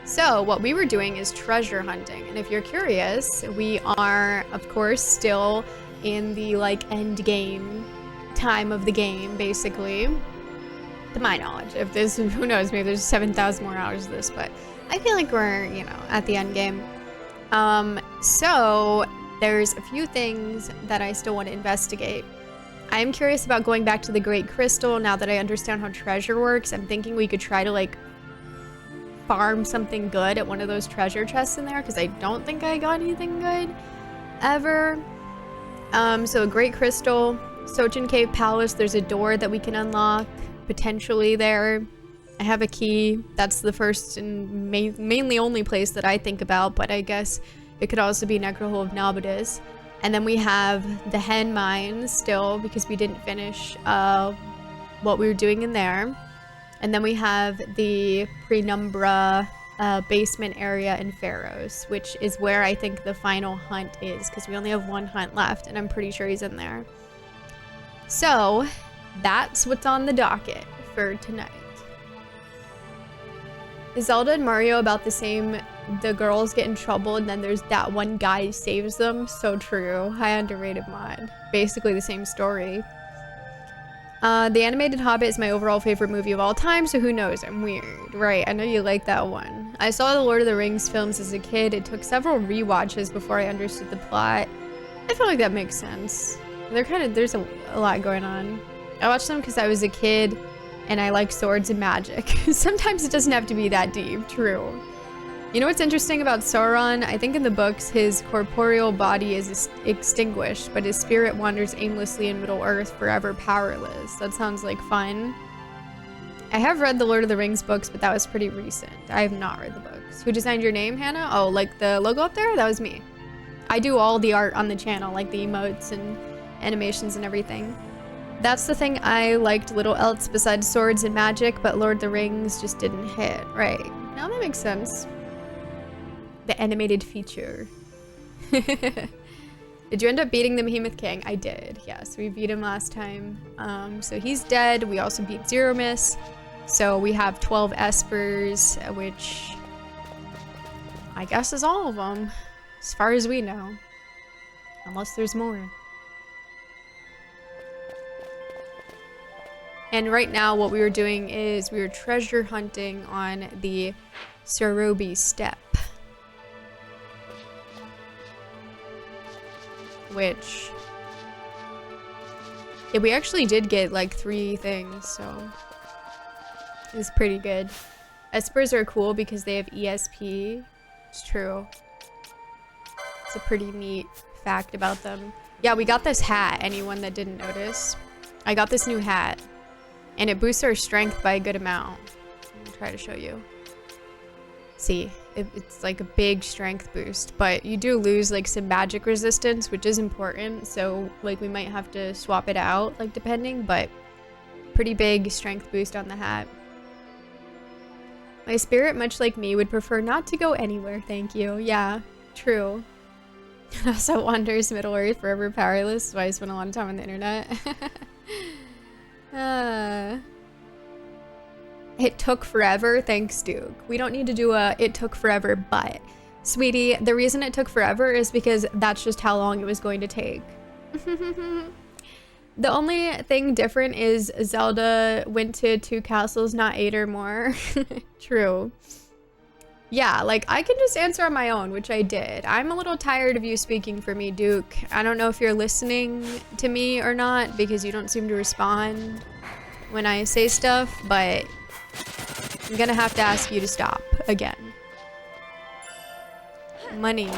So what we were doing is treasure hunting, and if you're curious, we are of course still in the like end game time of the game, basically, to my knowledge. If this, who knows, maybe there's 7,000 more hours of this, but I feel like we're, you know, at the end game. So there's a few things that I still want to investigate. I am curious about going back to the Great Crystal now that I understand how treasure works. I'm thinking we could try to like farm something good at one of those treasure chests in there, because I don't think I got anything good ever. So Great Crystal, Sochin Cave Palace, there's a door that we can unlock potentially there. I have a key. That's the first and mainly only place that I think about, but I guess it could also be Necrohole of Nabudis. And then we have the Hen Mines still, because we didn't finish what we were doing in there. And then we have the Penumbra basement area in Pharaohs, which is where I think the final hunt is, because we only have one hunt left, and I'm pretty sure he's in there. So that's what's on the docket for tonight. Is Zelda and Mario about the same? The girls get in trouble and then there's that one guy who saves them. So true. High underrated mod. Basically the same story. The Animated Hobbit is my overall favorite movie of all time, so who knows? I'm weird. Right, I know you like that one. I saw the Lord of the Rings films as a kid. It took several rewatches before I understood the plot. I feel like that makes sense. There's a lot going on. I watched them because I was a kid and I like swords and magic. Sometimes it doesn't have to be that deep, true. You know what's interesting about Sauron? I think in the books his corporeal body is extinguished, but his spirit wanders aimlessly in Middle-earth, forever powerless. That sounds like fun. I have read the Lord of the Rings books, but that was pretty recent. I have not read the books. Who designed your name, Hannah? Oh, like the logo up there? That was me. I do all the art on the channel, like the emotes and animations and everything. That's the thing I liked little else besides swords and magic, but Lord of the Rings just didn't hit. Right. Now that makes sense. The animated feature. Did you end up beating the Behemoth King? I did, yes. We beat him last time. So he's dead. We also beat Zero Miss. So we have 12 Espers, which I guess is all of them, as far as we know. Unless there's more. And right now what we were doing is we were treasure hunting on the Sarobi Steppe. Which, yeah, we actually did get like 3 things, so it was pretty good. Espers are cool because they have ESP. It's true. It's a pretty neat fact about them. Yeah, we got this hat, anyone that didn't notice. I got this new hat, and it boosts our strength by a good amount. I'll try to show you. See, it's like a big strength boost, but you do lose like some magic resistance, which is important, so like we might have to swap it out, like depending, but pretty big strength boost on the hat. My spirit, much like me, would prefer not to go anywhere, thank you. Yeah, true. It also wanders Middle-earth, forever powerless, so I spent a lot of time on the internet. It took forever. Thanks, Duke. We don't need to do a it took forever, but sweetie, the reason it took forever is because that's just how long it was going to take. The only thing different is Zelda went to 2 castles, not 8 or more. True. Yeah, like I can just answer on my own, which I did. I'm a little tired of you speaking for me, Duke. I don't know if you're listening to me or not because you don't seem to respond when I say stuff, but I'm gonna have to ask you to stop again. Money.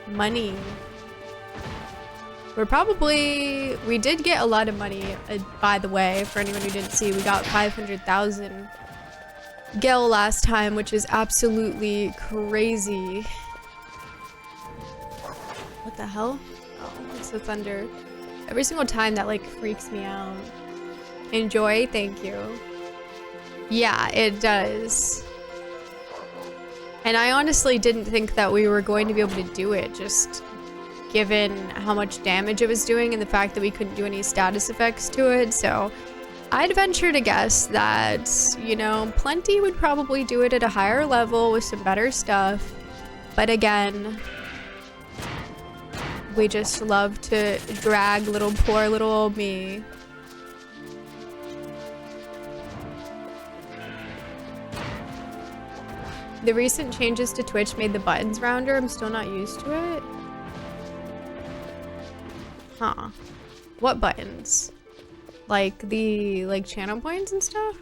Money. We did get a lot of money, by the way, for anyone who didn't see. We got 500,000 gil last time, which is absolutely crazy. What the hell? Oh, it's the thunder. Every single time that like freaks me out. Enjoy, thank you. Yeah, it does. And I honestly didn't think that we were going to be able to do it. Just given how much damage it was doing and the fact that we couldn't do any status effects to it. So I'd venture to guess that, you know, Plenty would probably do it at a higher level with some better stuff. But again, we just love to drag poor little old me. The recent changes to Twitch made the buttons rounder. I'm still not used to it. Huh. What buttons? Like the channel points and stuff?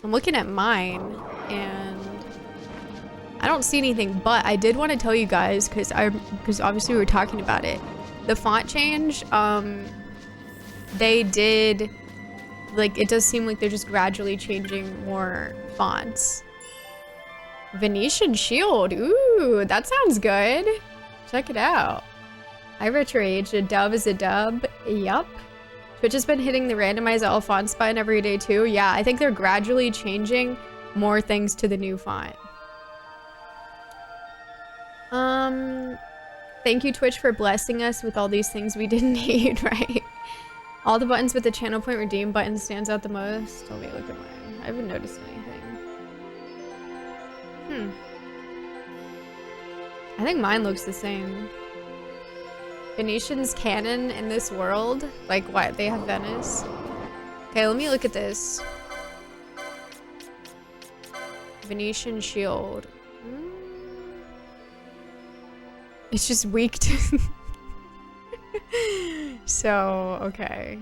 I'm looking at mine and I don't see anything, but I did want to tell you guys because obviously we were talking about it. The font change, they did, like, it does seem like they're just gradually changing more fonts. Venetian Shield, ooh, that sounds good. Check it out. I retroaged, a dub is a dub, yup. Twitch has been hitting the randomize all fonts button every day too. Yeah, I think they're gradually changing more things to the new font. Thank you Twitch for blessing us with all these things we didn't need, right? All the buttons with the channel point redeem button stands out the most. Let me look at mine. I haven't noticed anything. I think mine looks the same. Venetian's canon in this world? Like what? They have Venice? Okay, let me look at this. Venetian Shield. It's just weak to... So, okay.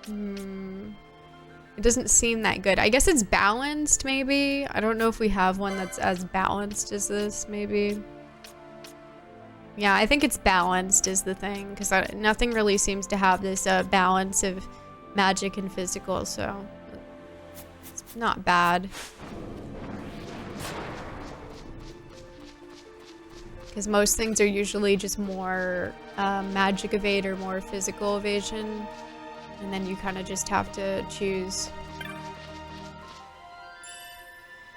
It doesn't seem that good. I guess it's balanced, maybe? I don't know if we have one that's as balanced as this, maybe. Yeah, I think it's balanced is the thing, because nothing really seems to have this balance of magic and physical, so it's not bad. Because most things are usually just more magic evade or more physical evasion. And then you kind of just have to choose.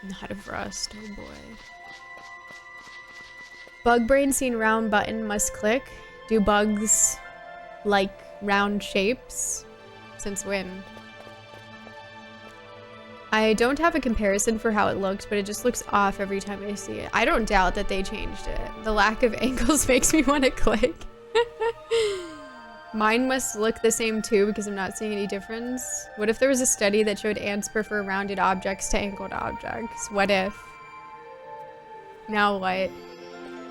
Not of rust, oh boy. Bug brain seen round button must click. Do bugs like round shapes? Since when? I don't have a comparison for how it looks, but it just looks off every time I see it. I don't doubt that they changed it. The lack of angles makes me want to click. Mine must look the same too because I'm not seeing any difference. What if there was a study that showed ants prefer rounded objects to angled objects? What if? Now what?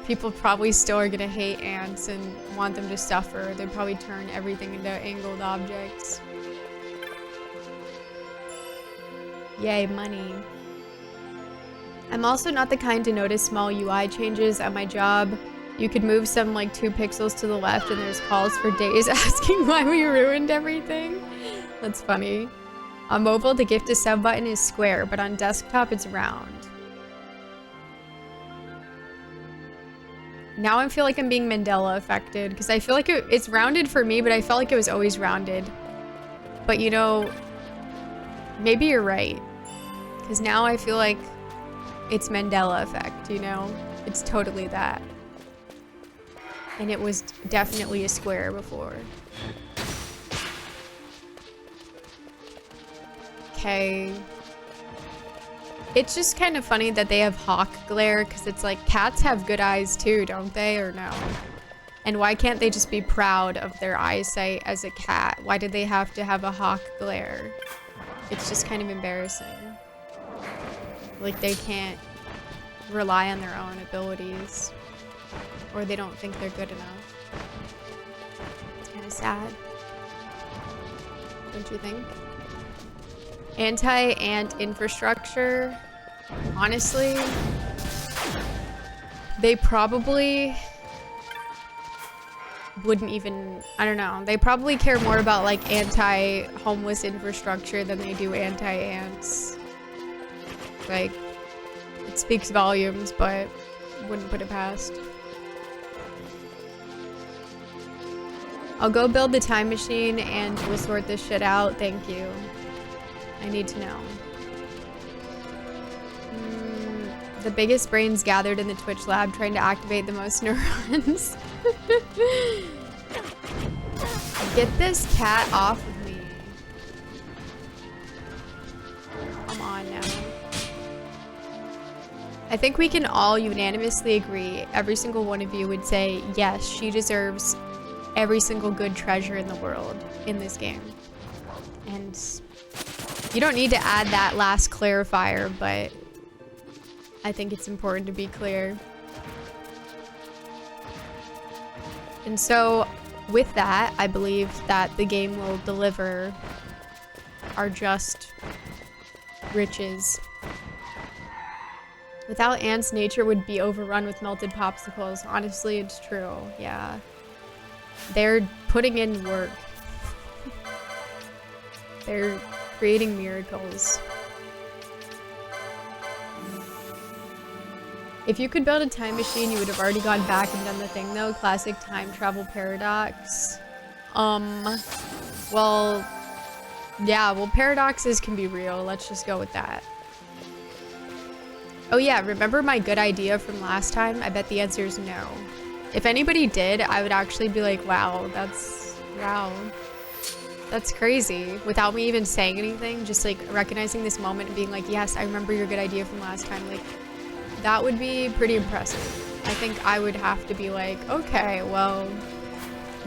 People probably still are gonna hate ants and want them to suffer. They'd probably turn everything into angled objects. Yay, money. I'm also not the kind to notice small UI changes at my job. You could move some like 2 pixels to the left and there's calls for days asking why we ruined everything. That's funny. On mobile, the gift a sub button is square, but on desktop, it's round. Now I feel like I'm being Mandela affected because I feel like it's rounded for me, but I felt like it was always rounded. But you know, maybe you're right. Because now I feel like it's Mandela effect, you know? It's totally that. And it was definitely a square before. Okay. It's just kind of funny that they have hawk glare because it's like cats have good eyes too, don't they? Or no? And why can't they just be proud of their eyesight as a cat? Why did they have to have a hawk glare? It's just kind of embarrassing. Like they can't rely on their own abilities. Or they don't think they're good enough. It's kind of sad. Don't you think? Anti-ant infrastructure. Honestly, they probably wouldn't even, I don't know. They probably care more about like anti-homeless infrastructure than they do anti-ants. Like, it speaks volumes, but wouldn't put it past. I'll go build the time machine and we'll sort this shit out. Thank you. I need to know. The biggest brains gathered in the Twitch lab trying to activate the most neurons. Get this cat off of me. Come on now. I think we can all unanimously agree, every single one of you would say, yes, she deserves every single good treasure in the world in this game. And you don't need to add that last clarifier, but I think it's important to be clear. And so with that, I believe that the game will deliver our just riches. Without ants, nature would be overrun with melted popsicles. Honestly, it's true. Yeah. They're putting in work. They're creating miracles. If you could build a time machine, you would have already gone back and done the thing, though. Classic time travel paradox. Well, yeah, well, paradoxes can be real. Let's just go with that. Oh yeah, remember my good idea from last time? I bet the answer is no. If anybody did, I would actually be like, wow, that's crazy. Without me even saying anything, just like recognizing this moment and being like, yes, I remember your good idea from last time. Like, that would be pretty impressive. I think I would have to be like, okay, well,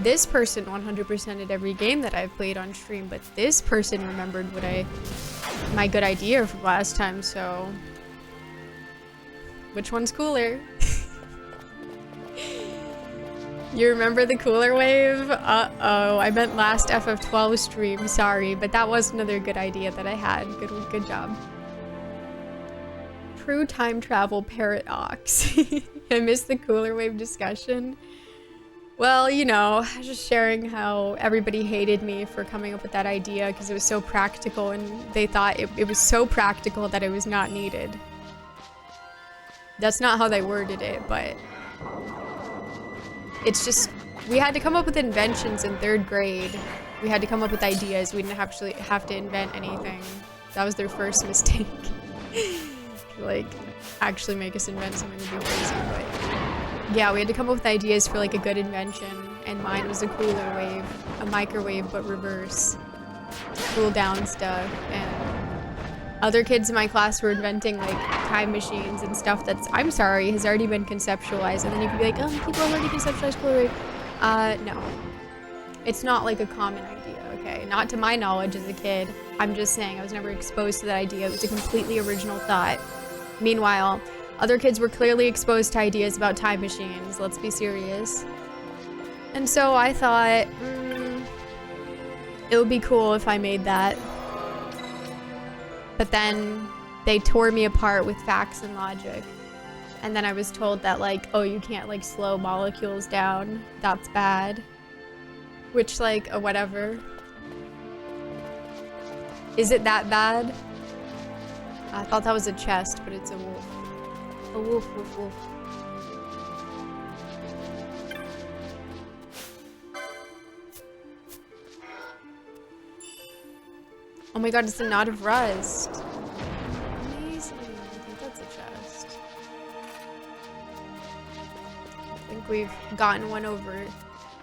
this person 100%ed every game that I've played on stream, but this person remembered my good idea from last time, so which one's cooler? You remember the cooler wave? Uh-oh, I meant last FF12 stream, sorry, but that was another good idea that I had. Good job. True time travel paradox. I missed the cooler wave discussion. Well, you know, just sharing how everybody hated me for coming up with that idea because it was so practical and they thought it was so practical that it was not needed. That's not how they worded it, but it's just, we had to come up with inventions in 3rd grade. We had to come up with ideas. We didn't actually have to invent anything. That was their first mistake. Like, actually make us invent something would be crazy, but yeah, we had to come up with ideas for like a good invention, and mine was a cooler wave, a microwave but reverse, to cool down stuff, and other kids in my class were inventing like time machines and stuff that's, I'm sorry, has already been conceptualized, and then you could be like, oh, people have already conceptualized cooler wave. No. It's not like a common idea, okay? Not to my knowledge as a kid. I'm just saying I was never exposed to that idea. It was a completely original thought. Meanwhile, other kids were clearly exposed to ideas about time machines. Let's be serious. And so I thought, it would be cool if I made that. But then they tore me apart with facts and logic. And then I was told that like, oh, you can't like slow molecules down. That's bad. Which like, whatever. Is it that bad? I thought that was a chest, but it's a wolf. A wolf, wolf, wolf. Oh my god, it's a knot of rust. Amazing. I think that's a chest. I think we've gotten one over.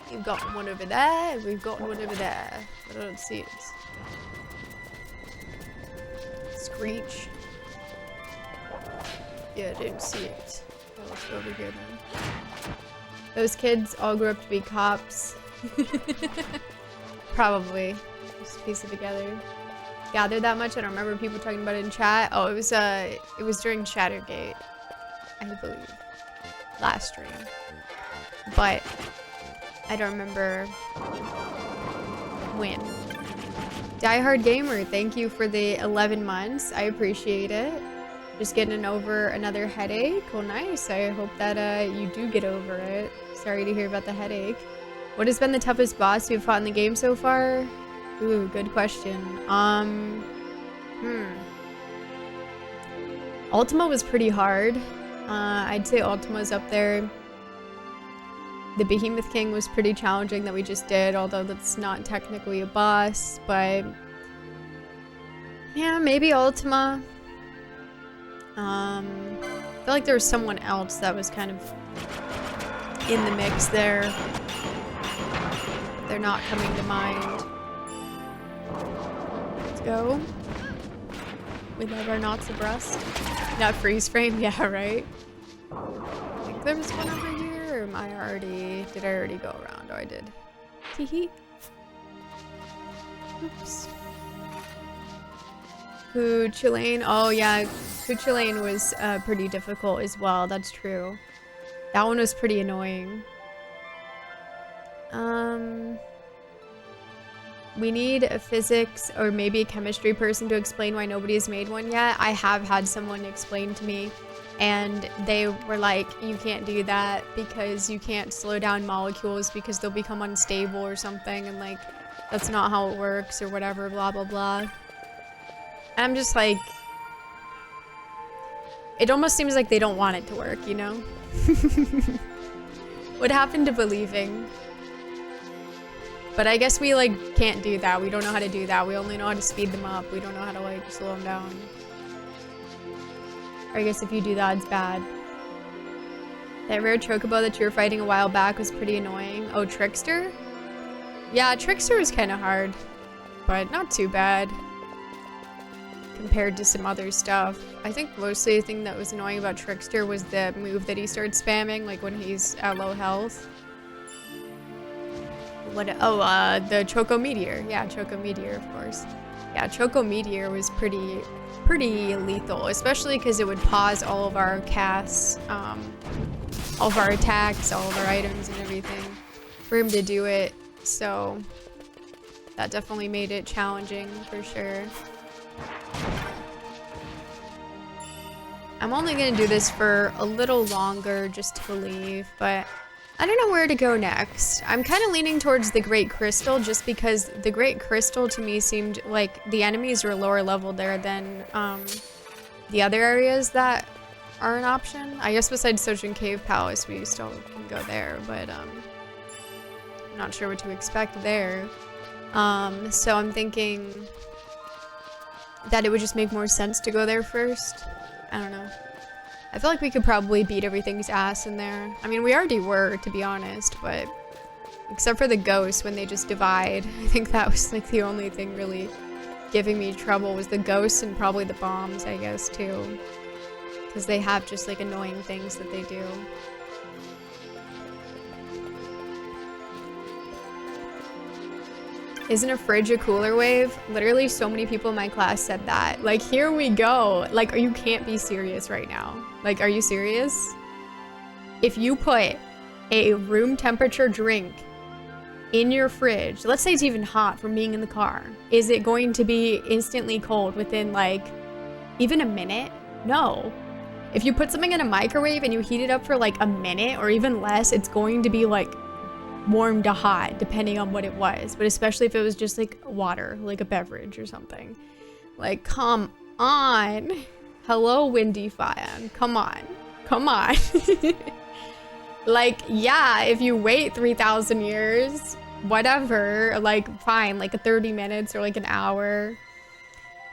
We've gotten one over there. We've gotten one over there. But I don't see it. Screech. Yeah, I didn't see it. Oh, let's go over here then. Those kids all grew up to be cops. Probably. Just piece it together. Gathered that much? I don't remember people talking about it in chat. Oh, it was during Shattergate, I believe. Last stream. But I don't remember when. Diehard Gamer, thank you for the 11 months. I appreciate it. Just getting over another headache. Well, nice. I hope that you do get over it. Sorry to hear about the headache. What has been the toughest boss you've fought in the game so far? Ooh, good question. Ultima was pretty hard. I'd say Ultima's up there. The Behemoth King was pretty challenging that we just did, although that's not technically a boss, but yeah, maybe Ultima. I feel like there was someone else that was kind of in the mix there. They're not coming to mind. Let's go. We love our knots abreast. Not freeze frame, yeah, right? I think there was one over here, or am I already... Did I already go around? Oh, I did. Teehee. Oops. Hooch Lane. Oh, yeah. Hooch Lane was pretty difficult as well. That's true. That one was pretty annoying. We need a physics or maybe a chemistry person to explain why nobody has made one yet. I have had someone explain to me, and they were like, you can't do that because you can't slow down molecules because they'll become unstable or something, and like, that's not how it works or whatever, blah, blah, blah. And I'm just like, it almost seems like they don't want it to work, you know? What happened to believing? But I guess we, like, can't do that. We don't know how to do that. We only know how to speed them up. We don't know how to, like, slow them down. Or I guess if you do that, it's bad. That rare chocobo that you were fighting a while back was pretty annoying. Oh, Trickster? Yeah, Trickster was kind of hard. But not too bad. Compared to some other stuff. I think mostly the thing that was annoying about Trickster was the move that he started spamming, like when he's at low health. What? Oh, the Choco Meteor. Yeah, Choco Meteor, of course. Yeah, Choco Meteor was pretty lethal, especially because it would pause all of our casts, all of our attacks, all of our items and everything for him to do it. So that definitely made it challenging for sure. I'm only gonna do this for a little longer just to leave, but I don't know where to go next. I'm kind of leaning towards the Great Crystal just because the Great Crystal to me seemed like the enemies were lower level there than the other areas that are an option. I guess besides Sojin Cave Palace, we still can go there, but I'm not sure what to expect there. So I'm thinking that it would just make more sense to go there first. I don't know. I feel like we could probably beat everything's ass in there. I mean, we already were, to be honest, but except for the ghosts when they just divide. I think that was like the only thing really giving me trouble was the ghosts and probably the bombs, I guess, too. Because they have just like annoying things that they do. Isn't a fridge a cooler wave? Literally so many people in my class said that. Like, here we go. Like, you can't be serious right now. Like, are you serious? If you put a room temperature drink in your fridge, let's say it's even hot from being in the car, is it going to be instantly cold within like even a minute? No. If you put something in a microwave and you heat it up for like a minute or even less, it's going to be like warm to hot depending on what it was, but especially if it was just like water, like a beverage or something. Like, come on. Hello, Windy Fan. Come on. Come on. Like, yeah, if you wait 3,000 years, whatever, like, fine, like 30 minutes or like an hour.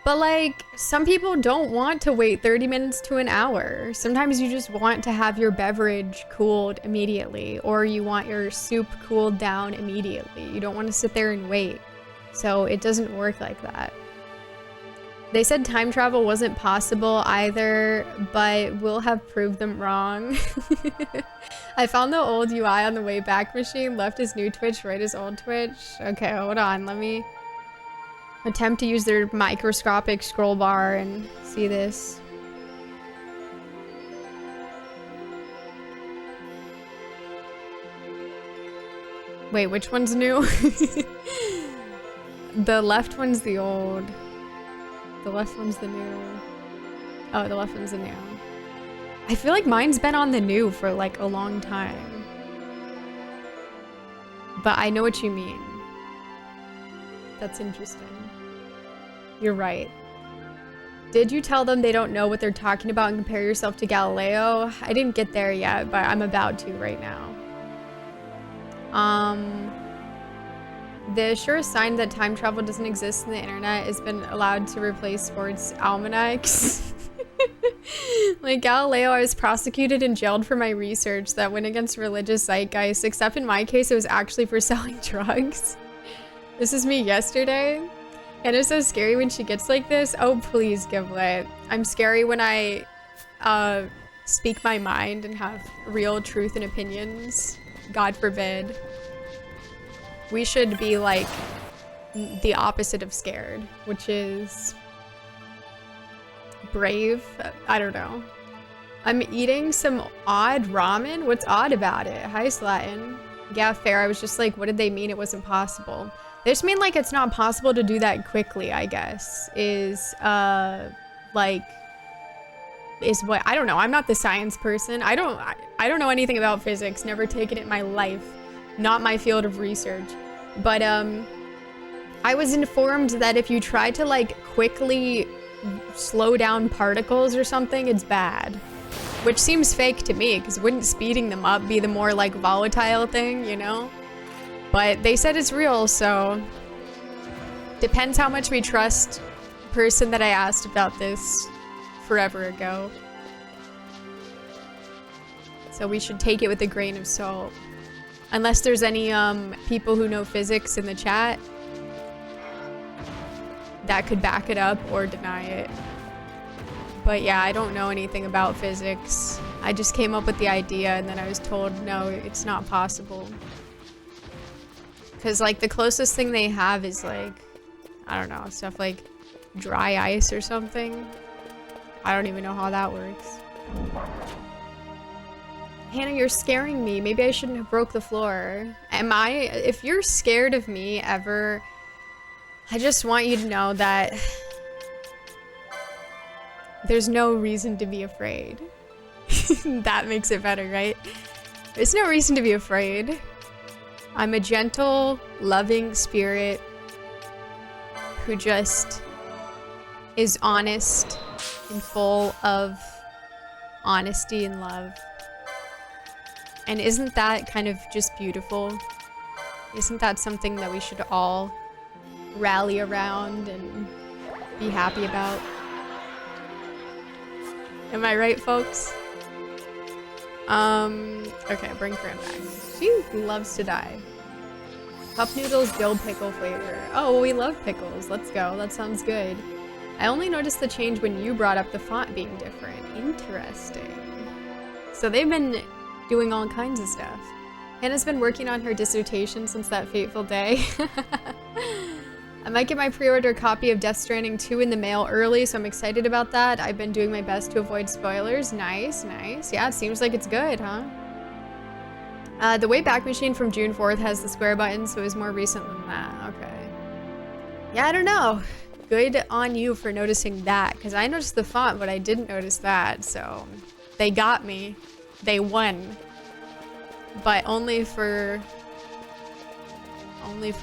But like, some people don't want to wait 30 minutes to an hour. Sometimes you just want to have your beverage cooled immediately, or you want your soup cooled down immediately. You don't want to sit there and wait. So it doesn't work like that. They said time travel wasn't possible either, but we'll have proved them wrong. I found the old UI on the way back machine, left his new Twitch, right his old Twitch. Okay, hold on, let me attempt to use their microscopic scroll bar and see this. Wait, which one's new? The left one's the old. The left one's the new. Oh, the left one's the new. I feel like mine's been on the new for like a long time. But I know what you mean. That's interesting. You're right. Did you tell them they don't know what they're talking about and compare yourself to Galileo? I didn't get there yet, but I'm about to right now. The surest sign that time travel doesn't exist in the internet has been allowed to replace sports almanacs. Like Galileo, I was prosecuted and jailed for my research that went against religious zeitgeist, except in my case, it was actually for selling drugs. This is me yesterday. And it's so scary when she gets like this. Oh, please, Giblet. I'm scary when I speak my mind and have real truth and opinions. God forbid. We should be like the opposite of scared, which is brave. I don't know. I'm eating some odd ramen. What's odd about it? Hi, Slatin. Yeah, fair. I was just like, what did they mean it was impossible? They just mean like it's not possible to do that quickly, I guess. Is what I don't know. I'm not the science person. I don't know anything about physics. Never taken it in my life. Not my field of research. But I was informed that if you try to like quickly slow down particles or something, it's bad. Which seems fake to me, because wouldn't speeding them up be the more like volatile thing, you know? But they said it's real, so depends how much we trust the person that I asked about this forever ago. So we should take it with a grain of salt. Unless there's any people who know physics in the chat that could back it up or deny it. But yeah, I don't know anything about physics. I just came up with the idea and then I was told, no, it's not possible. Because like the closest thing they have is like, I don't know, stuff like dry ice or something. I don't even know how that works. Hannah, you're scaring me. Maybe I shouldn't have broke the floor. If you're scared of me ever, I just want you to know that there's no reason to be afraid. That makes it better, right? There's no reason to be afraid. I'm a gentle, loving spirit who just is honest and full of honesty and love. And isn't that kind of just beautiful? Isn't that something that we should all rally around and be happy about? Am I right, folks? Okay, bring Fran back. She loves to die. Cup noodles, dill pickle flavor. Oh, well, we love pickles. Let's go. That sounds good. I only noticed the change when you brought up the font being different. Interesting. So they've been doing all kinds of stuff. Hannah's been working on her dissertation since that fateful day. I might get my pre-order copy of Death Stranding 2 in the mail early, so I'm excited about that. I've been doing my best to avoid spoilers. Nice, nice. Yeah, it seems like it's good, huh? The Wayback Machine from June 4th has the square button, so it was more recent than that. Okay. Yeah, I don't know. Good on you for noticing that, because I noticed the font, but I didn't notice that, so they got me. They won. But only for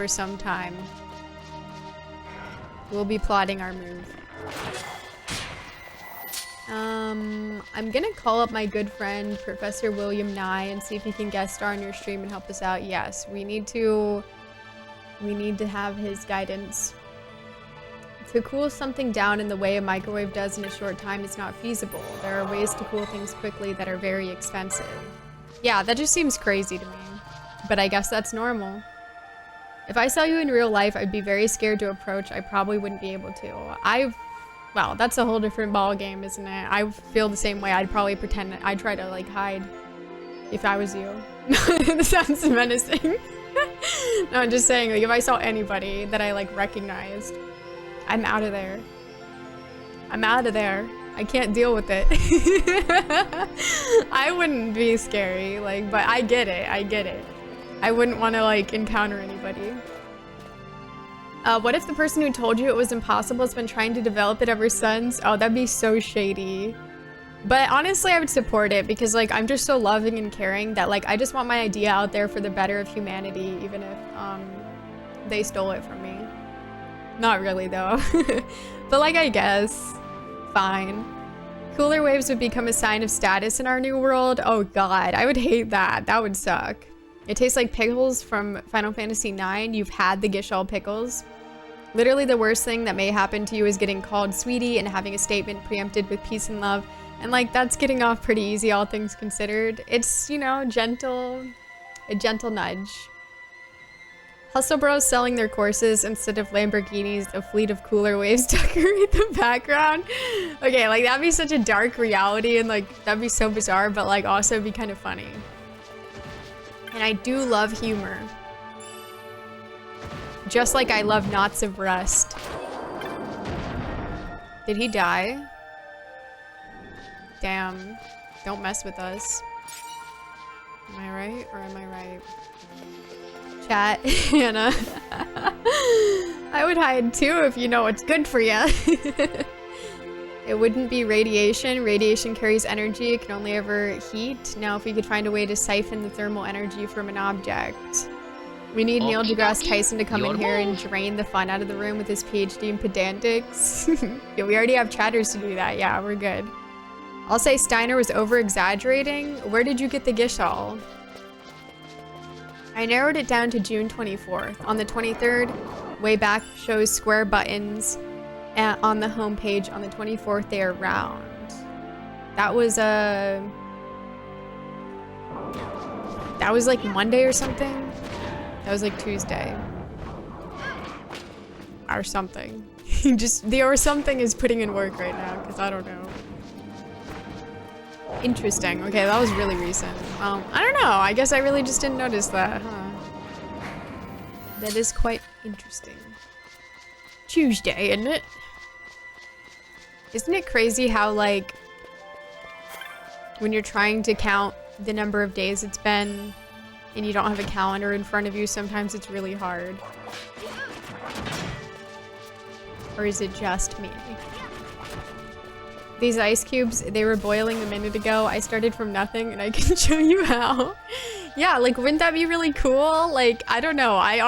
some time. We'll be plotting our move. I'm gonna call up my good friend, Professor William Nye, and see if he can guest star on your stream and help us out. Yes, we need to have his guidance. To cool something down in the way a microwave does in a short time is not feasible. There are ways to cool things quickly that are very expensive. Yeah, that just seems crazy to me. But I guess that's normal. If I saw you in real life, I'd be very scared to approach. I probably wouldn't be able to. Well, that's a whole different ball game, isn't it? I feel the same way. I'd probably pretend that I'd try to like hide if I was you. This sounds menacing. No, I'm just saying, like, if I saw anybody that I like recognized, I'm out of there. I'm out of there. I can't deal with it. I wouldn't be scary, like, but I get it. I get it. I wouldn't want to like encounter anybody. What if the person who told you it was impossible has been trying to develop it ever since? Oh, that'd be so shady. But honestly, I would support it because like I'm just so loving and caring that like I just want my idea out there for the better of humanity, even if they stole it from me. Not really though. But like I guess, fine. Cooler waves would become a sign of status in our new world. Oh god, I would hate that. That would suck. It tastes like pickles from Final Fantasy IX. You've had the Gishal pickles. Literally the worst thing that may happen to you is getting called sweetie and having a statement preempted with peace and love. And like, that's getting off pretty easy, all things considered. It's, you know, a gentle nudge. Hustle Bros selling their courses instead of Lamborghinis, a fleet of cooler waves decorate the background. Okay, like that'd be such a dark reality and like that'd be so bizarre, but like also be kind of funny. And I do love humor. Just like I love knots of rust. Did he die? Damn. Don't mess with us. Am I right or am I right? Chat, Hannah. I would hide too if you know what's good for you. It wouldn't be radiation. Radiation carries energy. It can only ever heat. Now, if we could find a way to siphon the thermal energy from an object. We need Neil deGrasse Tyson to come in here and drain the fun out of the room with his PhD in pedantics. Yeah, we already have chatters to do that. Yeah, we're good. I'll say Steiner was over-exaggerating. Where did you get the Gishal? I narrowed it down to June 24th. On the 23rd, way back shows square buttons on the homepage. On the 24th, they are round. That was like Monday or something. That was like Tuesday. Or something. Just the or something is putting in work right now, because I don't know. Interesting. Okay, that was really recent. I don't know. I guess I really just didn't notice that, huh? That is quite interesting. Tuesday, isn't it? Isn't it crazy how, like, when you're trying to count the number of days it's been and you don't have a calendar in front of you, sometimes it's really hard. Or is it just me? These ice cubes, they were boiling a minute ago. I started from nothing and I can show you how. Yeah, like, wouldn't that be really cool? Like, I don't know. I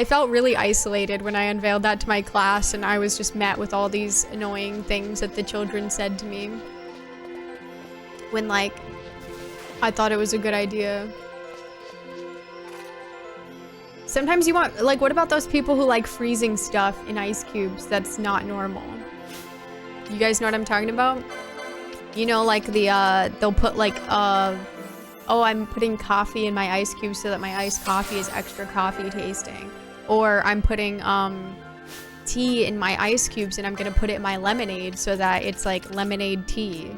felt really isolated when I unveiled that to my class and I was just met with all these annoying things that the children said to me. When, like, I thought it was a good idea. Sometimes you want, like, what about those people who like freezing stuff in ice cubes that's not normal? You guys know what I'm talking about? You know, like they'll put like, oh, I'm putting coffee in my ice cube so that my iced coffee is extra coffee tasting. Or I'm putting tea in my ice cubes and I'm gonna put it in my lemonade so that it's like lemonade tea.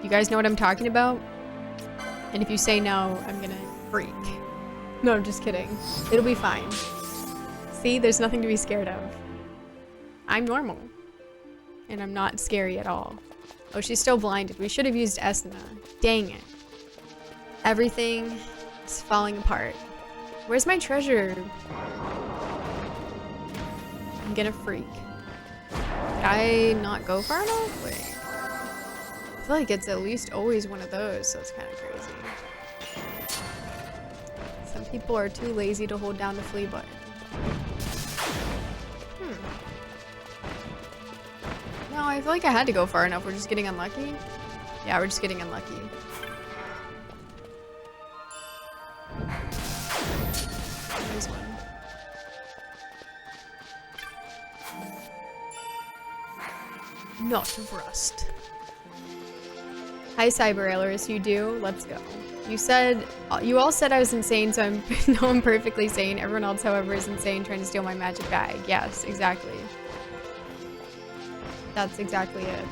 You guys know what I'm talking about? And if you say no, I'm gonna freak. No, I'm just kidding. It'll be fine. See, there's nothing to be scared of. I'm normal. And I'm not scary at all. Oh, she's still blinded. We should have used Esna. Dang it. Everything is falling apart. Where's my treasure? I'm gonna freak. Did I not go far enough? Wait. I feel like it's at least always one of those, so it's kind of crazy. Some people are too lazy to hold down the flee button. No, I feel like I had to go far enough. We're just getting unlucky. Yeah, we're just getting unlucky. There's one. Knot of rust. Hi, Cyber Ailers. You do? Let's go. You all said I was insane, so I'm perfectly sane. Everyone else, however, is insane, trying to steal my magic bag. Yes, exactly. That's exactly it.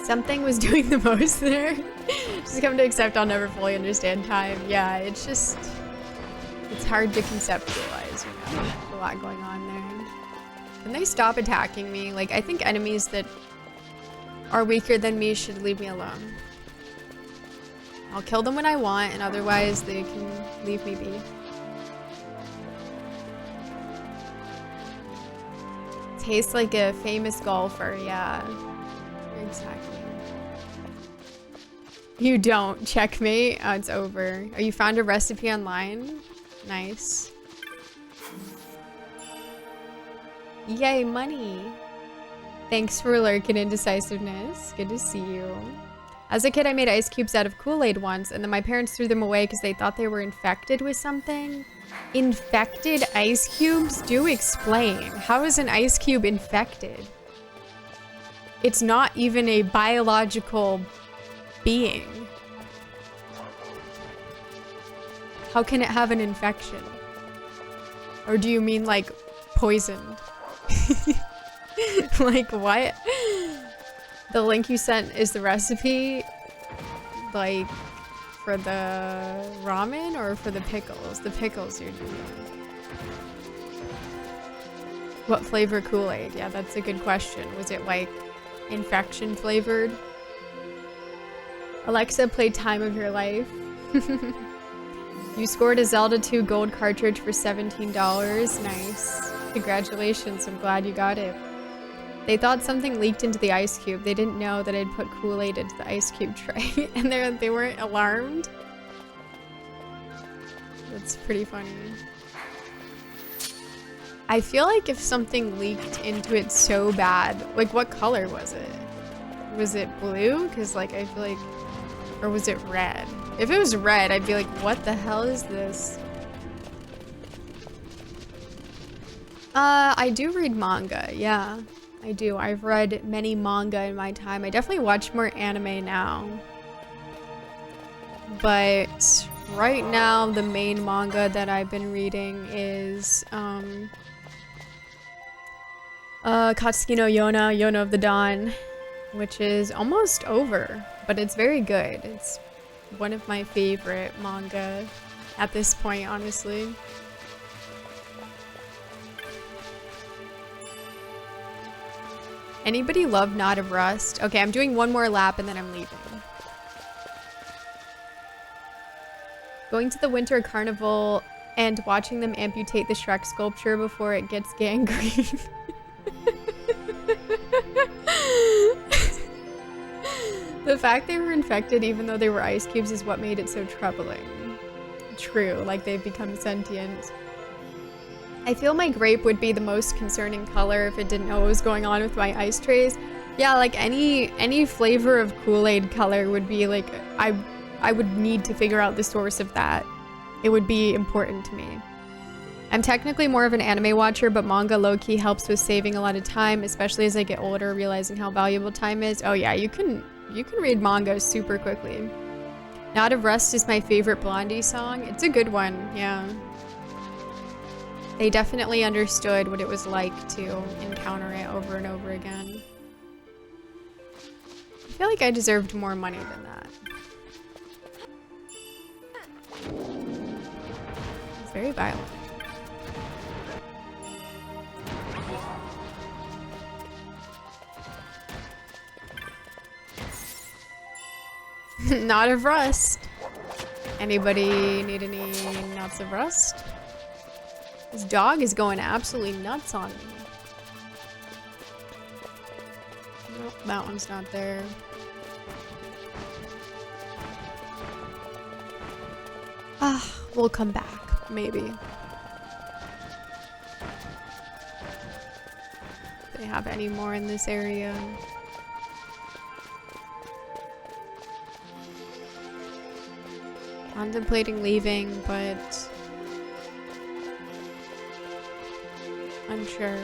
Something was doing the most there. Just come to accept I'll never fully understand time. Yeah, it's just, it's hard to conceptualize, you know? There's a lot going on there. Can they stop attacking me? Like, I think enemies that are weaker than me should leave me alone. I'll kill them when I want, and otherwise they can leave me be. Tastes like a famous golfer, yeah. Exactly. You don't. Checkmate. Oh, it's over. Oh, you found a recipe online? Nice. Yay, money. Thanks for lurking indecisiveness. Good to see you. As a kid, I made ice cubes out of Kool-Aid once, and then my parents threw them away because they thought they were infected with something. Infected ice cubes? Do explain. How is an ice cube infected? It's not even a biological being. How can it have an infection? Or do you mean like poisoned? Like what? The link you sent is the recipe, like for the ramen or for the pickles? The pickles you're doing. What flavor Kool-Aid? Yeah, that's a good question. Was it like infection flavored? Alexa, play Time of Your Life. You scored a Zelda 2 gold cartridge for $17. Nice. Congratulations, I'm glad you got it. They thought something leaked into the ice cube. They didn't know that I'd put Kool-Aid into the ice cube tray and they weren't alarmed. That's pretty funny. I feel like if something leaked into it so bad, like what color was it? Was it blue? Because like I feel like, or was it red? If it was red, I'd be like, what the hell is this? I do read manga, yeah. I do. I've read many manga in my time. I definitely watch more anime now. But right now, the main manga that I've been reading is Katsuki no Yona, Yona of the Dawn, which is almost over, but it's very good. It's one of my favorite manga at this point, honestly. Anybody love Knot of Rust? Okay, I'm doing one more lap and then I'm leaving. Going to the Winter Carnival and watching them amputate the Shrek sculpture before it gets gangrene. The fact they were infected even though they were ice cubes is what made it so troubling. True, like they've become sentient. I feel my grape would be the most concerning color if it didn't know what was going on with my ice trays. Yeah, like any flavor of Kool-Aid color would be like, I would need to figure out the source of that. It would be important to me. I'm technically more of an anime watcher, but manga low-key helps with saving a lot of time, especially as I get older, realizing how valuable time is. Oh yeah, you can read manga super quickly. Knot of Rust is my favorite Blondie song. It's a good one, yeah. They definitely understood what it was like to encounter it over and over again. I feel like I deserved more money than that. It's very violent. Knot of Rust. Anybody need any knots of rust? This dog is going absolutely nuts on me. Nope, that one's not there. We'll come back, maybe. Do they have any more in this area? Contemplating leaving, but unsure.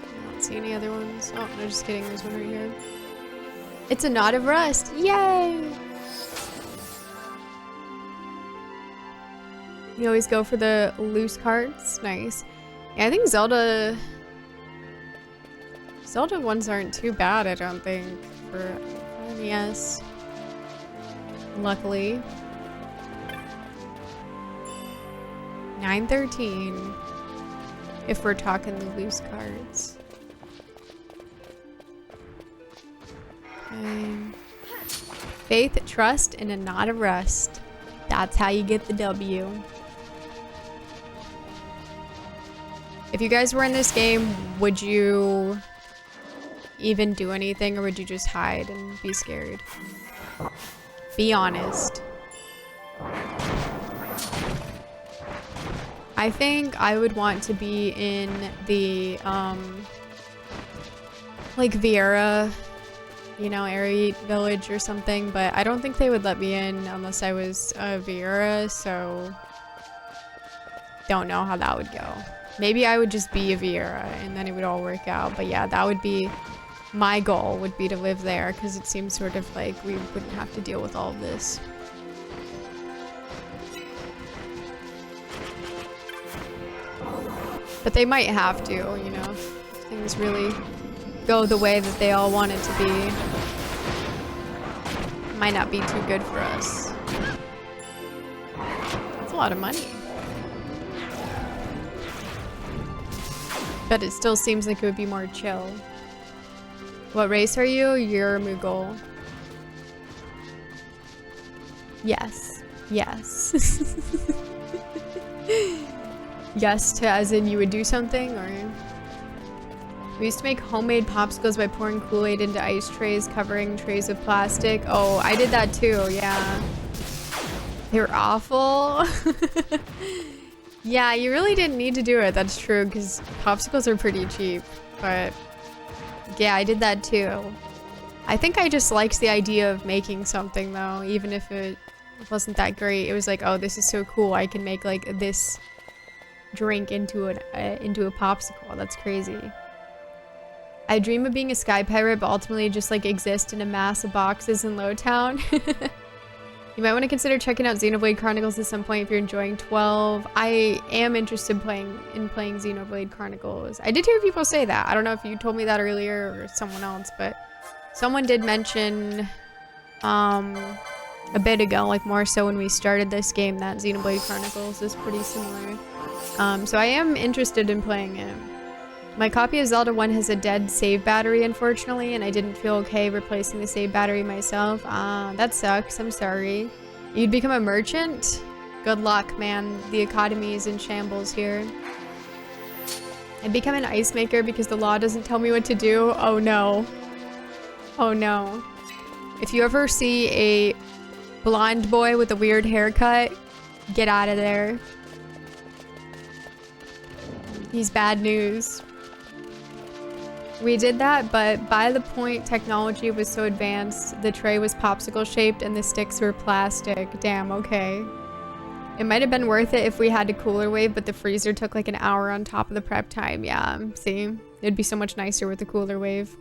I don't see any other ones. Oh, no, just kidding. There's one right here. It's a Knot of Rust. Yay! You always go for the loose cards. Nice. Yeah, I think Zelda ones aren't too bad, I don't think, for NES. Luckily. 913. If we're talking the loose cards. Okay. Faith, trust, and a Knot of Rust. That's how you get the W. If you guys were in this game, would you even do anything, or would you just hide and be scared? Be honest. I think I would want to be in the like Vieira, you know, Airy Village or something, but I don't think they would let me in unless I was Vieira, so don't know how that would go. Maybe I would just be a Viera and then it would all work out. But yeah, that would be my goal, would be to live there, because it seems sort of like we wouldn't have to deal with all of this. But they might have to, you know, if things really go the way that they all want it to be. It might not be too good for us. That's a lot of money. But it still seems like it would be more chill. What race are you? You're Mughal. Yes. Yes. Yes to as in you would do something, or... We used to make homemade popsicles by pouring Kool-Aid into ice trays, covering trays with plastic. Oh, I did that too, yeah. They're awful. Yeah, you really didn't need to do it, that's true, because popsicles are pretty cheap. But yeah, I did that too. I think I just liked the idea of making something though, even if it wasn't that great. It was like, oh, this is so cool, I can make like this drink into a popsicle. That's crazy. I dream of being a sky pirate, but ultimately just like exist in a mass of boxes in Lowtown. You might want to consider checking out Xenoblade Chronicles at some point if you're enjoying 12. I am interested in playing Xenoblade Chronicles. I did hear people say that. I don't know if you told me that earlier or someone else, but someone did mention a bit ago, like more so when we started this game, that Xenoblade Chronicles is pretty similar. So I am interested in playing it. My copy of Zelda 1 has a dead save battery, unfortunately, and I didn't feel okay replacing the save battery myself. That sucks. I'm sorry. You'd become a merchant? Good luck, man. The economy is in shambles here. I'd become an ice maker because the law doesn't tell me what to do. Oh no. Oh no. If you ever see a blonde boy with a weird haircut, get out of there. He's bad news. We did that, but by the point technology was so advanced, the tray was popsicle shaped and the sticks were plastic. Damn, okay. It might have been worth it if we had a cooler wave, but the freezer took like an hour on top of the prep time. Yeah, see? It'd be so much nicer with the cooler wave.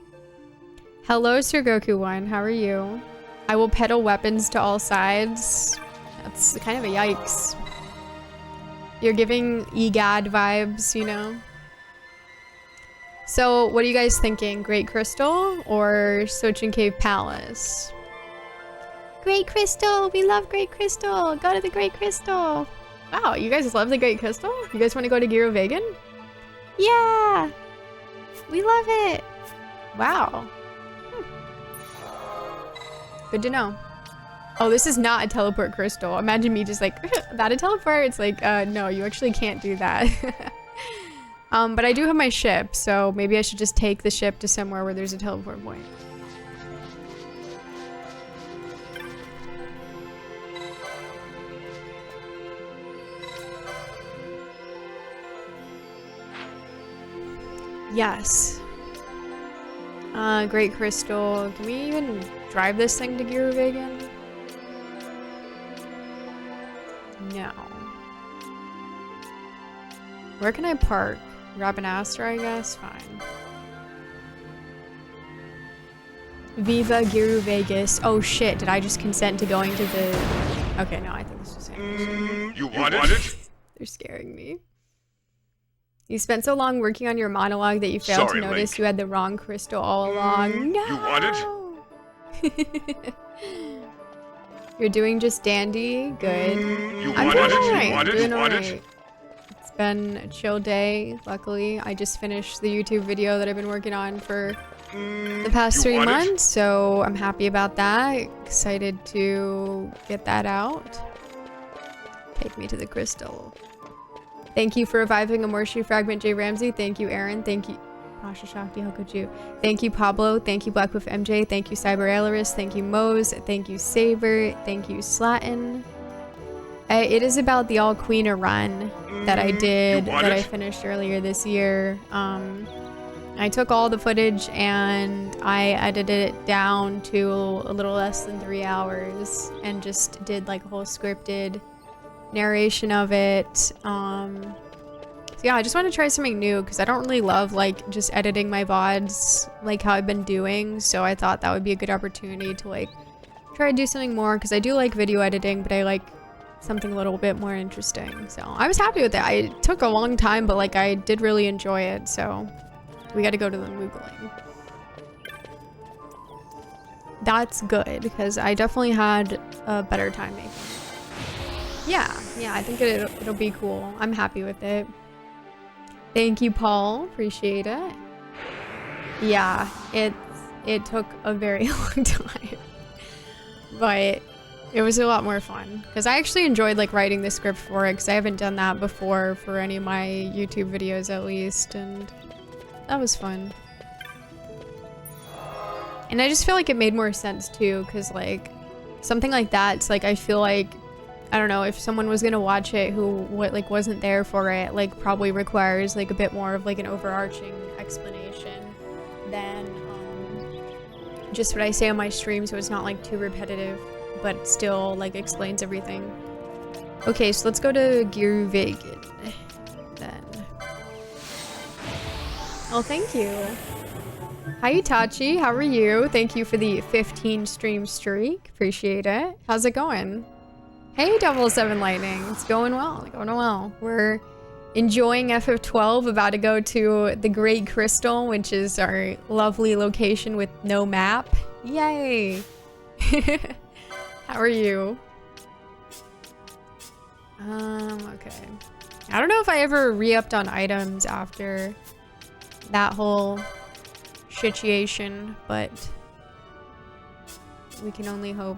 Hello, Sir Goku 1. How are you? I will peddle weapons to all sides. That's kind of a yikes. You're giving EGAD vibes, you know? So, what are you guys thinking? Great Crystal or Sochin Cave Palace? Great Crystal! We love Great Crystal! Go to the Great Crystal! Wow, you guys love the Great Crystal? You guys want to go to Giro Vegan? Yeah! We love it! Wow. Good to know. Oh, this is not a teleport crystal. Imagine me just like, that a teleport? It's like, no, you actually can't do that. But I do have my ship, so maybe I should just take the ship to somewhere where there's a teleport point. Yes. Great Crystal. Can we even drive this thing to Giro Vegan? No. Where can I park? Rabanastra, I guess? Fine. Viva Giro Vegas. Oh shit, did I just consent to going to the... Okay, no, I think it's just saying. You want it? They're scaring me. You spent so long working on your monologue that you failed to notice Link. You had the wrong crystal all along. No! You want it? You're doing just dandy. Good. You I'm want doing it? alright. You want it? Doing You want it? alright. It's been a chill day, luckily. I just finished the YouTube video that I've been working on for the past 3 want it? months, so I'm happy about that. Excited to get that out. Take me to the crystal. Thank you for reviving a Morshu Fragment, J. Ramsey. Thank you, Aaron. Thank you, Pasha Shakti. How could you? Thank you, Pablo. Thank you, Blackwolf MJ. Thank you, Cyber Alaris. Thank you, Mose. Thank you, Saber. Thank you, Slatin. It is about the All Queener run that I did, that I finished earlier this year. I took all the footage and I edited it down to a little less than 3 hours and just did like a whole scripted narration of it. So yeah, I just want to try something new because I don't really love like just editing my VODs like how I've been doing. So I thought that would be a good opportunity to like try to do something more because I do like video editing, but I like something a little bit more interesting. So I was happy with it. It took a long time, but like I did really enjoy it. So we got to go to the Moogling. That's good because I definitely had a better time making it. Yeah, I think it'll be cool. I'm happy with it. Thank you, Paul. Appreciate it. Yeah, it took a very long time, but it was a lot more fun because I actually enjoyed like writing the script for it because I haven't done that before for any of my YouTube videos at least, and that was fun. And I just feel like it made more sense too because like something like that, it's like I feel like, I don't know, if someone was gonna watch it who wasn't there for it, like probably requires like a bit more of like an overarching explanation than just what I say on my stream, so it's not like too repetitive but still like explains everything. Okay, so let's go to Gearvegan then. Oh, thank you. Hi Itachi, how are you? Thank you for the 15 stream streak. Appreciate it. How's it going? Hey 77 Lightning. It's going well. Going well. We're enjoying FF12, about to go to the Great Crystal, which is our lovely location with no map. Yay! How are you? Okay. I don't know if I ever re-upped on items after that whole situation, but we can only hope.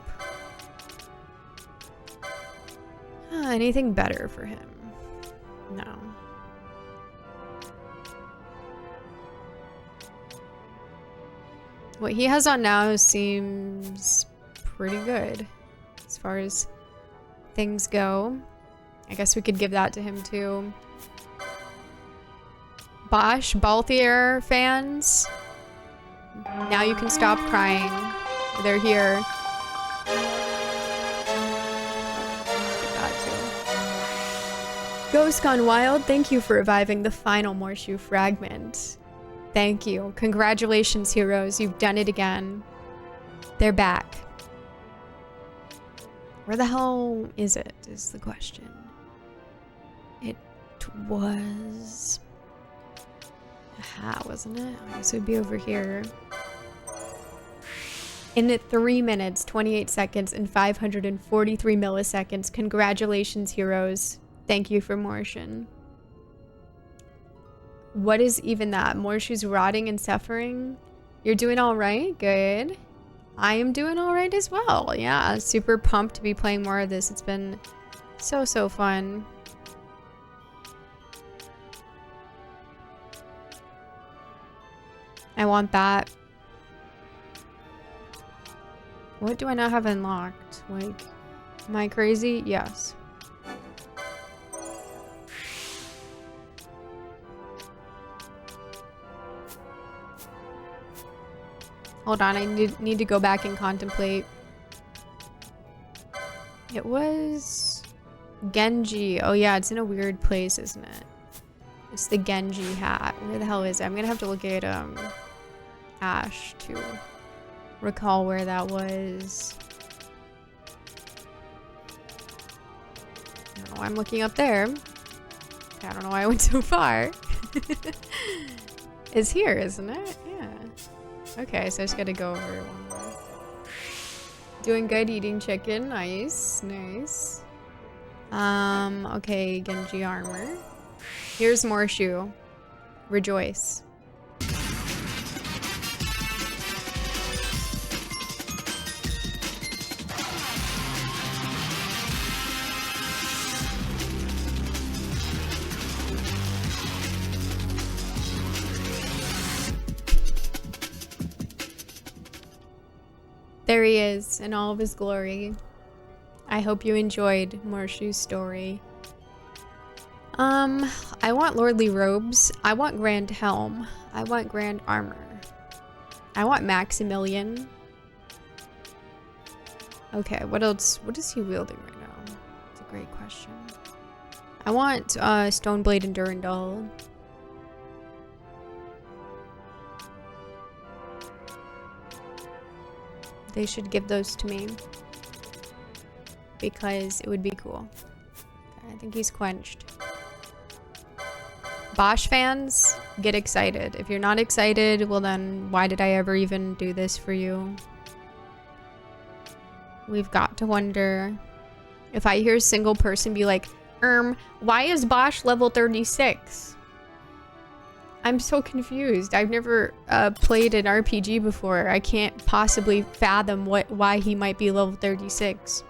Anything better for him? No. What he has on now seems pretty good as far as things go. I guess we could give that to him too. Bosch, Balthier fans, now you can stop crying. They're here. Ghost Gone Wild, thank you for reviving the final Morshu fragment. Thank you. Congratulations, heroes. You've done it again. They're back. Where the hell is it, is the question. It was... Aha, wasn't it? I guess it would be over here. In 3 minutes, 28 seconds, and 543 milliseconds. Congratulations, heroes. Thank you for Morshin. What is even that? Morshu's rotting and suffering? You're doing all right? Good. I am doing all right as well. Yeah, super pumped to be playing more of this. It's been so fun. I want that. What do I not have unlocked? Like, am I crazy? Yes. Hold on, I need to go back and contemplate. It was Genji. Oh yeah, it's in a weird place, isn't it? It's the Genji hat. Where the hell is it? I'm gonna have to look at Ash to recall where that was. I don't know why I'm looking up there. I don't know why I went so far. It's here, isn't it? Yeah. Okay, so I just gotta go over it one more. Doing good, eating chicken. Nice, nice. Okay, Genji armor. Here's Morshu. Rejoice. There he is in all of his glory. I hope you enjoyed Morshu's story. I want lordly robes. I want grand helm. I want grand armor. I want Maximilian. Okay, what else? What is he wielding right now? It's a great question. I want Stoneblade and Durandal. They should give those to me. Because it would be cool. I think he's quenched. Bosch fans, get excited. If you're not excited, well then, why did I ever even do this for you? We've got to wonder. If I hear a single person be like, why is Bosch level 36? I'm so confused. I've never played an RPG before. I can't possibly fathom why he might be level 36.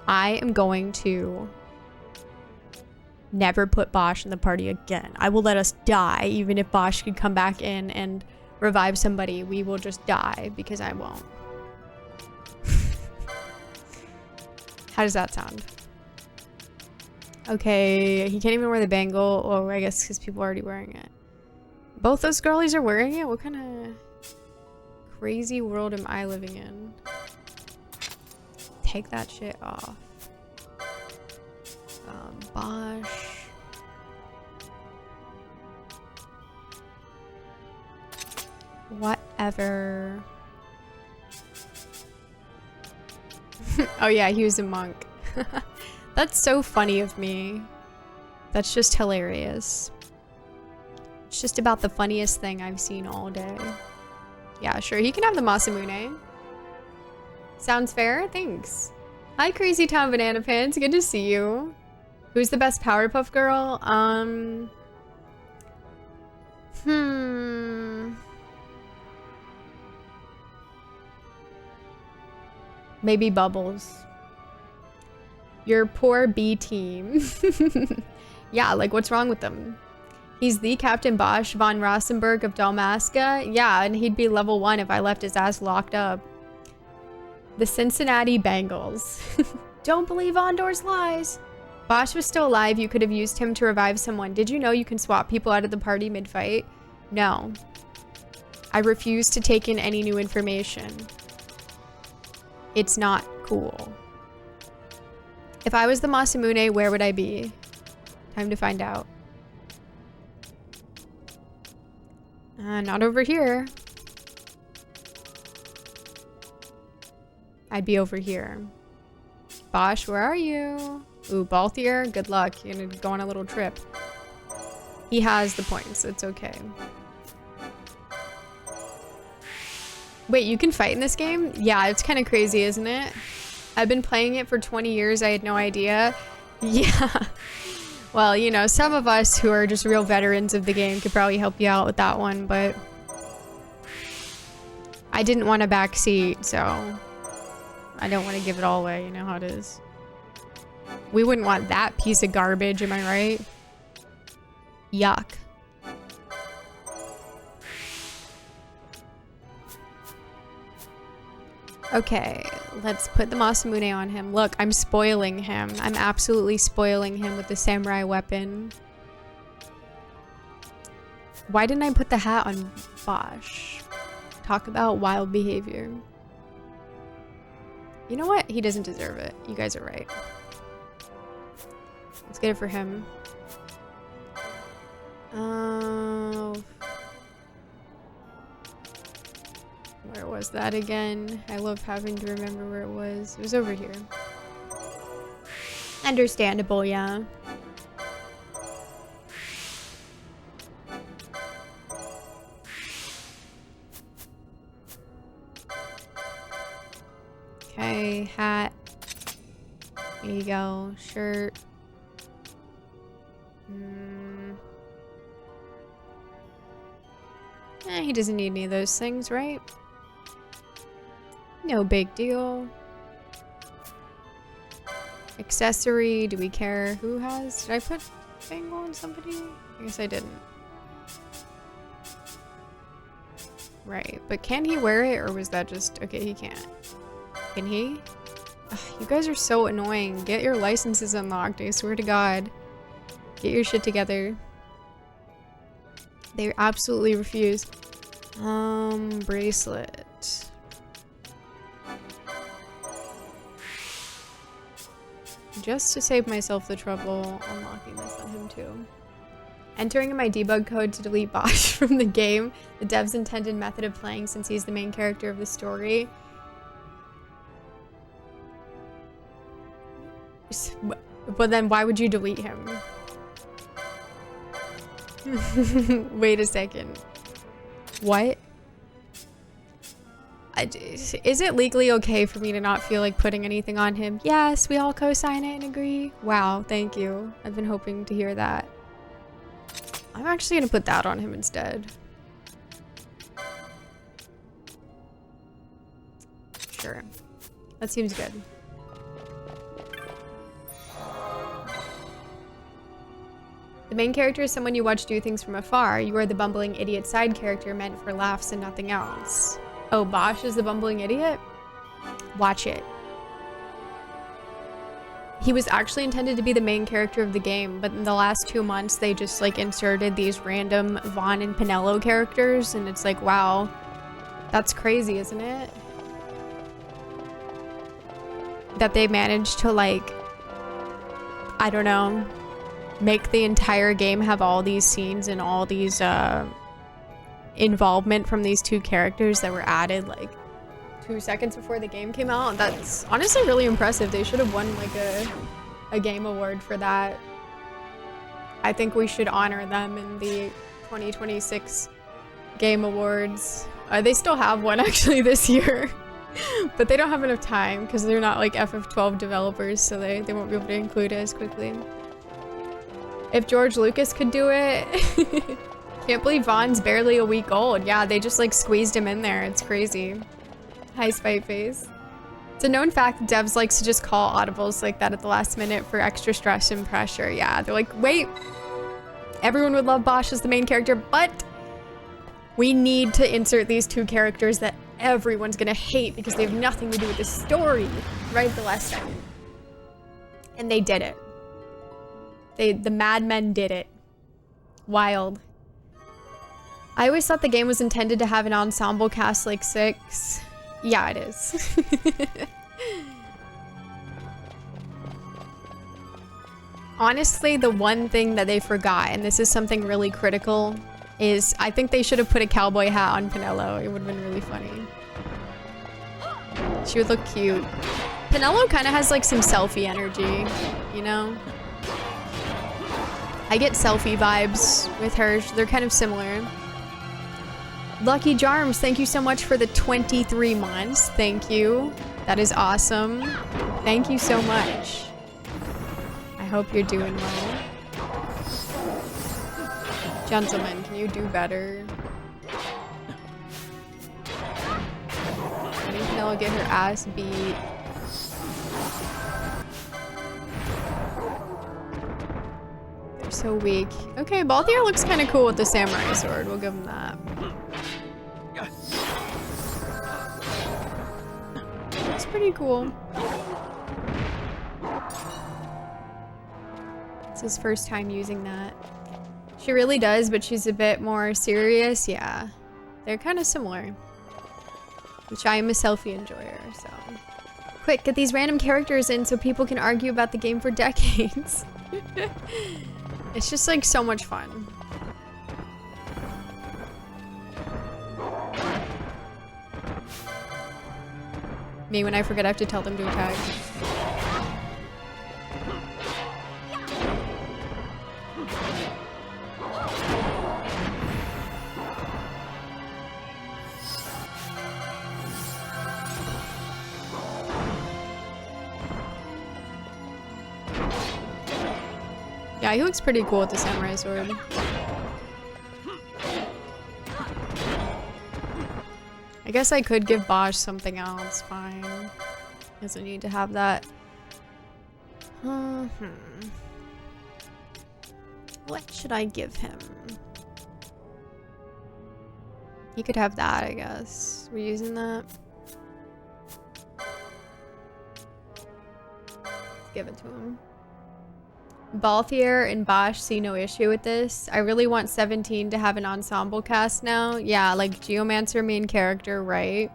I am going to never put Bosch in the party again. I will let us die, even if Bosch could come back in and revive somebody. We will just die because I won't. How does that sound? Okay, he can't even wear the bangle. Oh, I guess because people are already wearing it. Both those girlies are wearing it? What kind of crazy world am I living in? Take that shit off. Bosch. Whatever. Oh yeah, he was a monk. That's so funny of me. That's just hilarious. It's just about the funniest thing I've seen all day. Yeah, sure, he can have the Masamune. Sounds fair? Thanks. Hi, Crazy Town Banana Pants. Good to see you. Who's the best Powerpuff Girl? Maybe Bubbles. Your poor B team. Yeah, like what's wrong with them? He's the Captain Bosch von Rosenberg of Dalmasca. Yeah, and he'd be level 1 if I left his ass locked up. The Cincinnati Bengals. Don't believe Ondor's lies. Bosch was still alive. You could have used him to revive someone. Did you know you can swap people out of the party mid-fight? No. I refuse to take in any new information. It's not cool. If I was the Masamune, where would I be? Time to find out. Not over here. I'd be over here. Bosch, where are you? Ooh, Balthier, good luck. You're gonna go on a little trip. He has the points. It's okay. Wait, you can fight in this game? Yeah, it's kind of crazy, isn't it? I've been playing it for 20 years. I had no idea. Yeah. Well, you know, some of us who are just real veterans of the game could probably help you out with that one, but I didn't want a backseat, so I don't want to give it all away. You know how it is. We wouldn't want that piece of garbage, am I right? Yuck. Okay, let's put the Masamune on him. Look, I'm spoiling him. I'm absolutely spoiling him with the samurai weapon. Why didn't I put the hat on Bosch? Talk about wild behavior. You know what? He doesn't deserve it. You guys are right. Let's get it for him. Where was that again? I love having to remember where it was. It was over here. Understandable, yeah. Okay, hat. There you go. Shirt. He doesn't need any of those things, right? No big deal. Accessory, do we care who has? Did I put bangle on somebody? I guess I didn't. Right, but can he wear it or was that just... Okay, he can't. Can he? Ugh, you guys are so annoying. Get your licenses unlocked, I swear to God. Get your shit together. They absolutely refuse. Bracelet. just to save myself the trouble unlocking this on him too. Entering in my debug code to delete Bosch from the game, the dev's intended method of playing since he's the main character of the story. But then why would you delete him? Wait a second. What? Is it legally okay for me to not feel like putting anything on him? Yes, we all co-sign it and agree. Wow, thank you. I've been hoping to hear that. I'm actually gonna put that on him instead. Sure. That seems good. The main character is someone you watch do things from afar. You are the bumbling idiot side character meant for laughs and nothing else. Oh, Bosch is the bumbling idiot? Watch it. He was actually intended to be the main character of the game, but in the last 2 months, they just like inserted these random Vaughn and Pinello characters, and it's like, wow, that's crazy, isn't it? That they managed to like, I don't know, make the entire game have all these scenes and all these involvement from these two characters that were added like 2 seconds before the game came out. That's honestly really impressive. They should have won like a game award for that. I think we should honor them in the 2026 Game Awards. They still have one actually this year, but they don't have enough time because they're not like FF12 developers, so they won't be able to include it as quickly. If George Lucas could do it. Can't believe Vaughn's barely a week old. Yeah, they just like squeezed him in there. It's crazy. Hi, Spite Face. It's a known fact that devs likes to just call audibles like that at the last minute for extra stress and pressure. Yeah, they're like, wait, everyone would love Bosch as the main character, but we need to insert these two characters that everyone's gonna hate because they have nothing to do with the story right at the last second. And they did it. The Mad Men did it. Wild. I always thought the game was intended to have an ensemble cast like 6. Yeah, it is. Honestly, the one thing that they forgot, and this is something really critical, is I think they should have put a cowboy hat on Pinello. It would have been really funny. She would look cute. Pinello kind of has like some selfie energy, you know? I get selfie vibes with her. They're kind of similar. Lucky Jarms, thank you so much for the 23 months. Thank you. That is awesome. Thank you so much. I hope you're doing well. Gentlemen, can you do better? I think Pinello get her ass beat. They're so weak. Okay, Balthier looks kind of cool with the samurai sword. We'll give him that. It's pretty cool. It's his first time using that. She really does, but she's a bit more serious. Yeah, they're kind of similar. Which I am a selfie enjoyer, so. Quick, get these random characters in so people can argue about the game for decades. It's just like so much fun. Me, when I forget, I have to tell them to attack. Yeah, he looks pretty cool with the samurai sword. I guess I could give Bosch something else, fine. Doesn't need to have that. What should I give him? He could have that, I guess. We're using that. Let's give it to him. Balthier and Bosch see no issue with this. I really want 17 to have an ensemble cast now. Yeah, like Geomancer main character, right?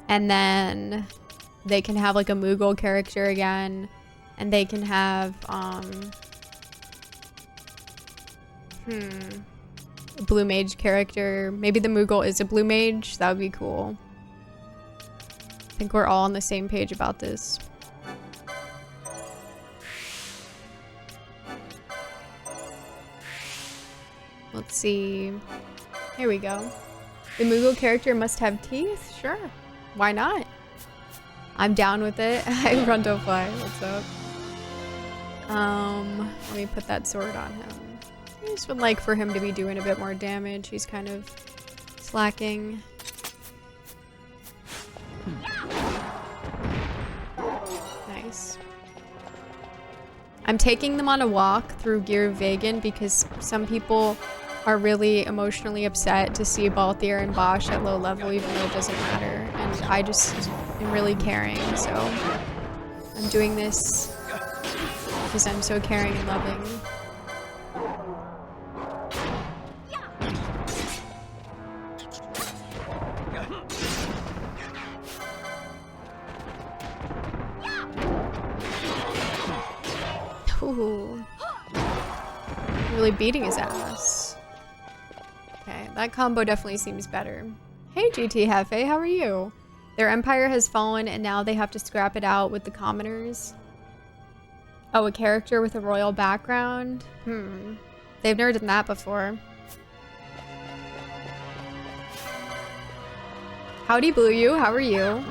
And then they can have like a Moogle character again. And they can have, a blue mage character. Maybe the Moogle is a blue mage. That would be cool. I think we're all on the same page about this. Let's see. Here we go. The Moogle character must have teeth? Sure. Why not? I'm down with it. Hi, Rundofly. What's up? Let me put that sword on him. I just would like for him to be doing a bit more damage. He's kind of slacking. Nice. I'm taking them on a walk through Gear Vegan because some people are really emotionally upset to see Balthier and Bosch at low level even though it doesn't matter. And I just am really caring, so I'm doing this because I'm so caring and loving. Ooh. Really beating his ass. Okay, that combo definitely seems better. Hey GT Hefe, how are you? Their empire has fallen and now they have to scrap it out with the commoners. Oh, a character with a royal background? They've never done that before. Howdy Blue You, how are you?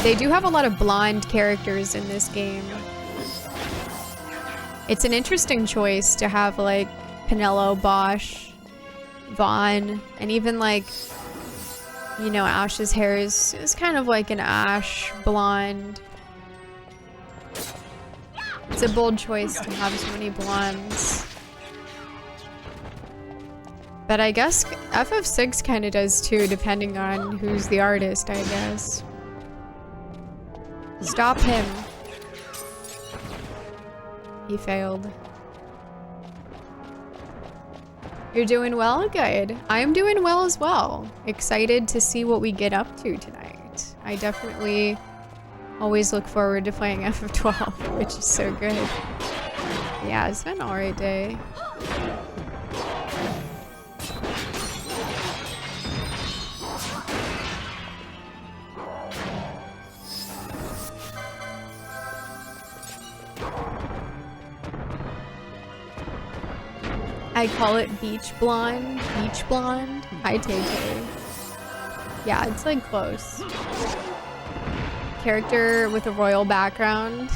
They do have a lot of blonde characters in this game. It's an interesting choice to have like Penelo, Bosch, Vaughn, and even like, you know, Ash's hair is kind of like an ash blonde. It's a bold choice to have so many blondes. But I guess FF6 kind of does too, depending on who's the artist, I guess. Stop him. He failed. You're doing well? Good. I'm doing well as well. Excited to see what we get up to tonight. I definitely always look forward to playing FF12, which is so good. Yeah, it's been an alright day. I call it beach blonde. Beach blonde. Hi, Tay. Yeah, it's like close. Character with a royal background.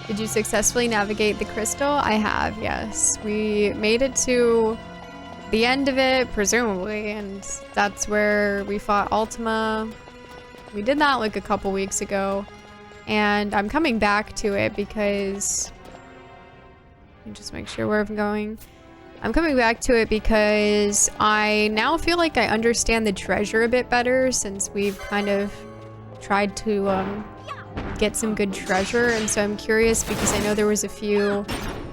Did you successfully navigate the crystal? I have, yes. We made it to the end of it, presumably, and that's where we fought Ultima. We did that like a couple weeks ago, and I'm coming back to it because... just make sure where I'm going. I'm coming back to it because I now feel like I understand the treasure a bit better since we've kind of tried to get some good treasure, and so I'm curious because I know there was a few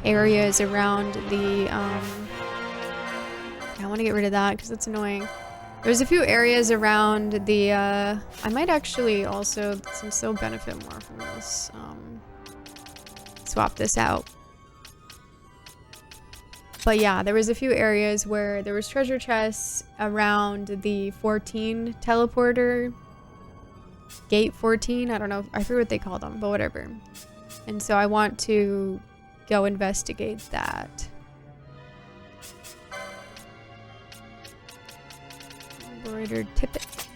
areas around the I want to get rid of that because it's annoying. There's a few areas around the I might actually also, since they'll benefit more from this, swap this out. But yeah, there was a few areas where there was treasure chests around the 14 teleporter. Gate 14, I don't know, I forget what they call them, but whatever. And so I want to go investigate that. Embroidered tippet.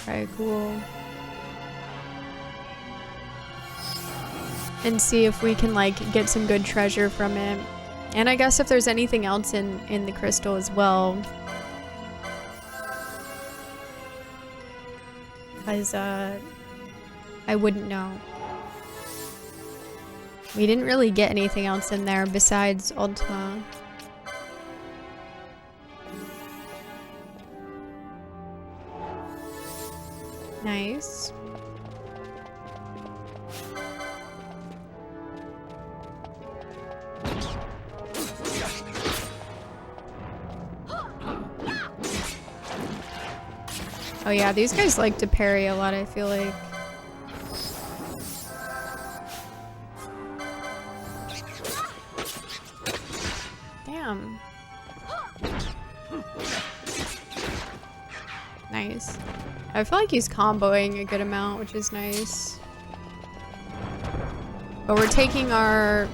Very cool. And see if we can like get some good treasure from it. And I guess if there's anything else in the crystal as well. Because I wouldn't know. We didn't really get anything else in there besides Ultima. Nice. Oh yeah, these guys like to parry a lot, I feel like. Damn. Nice. I feel like he's comboing a good amount, which is nice. But we're taking our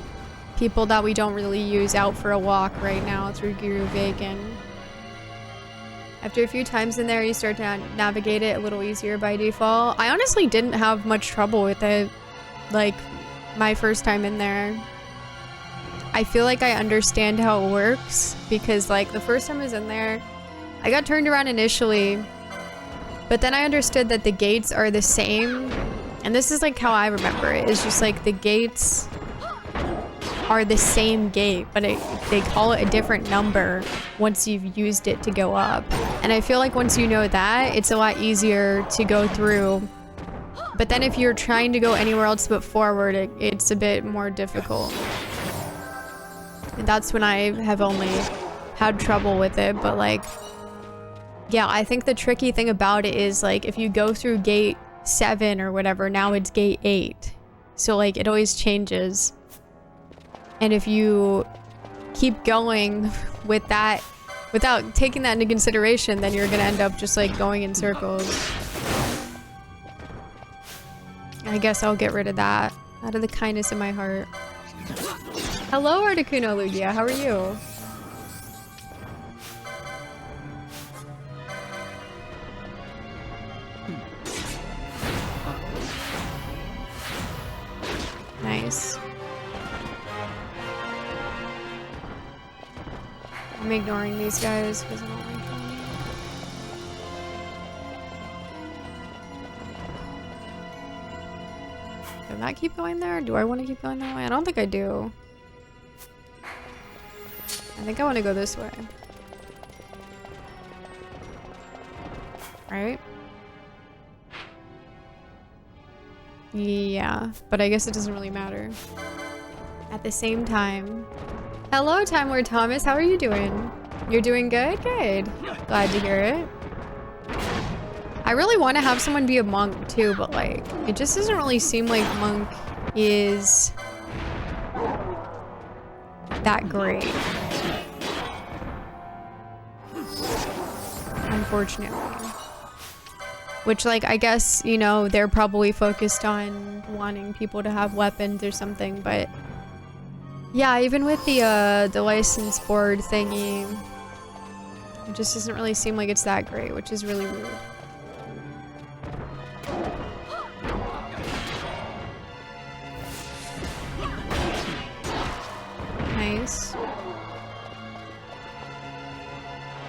people that we don't really use out for a walk right now through Guru Vegan. After a few times in there, you start to navigate it a little easier by default. I honestly didn't have much trouble with it, like, my first time in there. I feel like I understand how it works, because, like, the first time I was in there, I got turned around initially, but then I understood that the gates are the same, and this is, like, how I remember it. It's just, like, the gates are the same gate, but they call it a different number once you've used it to go up. And I feel like once you know that, it's a lot easier to go through. But then if you're trying to go anywhere else but forward, it's a bit more difficult. And that's when I have only had trouble with it. But like, yeah, I think the tricky thing about it is, like, if you go through gate 7 or whatever, now it's gate 8. So like, it always changes. And if you keep going with that, without taking that into consideration, then you're gonna end up just like going in circles. I guess I'll get rid of that out of the kindness of my heart. Hello, Articuno Lugia, how are you? Nice. I'm ignoring these guys because I don't like them. Did I keep going there? Do I want to keep going that way? I don't think I do. I think I want to go this way. Right? Yeah, but I guess it doesn't really matter. At the same time. Hello, Time Lord Thomas. How are you doing? You're doing good? Good. Glad to hear it. I really want to have someone be a monk too, but like, it just doesn't really seem like monk is that great. Unfortunately. Which, like, I guess, you know, they're probably focused on wanting people to have weapons or something, but yeah, even with the license board thingy, it just doesn't really seem like it's that great, which is really rude. Nice.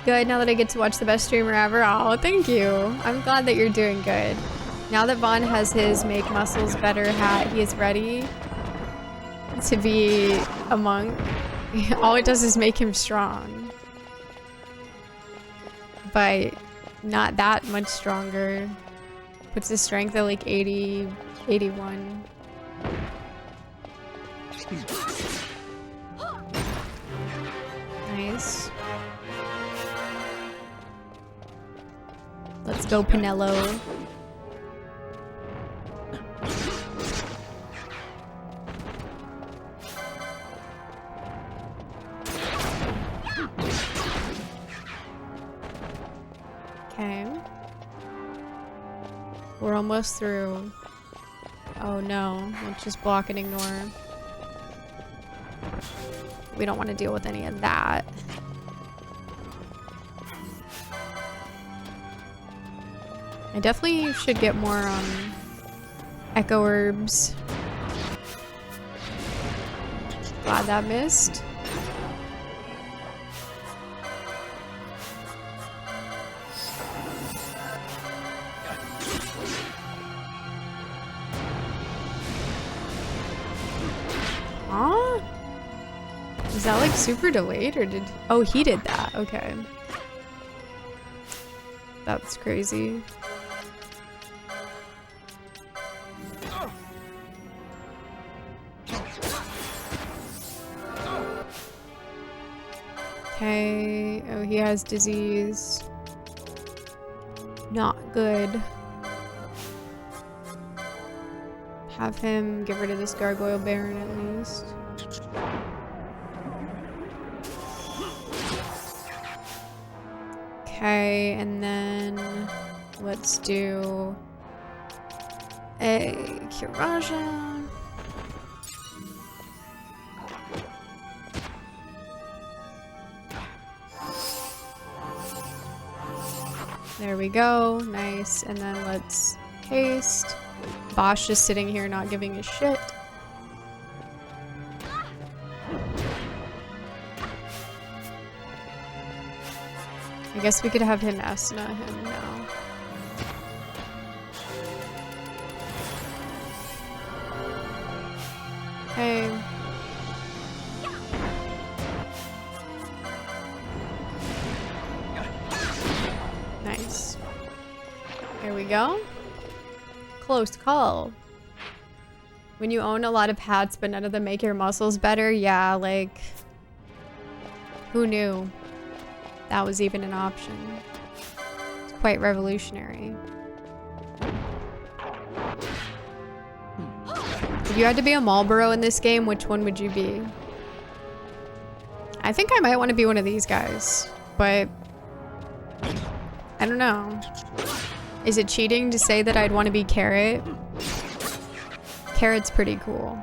Good, now that I get to watch the best streamer ever. Oh, thank you. I'm glad that you're doing good. Now that Vaughn has his Make Muscles Better hat, he is ready to be a monk. All it does is make him strong. But not that much stronger. Puts his strength at like 80, 81. Nice. Let's go, Pinello. Okay. We're almost through. Oh no, let's just block and ignore. We don't want to deal with any of that. I definitely should get more echo herbs. Glad that missed. Huh? Is that like super delayed or did... Oh, he did that. Okay. That's crazy. Okay. Oh, he has disease. Not good. Have him get rid of this Gargoyle Baron at least. Okay, and then let's do a Kiraja. There we go. Nice. And then let's haste. Bosch just sitting here not giving a shit. I guess we could have him Esna him now. Okay. Nice. There we go. Close call. When you own a lot of hats but none of them make your muscles better, yeah, like, who knew that was even an option? It's quite revolutionary. If you had to be a Marlboro in this game, which one would you be? I think I might want to be one of these guys, but I don't know. Is it cheating to say that I'd want to be Carrot? Carrot's pretty cool.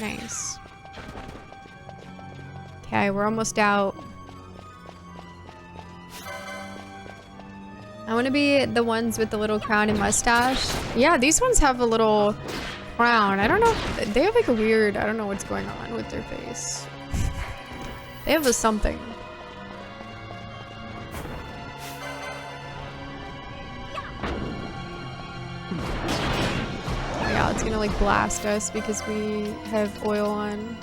Nice. Okay, we're almost out. I want to be the ones with the little crown and mustache. Yeah, these ones have a little crown. I don't know. They have like a weird, I don't know what's going on with their face. They have a something. Oh yeah, it's gonna like blast us because we have oil on.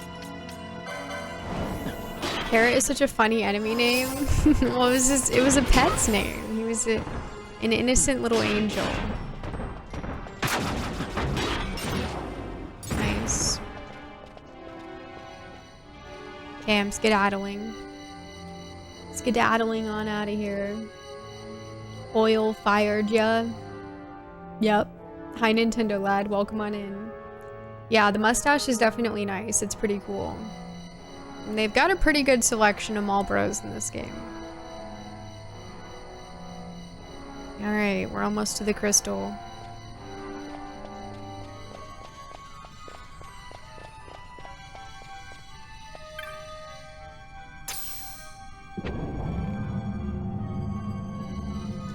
Carrot is such a funny enemy name. Well, it was a pet's name. He was an innocent little angel. Nice. Okay, I'm skedaddling. Skedaddling on out of here. Oil fired ya. Yep. Hi, Nintendo lad. Welcome on in. Yeah, the mustache is definitely nice. It's pretty cool. And they've got a pretty good selection of Marlboros in this game. Alright, we're almost to the crystal.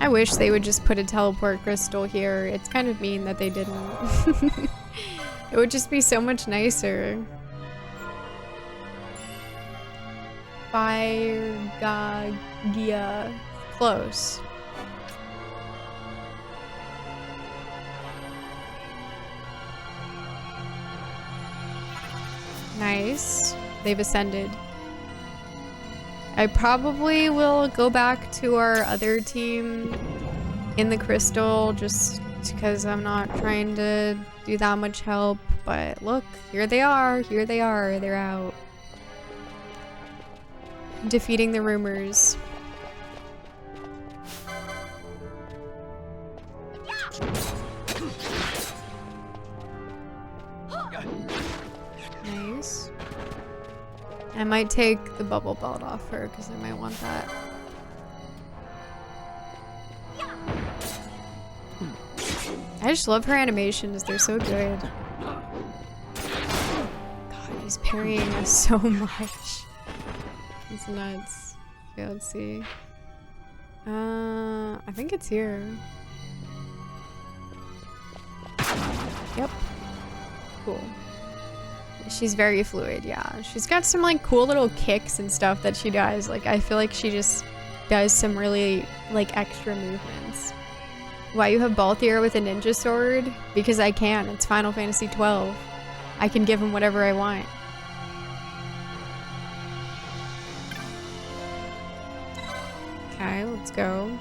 I wish they would just put a teleport crystal here. It's kind of mean that they didn't. It would just be so much nicer. Fire-Gagia. Close. Nice. They've ascended. I probably will go back to our other team in the crystal just because I'm not trying to do that much help. But look, here they are. Here they are. They're out. Defeating the rumors. Nice. I might take the bubble belt off her because I might want that. I just love her animations. They're so good. God, he's parrying us so much. It's nuts. Okay, let's see. I think it's here. Yep. Cool. She's very fluid, yeah. She's got some like cool little kicks and stuff that she does. Like I feel like she just does some really like extra movements. Why you have Balthier with a ninja sword? Because I can. It's Final Fantasy XII. I can give him whatever I want. Okay, let's go.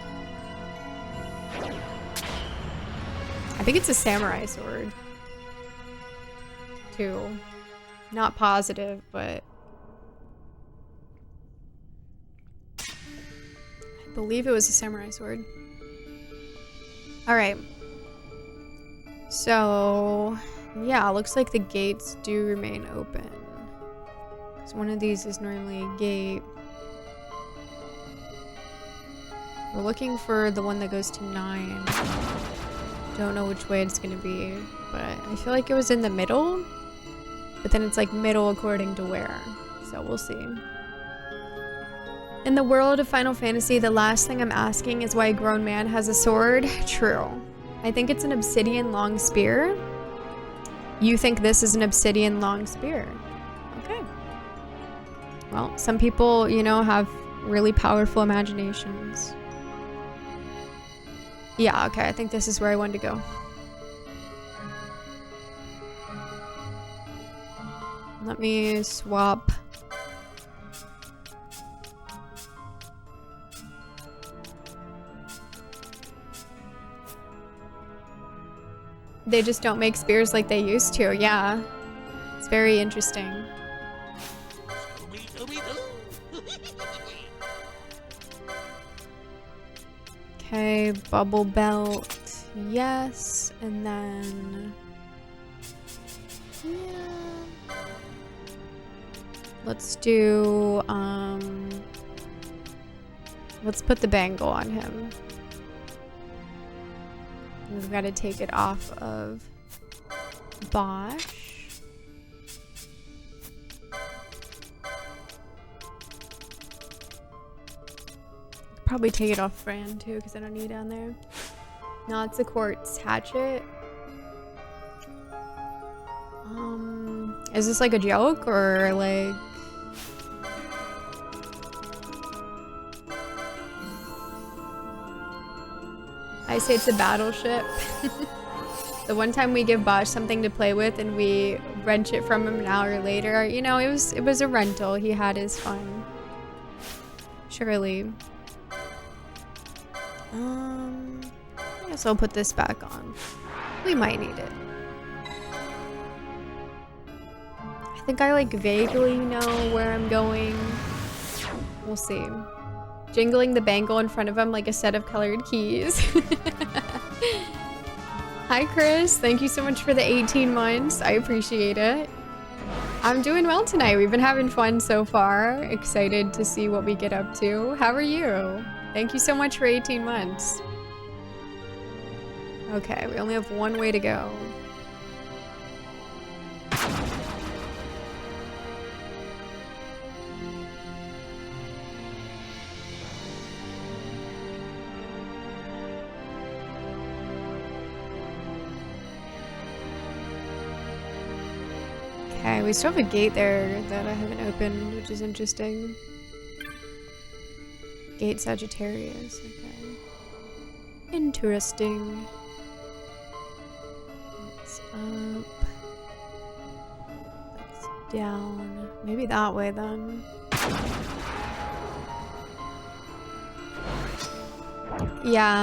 I think it's a samurai sword. Too. Not positive, but believe it was a samurai sword. Alright. So, yeah, looks like the gates do remain open. Because one of these is normally a gate. We're looking for the one that goes to 9. Don't know which way it's gonna be, but I feel like it was in the middle. But then it's like middle according to where. So we'll see. In the world of Final Fantasy, the last thing I'm asking is why a grown man has a sword. True. I think it's an obsidian long spear. You think this is an obsidian long spear. Okay. Well, some people, you know, have really powerful imaginations. Yeah, okay, I think this is where I wanted to go. Let me swap. They just don't make spears like they used to, yeah. It's very interesting. Okay, bubble belt, yes, and then, yeah. Let's do, let's put the bangle on him. We've got to take it off of Bosch. Probably take it off Fran too, because I don't need it down there. No, it's a quartz hatchet. Is this like a joke or like? I say it's a battleship. The one time we give Bosch something to play with and we wrench it from him an hour later, you know, it was a rental. He had his fun. Surely. I guess I'll put this back on. We might need it. I think I like vaguely know where I'm going. We'll see. Jingling the bangle in front of him like a set of colored keys. Hi Chris, thank you so much for the 18 months. I appreciate it. I'm doing well tonight. We've been having fun so far. Excited to see what we get up to. How are you? Thank you so much for 18 months. Okay, we only have one way to go. Okay, we still have a gate there that I haven't opened, which is interesting. Gate Sagittarius, okay. Interesting. It's up. That's down. Maybe that way then. Yeah.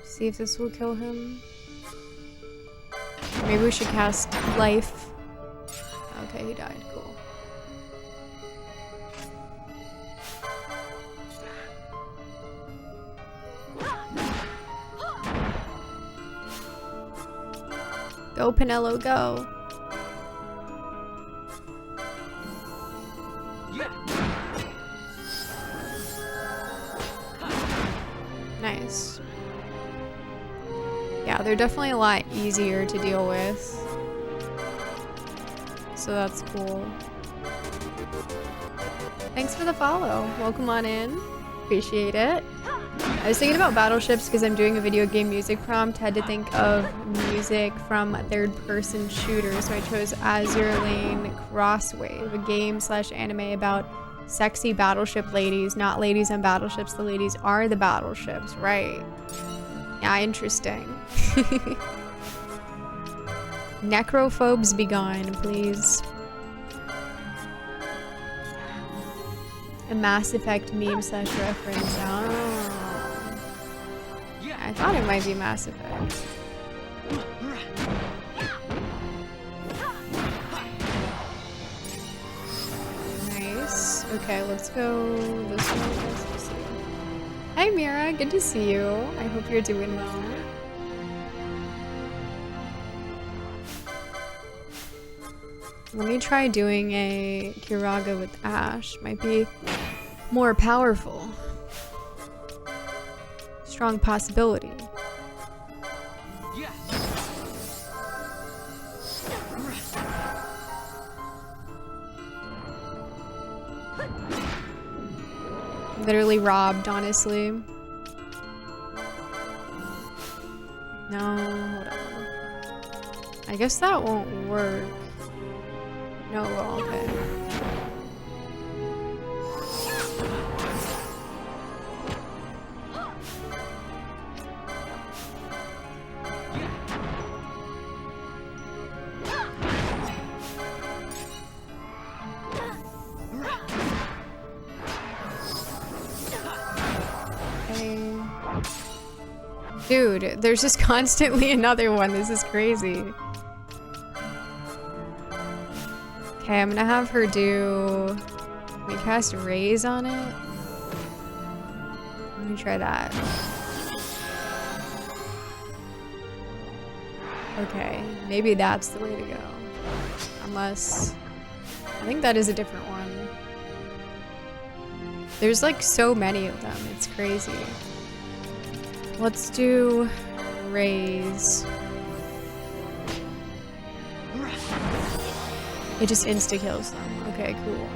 See if this will kill him. Maybe we should cast life. Okay, he died. Cool. Go, Pinello, go. Nice. Yeah, they're definitely a lot easier to deal with. So that's cool. Thanks for the follow. Welcome on in. Appreciate it. I was thinking about battleships because I'm doing a video game music prompt. Had to think of music from third-person shooters, so I chose Azure Lane Crosswave, a game/anime about sexy battleship ladies, not ladies on battleships. The ladies are the battleships, right? Yeah, interesting. Necrophobes be gone, please. A Mass Effect meme/reference. Oh. I thought it might be Mass Effect. Nice. Okay, let's go this way. Hi Mira, good to see you. I hope you're doing well. Let me try doing a Kiraga with Ash. Might be more powerful. Strong possibility. Literally robbed, honestly. No, hold on. I guess that won't work. No, well, okay. Dude, there's just constantly another one. This is crazy. Okay, I'm gonna have her do... Let me cast Raise on it. Let me try that. Okay, maybe that's the way to go. Unless... I think that is a different one. There's like so many of them. It's crazy. Let's do Raise. It just insta-kills them. Okay, cool.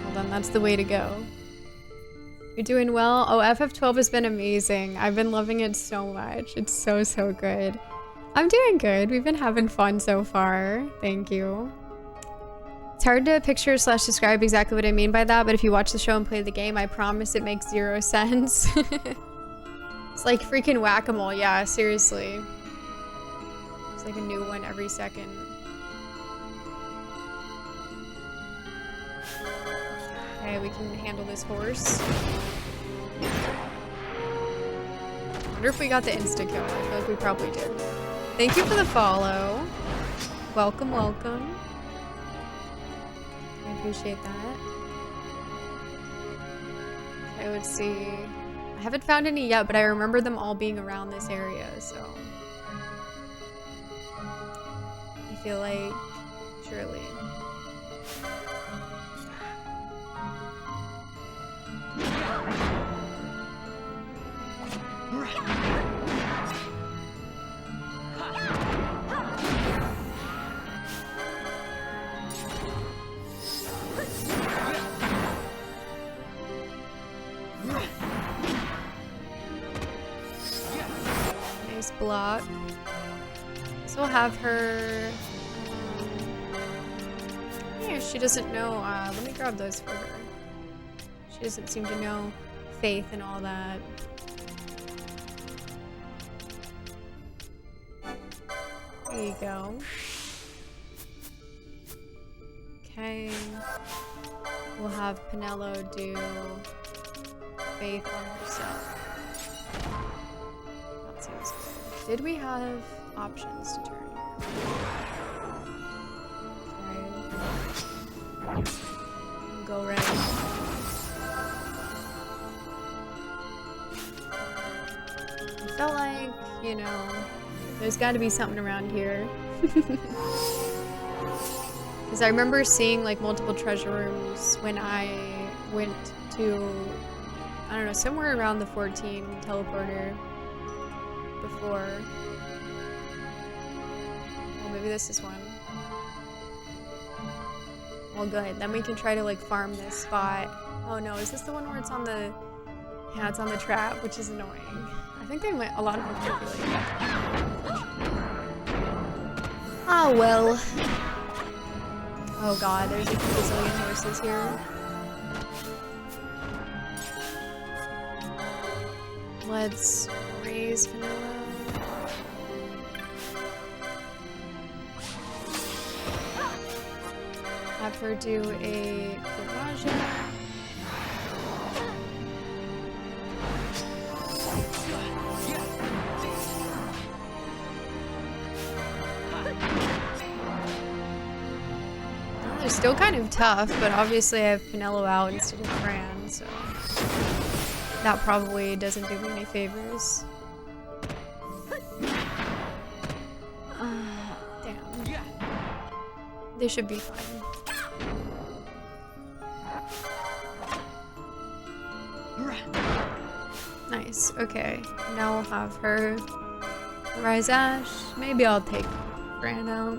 Well then, that's the way to go. You're doing well? Oh, FF12 has been amazing. I've been loving it so much. It's so, so good. I'm doing good. We've been having fun so far. Thank you. It's hard to picture/describe exactly what I mean by that, but if you watch the show and play the game, I promise it makes 0 sense. It's like freaking whack-a-mole, yeah, seriously. It's like a new one every second. Okay, we can handle this horse. I wonder if we got the insta-kill. I feel like we probably did. Thank you for the follow. Welcome, welcome. I appreciate that. Okay, let's see. I haven't found any yet, but I remember them all being around this area, so... I feel like... surely. Nice block. So we'll have her... yeah, she doesn't know. Let me grab those for her. She doesn't seem to know faith and all that. There you go. Okay. We'll have Pinello do faith on herself. That seems good. Did we have options to turn here? Okay. Go right. I felt like, you know, There's got to be something around here. Because I remember seeing like multiple treasure rooms when I went to, I don't know, somewhere around the 14 teleporter before. Well, maybe this is one. Well, good. Then we can try to like farm this spot. Oh no, is this the one where it's on the... Yeah, it's on the trap, which is annoying. I think they might, a lot of them might be like that. Oh well. Oh god, there's a bazillion horses here. Let's raise vanilla. Have her do a garage. They're still kind of tough, but obviously I have Pinello out instead of Fran, so that probably doesn't do me any favors. Damn. They should be fine. Nice, okay. Now we'll have her Rise Ash. Maybe I'll take Fran out.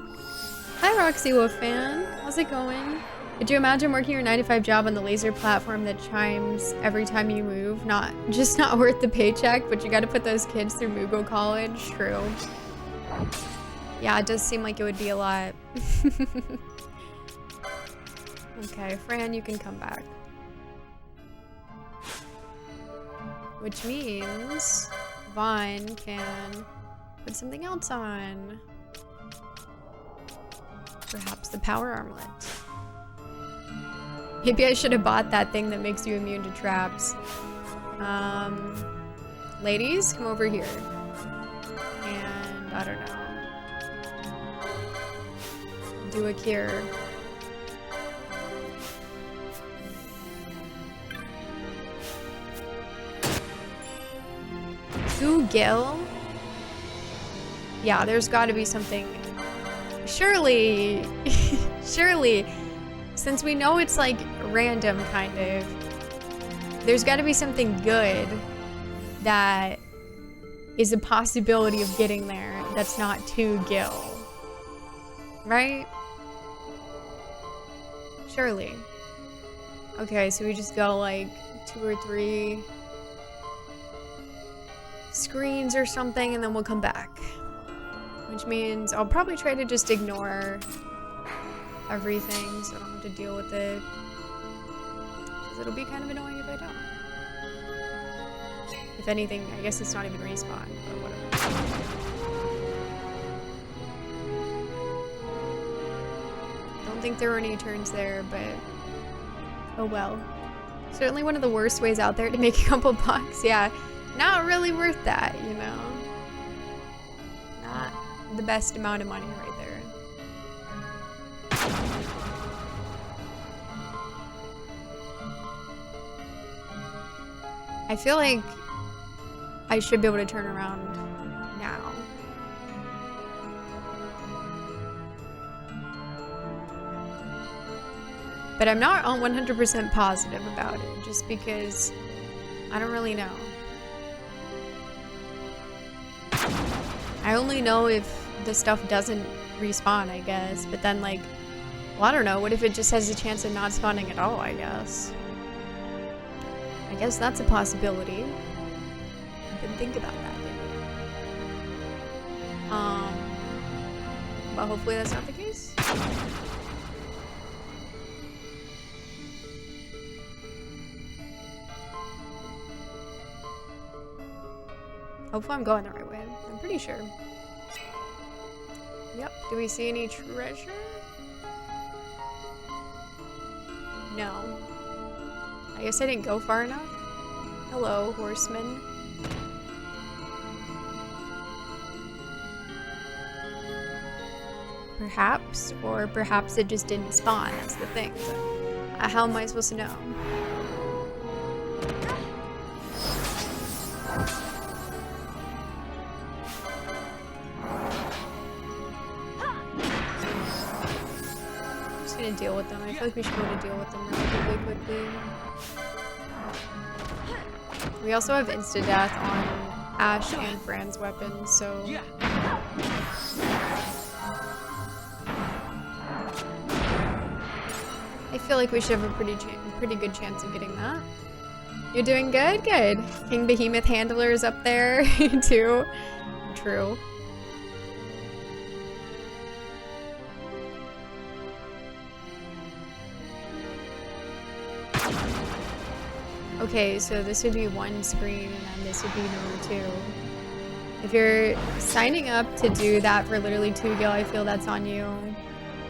Hi Roxy Wolf fan, how's it going? Could you imagine working your 9-to-5 job on the laser platform that chimes every time you move? Not worth the paycheck, but you gotta put those kids through Moogle College. True. Yeah, it does seem like it would be a lot. Okay, Fran, you can come back. Which means Vine can put something else on. Perhaps the power armlet. Maybe I should have bought that thing that makes you immune to traps. Ladies, come over here. And I don't know. Do a cure. Two Gil? Yeah, there's gotta be something. Surely, surely, since we know it's like random kind of, there's gotta be something good that is a possibility of getting there that's not two Gil. Right? Surely. Okay, so we just go like 2 or 3 screens or something and then we'll come back. Which means I'll probably try to just ignore everything so I don't have to deal with it. Because it'll be kind of annoying if I don't. If anything, I guess it's not even respawn, but whatever. Don't think there were any turns there, but oh well. Certainly one of the worst ways out there to make a couple bucks. Yeah, not really worth that, you know? Not the best amount of money right there. I feel like I should be able to turn around now. But I'm not 100% positive about it, just because I don't really know. I only know if the stuff doesn't respawn, I guess. But then, like, well, I don't know. What if it just has a chance of not spawning at all, I guess? I guess that's a possibility. I didn't think about that, did we? But hopefully that's not the case. Hopefully I'm going the right way. I'm pretty sure. Yep. Do we see any treasure? No. I guess I didn't go far enough. Hello, horseman. Perhaps, or perhaps it just didn't spawn. That's the thing. So, how am I supposed to know? to deal with them. I feel like we should go to deal with them relatively quickly. We also have insta-death on Ash and Fran's weapons, so... I feel like we should have a pretty good chance of getting that. You're doing good? Good. King Behemoth Handler's up there, too. True. Okay, so this would be one screen, and then this would be number 2. If you're signing up to do that for literally 2 gil, I feel that's on you.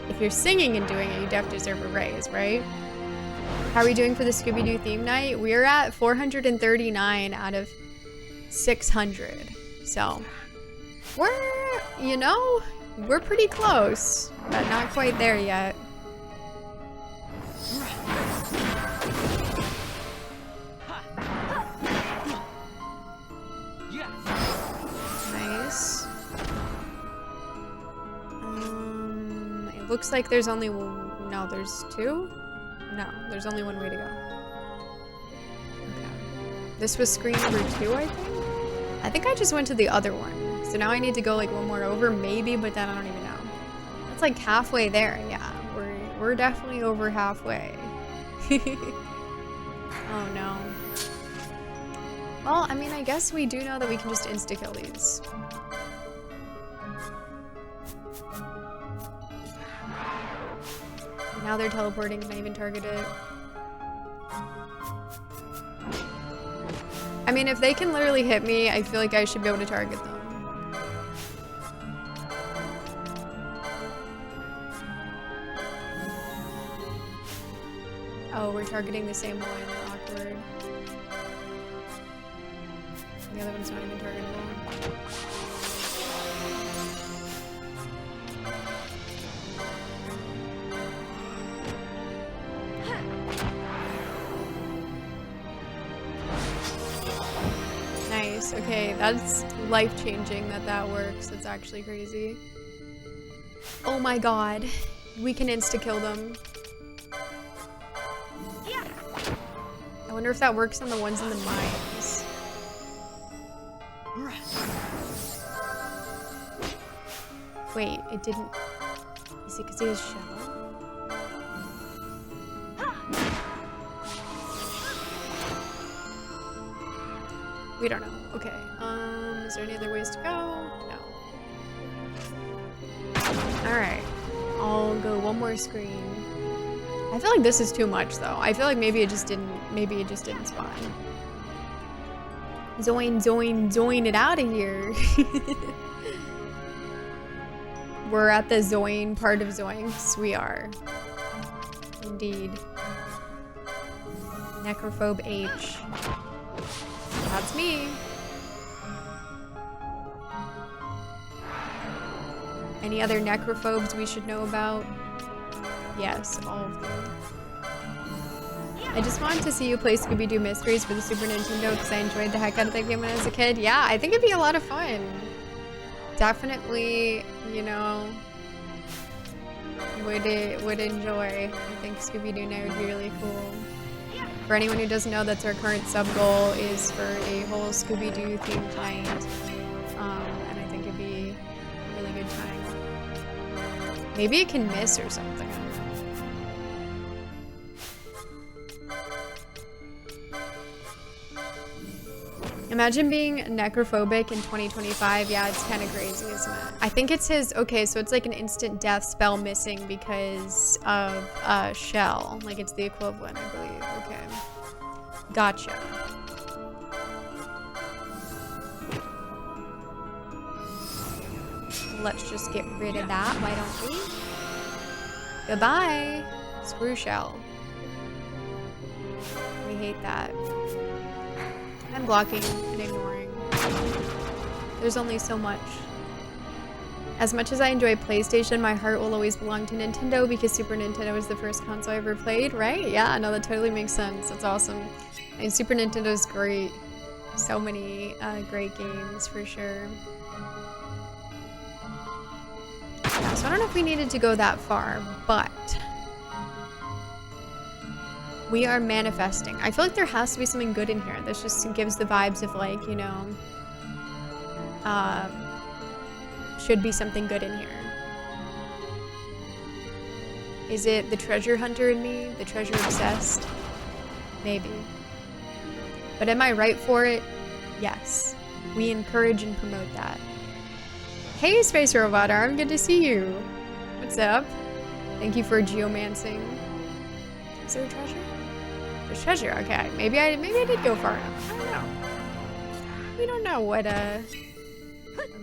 If you're singing and doing it, you definitely deserve a raise, right? How are we doing for the Scooby-Doo theme night? We're at 439 out of 600. So, we're, you know, we're pretty close, but not quite there yet. Nice. It looks like there's only one. No, there's 2? No, there's only one way to go. Okay. This was screen number 2, I think? I think I just went to the other one. So now I need to go like one more over, maybe, but then I don't even know. It's like halfway there, yeah. We're definitely over halfway. Oh no. Well, I mean, I guess we do know that we can just insta-kill these. Now they're teleporting, can I even target it? I mean, if they can literally hit me, I feel like I should be able to target them. Oh, we're targeting the same one. Awkward. The other one's not even targetable. Nice. Okay, that's life-changing that works. That's actually crazy. Oh my god. We can insta-kill them. I wonder if that works on the ones in the mines. Wait, it didn't... Is it because he has shell? We don't know. Okay. Is there any other ways to go? No. Alright. I'll go one more screen. I feel like this is too much though. I feel like maybe it just didn't spawn. Zoin it out of here. We're at the Zoin part of Zoinks. We are. Indeed. Necrophobe H. That's me. Any other necrophobes we should know about? Yes, all of them. I just wanted to see you play Scooby-Doo Mysteries for the Super Nintendo because I enjoyed the heck out of that game when I was a kid. Yeah, I think it'd be a lot of fun. Definitely, you know, would enjoy. I think Scooby-Doo Night would be really cool. For anyone who doesn't know, that's our current sub-goal, is for a whole Scooby-Doo themed night. And I think it'd be a really good time. Maybe it can miss or something. I don't know. Imagine being necrophobic in 2025. Yeah, it's kind of crazy, isn't it? I think it's his... Okay, so it's like an instant death spell missing because of shell. Like, it's the equivalent, I believe. Okay. Gotcha. Let's just get rid of that. Why don't we? Goodbye. Screw shell. We hate that. I'm blocking and ignoring. There's only so much. As much as I enjoy PlayStation, my heart will always belong to Nintendo because Super Nintendo was the first console I ever played, right? Yeah, no, that totally makes sense. That's awesome. And Super Nintendo's great. So many great games, for sure. Yeah, so I don't know if we needed to go that far, but We are manifesting. I feel like there has to be something good in here. This just gives the vibes of like, you know, should be something good in here. Is it the treasure hunter in me? The treasure obsessed? Maybe. But am I right for it? Yes. We encourage and promote that. Hey, Space Robot Arm, good to see you. What's up? Thank you for geomancing. Is there a treasure? There's treasure, okay. Maybe I did go far enough. I don't know. We don't know what made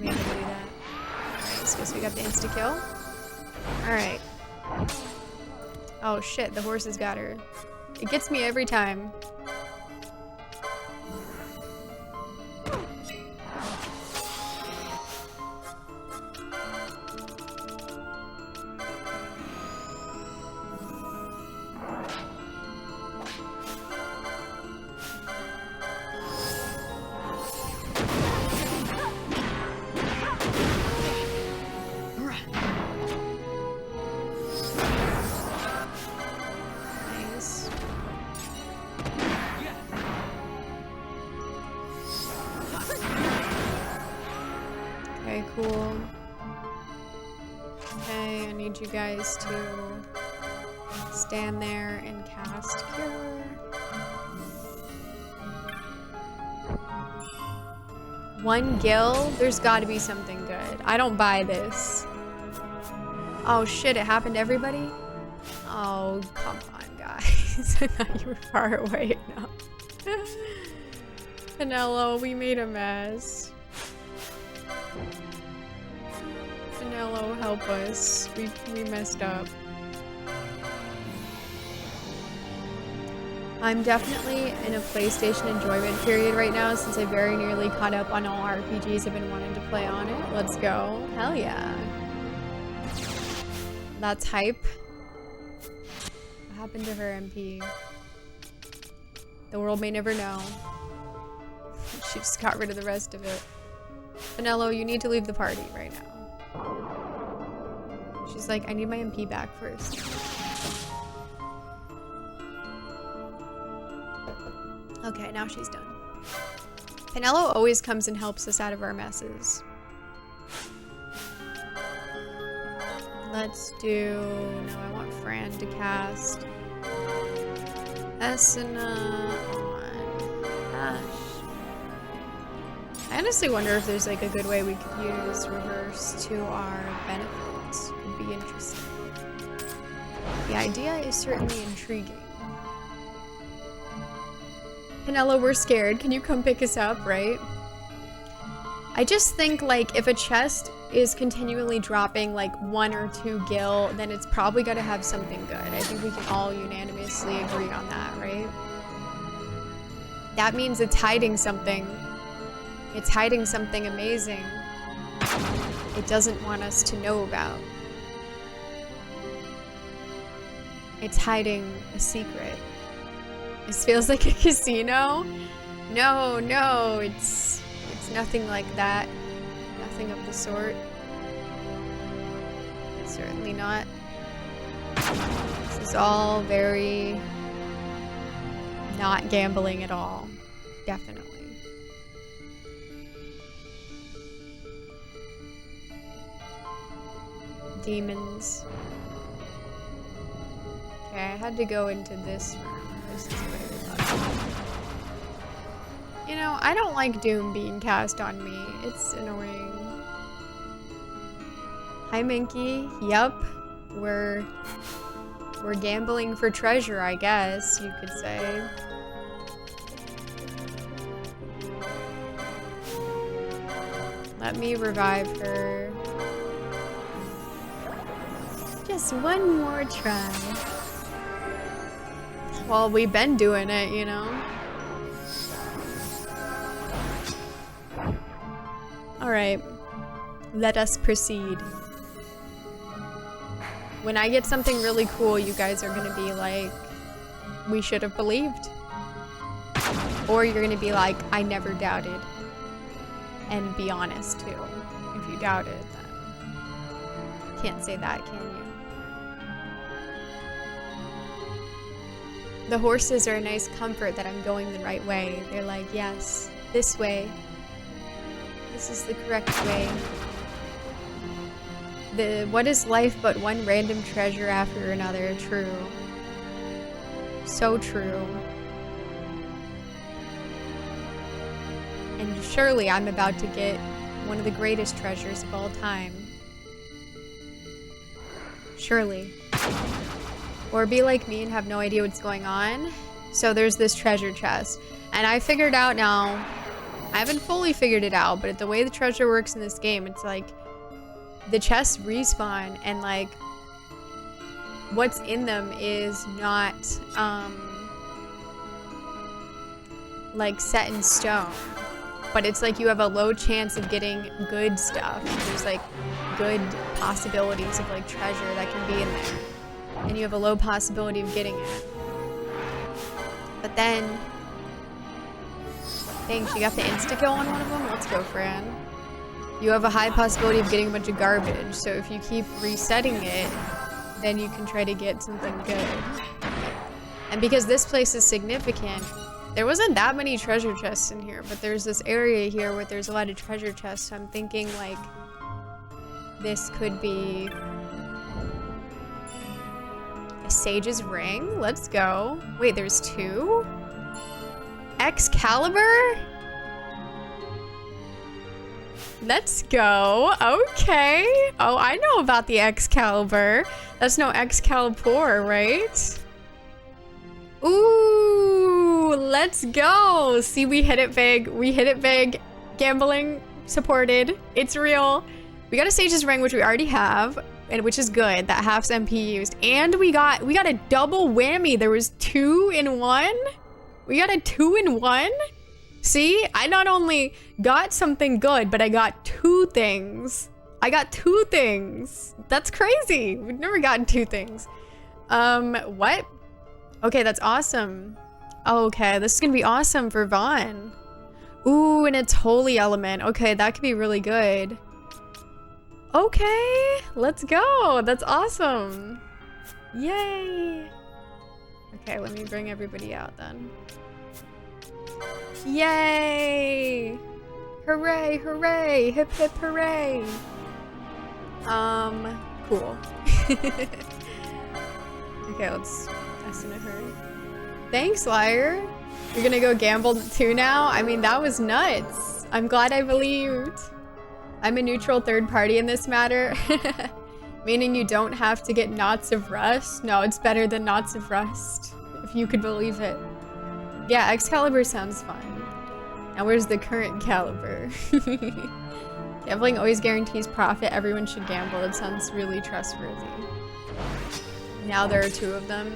me do that. Alright, so guess we got the insta-kill. Alright. Oh shit, the horse has got her. It gets me every time. You guys to stand there and cast Cure. One gil? There's got to be something good. I don't buy this. Oh shit, it happened to everybody? Oh, come on, guys. I thought you were far away enough. Pinello, we made a mess. Pinello, help us. We messed up. I'm definitely in a PlayStation enjoyment period right now since I very nearly caught up on all RPGs I've been wanting to play on it. Let's go. Hell yeah. That's hype. What happened to her MP? The world may never know. She just got rid of the rest of it. Pinello, you need to leave the party right now. She's like, I need my MP back first. Okay, now she's done. Pinello always comes and helps us out of our messes. Let's do... No, I want Fran to cast Esena on Ash. I honestly wonder if there's like a good way we could use reverse to our benefit. Could be interesting. The idea is certainly intriguing. Pinello, we're scared. Can you come pick us up, right? I just think like if a chest is continually dropping like 1 or 2 gil, then it's probably gotta have something good. I think we can all unanimously agree on that, right? That means it's hiding something. It's hiding something amazing. It doesn't want us to know about. It's hiding a secret. This feels like a casino. No, no, it's nothing like that. Nothing of the sort. Certainly not. This is all very not gambling at all. Definitely. Demons. Okay, I had to go into this room. This is way you know, I don't like Doom being cast on me. It's annoying. Hi, Minky. Yup. We're gambling for treasure, I guess you could say. Let me revive her. Just one more try. Well, we've been doing it, you know. Alright. Let us proceed. When I get something really cool, you guys are gonna be like, we should have believed. Or you're gonna be like, I never doubted. And be honest, too. If you doubted, then can't say that, can you? The horses are a nice comfort that I'm going the right way. They're like, yes, this way. This is the correct way. What is life but one random treasure after another? True. So true. And surely I'm about to get one of the greatest treasures of all time. Surely. Or be like me and have no idea what's going on. So there's this treasure chest. And I figured out now, I haven't fully figured it out, but the way the treasure works in this game, it's like the chests respawn and like what's in them is not like set in stone. But it's like you have a low chance of getting good stuff. There's like good possibilities of like treasure that can be in there. And you have a low possibility of getting it. But then, dang, she got the insta-kill on one of them? Let's go, Fran. You have a high possibility of getting a bunch of garbage. So if you keep resetting it, then you can try to get something good. And because this place is significant, there wasn't that many treasure chests in here, but there's this area here where there's a lot of treasure chests. So I'm thinking like this could be a sage's ring. Let's go. Wait, there's two? Excalibur? Let's go. Okay. Oh, I know about the Excalibur. That's no Excalibur, right? Ooh, let's go. See, we hit it big. We hit it big. Gambling supported. It's real. We got a Sage's Ring, which we already have, and which is good. That halves MP used. And we got a double whammy. There was 2 in 1. We got a 2 in 1. See, I not only got something good, but I got 2 things. I got 2 things. That's crazy. We've never gotten 2 things. What? Okay, that's awesome. Okay, this is gonna be awesome for Vaughn. Ooh, and it's Holy Element. Okay, that could be really good. Okay, let's go. That's awesome. Yay. Okay, let me bring everybody out then. Yay! Hooray, hooray, hip hip hooray. Cool. Okay, let's test in a hurry. Thanks, Liar. You're gonna go gamble too now? I mean, that was nuts. I'm glad I believed. I'm a neutral third party in this matter. Meaning you don't have to get knots of rust. No, it's better than knots of rust. If you could believe it. Yeah, Excalibur sounds fun. Now where's the current caliber? Gambling always guarantees profit. Everyone should gamble. That sounds really trustworthy. Now there are 2 of them.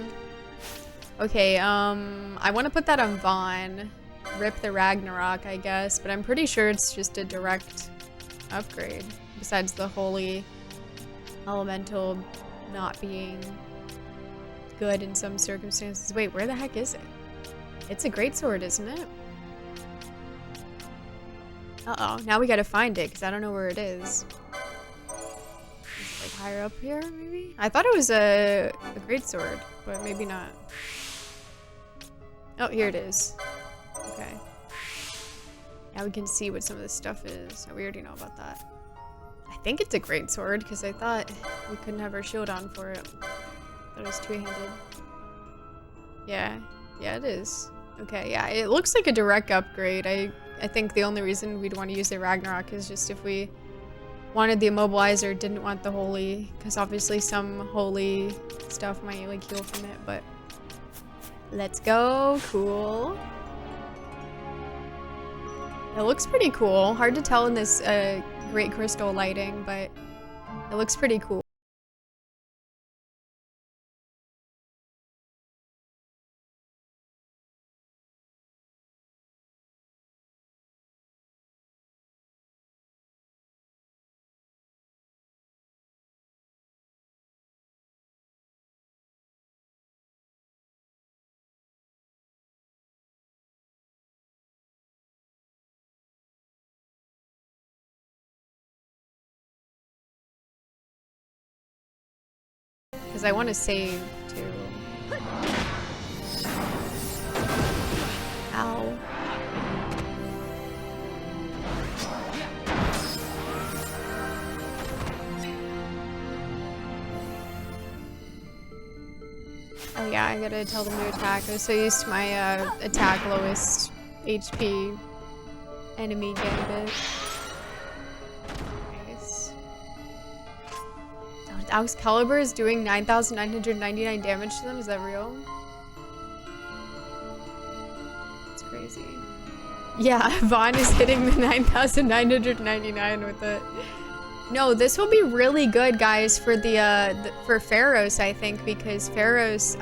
Okay, I want to put that on Vaughn. Rip the Ragnarok, I guess. But I'm pretty sure it's just a direct upgrade. Besides the Holy Elemental not being good in some circumstances. Wait, where the heck is it? It's a greatsword, isn't it? Uh-oh, now we gotta find it, because I don't know where it is. Is it like higher up here, maybe? I thought it was a greatsword, but maybe not. Oh, here it is. Okay. Now we can see what some of this stuff is. Oh, we already know about that. I think it's a greatsword, because I thought we couldn't have our shield on for it. That was 2-handed. Yeah. Yeah, it is. Okay, yeah, it looks like a direct upgrade. I think the only reason we'd want to use the Ragnarok is just if we wanted the immobilizer, didn't want the holy, because obviously some holy stuff might like heal from it, but let's go. Cool. It looks pretty cool. Hard to tell in this great crystal lighting, but it looks pretty cool. Because I want to save too. Ow. Oh yeah, I gotta tell them to attack. I was so used to my attack lowest HP enemy gambit. Nice. Oh, Excalibur is doing 9,999 damage to them? Is that real? That's crazy. Yeah, Vaughn is hitting the 9,999 with it. No, this will be really good, guys, for for Pharaohs, I think, because Pharaohs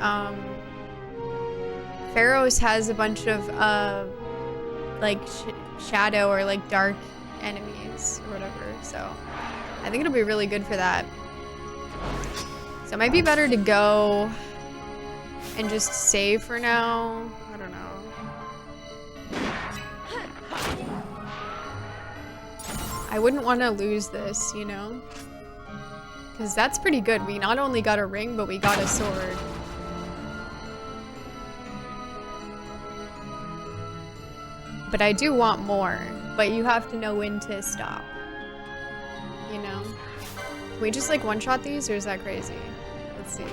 has a bunch of like shadow or like dark enemies or whatever. So I think it'll be really good for that. So it might be better to go and just save for now. I don't know. I wouldn't want to lose this, you know? Because that's pretty good. We not only got a ring, but we got a sword. But I do want more. But you have to know when to stop. You know? Can we just like one-shot these, or is that crazy? Let's see.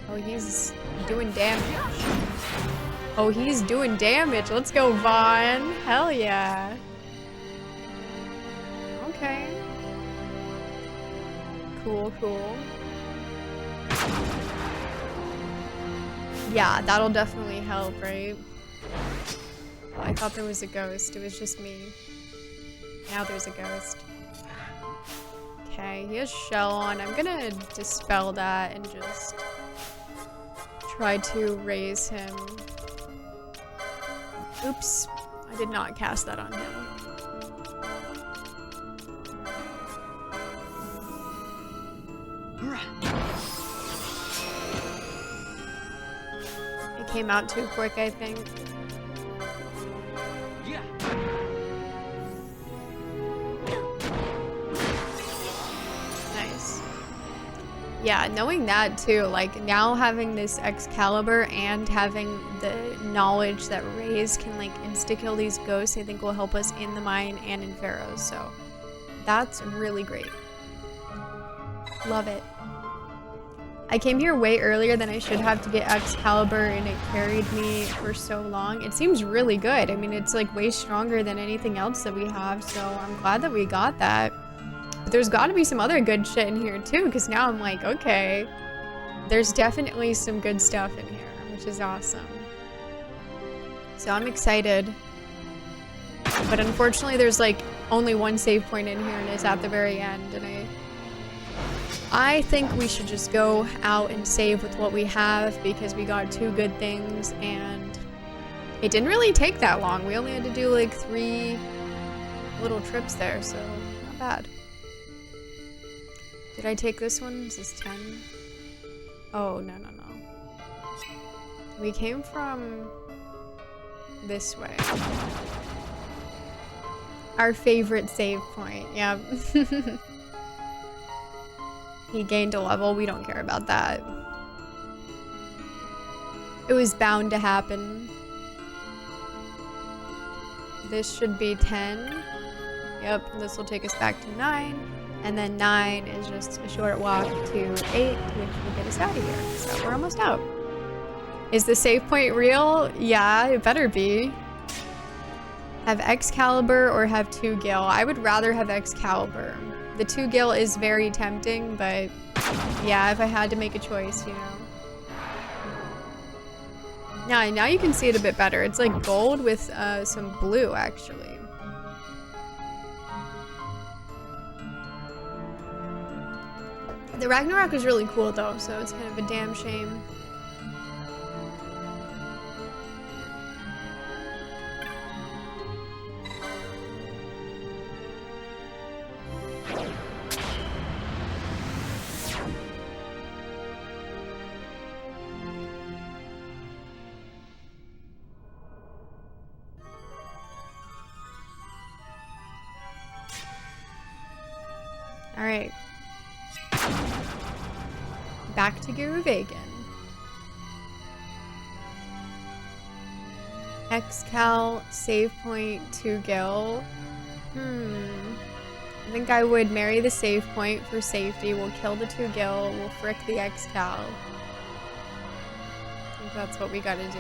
Oh, he's doing damage. Oh, he's doing damage. Let's go, Vaughn. Hell yeah. Okay. Cool, cool. Yeah, that'll definitely help, right? Oh, I thought there was a ghost. It was just me. Now there's a ghost. Okay, he has shell on. I'm gonna dispel that and just try to raise him. Oops, I did not cast that on him. It came out too quick, I think. Yeah. Nice. Yeah, knowing that too, like now having this Excalibur and having the knowledge that Raze can like insta-kill these ghosts, I think will help us in the mine and in Pharaohs, so that's really great. Love it. I came here way earlier than I should have to get Excalibur, and it carried me for so long. It seems really good. I mean, it's like way stronger than anything else that we have, so I'm glad that we got that. But there's got to be some other good shit in here too, because now I'm like, okay, there's definitely some good stuff in here, which is awesome. So I'm excited. But unfortunately, there's like only one save point in here, and it's at the very end, and I think we should just go out and save with what we have, because we got two good things, and it didn't really take that long. We only had to do like 3 little trips there, so not bad. Did I take this one? Is this 10? Oh, no, no, no. We came from this way. Our favorite save point, yeah. He gained a level. We don't care about that. It was bound to happen. This should be 10. Yep, this will take us back to 9. And then 9 is just a short walk to 8, which will get us out of here. So we're almost out. Is the save point real? Yeah, it better be. Have Excalibur or have 2 Gil? I would rather have Excalibur. The 2 Gil is very tempting, but yeah, if I had to make a choice, you know. Now you can see it a bit better. It's like gold with some blue, actually. The Ragnarok was really cool, though, so it's kind of a damn shame. Alright. Back to Guru Vegan. Excal, save point, 2 gil. I think I would marry the save point for safety. We'll kill the 2 gil. We'll frick the Excal. I think that's what we gotta do.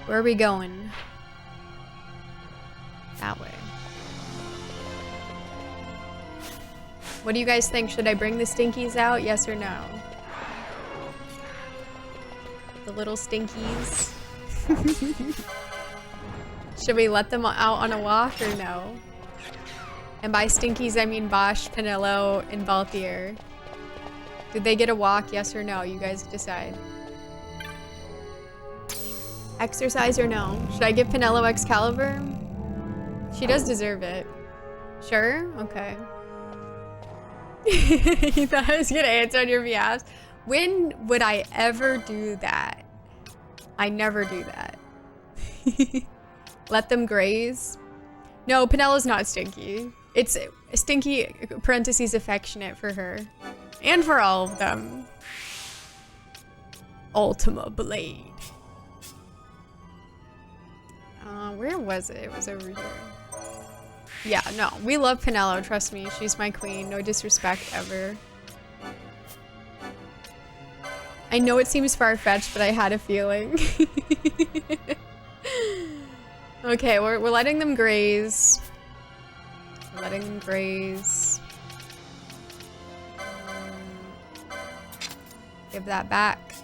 Where are we going? That way. What do you guys think? Should I bring the stinkies out? Yes or no? The little stinkies. Should we let them out on a walk or no? And by stinkies, I mean Bosch, Pinello, and Balthier. Did they get a walk? Yes or no? You guys decide. Exercise or no? Should I give Pinello Excalibur? She does deserve it. Sure? Okay. You thought I was gonna answer on your behalf? When would I ever do that? I never do that. Let them graze? No, Pinello's not stinky. It's stinky, parentheses, affectionate for her. And for all of them. Ultima Blade. Where was it? It was over here. Yeah, no, we love Pinello, trust me. She's my queen. No disrespect ever. I know it seems far-fetched, but I had a feeling. Okay, we're letting them graze. We're letting them graze. Give that back.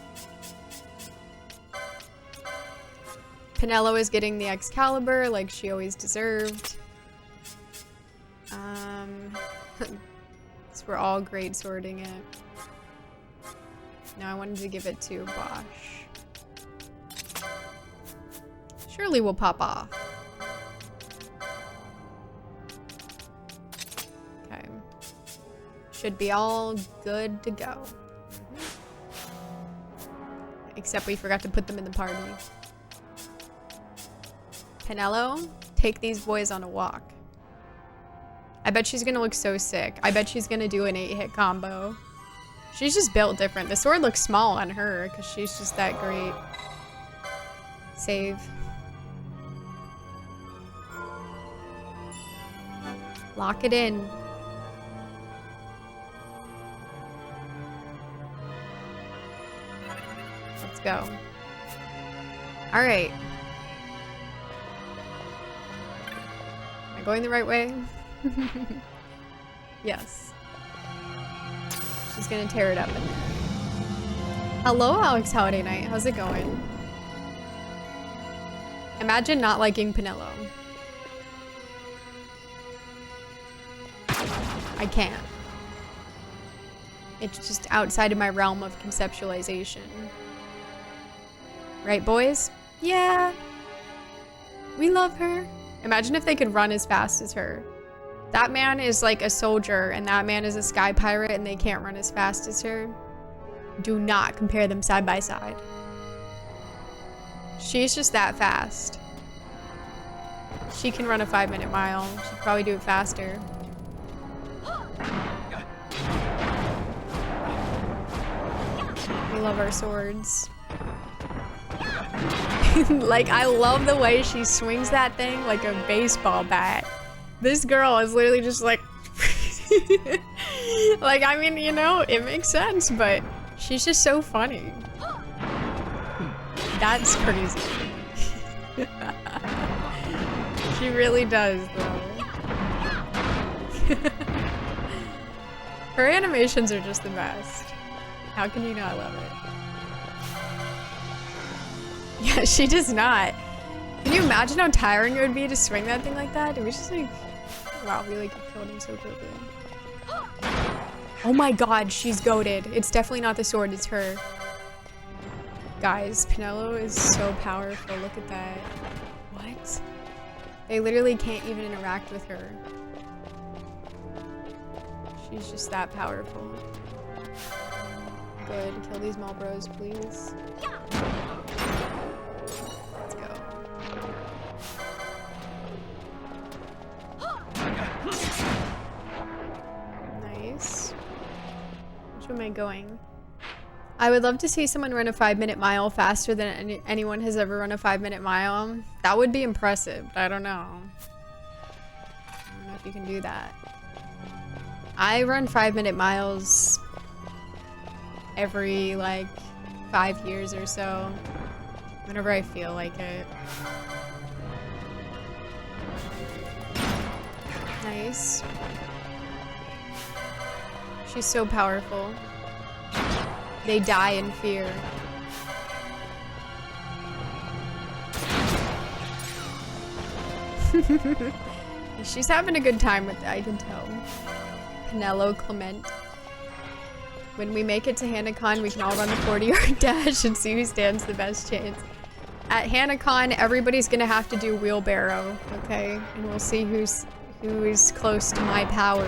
Pinello is getting the Excalibur like she always deserved. So we're all great sorting it. Now I wanted to give it to Bosch. Surely we'll pop off. Okay. Should be all good to go. Except we forgot to put them in the party. Pinello, take these boys on a walk. I bet she's gonna look so sick. I bet she's gonna do an 8-hit combo. She's just built different. The sword looks small on her because she's just that great. Save. Lock it in. Let's go. All right. Am I going the right way? Yes. She's gonna tear it up in there. Hello, Alex Holiday Night. How's it going? Imagine not liking Pinello. I can't. It's just outside of my realm of conceptualization. Right, boys? Yeah. We love her. Imagine if they could run as fast as her. That man is like a soldier, and that man is a sky pirate, and they can't run as fast as her. Do not compare them side by side. She's just that fast. She can run a 5-minute mile. She'd probably do it faster. We love our swords. Like, I love the way she swings that thing like a baseball bat. This girl is literally just like... like, I mean, you know, it makes sense, but she's just so funny. That's crazy. She really does, though. Her animations are just the best. How can you not love it? Yeah, she does not. Can you imagine how tiring it would be to swing that thing like that? It was just like... Wow, we like killed him so quickly. Oh my god, she's goated. It's definitely not the sword, it's her. Guys, Pinello is so powerful. Look at that. What? They literally can't even interact with her. She's just that powerful. Good. Kill these Malbros, please. Let's go. Nice. Which way am I going? I would love to see someone run a 5-minute mile faster than anyone has ever run a 5-minute mile. That would be impressive, but I don't know. I don't know if you can do that. I run 5-minute miles every, like, 5 years or so. Whenever I feel like it. Nice. She's so powerful. They die in fear. She's having a good time with it, I can tell. Pinello Clement. When we make it to HanaCon, we can all run the 40-yard dash and see who stands the best chance. At HanaCon, everybody's gonna have to do wheelbarrow, okay? And we'll see who is close to my power.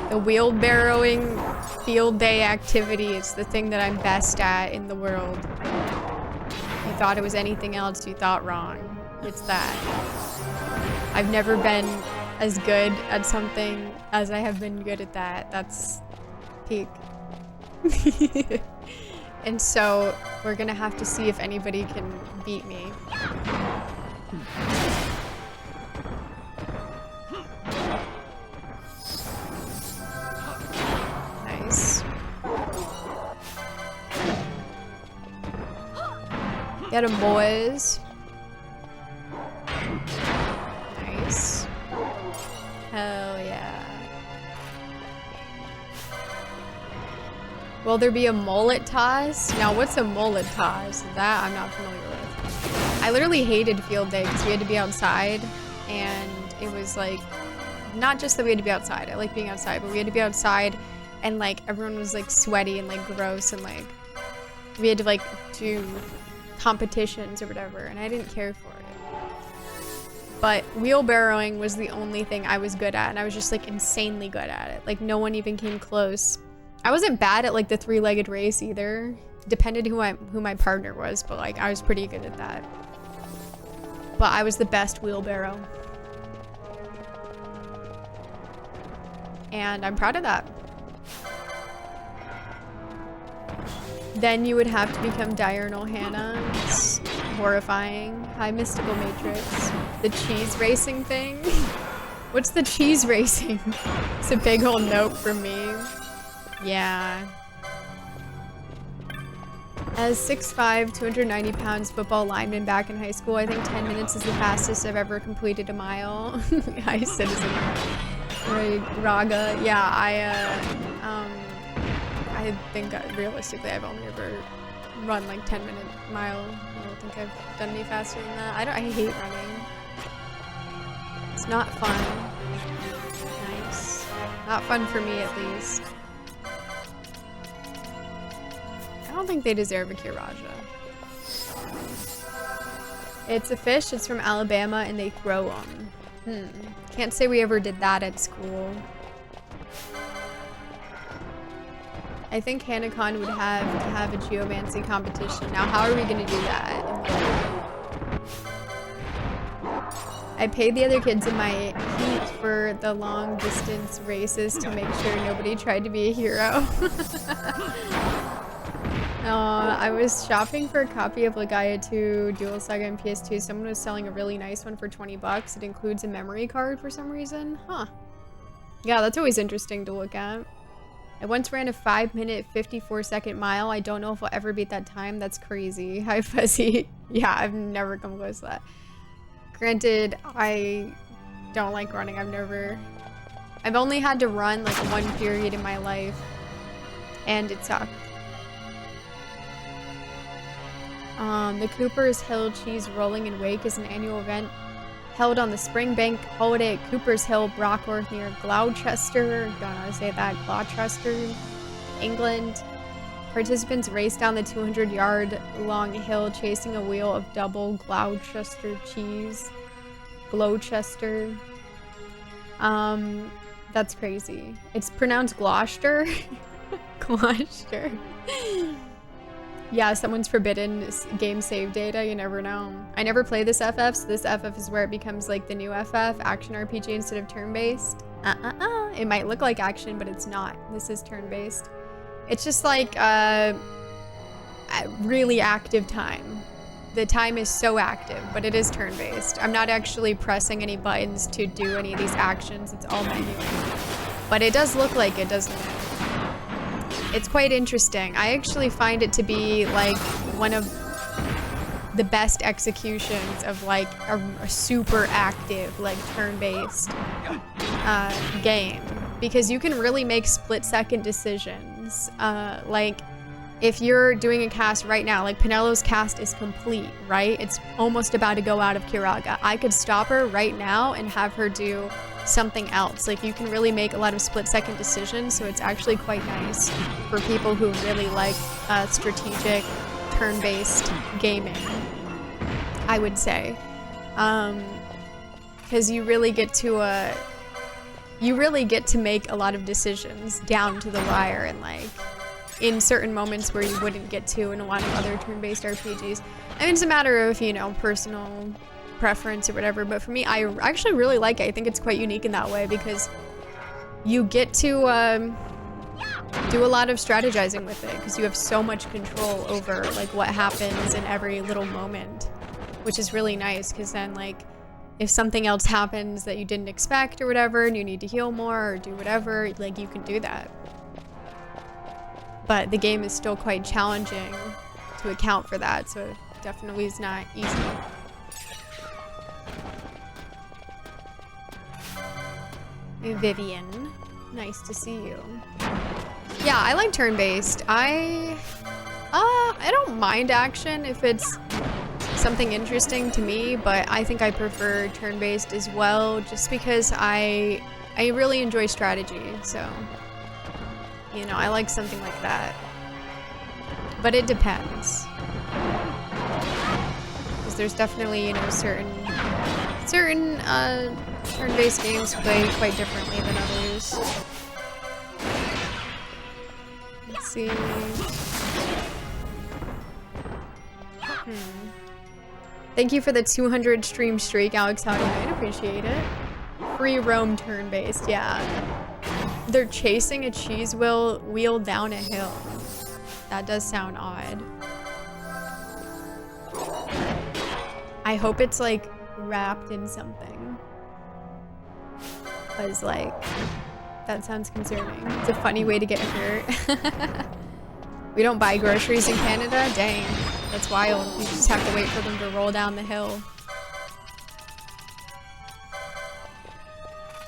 The wheelbarrowing field day activity is the thing that I'm best at in the world. If you thought it was anything else, you thought wrong. It's that. I've never been as good at something as I have been good at that. That's peak. And so we're gonna have to see if anybody can beat me. Nice. Get him, boys. Nice. Hell yeah. Will there be a mullet toss? Now, what's a mullet toss? That I'm not familiar with. I literally hated field day because we had to be outside, and it was like, not just that we had to be outside. I like being outside, but we had to be outside, and like everyone was like sweaty and like gross, and like we had to like do competitions or whatever, and I didn't care for it. But wheelbarrowing was the only thing I was good at, and I was just like insanely good at it. Like no one even came close. I wasn't bad at like the 3-legged race either. Depended who my partner was, but like I was pretty good at that. But I was the best wheelbarrow. And I'm proud of that. Then you would have to become Diurnal Hannah. It's horrifying. Hi, Mystical Matrix. The cheese racing thing? What's the cheese racing? It's a big old note from me. Yeah. As 6'5", 290 pounds football lineman back in high school, I think 10 minutes is the fastest I've ever completed a mile. Hi, Citizen. Right, Raga. Yeah, I think realistically I've only ever run like 10-minute mile. I don't think I've done any faster than that. I hate running. It's not fun. Nice. Not fun for me at least. I don't think they deserve a Kiraja. It's a fish, it's from Alabama, and they throw them. Can't say we ever did that at school. I think HanaCon would have to have a geomancy competition. Now, how are we gonna do that? I paid the other kids in my heat for the long distance races to make sure nobody tried to be a hero. I was shopping for a copy of Legaia 2, Dual Saga, and PS2. Someone was selling a really nice one for 20 bucks. It includes a memory card for some reason. Huh. Yeah, that's always interesting to look at. I once ran a 5-minute, 54-second mile. I don't know if I'll ever beat that time. That's crazy. Hi, Fuzzy. Yeah, I've never come close to that. Granted, I don't like running. I've only had to run like one period in my life, and it sucked. The Cooper's Hill Cheese Rolling and Wake is an annual event held on the Springbank holiday at Cooper's Hill, Brockworth, near Gloucester. Don't know how to say that. Gloucester, England. Participants race down the 200-yard long hill chasing a wheel of double Gloucester cheese. Gloucester. That's crazy. It's pronounced Gloucester. Gloucester. Yeah, someone's forbidden game save data, you never know. I never play this FF, so this FF is where it becomes like the new FF, action RPG instead of turn-based. It might look like action, but it's not. This is turn-based. It's just like a really active time. The time is so active, but it is turn-based. I'm not actually pressing any buttons to do any of these actions. It's all manual. But it does look like it, doesn't it? It's quite interesting. I actually find it to be like one of the best executions of like a super active, like turn-based game, because you can really make split-second decisions. Like if you're doing a cast right now, like Penelo's cast is complete, right? It's almost about to go out of Kiraga. I could stop her right now and have her do something else. Like you can really make a lot of split-second decisions, so it's actually quite nice for people who really like strategic turn-based gaming, I would say. Because you really get to make a lot of decisions down to the wire, and like in certain moments where you wouldn't get to in a lot of other turn-based RPGs. I mean, it's a matter of, you know, personal preference or whatever, but for me, I actually really like it. I think it's quite unique in that way because you get to do a lot of strategizing with it because you have so much control over like what happens in every little moment, which is really nice because then like if something else happens that you didn't expect or whatever and you need to heal more or do whatever, like you can do that. But the game is still quite challenging to account for that, so it definitely is not easy. Vivian, nice to see you. Yeah, I like turn-based. I don't mind action if it's something interesting to me, but I think I prefer turn-based as well, just because I really enjoy strategy, so you know, I like something like that. But it depends. Because there's definitely, you know, certain turn-based games play quite differently than others. Let's see. Thank you for the 200 stream streak, Alex. How do you appreciate it? Free roam turn-based, yeah. They're chasing a cheese wheel down a hill. That does sound odd. I hope it's like wrapped in something. Cause like, that sounds concerning. It's a funny way to get hurt. We don't buy groceries in Canada? Dang, that's wild. You just have to wait for them to roll down the hill.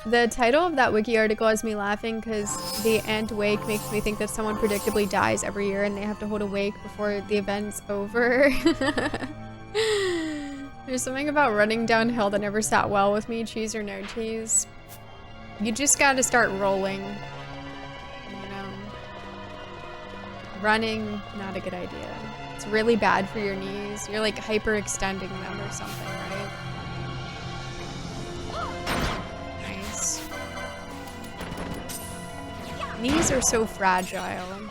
The title of that wiki article has me laughing because the Ant Wake makes me think that someone predictably dies every year and they have to hold a wake before the event's over. There's something about running downhill that never sat well with me, cheese or no cheese. You just gotta start rolling. You know. Running, not a good idea. It's really bad for your knees. You're like hyperextending them or something, right? Nice. Knees are so fragile.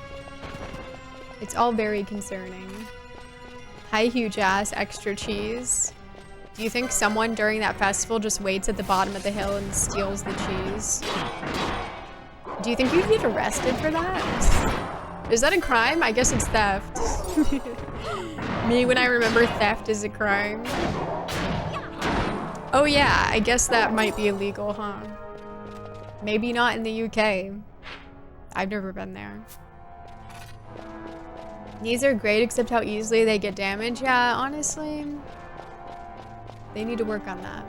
It's all very concerning. Hi, huge ass, extra cheese. Do you think someone during that festival just waits at the bottom of the hill and steals the cheese? Do you think you'd get arrested for that? Is that a crime? I guess it's theft. Me, when I remember theft is a crime. Oh yeah, I guess that might be illegal, huh? Maybe not in the UK. I've never been there. These are great, except how easily they get damaged. Yeah, honestly, they need to work on that.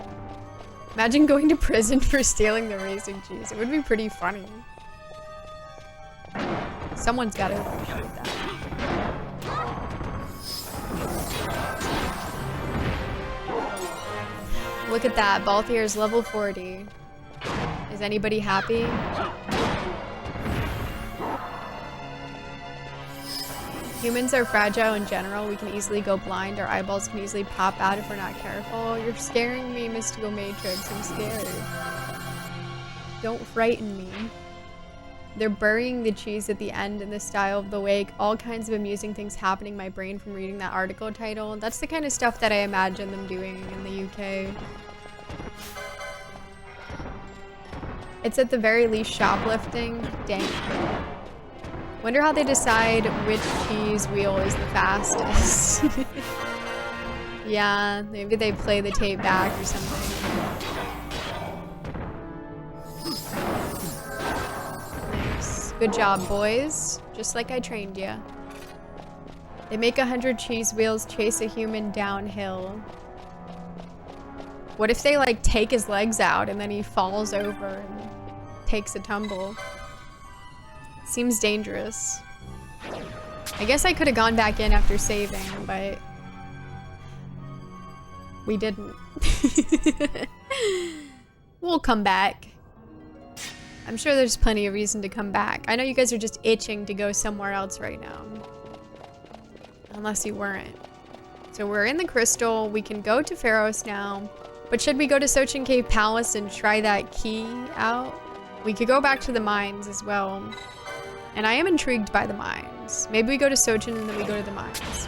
Imagine going to prison for stealing the racing cheese. It would be pretty funny. Someone's got to appreciate that. Look at that. Balthier's level 40. Is anybody happy? Humans are fragile in general. We can easily go blind. Our eyeballs can easily pop out if we're not careful. You're scaring me, Mystical Matrix. I'm scared. Don't frighten me. They're burying the cheese at the end in the style of the wake. All kinds of amusing things happening in my brain from reading that article title. That's the kind of stuff that I imagine them doing in the UK. It's at the very least shoplifting. Dang. Wonder how they decide which cheese wheel is the fastest. Yeah, maybe they play the tape back or something. Nice. Good job, boys. Just like I trained you. They make 100 cheese wheels chase a human downhill. What if they like take his legs out and then he falls over and takes a tumble? Seems dangerous. I guess I could have gone back in after saving, but we didn't. We'll come back. I'm sure there's plenty of reason to come back. I know you guys are just itching to go somewhere else right now. Unless you weren't. So we're in the crystal. We can go to Pharos now. But should we go to Sochin Cave Palace and try that key out? We could go back to the mines as well. And I am intrigued by the mines. Maybe we go to Sochin and then we go to the mines.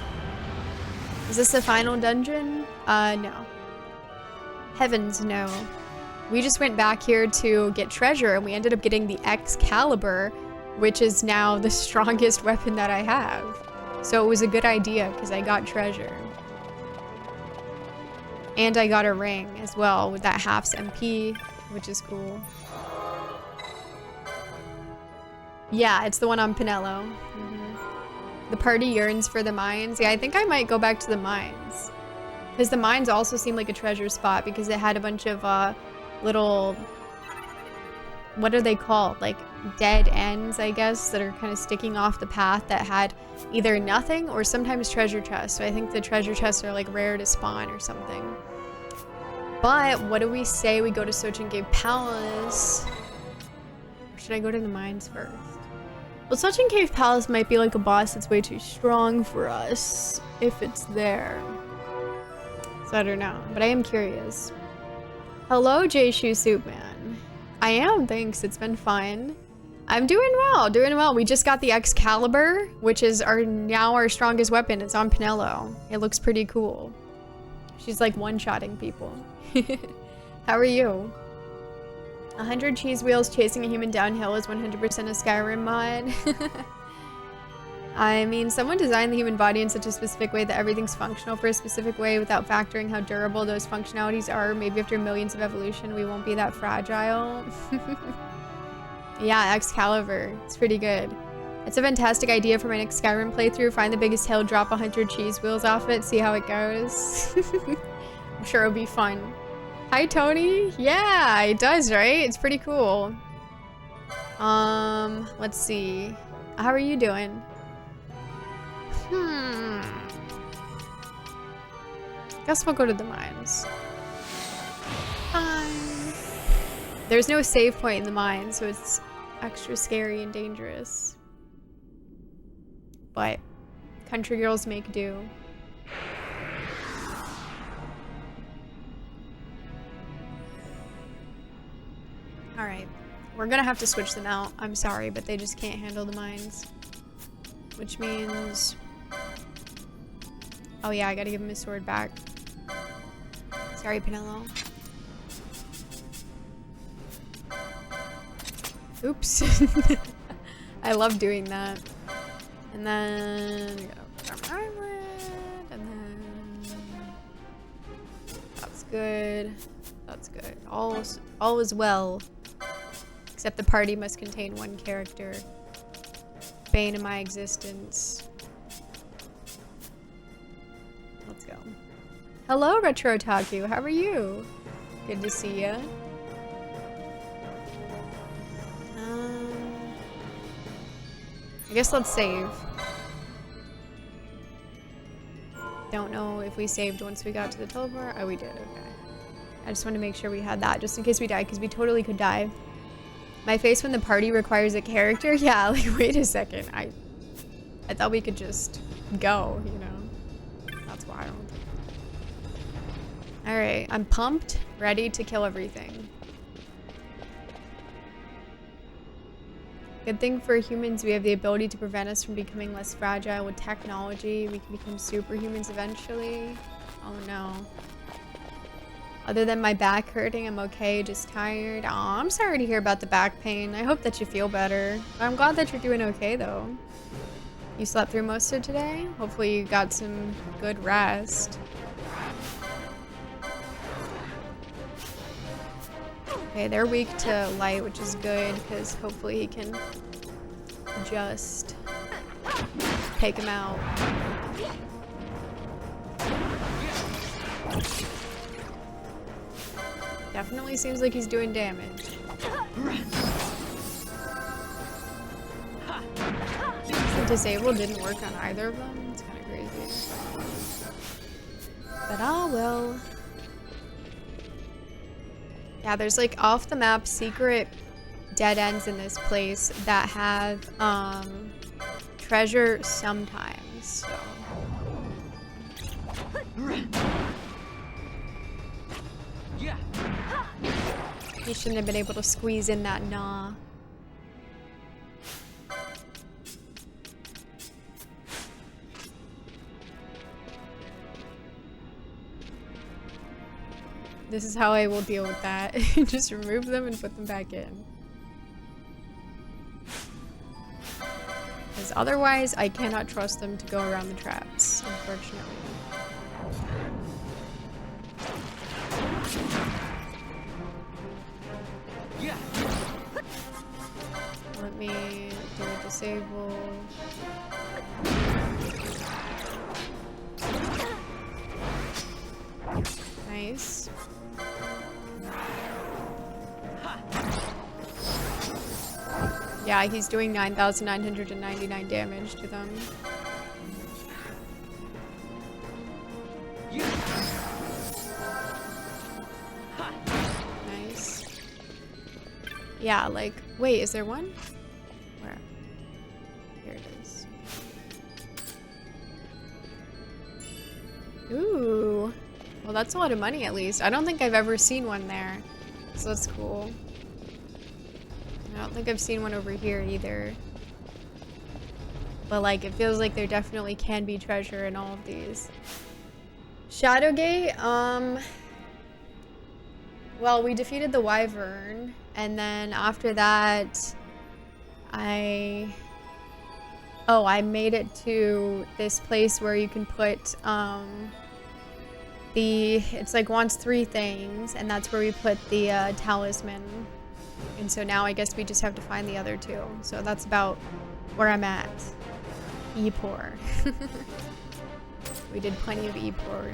Is this the final dungeon? No. Heavens, no. We just went back here to get treasure and we ended up getting the Excalibur, which is now the strongest weapon that I have. So it was a good idea because I got treasure. And I got a ring as well with that halves MP, which is cool. Yeah, it's the one on Pinello. The party yearns for the mines. Yeah, I think I might go back to the mines. Because the mines also seem like a treasure spot because it had a bunch of little... What are they called? Like dead ends, I guess, that are kind of sticking off the path that had either nothing or sometimes treasure chests. So I think the treasure chests are like rare to spawn or something. But what do we say we go to Sochin Cave Palace? Or should I go to the mines first? Well, Sochin Cave Palace might be like a boss that's way too strong for us if it's there. So I don't know, but I am curious. Hello, J Shoe Soup Man. I am, thanks. It's been fun. I'm doing well, doing well. We just got the Excalibur, which is now our strongest weapon. It's on Pinello. It looks pretty cool. She's like one-shotting people. How are you? 100 cheese wheels chasing a human downhill is 100% a Skyrim mod. I mean, someone designed the human body in such a specific way that everything's functional for a specific way without factoring how durable those functionalities are. Maybe after millions of evolution, we won't be that fragile. Yeah, Excalibur. It's pretty good. It's a fantastic idea for my next Skyrim playthrough. Find the biggest hill, drop 100 cheese wheels off it, see how it goes. I'm sure it'll be fun. Hi, Tony. Yeah, it does, right? It's pretty cool. Let's see. How are you doing? Guess we'll go to the mines. Fine. There's no save point in the mines, so it's extra scary and dangerous. But country girls make do. Alright. We're gonna have to switch them out. I'm sorry, but they just can't handle the mines. Which means... Oh yeah, I gotta give him his sword back. Sorry, Pinello. Oops. I love doing that. And then... we go Farm Island, and then... That's good. That's good. All is well. Except the party must contain one character. Bane of my existence. Let's go. Hello, Retro Otaku. How are you? Good to see ya. I guess let's save. Don't know if we saved once we got to the teleport. Oh, we did. Okay. I just want to make sure we had that just in case we die, because we totally could die. My face when the party requires a character? Yeah, like, wait a second. I thought we could just go, you know? That's wild. Alright, I'm pumped, ready to kill everything. Good thing for humans, we have the ability to prevent us from becoming less fragile. With technology, we can become superhumans eventually. Oh no. Other than my back hurting, I'm okay, just tired. Aw, I'm sorry to hear about the back pain. I hope that you feel better. I'm glad that you're doing okay, though. You slept through most of today? Hopefully you got some good rest. Okay, they're weak to light, which is good, because hopefully he can just take him out. Definitely seems like he's doing damage. The disable didn't work on either of them. It's kind of crazy. But ah, well. Yeah, there's like off the map secret dead ends in this place that have treasure sometimes, so. You shouldn't have been able to squeeze in that nah. This is how I will deal with that. Just remove them and put them back in. Because otherwise, I cannot trust them to go around the traps, unfortunately. Let me do a disable. Nice. Yeah, he's doing 9,999 damage to them. Nice. Yeah, like, wait, is there one? Where? Here it is. Ooh. Well, that's a lot of money at least. I don't think I've ever seen one there. So that's cool. I don't think I've seen one over here either. But like, it feels like there definitely can be treasure in all of these. Shadowgate, well, we defeated the Wyvern, and then after that, I made it to this place where you can put, it's like wants 3 things, and that's where we put the talisman. And so now I guess we just have to find the other 2. So that's about where I'm at. E-pour. We did plenty of E-pour.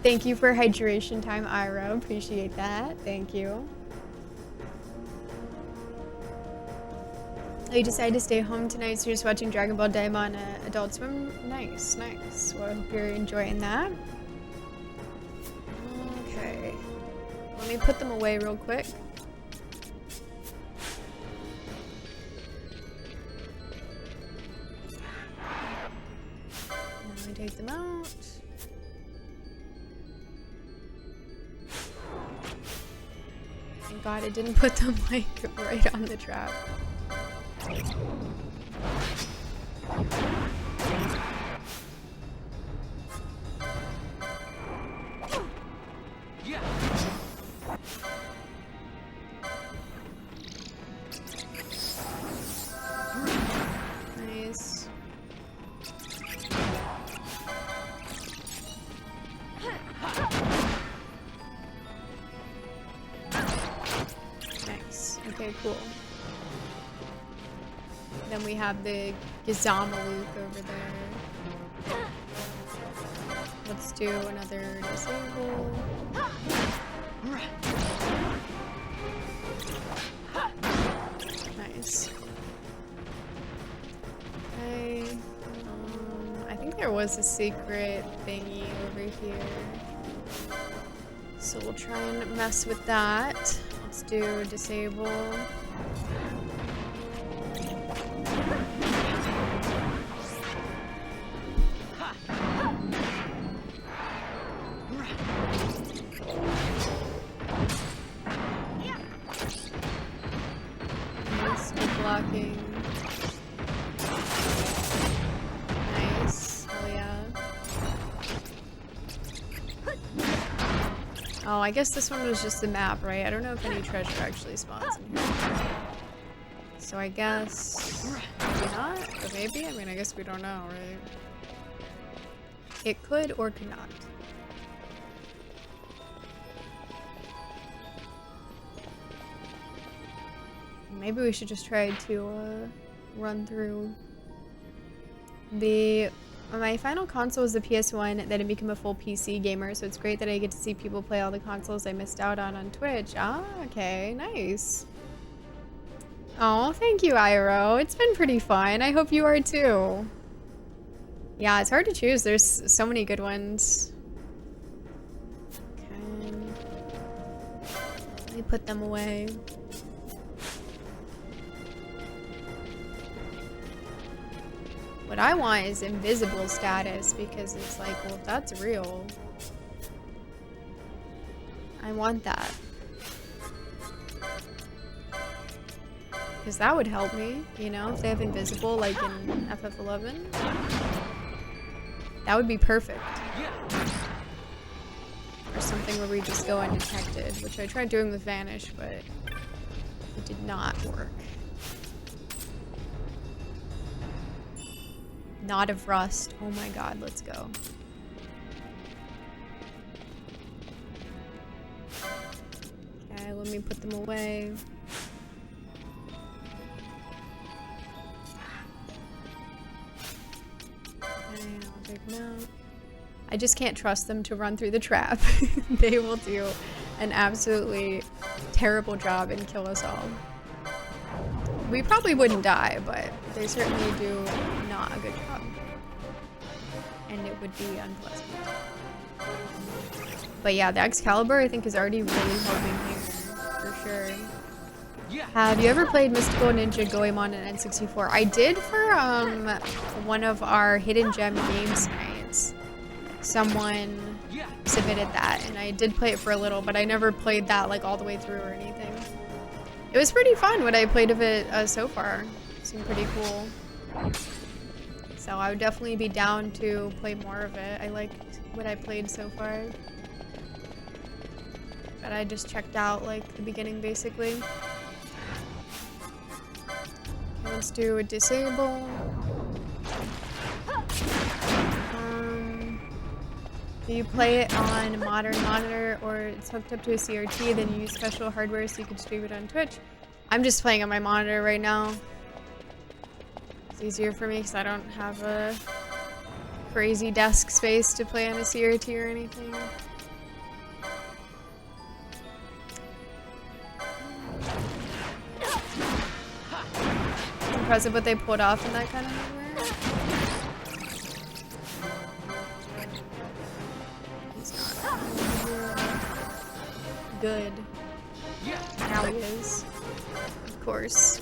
Thank you for hydration time, Ira. Appreciate that. Thank you. You decided to stay home tonight, so you're just watching Dragon Ball Daima on Adult Swim? Nice, nice. Well, I hope you're enjoying that. Okay. Let me put them away real quick. Let me take them out. Thank God it didn't put them like right on the trap. Nice. Nice. Okay, cool. Then we have the Gizamaluke over there. Let's do another disable. Nice. Okay. I think there was a secret thingy over here. So we'll try and mess with that. Let's do disable. Nice, good blocking. Nice, hell yeah. I guess this one was just the map, right? I don't know if any treasure actually spawns in here. So I guess maybe not, or maybe? I mean, I guess we don't know, right? It could or could not. Maybe we should just try to run through the... My final console was the PS1, then I became a full PC gamer, so it's great that I get to see people play all the consoles I missed out on Twitch. Ah, okay, nice. Oh, thank you, Iro. It's been pretty fun. I hope you are too. Yeah, it's hard to choose. There's so many good ones. Okay. Let me put them away. What I want is invisible status because it's like, well, if that's real, I want that. Because that would help me, you know, if they have invisible like in FF11. That would be perfect. Or something where we just go undetected, which I tried doing with Vanish, but it did not work. Knot of Rust. Oh my god, let's go. Okay, let me put them away. Okay, I'll take them out. I just can't trust them to run through the trap. They will do an absolutely terrible job and kill us all. We probably wouldn't die, but they certainly do not a good job. And it would be unpleasant. But yeah, the Excalibur I think is already really helping here, for sure. Have you ever played Mystical Ninja Goemon and N64? I did for one of our Hidden Gem Games nights. Someone submitted that, and I did play it for a little, but I never played that like all the way through or anything. It was pretty fun what I played of it so far. It seemed pretty cool. So I would definitely be down to play more of it. I liked what I played so far. But I just checked out like the beginning basically. Okay, let's do a disable. Do you play it on a modern monitor or it's hooked up to a CRT, then you use special hardware so you can stream it on Twitch? I'm just playing on my monitor right now. It's easier for me because I don't have a crazy desk space to play on a CRT or anything. It's impressive what they pulled off in that kind of hardware. Good. Now he is. Of course.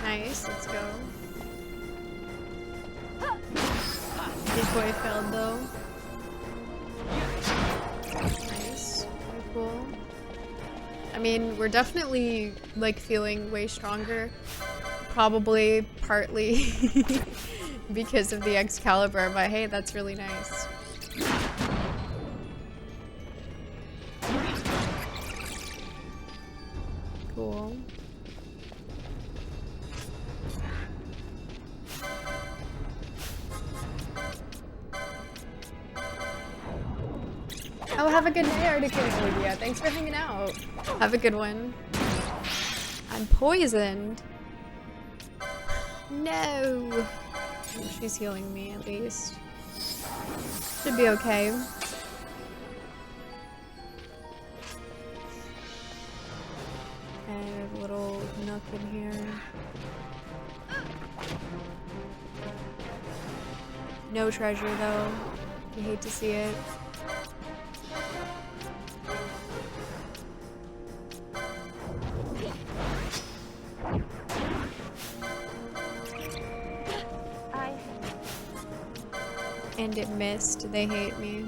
Nice, let's go. Decoy failed though. Nice, very cool. I mean, we're definitely like feeling way stronger. Probably partly because of the Excalibur, but hey, that's really nice. Cool. Oh, have a good day, Articulate. Thanks for hanging out. Have a good one. I'm poisoned. No! She's healing me at least. Should be okay. Okay, I have a little nook in here. No treasure though. You hate to see it. And it missed. They hate me.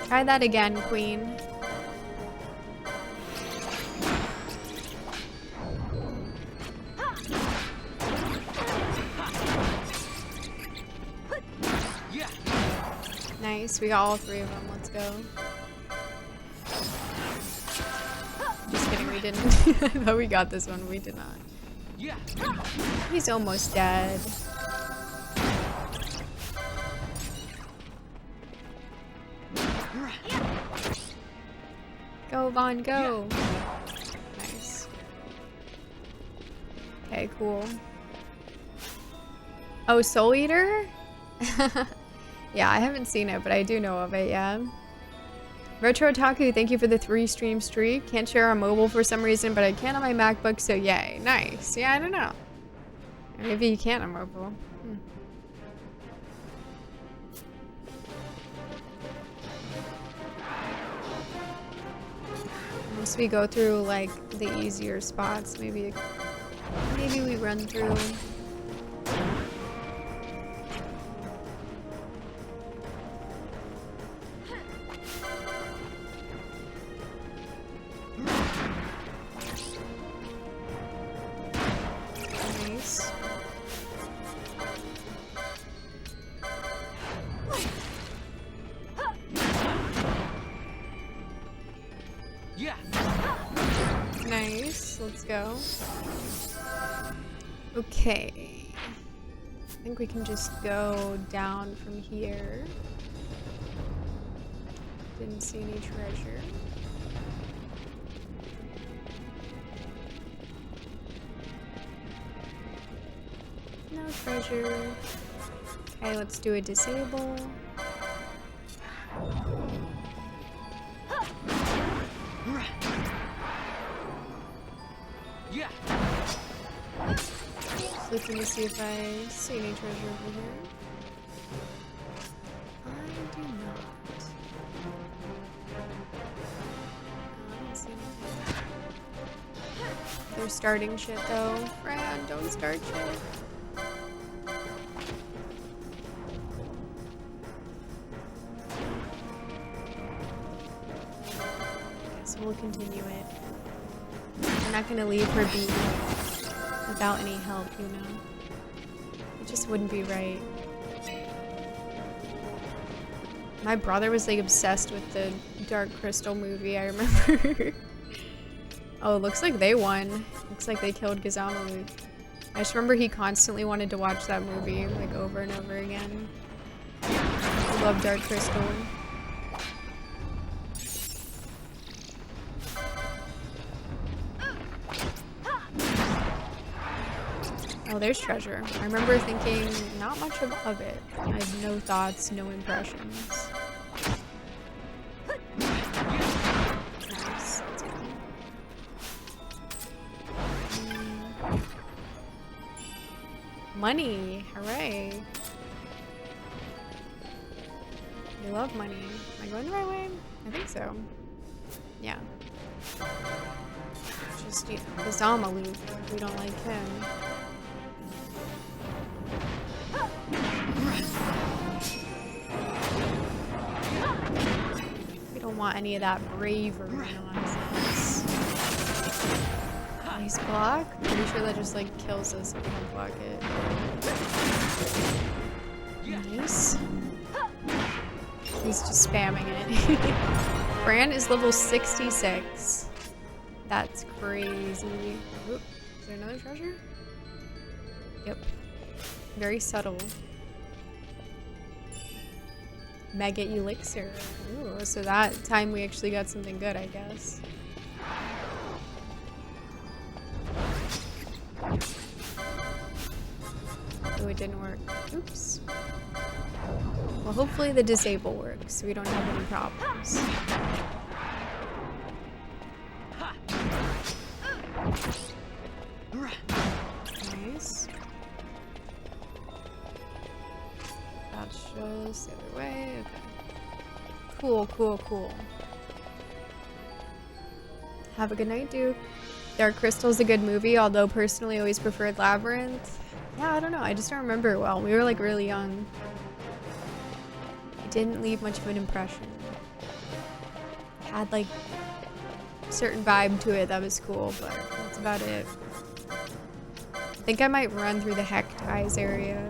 Try that again, Queen. Nice, we got all 3 of them. Let's go. Just kidding, we didn't. I thought we got this one, we did not. Yeah. He's almost dead. Go, Vaughn, go! Nice. Okay, cool. Oh, Soul Eater? Yeah, I haven't seen it, but I do know of it, yeah. Retro Otaku, thank you for the 3-stream streak. Can't share on mobile for some reason, but I can on my MacBook, so yay. Nice. Yeah, I don't know. Maybe you can on mobile. Once we go through, like, the easier spots, maybe we run through. Nice. Yeah. Nice. Let's go. Okay. I think we can just go down from here. Didn't see any treasure. No treasure. Okay, let's do a disable. Yeah. Just looking to see if I see any treasure over here. I do not. I don't see anything. They're starting shit though. Fran, don't start shit. So we'll continue it. I'm not gonna leave her be without any help, you know? It just wouldn't be right. My brother was like obsessed with the Dark Crystal movie, I remember. Oh, it looks like they won. Looks like they killed Gazamalu. I just remember he constantly wanted to watch that movie, like over and over again. I love Dark Crystal. Oh, there's treasure. I remember thinking not much of it. I had no thoughts, no impressions. Nice. Let's go. Money! Hooray! We love money. Am I going the right way? I think so. Yeah. Just, you know, Gazamalu. We don't like him. We don't want any of that bravery nonsense. Nice block. Pretty sure that just like kills us if we don't block it. Nice. He's just spamming it. Bran is level 66. That's crazy. Oop. Is there another treasure? Yep. Very subtle. Mega elixir. Ooh, so that time we actually got something good, I guess. Oh, it didn't work. Oops. Well, hopefully the disable works so we don't have any problems. Nice. That's just the other way. Okay. Cool, cool, cool. Have a good night, Duke. Dark Crystal's a good movie, although personally I always preferred Labyrinth. Yeah, I don't know. I just don't remember it well. We were like really young. It didn't leave much of an impression. It had like a certain vibe to it that was cool, but that's about it. I think I might run through the Hectize area.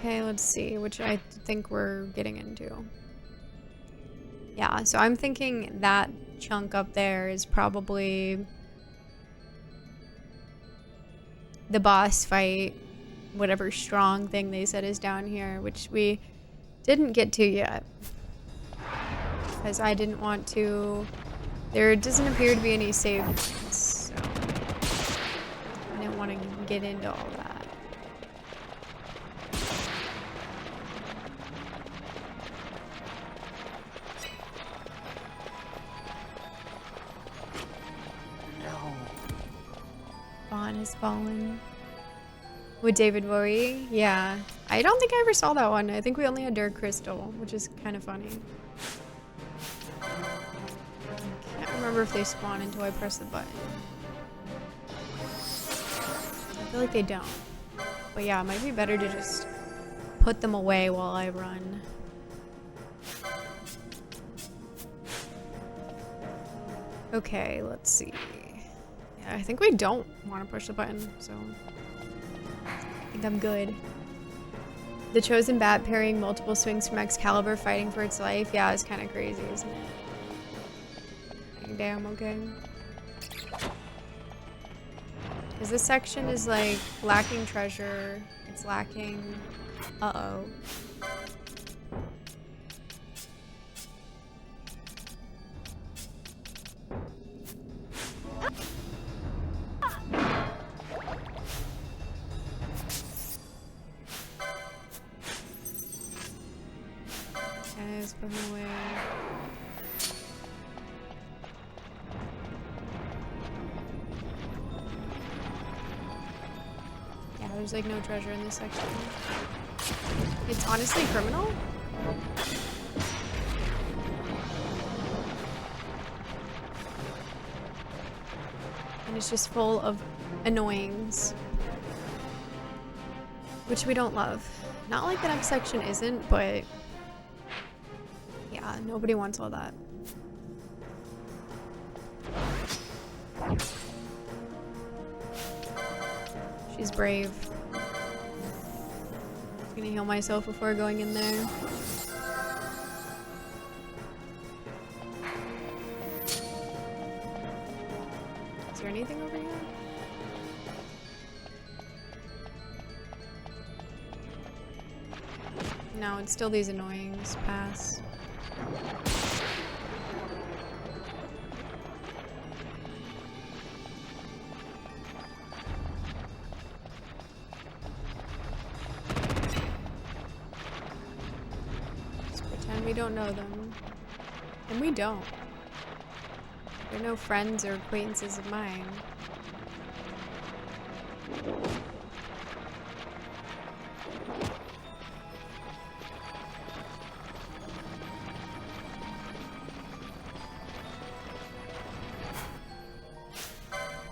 Okay, let's see, which I think we're getting into. Yeah, so I'm thinking that chunk up there is probably the boss fight, whatever strong thing they said is down here, which we didn't get to yet. Because I didn't want to... There doesn't appear to be any save points, so I didn't want to get into all that. Vaughn has fallen. With David Bowie? Yeah. I don't think I ever saw that one. I think we only had Dark Crystal, which is kind of funny. I can't remember if they spawn until I press the button. I feel like they don't. But yeah, it might be better to just put them away while I run. Okay, let's see. Yeah, I think we don't want to push the button, so I think I'm good. The chosen bat parrying multiple swings from Excalibur, fighting for its life. Yeah, it's kind of crazy, isn't it? Damn, okay. Because this section is like lacking treasure. It's lacking... Uh-oh. Guys, put him away. Yeah, there's like no treasure in this section. It's honestly criminal. And it's just full of annoyings. Which we don't love. Not like the next section isn't, but yeah, nobody wants all that. She's brave. I'm gonna heal myself before going in there. Is there anything over here? No, it's still these annoyings. Pass. We don't know them. And we don't. They're no friends or acquaintances of mine.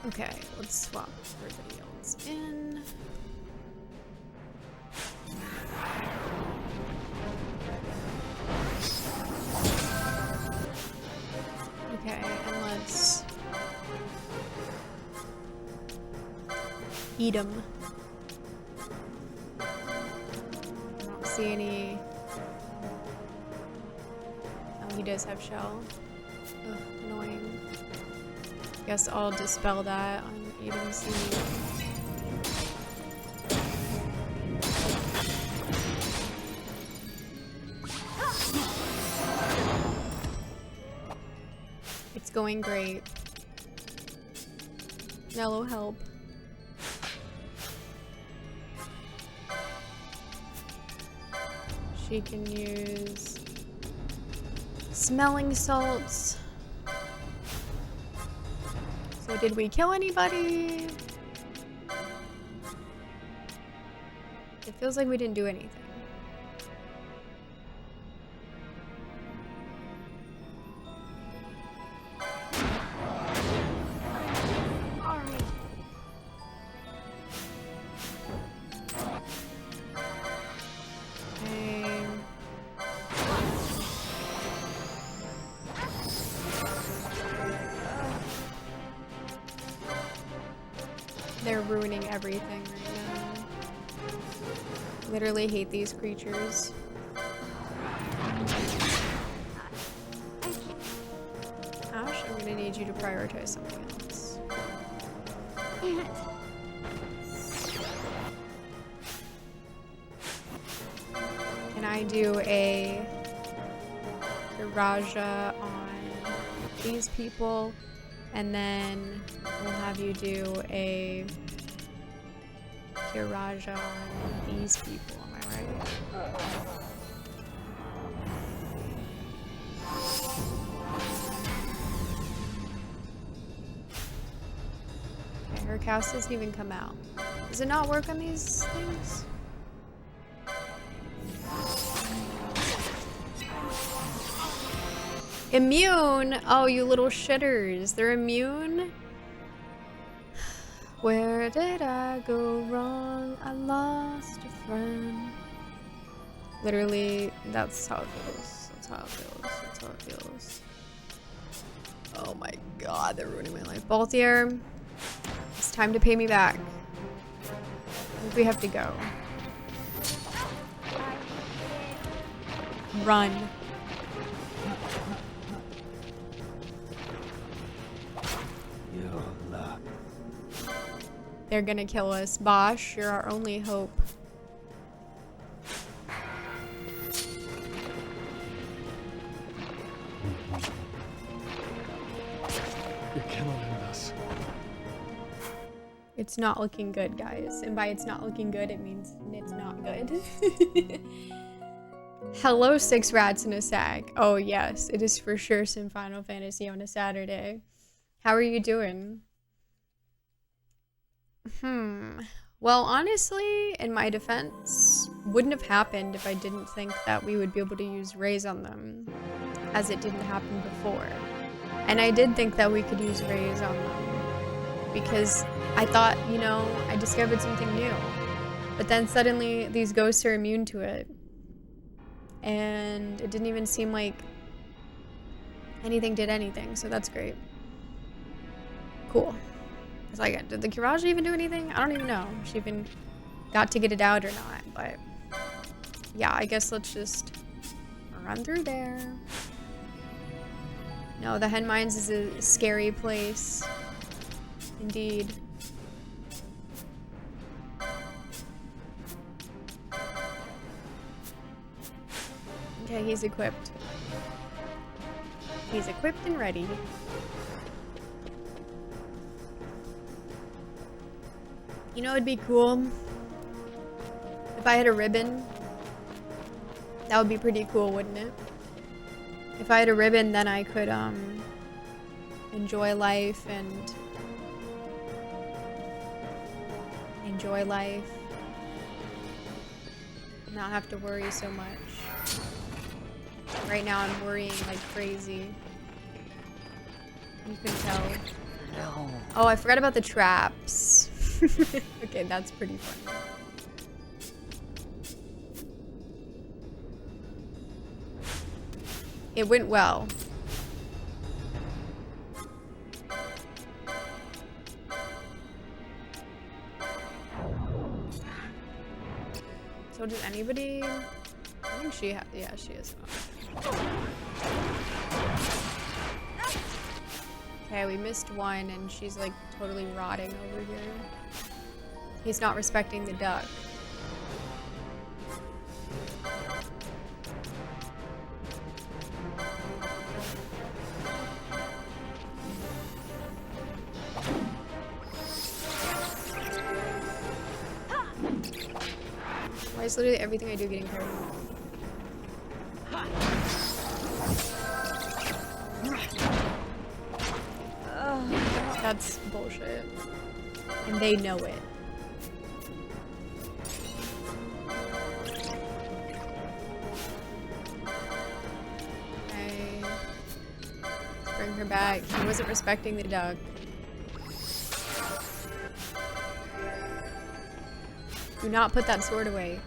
Okay, let's swap everybody else in. Okay, and let's eat him. I don't see any. Oh, he does have shell. Ugh, annoying. Guess I'll dispel that on eating seed. It's going great. Nello, help. She can use smelling salts. So did we kill anybody? It feels like we didn't do anything. They're ruining everything right now. Literally hate these creatures. Ash, I'm gonna need you to prioritize something else. Can I do a Raja on these people? And then we'll have you do a Kiraja on these people, am I right? Okay, her cast doesn't even come out. Does it not work on these things? Immune? Oh, you little shitters. They're immune? Where did I go wrong? I lost a friend. Literally, that's how it feels. That's how it feels. That's how it feels. Oh my god, they're ruining my life. Baltier, it's time to pay me back. I think we have to go. Run. They're gonna kill us. Bosch, you're our only hope. You cannot end us. It's not looking good, guys. And by it's not looking good, it means it's not good. Hello, 6 rats in a sack. Oh yes, it is for sure some Final Fantasy on a Saturday. How are you doing? Well, honestly, in my defense, wouldn't have happened if I didn't think that we would be able to use rays on them, as it didn't happen before. And I did think that we could use rays on them, because I thought, you know, I discovered something new. But then suddenly, these ghosts are immune to it. And it didn't even seem like anything did anything, so that's great. Cool. It's like, did the Kiraja even do anything? I don't even know if she even got to get it out or not, but yeah, I guess let's just run through there. No, the Hen Mines is a scary place. Indeed. Okay, he's equipped. He's equipped and ready. You know, it'd be cool if I had a ribbon. That would be pretty cool, wouldn't it? If I had a ribbon, then I could enjoy life and not have to worry so much. Right now I'm worrying like crazy. You can tell. No. Oh, I forgot about the traps. Okay, that's pretty funny. It went well. So did anybody? I think she yeah, she is. Okay, we missed one and she's like totally rotting over here. He's not respecting the duck. Why is literally everything I do getting hurt? That's bullshit. And they know it. Okay. Let's bring her back. She wasn't respecting the duck. Do not put that sword away.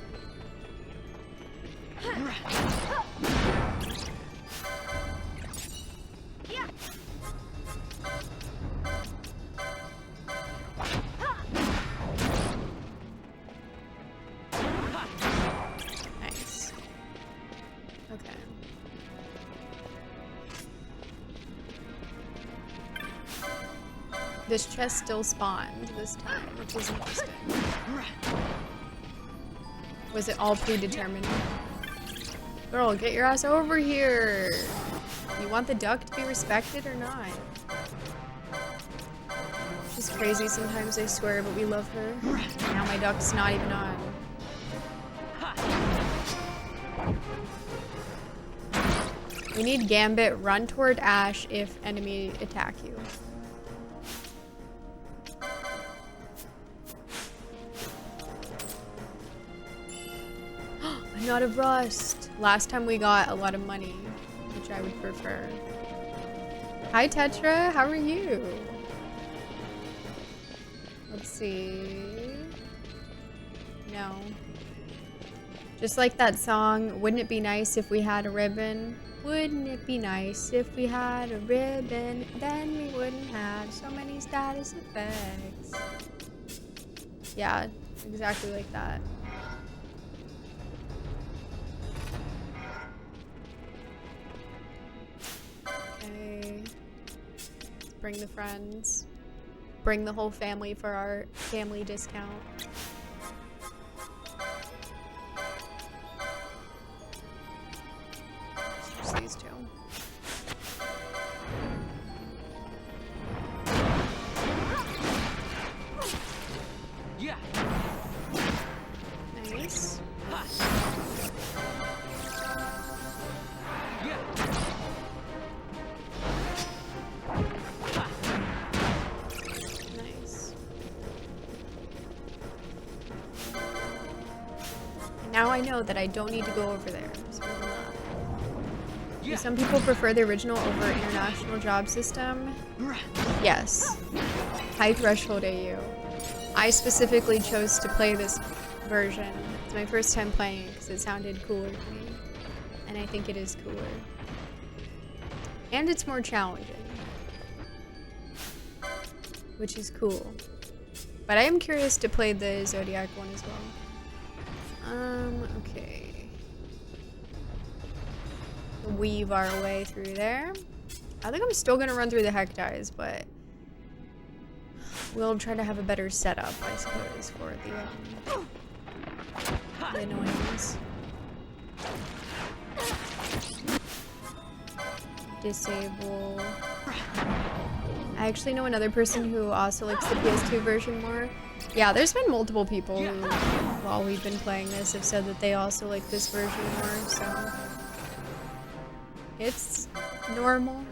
This chest still spawned this time, which is interesting. Was it all predetermined? Girl, get your ass over here! You want the duck to be respected or not? She's crazy sometimes, I swear, but we love her. Now my duck's not even on. You need Gambit, run toward Ash if enemy attack you. I'm out of rust. Last time we got a lot of money, which I would prefer. Hi Tetra, how are you? Let's see. No. Just like that song, wouldn't it be nice if we had a ribbon? Wouldn't it be nice if we had a ribbon? Then we wouldn't have so many status effects. Yeah, exactly like that. Okay. Let's bring the friends. Bring the whole family for our family discount. Just these two. Yeah. Nice. Yeah. Nice. And now I know that I don't need to go over there. So I'm not. Do some people prefer the original over international job system? Yes. High threshold AU. I specifically chose to play this version. It's my first time playing it because it sounded cooler to me. And I think it is cooler. And it's more challenging. Which is cool. But I am curious to play the Zodiac one as well. Okay. Weave our way through there. I think I'm still gonna run through the Hectides, but we'll try to have a better setup, I suppose, for the annoyance. Disable. I actually know another person who also likes the PS2 version more. Yeah, there's been multiple people who, while we've been playing this, have said that they also like this version more, so it's normal.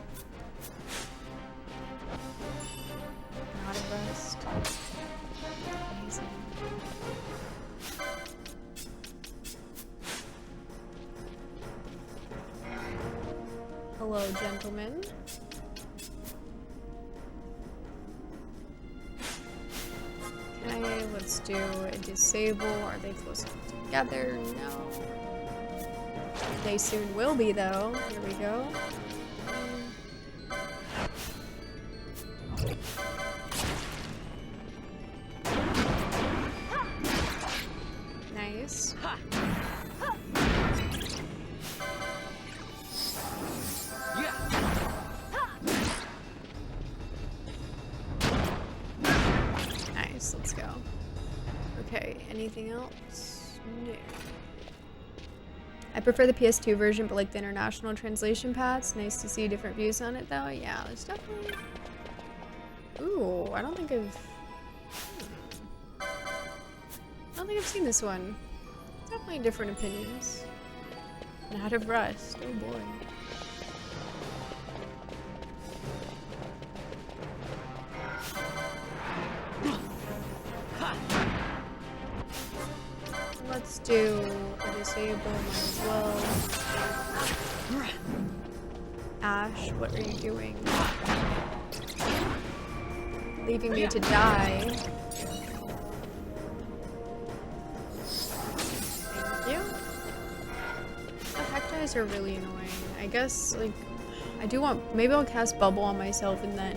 Not a rust. Amazing. Hello, gentlemen. Okay, let's do a disable. Are they close enough together? No. They soon will be, though. Here we go. Nice. Nice, let's go. Okay, anything else? No. I prefer the PS2 version, but like the international translation paths. Nice to see different views on it, though. Yeah, there's definitely... Ooh, I don't think I've seen this one. Definitely different opinions. Not of rust. Oh boy. Let's do a disable, might as well. Ash, what are you doing? Leaving me to die. Thank you. The Hectides are really annoying. I guess, like, I do want, maybe I'll cast Bubble on myself and then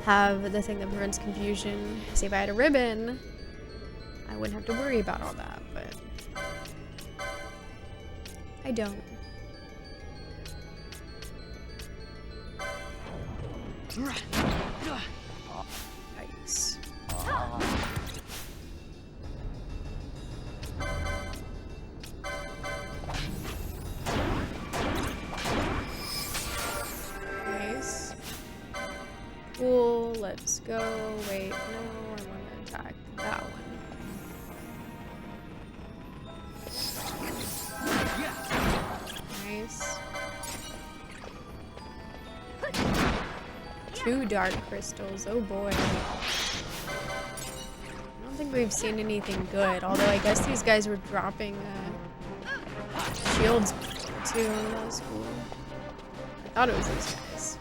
have the thing that prevents confusion. See, if I had a ribbon, I wouldn't have to worry about all that, but I don't. go. Wait, no, I want to attack that one. Nice. 2 dark crystals. Oh boy. I don't think we've seen anything good. Although I guess these guys were dropping shields too. That was cool. I thought it was these guys.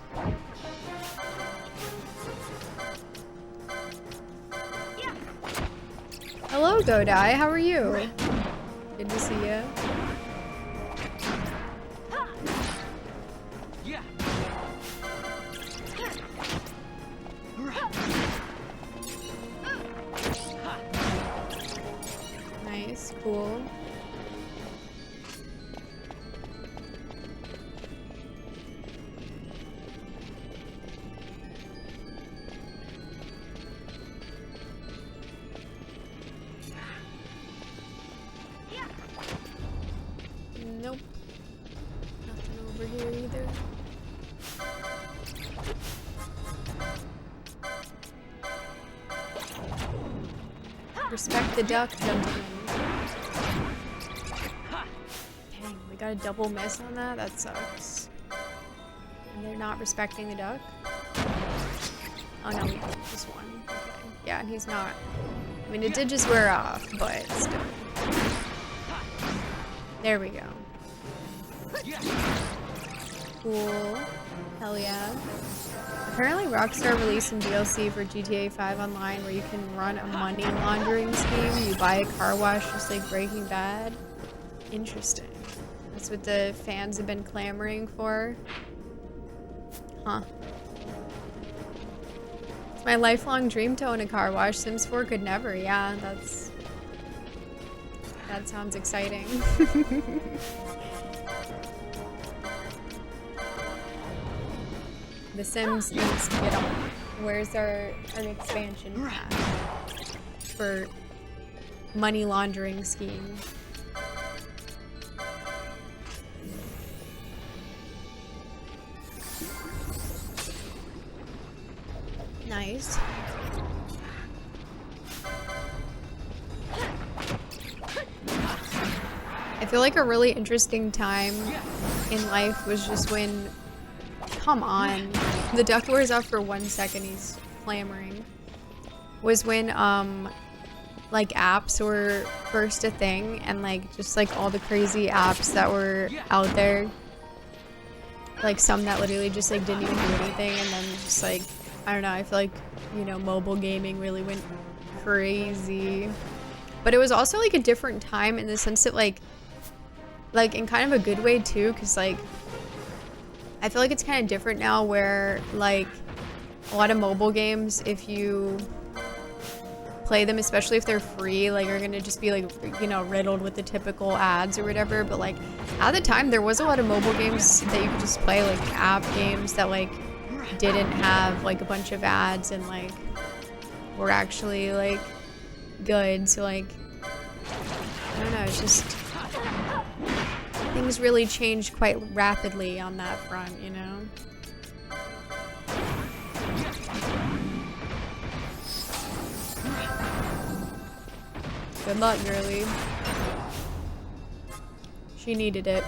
Hello, Godai. How are you? Good to see you. Nice, cool. Nope. Nothing over here either. Respect the duck, gentlemen. Dang, we got a double miss on that? That sucks. And they're not respecting the duck? Oh no, we just one. Okay. Yeah, and he's not. I mean, it did just wear off, but still. There we go. Cool. Hell yeah. Apparently Rockstar released some DLC for GTA 5 Online where you can run a money laundering scheme. You buy a car wash just like Breaking Bad. Interesting. That's what the fans have been clamoring for. Huh. It's my lifelong dream to own a car wash. Sims 4 could never. Yeah, that sounds exciting. The Sims needs to get on. Where's our expansion pack for money laundering scheme? Nice. I feel like a really interesting time in life was just when, come on, the duck wears off for 1 second, he's clamoring, was when like apps were first a thing, and like just like all the crazy apps that were out there, like some that literally just like didn't even do anything, and then just like, I don't know, I feel like, you know, mobile gaming really went crazy. But it was also like a different time in the sense that like in kind of a good way too, because like I feel like it's kind of different now where like a lot of mobile games, if you play them, especially if they're free, like are gonna just be like, you know, riddled with the typical ads or whatever. But like at the time there was a lot of mobile games that you could just play, like app games that like didn't have like a bunch of ads and like were actually like good. So like, I don't know, it's just things really changed quite rapidly on that front, you know? Good luck, girlie. She needed it.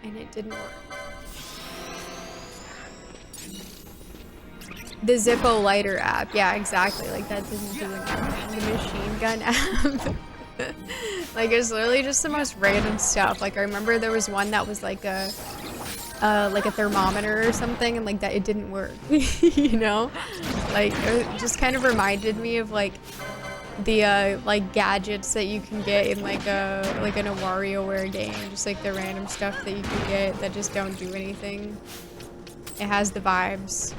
And it didn't work. The Zippo lighter app, yeah, exactly. Like that didn't do anything. The machine gun app. Like it's literally just the most random stuff. Like I remember there was one that was like a thermometer or something, and like that it didn't work. You know, like it just kind of reminded me of like the like gadgets that you can get in like an WarioWare game, just like the random stuff that you can get that just don't do anything. It has the vibes.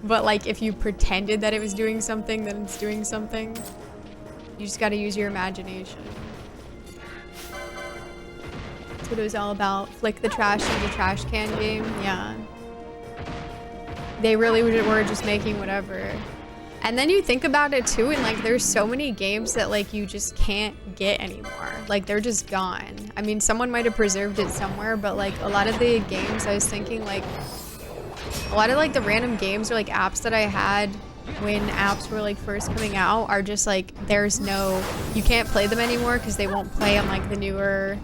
But like if you pretended that it was doing something, then it's doing something. You just gotta use your imagination. That's what it was all about. Flick the trash into trash can game. Yeah. They really were just making whatever. And then you think about it too, and like there's so many games that like you just can't get anymore. Like they're just gone. I mean, someone might have preserved it somewhere, but like a lot of the games, I was thinking like a lot of like the random games or like apps that I had when apps were like first coming out are just like you can't play them anymore because they won't play on like the newer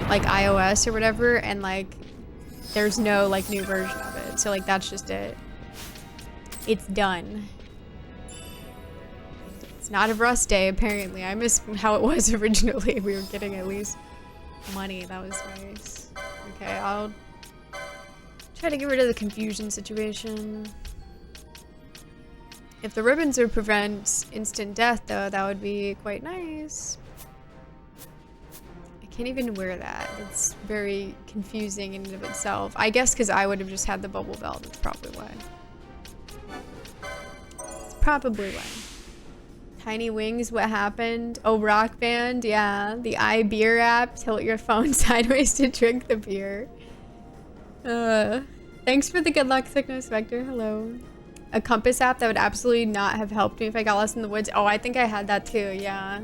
like iOS or whatever, and like there's no like new version of it. So like that's just it. It's done. Not a Rust day, apparently. I miss how it was originally. We were getting at least money. That was nice. Okay, I'll try to get rid of the confusion situation. If the ribbons would prevent instant death, though, that would be quite nice. I can't even wear that. It's very confusing in and of itself. I guess because I would have just had the bubble belt. That's probably why. That's probably why. Tiny Wings, what happened? Oh, Rock Band, yeah. The iBeer app, tilt your phone sideways to drink the beer. Thanks for the good luck, Sickness Vector, hello. A compass app that would absolutely not have helped me if I got lost in the woods. Oh, I think I had that too, yeah.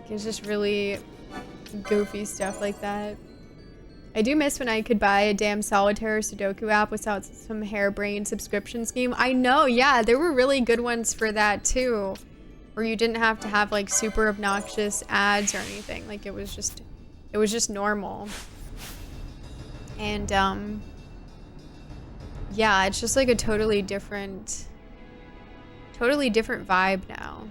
It's just really goofy stuff like that. I do miss when I could buy a damn solitaire or Sudoku app without some harebrained subscription scheme. I know, yeah, there were really good ones for that too. Where you didn't have to have like super obnoxious ads or anything. Like it was just normal. And yeah, it's just like a totally different vibe now.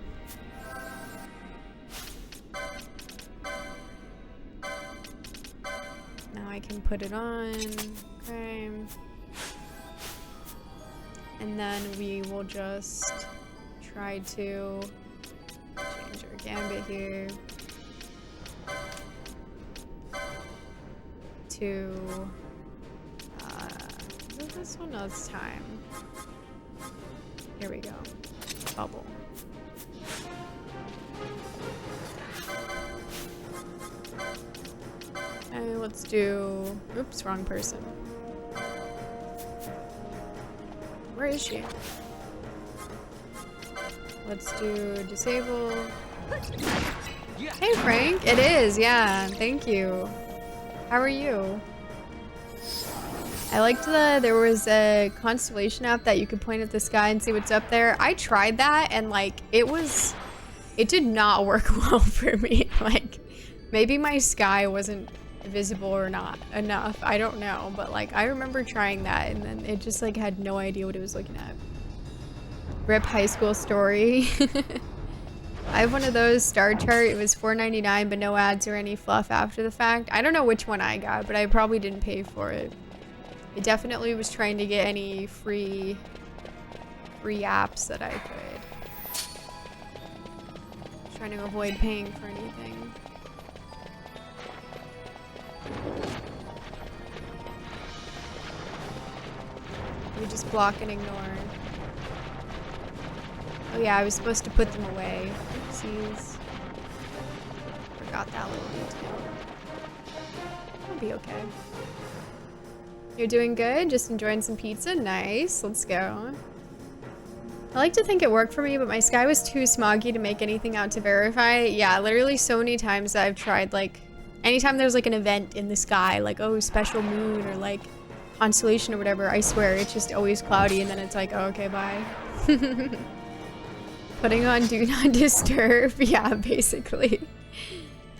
Now I can put it on, okay. And then we will just try to change our gambit here to, is it this one? No, it's time. Here we go, bubble. Okay, let's do, oops, wrong person. Where is she? Let's do disable. Hey Frank, it is, yeah, thank you. How are you? I liked there was a constellation app that you could point at the sky and see what's up there. I tried that and like, it did not work well for me. Like, maybe my sky wasn't visible or not enough, I don't know, but like I remember trying that and then it just like had no idea what it was looking at. Rip high school story. I have one of those star chart. It was $4.99 but no ads or any fluff after the fact. I don't know which one I got, but I probably didn't pay for it. It definitely was trying to get any free apps that I could. Trying to avoid paying for anything. We just block and ignore. Oh yeah, I was supposed to put them away. Oopsies. Forgot that little detail. I'll be okay. You're doing good? Just enjoying some pizza? Nice. Let's go. I like to think it worked for me, but my sky was too smoggy to make anything out to verify. Yeah, literally so many times I've tried, like, anytime there's like an event in the sky, like, oh, special moon or like constellation or whatever, I swear it's just always cloudy and then it's like, oh, okay, bye. Putting on Do Not Disturb. Yeah, basically.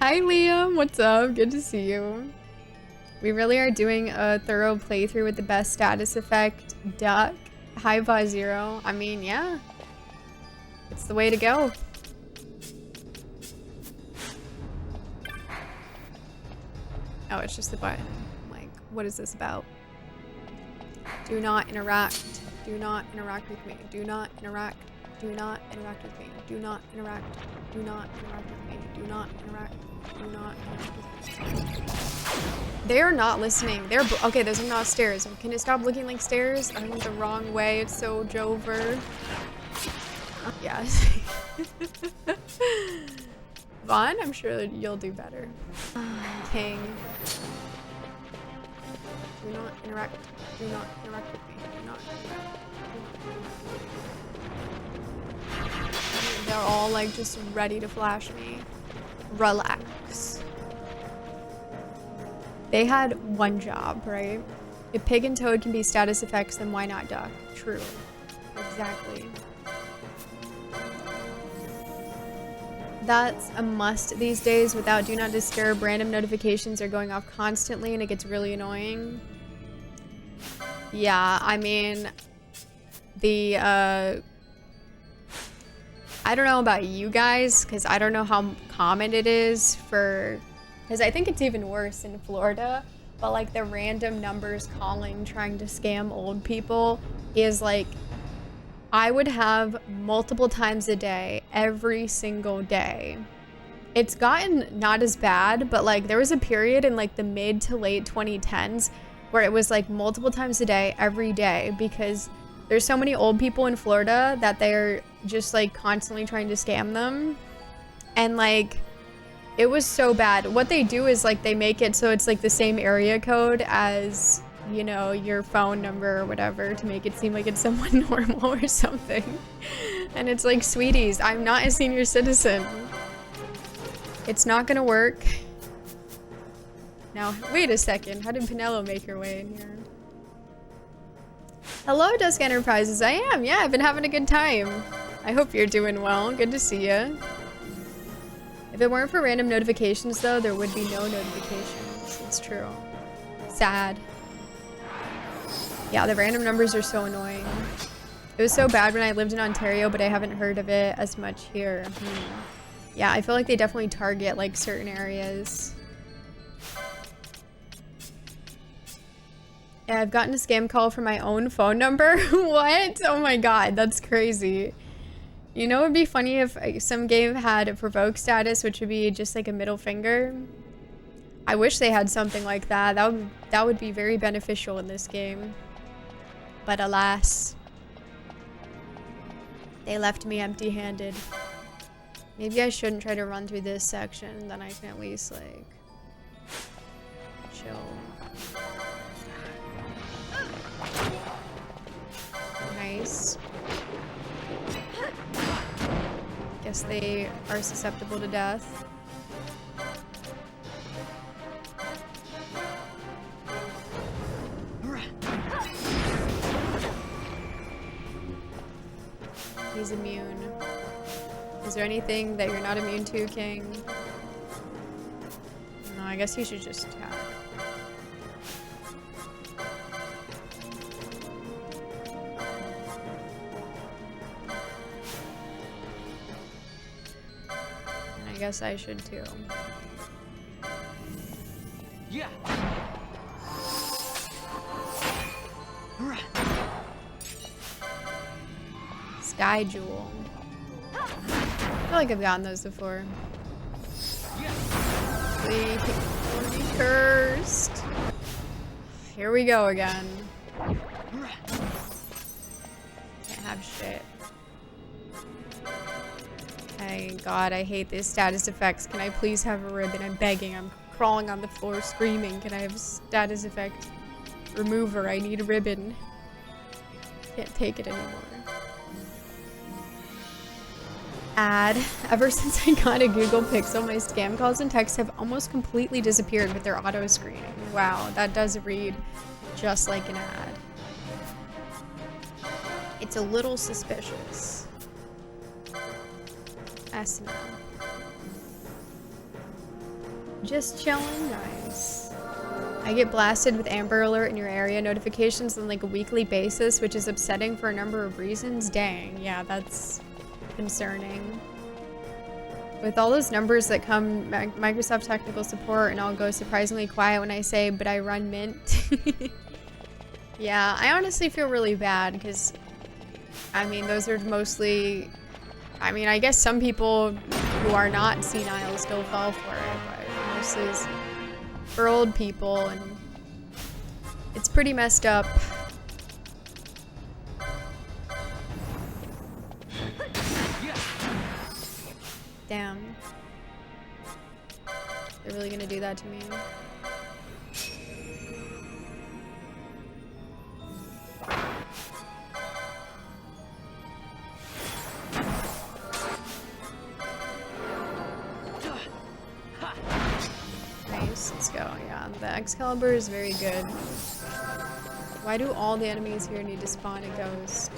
Hi, Liam. What's up? Good to see you. We really are doing a thorough playthrough with the best status effect. Duck. High bar 0. I mean, yeah. It's the way to go. Oh, it's just the button. Like, what is this about? Do not interact. Do not interact with me. Do not interact. Do not interact with me. Do not interact. Do not interact with me. Do not interact. Do not interact with me. They are not listening. They're okay. Those are not stairs. Can it stop looking like stairs? I went the wrong way. It's so Jover. Yeah. Vaughn, I'm sure you'll do better. King. Do not interact. Do not interact with me. Do not interact. Do not interact with me. all like just ready to flash me. Relax. They had one job, right? If Pig and Toad can be status effects, then why not Duck? True. Exactly. That's a must these days. Without Do Not Disturb, random notifications are going off constantly and it gets really annoying. Yeah, I mean, I don't know about you guys, because I don't know how common it is because I think it's even worse in Florida, but like the random numbers calling trying to scam old people is like, I would have multiple times a day, every single day. It's gotten not as bad, but like there was a period in like the mid to late 2010s where it was like multiple times a day, every day, because there's so many old people in Florida that they're just like constantly trying to scam them. And like, it was so bad. What they do is like they make it so it's like the same area code as, you know, your phone number or whatever to make it seem like it's someone normal or something. And it's like, sweeties, I'm not a senior citizen. It's not gonna work. Now, wait a second. How did Pinello make her way in here? Hello, Dusk Enterprises. I am. Yeah, I've been having a good time. I hope you're doing well. Good to see you. If it weren't for random notifications, though, there would be no notifications. It's true. Sad. Yeah, the random numbers are so annoying. It was so bad when I lived in Ontario, but I haven't heard of it as much here. Yeah, I feel like they definitely target like certain areas. Yeah, I've gotten a scam call from my own phone number. What? Oh my god, that's crazy. You know, it would be funny if some game had a provoke status, which would be just like a middle finger. I wish they had something like that. That would be very beneficial in this game. But alas, they left me empty-handed. Maybe I shouldn't try to run through this section, then I can at least like chill. Nice. Guess they are susceptible to death. He's immune. Is there anything that you're not immune to, King? No, I guess you should just attack. I guess I should too. Yeah. Sky Jewel. I feel like I've gotten those before. Please be cursed. Here we go again. Can't have shit. Thank God, I hate these status effects. Can I please have a ribbon? I'm begging. I'm crawling on the floor screaming. Can I have status effect remover? I need a ribbon. Can't take it anymore. Add. Ever since I got a Google Pixel, my scam calls and texts have almost completely disappeared with their auto screening. Wow, that does read just like an ad. It's a little suspicious. S&M. Just chilling, nice. I get blasted with Amber Alert in your area notifications on like a weekly basis, which is upsetting for a number of reasons. Dang, yeah, that's concerning. With all those numbers that come, Microsoft technical support, and I'll go surprisingly quiet when I say, but I run Mint. Yeah, I honestly feel really bad because, I mean, those are mostly, I mean, I guess some people who are not senile still fall for it, but mostly it's for old people, and it's pretty messed up. Damn. They're really gonna do that to me. Excalibur is very good. Why do all the enemies here need to spawn a ghost?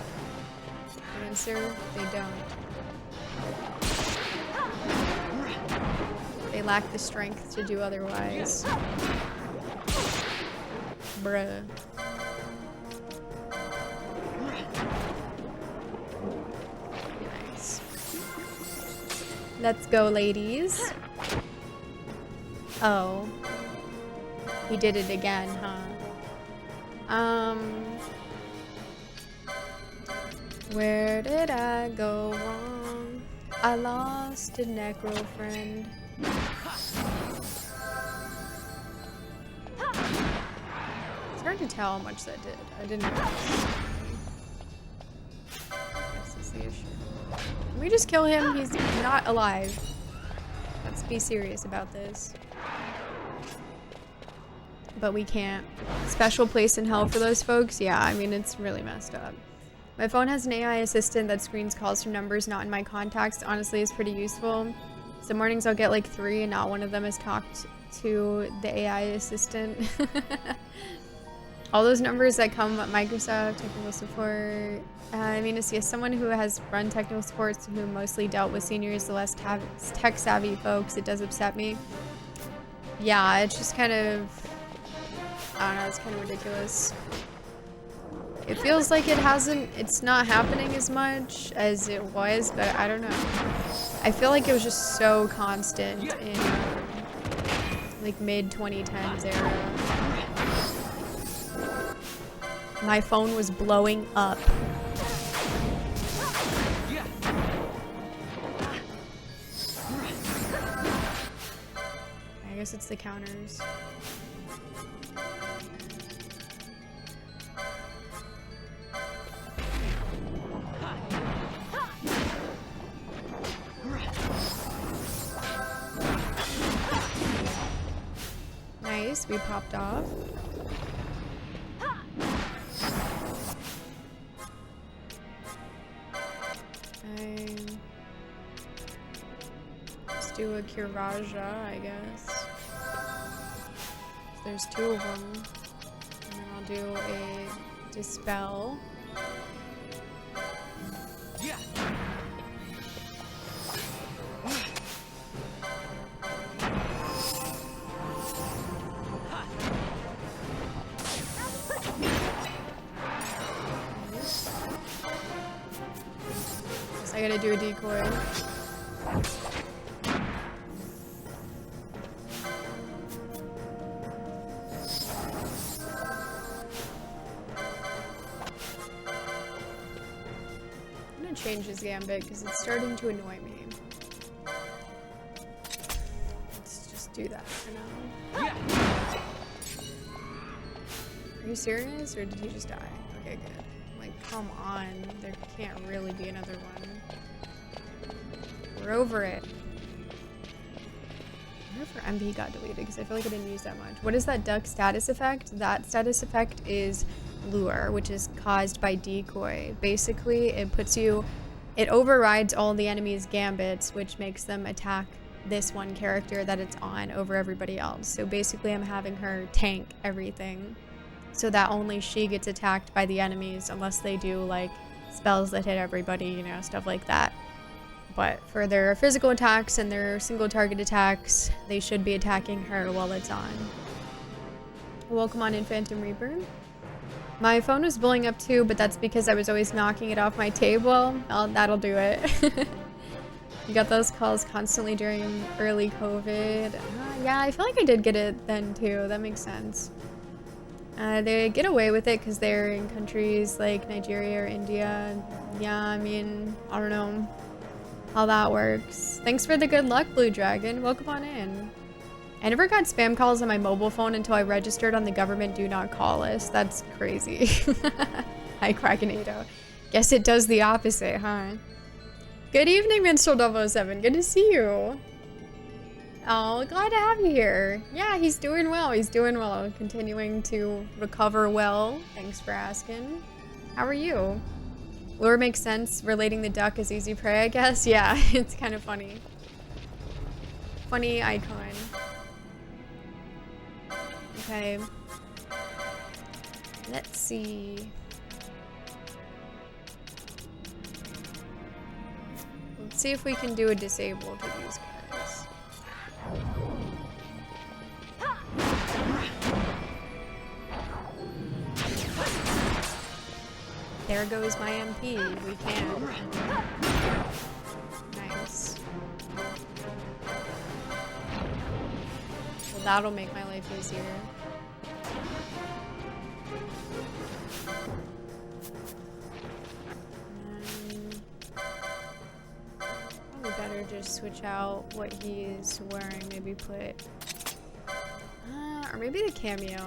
Answer, they don't. They lack the strength to do otherwise. Bruh. Nice. Let's go, ladies. Oh. He did it again, huh? Where did I go wrong? I lost a necro friend. It's hard to tell how much that did. I didn't notice. This is the issue. Can we just kill him? He's not alive. Let's be serious about this. But we can't. Special place in hell for those folks? Yeah, I mean, it's really messed up. My phone has an AI assistant that screens calls from numbers not in my contacts. Honestly, it's pretty useful. Some mornings I'll get like 3 and not one of them has talked to the AI assistant. All those numbers that come at Microsoft, technical support. I mean, to see as someone who has run technical supports who mostly dealt with seniors, the less tech-savvy folks, it does upset me. Yeah, it's just kind of... I don't know, it's kind of ridiculous. It feels like it's not happening as much as it was, but I don't know. I feel like it was just so constant in like mid-2010s era. My phone was blowing up. I guess it's the counters. Nice, we popped off. Let's do a Kiraja, I guess. There's 2 of them. And then I'll do a Dispel. Yeah. I gotta do a decoy. I'm gonna change his gambit because it's starting to annoy me. Let's just do that for now. Yeah. Are you serious or did he just die? Okay, good. Like, come on. There can't really be another one. We're over it. I wonder if our MP got deleted because I feel like I didn't use that much. What is that duck status effect? That status effect is lure, which is caused by decoy. Basically, it overrides all the enemy's gambits, which makes them attack this one character that it's on over everybody else. So basically, I'm having her tank everything so that only she gets attacked by the enemies unless they do like spells that hit everybody, you know, stuff like that. But for their physical attacks and their single target attacks, they should be attacking her while it's on. Welcome on in, Phantom Reaper. My phone was blowing up too, but that's because I was always knocking it off my table. Oh, that'll do it. You got those calls constantly during early COVID. Yeah, I feel like I did get it then too. That makes sense. They get away with it because they're in countries like Nigeria or India. Yeah, I mean, I don't know how that works. Thanks for the good luck, Blue Dragon. Welcome on in. I never got spam calls on my mobile phone until I registered on the government do not call list. That's crazy. Hi, Krakenado. Guess it does the opposite, huh? Good evening, Minstrel 007. Good to see you. Oh, glad to have you here. Yeah, he's doing well. He's doing well. Continuing to recover well. Thanks for asking. How are you? Lure makes sense. Relating the duck is easy prey, I guess. Yeah, it's kind of funny. Funny icon. Okay. Let's see. Let's see if we can do a disable to these guys. There goes my MP. We can. Nice. Well, that'll make my life easier. Probably better just switch out what he's wearing. Maybe put... or maybe the cameo.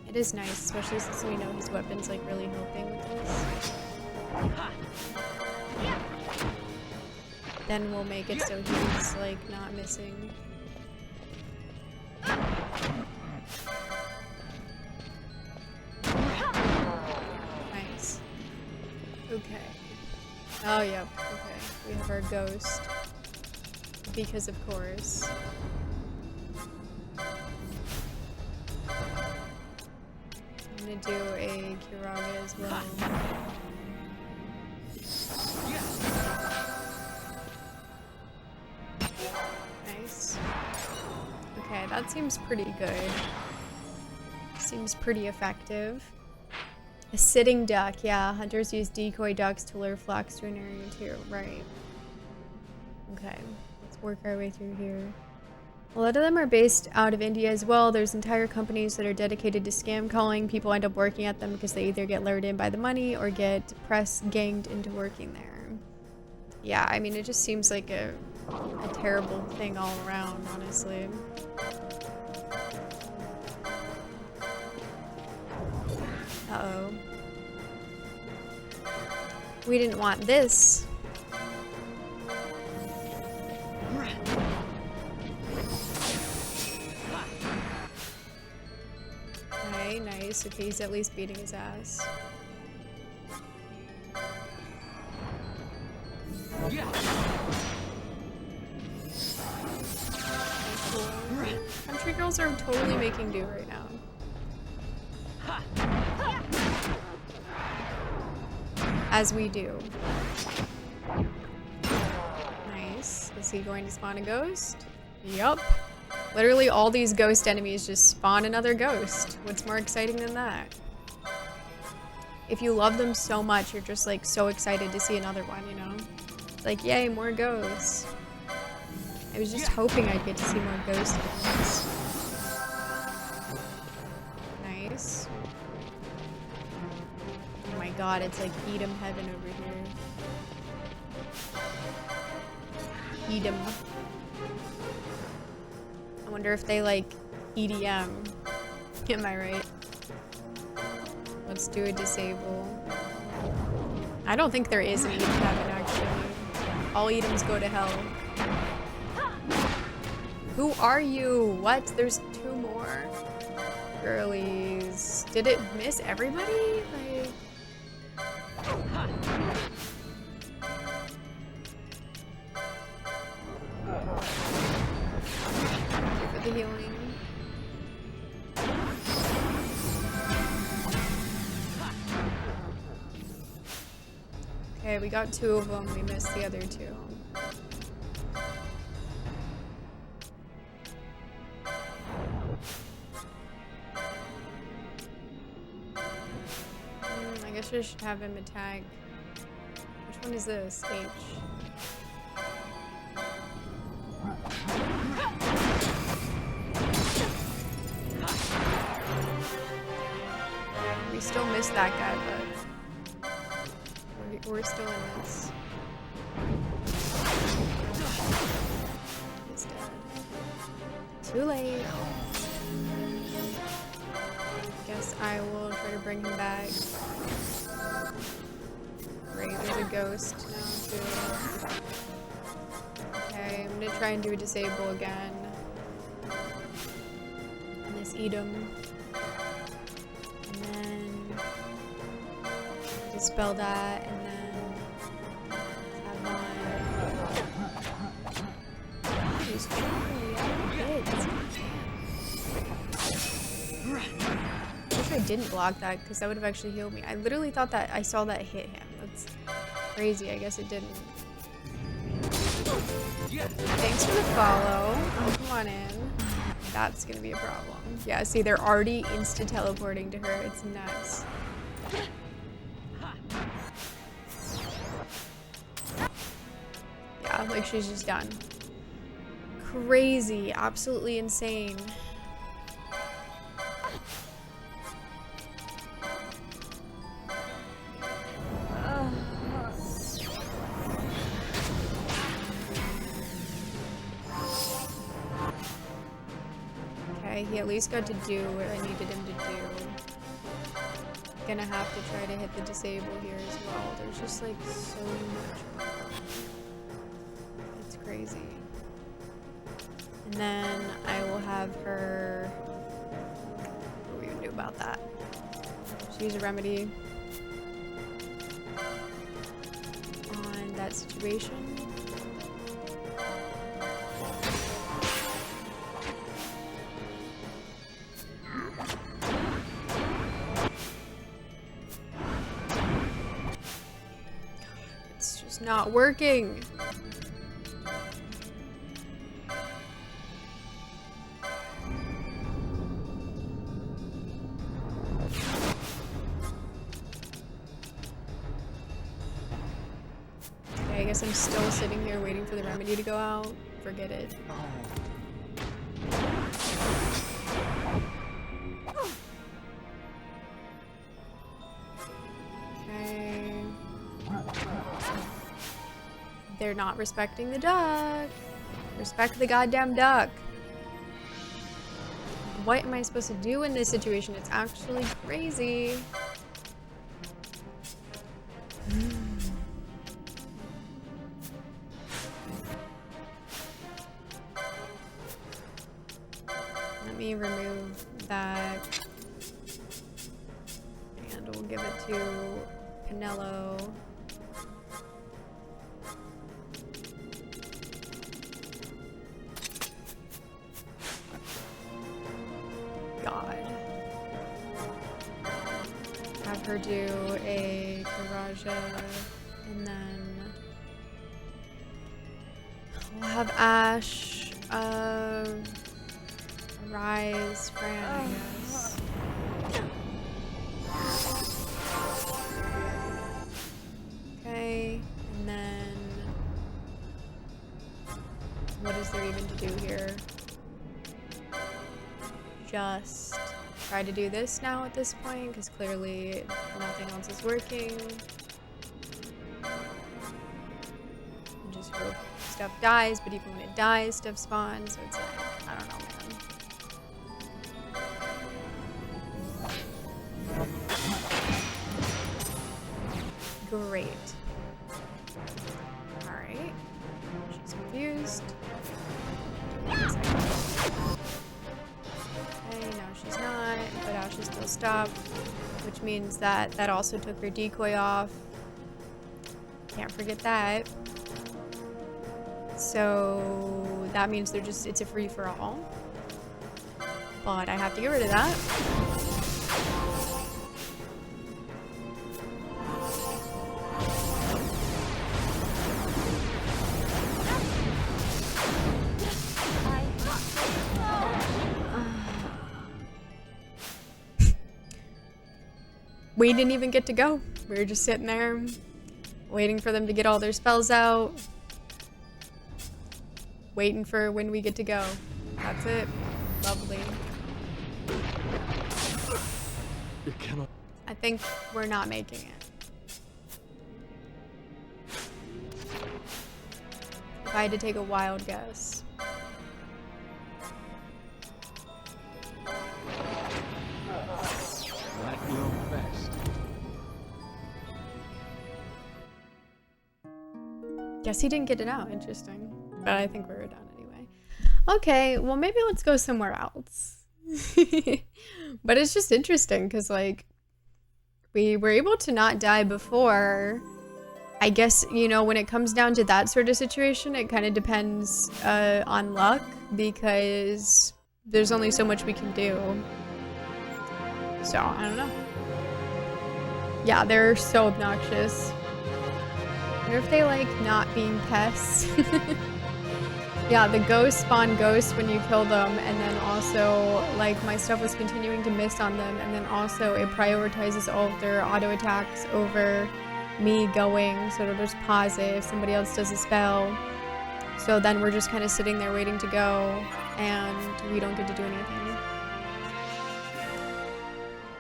It is nice, especially since we know his weapon's like really helping with this. Then we'll make it so he's like not missing. Nice. Okay. Oh, yep. Okay. We have our ghost. Because of course. I'm gonna do a Kiraga as well. Nice. Okay, that seems pretty good. Seems pretty effective. A sitting duck, yeah. Hunters use decoy ducks to lure flocks to an area too. Right. Okay, let's work our way through here. A lot of them are based out of India as well. There's entire companies that are dedicated to scam calling. People end up working at them because they either get lured in by the money or get press ganged into working there. Yeah, I mean, it just seems like a terrible thing all around, honestly. Uh-oh. We didn't want this. Okay, nice. Okay, he's at least beating his ass. Cool. Country girls are totally making do right now. As we do. Nice. Is he going to spawn a ghost? Yup. Literally all these ghost enemies just spawn another ghost. What's more exciting than that? If you love them so much, you're just like so excited to see another one, you know? It's like, yay, more ghosts. I was just hoping I'd get to see more ghost enemies. Nice. Oh my god, it's like Edom heaven over here. Edom. I wonder if they like EDM. Am I right? Let's do a disable. I don't think there is an Edom heaven actually. All Edoms go to hell. Who are you? What? There's two more. Girlies. Did it miss everybody? Like... for the healing. Okay, we got two of them. We missed the other two. I guess I should have him attack. Which one is this? H. We still missed that guy, but we're still in this. He's dead. Too late. Guess I will try to bring him back. Great, there's a ghost now too. Okay, I'm gonna try and do a disable again. And this Edom. And then dispel that, and then have one. He's trying to kids. wish I didn't block that because that would have actually healed me. I literally thought that I saw that hit him. That's crazy. I guess it didn't. Thanks for the follow. Oh, come on in. That's gonna be a problem. Yeah, see, they're already insta-teleporting to her. It's nuts. Yeah, like she's just done. Crazy. Absolutely insane. Okay, he at least got to do what I needed him to do. Gonna have to try to hit the disable here as well. There's just like so much more. It's crazy. And then I will have her. What are we gonna do about that? Just use a remedy on that situation. Not working. Okay, I guess I'm still sitting here waiting for the remedy to go out. Forget it. Okay. They're not respecting the duck. Respect the goddamn duck. What am I supposed to do in this situation? It's actually crazy. Let me remove that. And we'll give it to Canelo. Her do a Karaja, and then we'll have Ash, Rise, Fran, I guess. Okay, and then what is there even to do here? Just try to do this now at this point, because clearly nothing else is working. And just hope stuff dies, but even when it dies, stuff spawns, so it's like, I don't know, man. Great. Alright. She's confused. She's not, but Ash is still stopped, which means that that also took her decoy off. Can't forget that. So that means they're just, it's a free-for-all. But I have to get rid of that. We didn't even get to go. We were just sitting there, waiting for them to get all their spells out. Waiting for when we get to go. That's it. Lovely. You cannot. I think we're not making it. If I had to take a wild guess. At your best. Guess he didn't get it out. Interesting. But I think we were done anyway. Okay, well maybe let's go somewhere else. But it's just interesting because like we were able to not die before. I guess, you know, when it comes down to that sort of situation, it kind of depends on luck because there's only so much we can do. So, I don't know. Yeah, they're so obnoxious. I wonder if they like not being pests. Yeah, the ghosts spawn ghosts when you kill them, and then also, like, my stuff was continuing to miss on them, and then also it prioritizes all of their auto attacks over me going, so it'll just pause it if somebody else does a spell. So then we're just kind of sitting there waiting to go, and we don't get to do anything.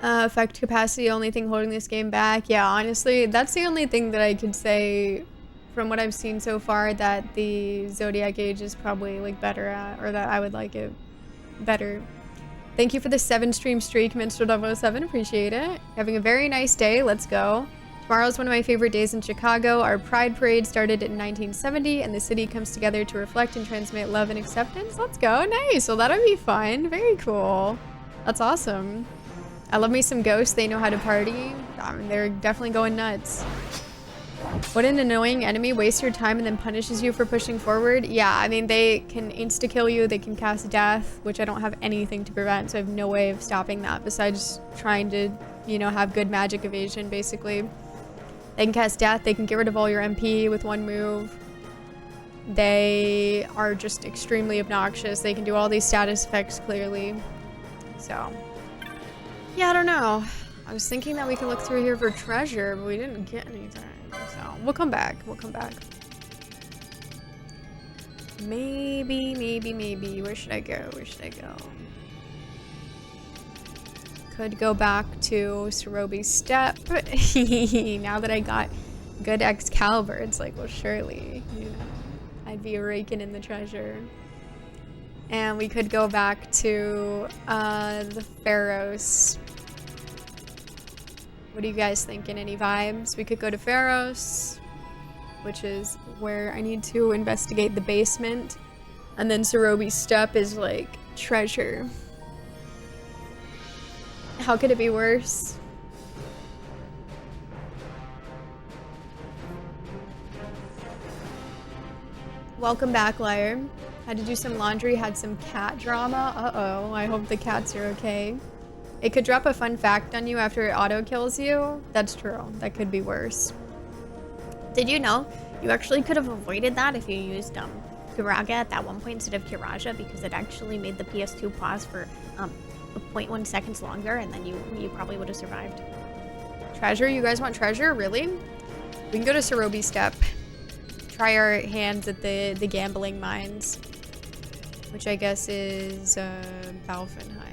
Effect capacity, only thing holding this game back. Yeah, honestly, that's the only thing that I could say from what I've seen so far that the Zodiac Age is probably like better at, or that I would like it better. Thank you for the 7-stream streak, Minstrel007. Appreciate it. Having a very nice day. Let's go. Tomorrow's one of my favorite days in Chicago. Our Pride Parade started in 1970, and the city comes together to reflect and transmit love and acceptance. Let's go. Nice. Well, that'll be fun. Very cool. That's awesome. I love me some ghosts. They know how to party. I mean, they're definitely going nuts. What an annoying enemy wastes your time and then punishes you for pushing forward. Yeah, I mean, they can insta-kill you. They can cast death, which I don't have anything to prevent, so I have no way of stopping that besides trying to, you know, have good magic evasion, basically. They can cast death. They can get rid of all your MP with one move. They are just extremely obnoxious. They can do all these status effects clearly. So, yeah, I don't know. I was thinking that we could look through here for treasure, but we didn't get anything. So, we'll come back. We'll come back. Maybe. Where should I go? Where should I go? Could go back to Cerobi Step. Now that I got good Excalibur, it's like, well, surely, you know, I'd be raking in the treasure. And we could go back to the Pharos. What are you guys thinking? Any vibes? We could go to Pharos, which is where I need to investigate the basement. And then Cerobi Step is like treasure. How could it be worse? Welcome back, Liar. Had to do some laundry, had some cat drama. Uh-oh, I hope the cats are okay. It could drop a fun fact on you after it auto-kills you. That's true. That could be worse. Did you know you actually could have avoided that if you used Kiraga at that one point instead of Kiraja, because it actually made the PS2 pause for 0.1 seconds longer, and then you probably would have survived. Treasure? You guys want treasure? Really? We can go to Cerobi Step. Try our hands at the gambling mines, which I guess is Balfenheim.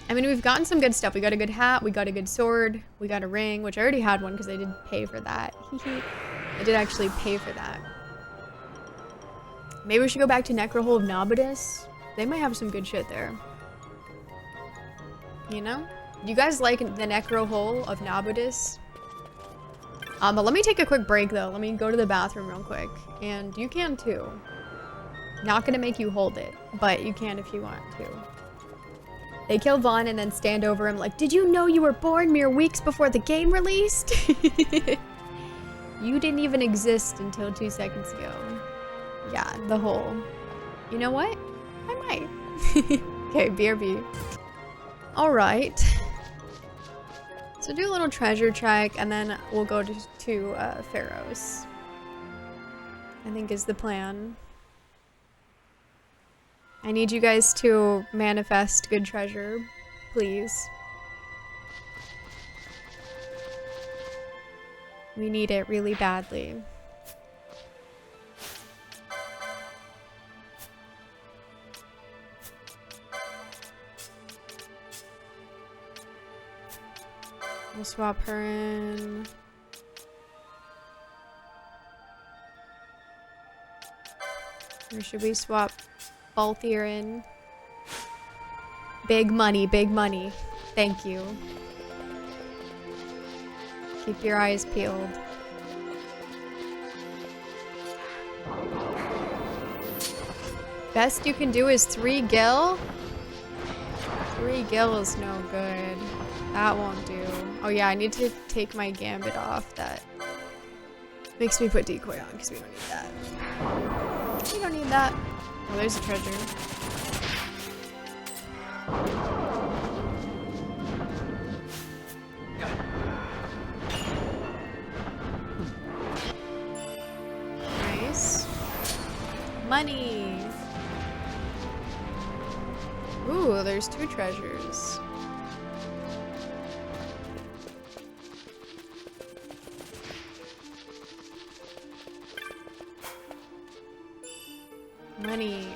I mean, we've gotten some good stuff. We got a good hat, we got a good sword, we got a ring, which I already had one because I did pay for that. I did actually pay for that. Maybe we should go back to Necrohole of Nabudis. They might have some good shit there. You know? Do you guys like the Necrohole of Nabudis? But let me take a quick break though. Let me go to the bathroom real quick. And you can too. Not gonna make you hold it, but you can if you want to. They kill Vaughn and then stand over him like, did you know you were born mere weeks before the game released? You didn't even exist until 2 seconds ago. Yeah, the hole. You know what? I might. Okay, BRB. Alright. So do a little treasure check and then we'll go to Pharos. I think is the plan. I need you guys to manifest good treasure, please. We need it really badly. We'll swap her in. Or should we swap Balthier in? Big money, big money. Thank you. Keep your eyes peeled. Best you can do is 3 gil? 3 gil is no good. That won't do. Oh yeah, I need to take my gambit off. That makes me put decoy on because we don't need that. We don't need that. Oh, there's a treasure. Nice. Money. Ooh, there's 2 treasures. Money.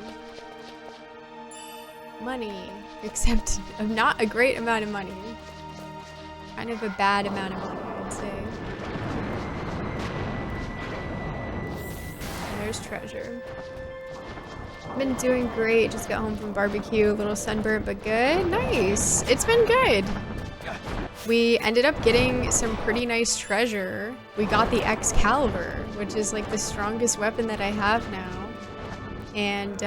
Money. Except not a great amount of money. Kind of a bad amount of money, I'd say. And there's treasure. I've been doing great. Just got home from barbecue. A little sunburnt, but good. Nice. It's been good. We ended up getting some pretty nice treasure. We got the Excalibur, which is like the strongest weapon that I have now. And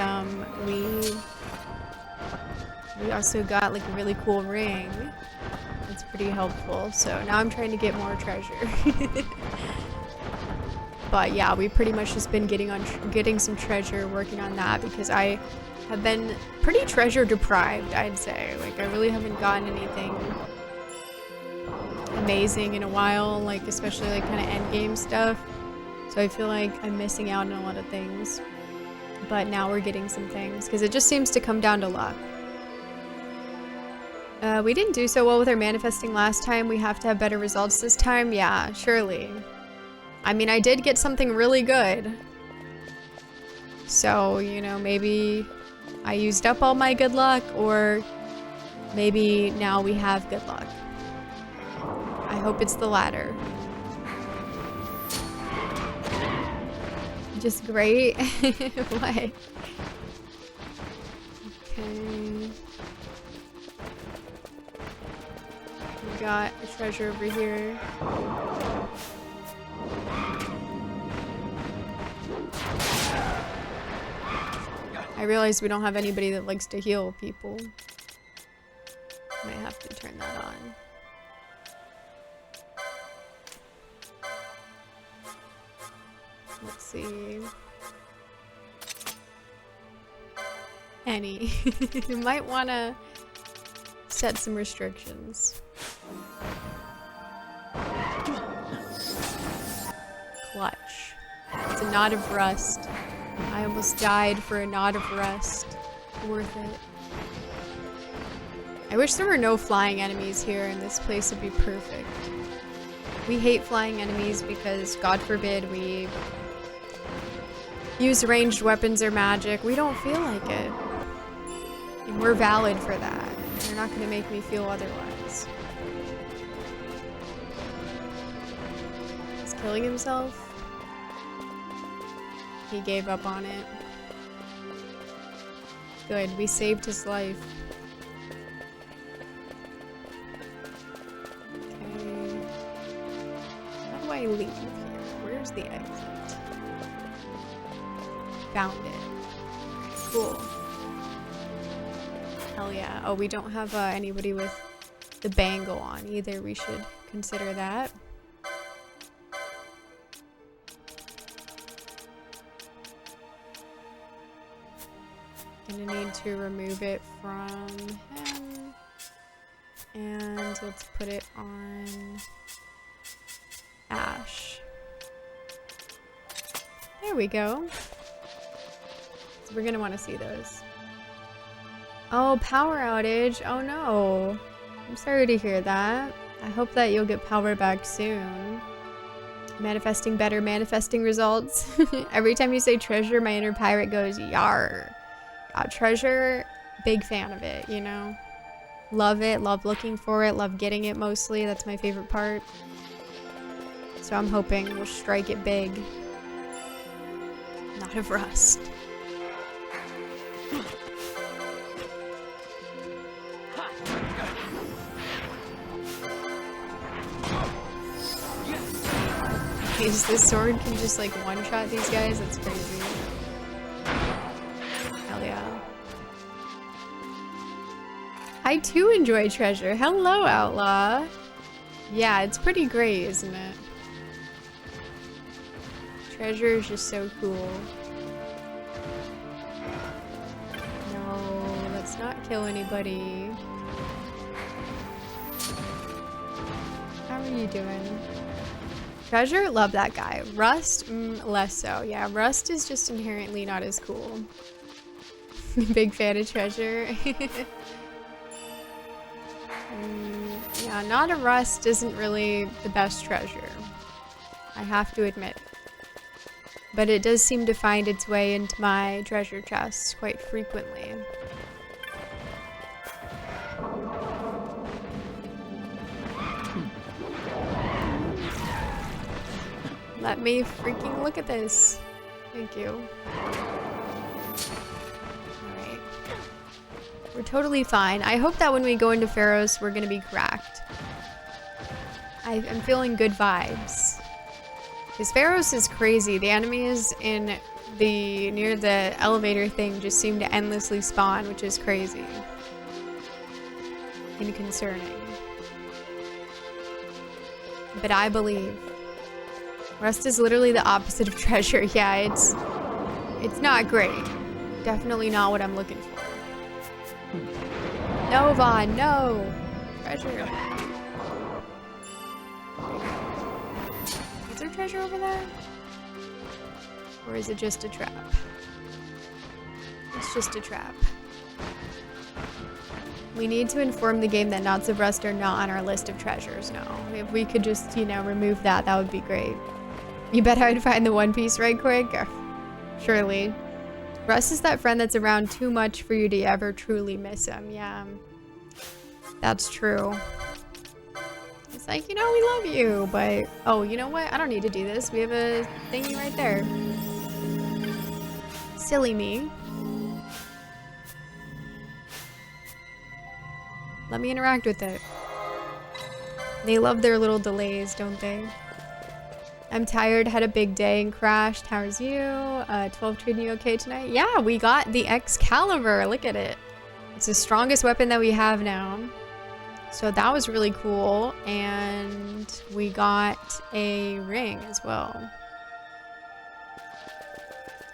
we also got like a really cool ring. It's pretty helpful. So now I'm trying to get more treasure. But yeah, we pretty much just been getting some treasure, working on that, because I have been pretty treasure deprived, I'd say. Like, I really haven't gotten anything amazing in a while, like especially like kind of end game stuff. So I feel like I'm missing out on a lot of things. But now we're getting some things, because it just seems to come down to luck. We didn't do so well with our manifesting last time. We have to have better results this time. Yeah, surely. I mean, I did get something really good. So, you know, maybe I used up all my good luck, or maybe now we have good luck. I hope it's the latter. Just great. What? Okay. We got a treasure over here. I realize we don't have anybody that likes to heal people. Might have to turn that on. Let's see. Any. You might want to set some restrictions. Clutch. It's a knot of rust. I almost died for a knot of rust. Worth it. I wish there were no flying enemies here, and this place would be perfect. We hate flying enemies because, God forbid, we use ranged weapons or magic. We don't feel like it. And we're valid for that. They're not going to make me feel otherwise. He's killing himself. He gave up on it. Good, we saved his life. Okay. How do I leave here? Where's the exit? Found it. Cool. Hell yeah. Oh, we don't have anybody with the bangle on either. We should consider that. Gonna need to remove it from him. And let's put it on Ash. There we go. So we're gonna want to see those. Oh, power outage. Oh no. I'm sorry to hear that. I hope that you'll get power back soon. Manifesting better manifesting results. Every time you say treasure, my inner pirate goes, yar. Treasure, big fan of it, you know? Love it, love looking for it, love getting it mostly. That's my favorite part. So I'm hoping we'll strike it big. Not of rust. Is this sword can just like one-shot these guys? That's crazy. Hell yeah. I too enjoy treasure. Hello, Outlaw. Yeah, it's pretty great, isn't it? Treasure is just so cool. No, let's not kill anybody. How are you doing? Treasure? Love that guy. Rust? Less so. Yeah, Rust is just inherently not as cool. Big fan of Treasure. Yeah, not a Rust isn't really the best treasure. I have to admit. But it does seem to find its way into my treasure chest quite frequently. Let me freaking look at this. Thank you. Alright. We're totally fine. I hope that when we go into Pharaoh's, we're gonna be cracked. I'm feeling good vibes. Because Pharaoh's is crazy. The enemies in near the elevator thing just seem to endlessly spawn, which is crazy. And concerning. But I believe. Rust is literally the opposite of treasure. Yeah, it's not great. Definitely not what I'm looking for. No, Vaughn, no! Treasure. Is there treasure over there? Or is it just a trap? It's just a trap. We need to inform the game that knots of rust are not on our list of treasures. No. If we could just, remove that, that would be great. You bet I'd find the One Piece right quick? Surely. Rust is that friend that's around too much for you to ever truly miss him. Yeah. That's true. It's like, we love you, but... Oh, you know what? I don't need to do this. We have a thingy right there. Silly me. Let me interact with it. They love their little delays, don't they? I'm tired, had a big day and crashed. How's you? 12 treating you okay tonight? Yeah, we got the Excalibur. Look at it. It's the strongest weapon that we have now. So that was really cool. And we got a ring as well.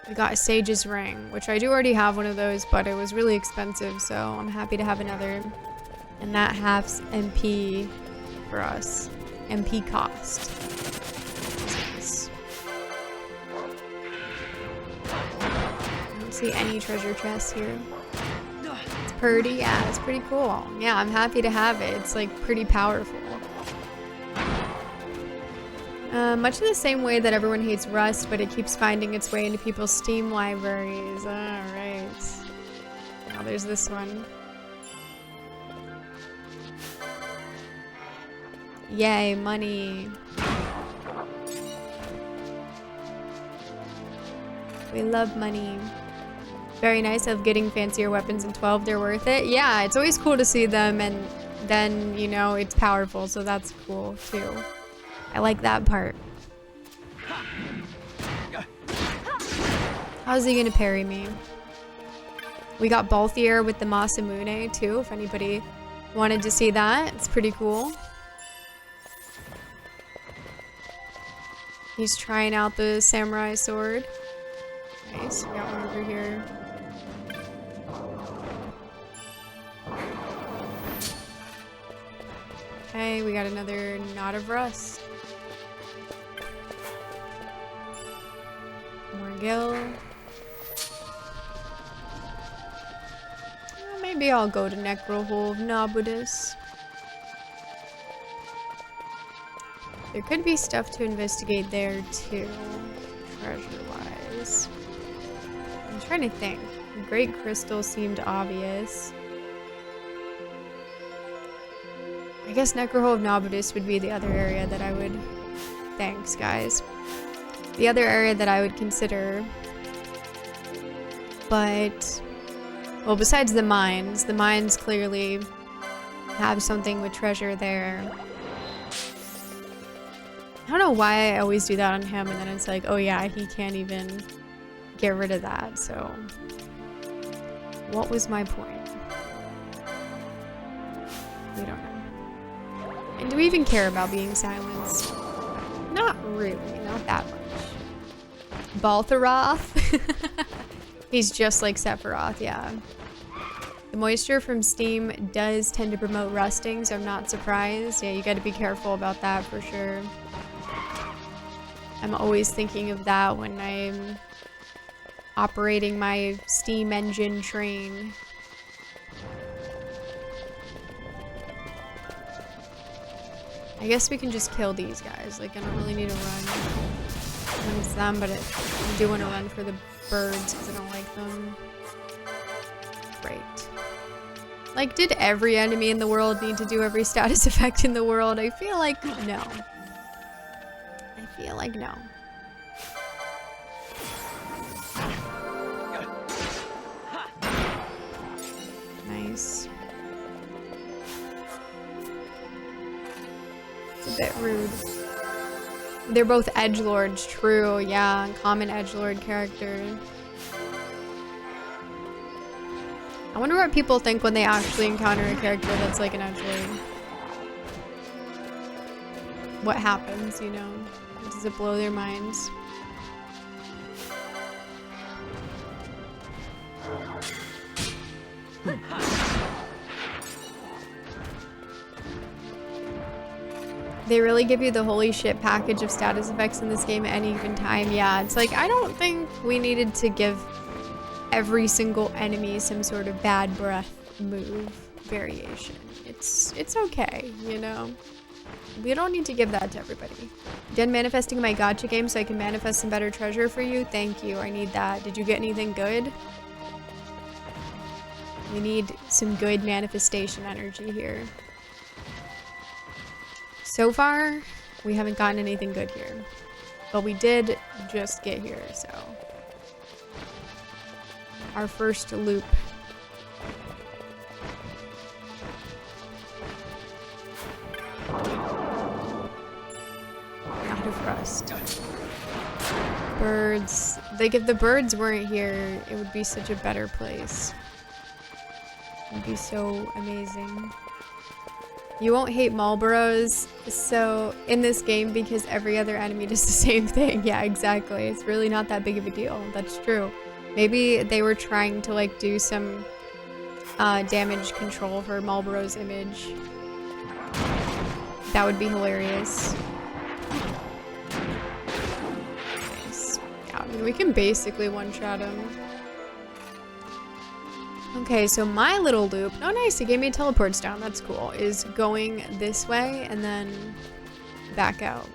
We got a Sage's ring, which I do already have one of those, but it was really expensive. So I'm happy to have another. And that halves MP for us. MP cost. I don't see any treasure chests here. It's pretty, yeah, it's pretty cool. Yeah, I'm happy to have it. It's like pretty powerful. Much in the same way that everyone hates Rust, but it keeps finding its way into people's Steam libraries. Alright. Now there's this one. Yay, money. We love money. Very nice of getting fancier weapons in 12. They're worth it. Yeah, it's always cool to see them, and then, it's powerful, so that's cool, too. I like that part. How's he gonna parry me? We got Balthier with the Masamune, too, if anybody wanted to see that. It's pretty cool. He's trying out the samurai sword. Nice, we got one over here. Okay, we got another knot of rust. More gil. Maybe I'll go to Necrohole of Nabudus. There could be stuff to investigate there too, treasure-wise. I'm trying to think. The Great Crystal seemed obvious. I guess Necrohole of Nabudus would be the other area that I would... Thanks, guys. The other area that I would consider. But... Well, besides the mines clearly have something with treasure there. I don't know why I always do that on him, and then it's like, oh yeah, he can't even get rid of that, so... What was my point? We don't know. And do we even care about being silenced? Not really, not that much. Baltharoth? He's just like Sephiroth, yeah. The moisture from steam does tend to promote rusting, so I'm not surprised. Yeah, you gotta be careful about that for sure. I'm always thinking of that when I'm operating my steam engine train. I guess we can just kill these guys. Like, I don't really need to run when it's them, but I do want to run for the birds because I don't like them. Great. Like, did every enemy in the world need to do every status effect in the world? I feel like no. I feel like no. Nice. It's a bit rude. They're both edgelords, true, yeah, common edgelord character. I wonder what people think when they actually encounter a character that's like an edgelord. What happens, you know? Does it blow their minds? They really give you the holy shit package of status effects in this game at any given time. Yeah, it's like, I don't think we needed to give every single enemy some sort of bad breath move variation. It's okay, you know? We don't need to give that to everybody. Done manifesting my gacha game so I can manifest some better treasure for you? Thank you, I need that. Did you get anything good? We need some good manifestation energy here. So far, we haven't gotten anything good here. But we did just get here, so. Our first loop. Not of rust. Birds. Like, if the birds weren't here, it would be such a better place. It would be so amazing. You won't hate Marlboros so in this game because every other enemy does the same thing. Yeah, exactly. It's really not that big of a deal. That's true. Maybe they were trying to like do some damage control for Marlboro's image. That would be hilarious. Nice. Yeah, I mean, we can basically one-shot him. Okay, so my little loop, oh nice, it gave me teleports down, that's cool, is going this way and then back out.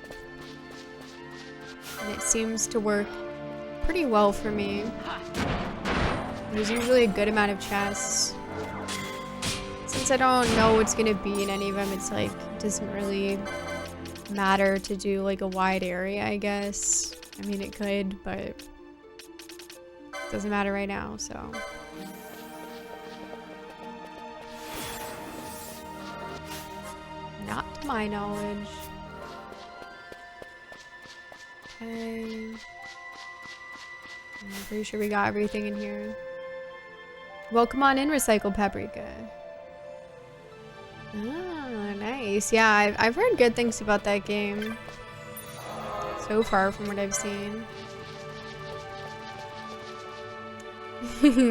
And it seems to work pretty well for me. There's usually a good amount of chests. Since I don't know what's gonna be in any of them, it's like, it doesn't really matter to do like a wide area, I guess. I mean, it could, but it doesn't matter right now, so. Not to my knowledge. Okay. I'm pretty sure we got everything in here. Welcome on in, Recycled Paprika. Ah, nice. Yeah, I've heard good things about that game. So far from what I've seen.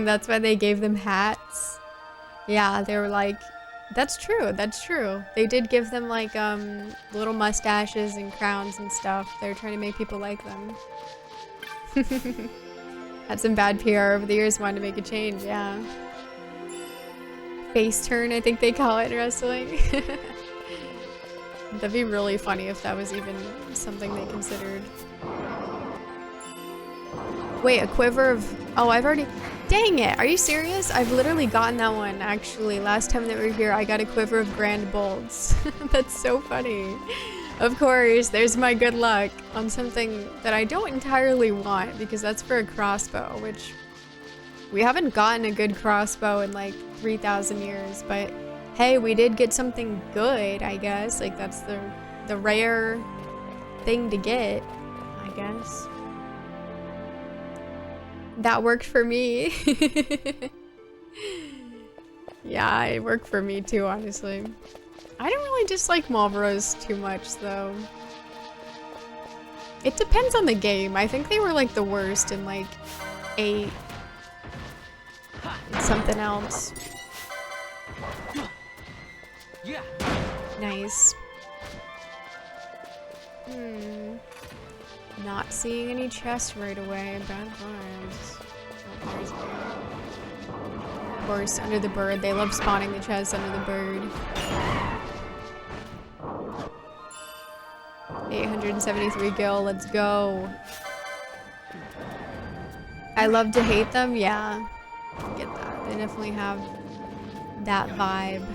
That's why they gave them hats. Yeah, they were like, that's true, that's true. They did give them like little mustaches and crowns and stuff. They're trying to make people like them. Had some bad PR over the years, wanted to make a change, yeah. Face turn, I think they call it in wrestling. That'd be really funny if that was even something they considered. Wait, a quiver of... Oh, I've already... Dang it! Are you serious? I've literally gotten that one, actually. Last time that we were here, I got a quiver of grand bolts. That's so funny. Of course, there's my good luck on something that I don't entirely want, because that's for a crossbow, which... We haven't gotten a good crossbow in like 3,000 years, but hey, we did get something good, I guess. Like, that's the rare thing to get, I guess. That worked for me. Yeah, it worked for me too, honestly. I don't really dislike Marlboros too much, though. It depends on the game. I think they were like the worst in like 8. Something else. Yeah. Nice. Not seeing any chests right away. Bad vibes. Oh, there's one. Of course, under the bird. They love spawning the chests under the bird. 873 gil. Let's go. I love to hate them. Yeah. I get that. They definitely have that vibe.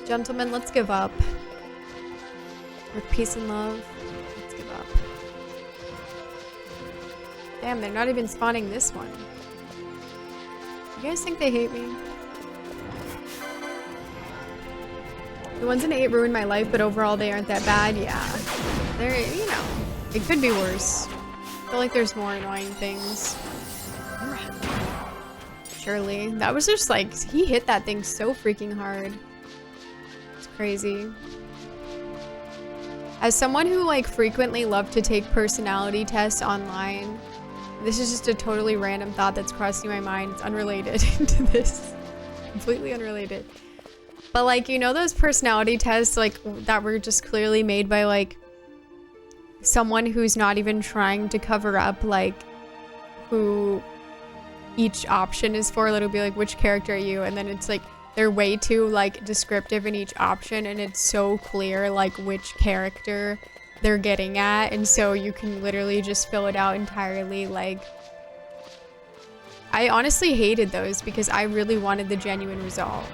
Gentlemen, let's give up. With peace and love, let's give up. Damn, they're not even spawning this one. You guys think they hate me? The ones in 8 ruined my life, but overall they aren't that bad. Yeah. They're, you know, it could be worse. I feel like there's more annoying things. Surely. That was just like, he hit that thing so freaking hard. It's crazy. As someone who like frequently loved to take personality tests online, this is just a totally random thought that's crossing my mind. It's unrelated to this. Completely unrelated. But like, you know those personality tests like that were just clearly made by like someone who's not even trying to cover up like who each option is for? It'll be like, which character are you? And then it's like they're way too like descriptive in each option, and it's so clear like which character they're getting at, and so you can literally just fill it out entirely. Like, I honestly hated those because I really wanted the genuine result,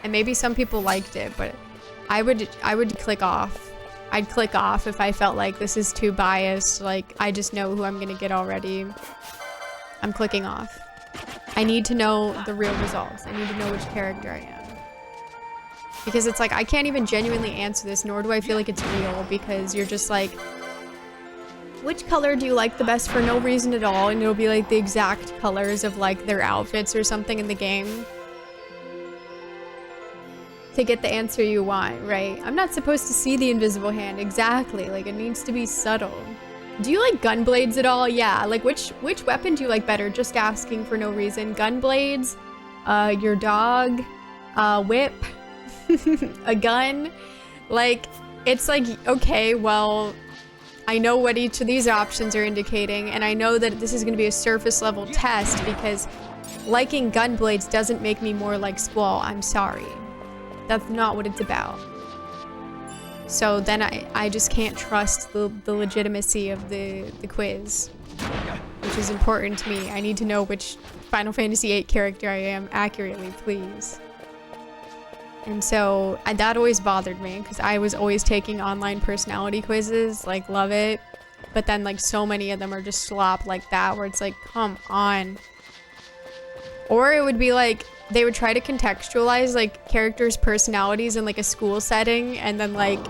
and maybe some people liked it, but I would click off. I'd click off if I felt like this is too biased, like I just know who I'm gonna get already. I'm clicking off. I need to know the real results. I need to know which character I am. Because it's like, I can't even genuinely answer this, nor do I feel like it's real, because you're just like, which color do you like the best for no reason at all? And it'll be like the exact colors of like their outfits or something in the game. To get the answer you want, right? I'm not supposed to see the invisible hand. Exactly, like it needs to be subtle. Do you like gun blades at all? Yeah, like which weapon do you like better? Just asking for no reason. Gun blades, your dog, whip, a gun. Like, it's like, okay, well, I know what each of these options are indicating, and I know that this is gonna be a surface level test because liking gun blades doesn't make me more like Squall. I'm sorry. That's not what it's about. So then I just can't trust the legitimacy of the quiz, which is important to me. I need to know which Final Fantasy VIII character I am accurately, please. And so that always bothered me because I was always taking online personality quizzes, like love it. But then like so many of them are just slop like that where it's like, come on. Or it would be like, they would try to contextualize like characters' personalities in like a school setting, and then like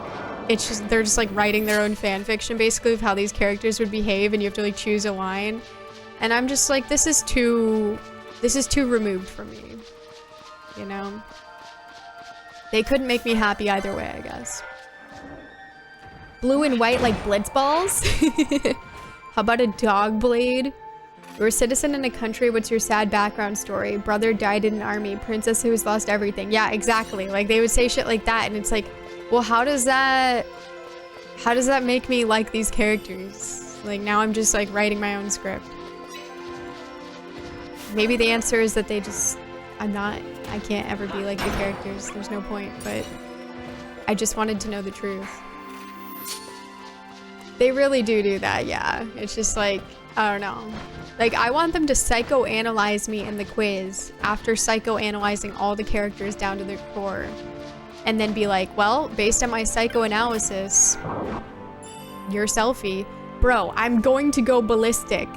it's just they're just like writing their own fan fiction basically of how these characters would behave, and you have to like choose a line. And I'm just like, this is too removed from me, you know? They couldn't make me happy either way, I guess. Blue and white like blitz balls? How about a dog blade? You're a citizen in a country, what's your sad background story? Brother died in an army, princess who's lost everything. Yeah, exactly. Like they would say shit like that, and it's like, well, how does that make me like these characters? Like now I'm just like writing my own script. Maybe the answer is that they just, I can't ever be like the characters. There's no point, but I just wanted to know the truth. They really do that, yeah. It's just like, I don't know. Like, I want them to psychoanalyze me in the quiz after psychoanalyzing all the characters down to their core. And then be like, well, based on my psychoanalysis, your selfie. Bro, I'm going to go ballistic.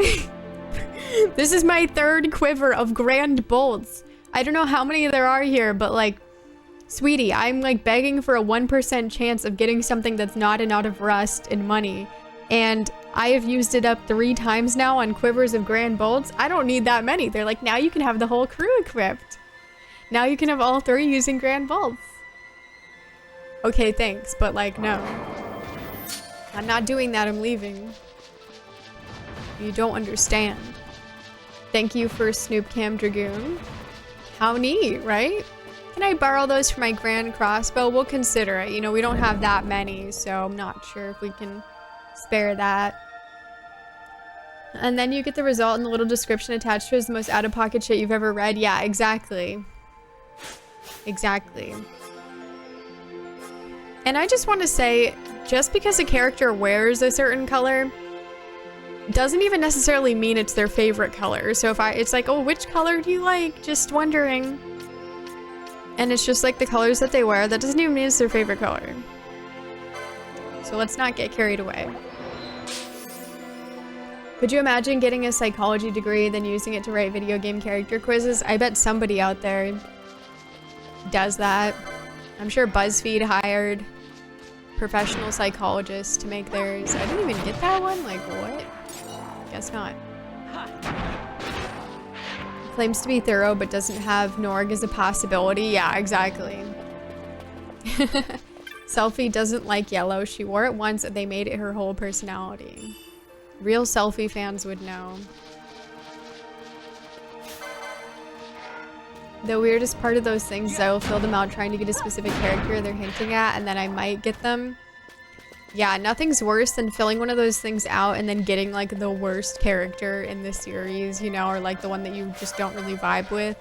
This is my 3rd quiver of grand bolts. I don't know how many there are here, but like, sweetie, I'm like begging for a 1% chance of getting something that's not an out of rust and money. And I have used it up 3 times now on quivers of grand bolts. I don't need that many. They're like, now you can have the whole crew equipped. Now you can have all 3 using grand bolts. Okay, thanks, but like, no. I'm not doing that, I'm leaving. You don't understand. Thank you for Snoop Cam Dragoon. How neat, right? Can I borrow those for my grand crossbow? We'll consider it. You know, we don't have that many, so I'm not sure if we can spare that. And then you get the result in the little description attached to it is the most out-of-pocket shit you've ever read. Yeah, exactly. Exactly. And I just want to say, just because a character wears a certain color doesn't even necessarily mean it's their favorite color. So if it's like, oh, which color do you like? Just wondering. And it's just like the colors that they wear. That doesn't even mean it's their favorite color. So let's not get carried away. Could you imagine getting a psychology degree, then using it to write video game character quizzes? I bet somebody out there does that. I'm sure BuzzFeed hired professional psychologists to make theirs. I didn't even get that one? Like, what? Guess not. Claims to be thorough, but doesn't have Norg as a possibility. Yeah, exactly. Selfie doesn't like yellow. She wore it once and they made it her whole personality. Real Selfie fans would know. The weirdest part of those things is I will fill them out trying to get a specific character they're hinting at, and then I might get them. Yeah, nothing's worse than filling one of those things out and then getting like the worst character in the series, you know, or like the one that you just don't really vibe with.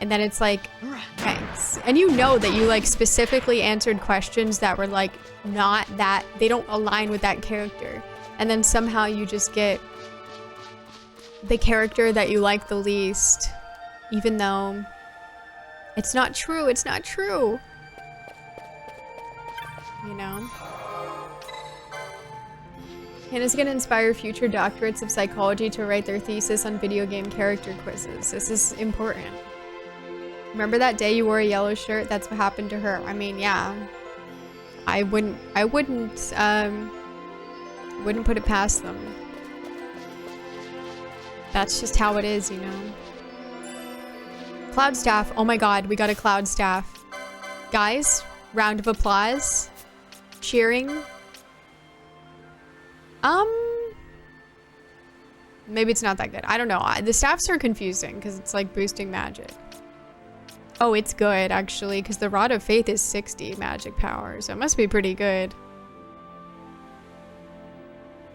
And then it's like, thanks. And you know that you like specifically answered questions that were like not that, they don't align with that character. And then somehow you just get the character that you like the least, even though it's not true, it's not true. You know? Hannah's gonna inspire future doctorates of psychology to write their thesis on video game character quizzes. This is important. Remember that day you wore a yellow shirt? That's what happened to her. I mean, yeah. I wouldn't put it past them. That's just how it is, you know. Cloud staff. Oh my god, we got a cloud staff. Guys, round of applause. Cheering. Maybe it's not that good. I don't know. The staffs are confusing because it's like boosting magic. Oh, it's good actually because the Rod of Faith is 60 magic power, so it must be pretty good.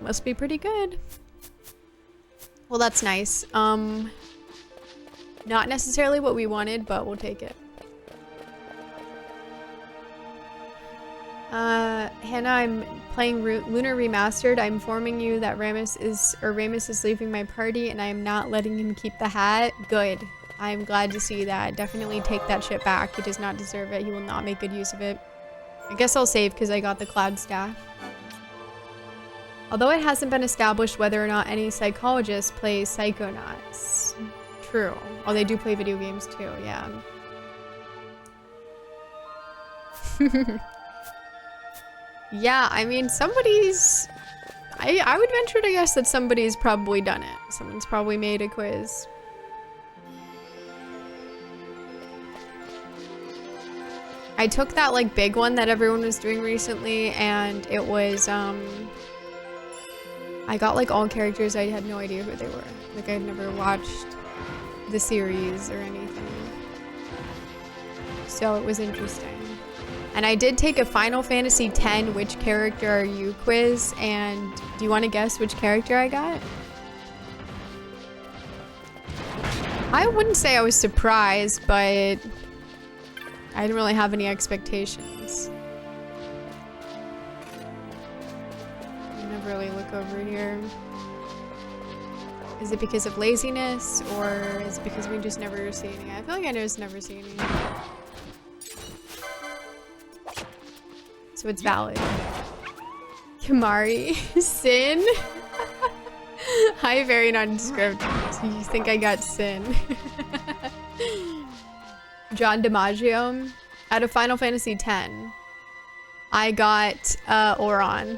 Must be pretty good. Well, that's nice. Not necessarily what we wanted, but we'll take it. Hannah, I'm playing Lunar Remastered. I'm informing you that Ramus is leaving my party and I am not letting him keep the hat. Good. I'm glad to see that. Definitely take that shit back. He does not deserve it. He will not make good use of it. I guess I'll save because I got the cloud staff. Although it hasn't been established whether or not any psychologist plays Psychonauts. True. Oh, they do play video games too, yeah. Yeah, I mean, somebody's... I would venture to guess that somebody's probably done it. Someone's probably made a quiz. I took that, like, big one that everyone was doing recently, and it was, I got, like, all characters. I had no idea who they were. Like, I'd never watched the series or anything. So it was interesting. And I did take a Final Fantasy X which character are you quiz, and do you want to guess which character I got? I wouldn't say I was surprised, but I didn't really have any expectations. I never really look over here. Is it because of laziness, or is it because we just never see any? I feel like I just never see any. So it's valid. Kamari. Sin? Hi, very nondescript. So you think I got Sin? John DiMaggio. Out of Final Fantasy X, I got Oron.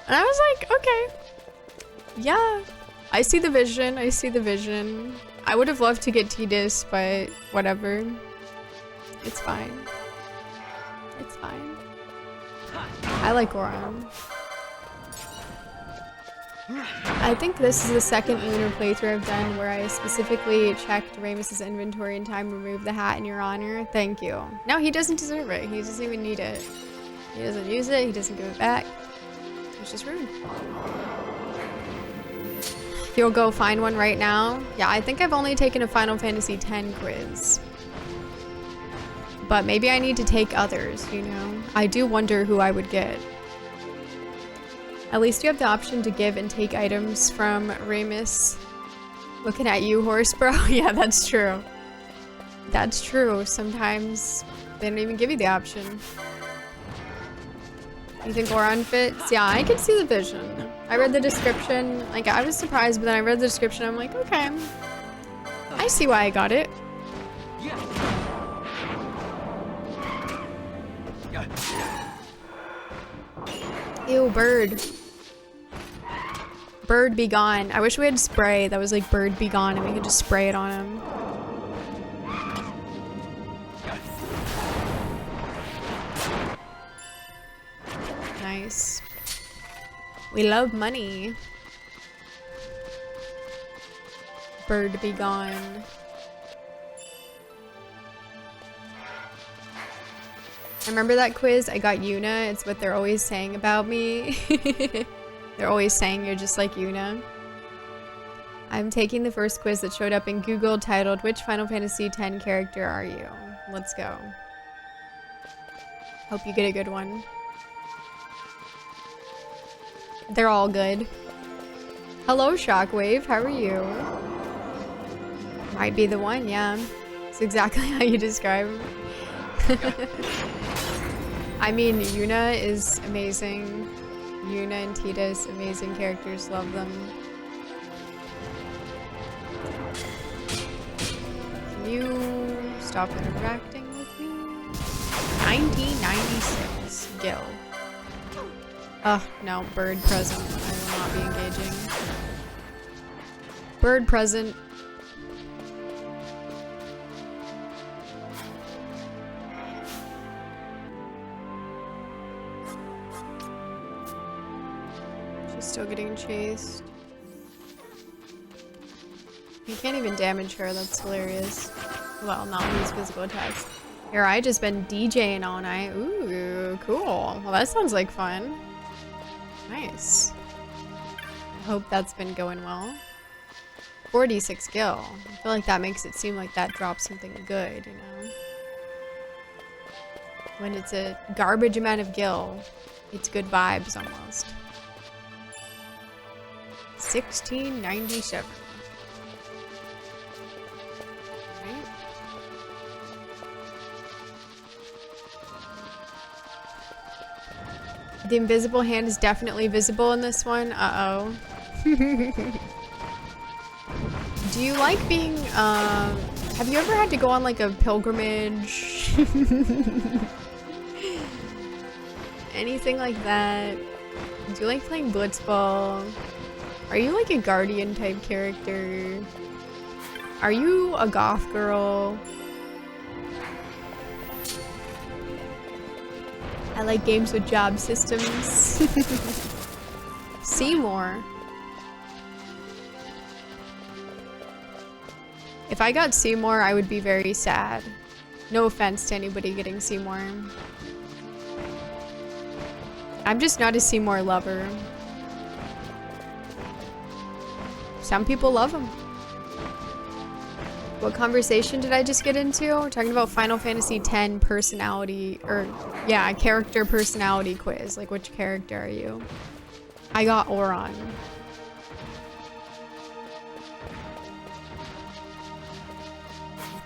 And I was like, okay. Yeah. I see the vision. I see the vision. I would have loved to get Tidus, but whatever. It's fine. It's fine. I like Oron. I think this is the second lunar playthrough I've done where I specifically checked Ramus's inventory in time to remove the hat in your honor. Thank you. No, he doesn't deserve it. He doesn't even need it. He doesn't use it. He doesn't give it back. It's just rude. You'll go find one right now? Yeah, I think I've only taken a Final Fantasy X quiz. But maybe I need to take others, you know? I do wonder who I would get. At least you have the option to give and take items from Ramus. Looking at you, horse bro. Yeah, that's true. That's true. Sometimes they don't even give you the option. You think Oron fits? Yeah, I can see the vision. I read the description. Like, I was surprised, but then I read the description. I'm like, okay. I see why I got it. Ew, bird. Bird be gone. I wish we had spray that was like bird be gone and we could just spray it on him. Nice. We love money. Bird be gone. I remember that quiz. I got Yuna. It's what they're always saying about me. They're always saying you're just like Yuna. I'm taking the first quiz that showed up in Google titled, "Which Final Fantasy X character are you?" Let's go. Hope you get a good one. They're all good. Hello, Shockwave. How are you? Might be the one, yeah. It's exactly how you describe him. I mean, Yuna is amazing. Yuna and Tidus, amazing characters. Love them. Can you stop interacting with me? 1996. Gil. Oh, no. Bird present. I will not be engaging. Bird present. Still getting chased. You can't even damage her, that's hilarious. Well, not with these physical attacks. Here, I just been DJing all night. Ooh, cool. Well, that sounds like fun. Nice. I hope that's been going well. 46 gil. I feel like that makes it seem like that drops something good, you know? When it's a garbage amount of gil, it's good vibes almost. 1697. Right. The invisible hand is definitely visible in this one. Uh-oh. Do you like being, have you ever had to go on like a pilgrimage? Anything like that? Do you like playing blitzball? Are you like a guardian type character? Are you a goth girl? I like games with job systems. Seymour. If I got Seymour, I would be very sad. No offense to anybody getting Seymour. I'm just not a Seymour lover. Some people love him. What conversation did I just get into? We're talking about Final Fantasy X personality, or yeah, character personality quiz. Like, which character are you? I got Oron.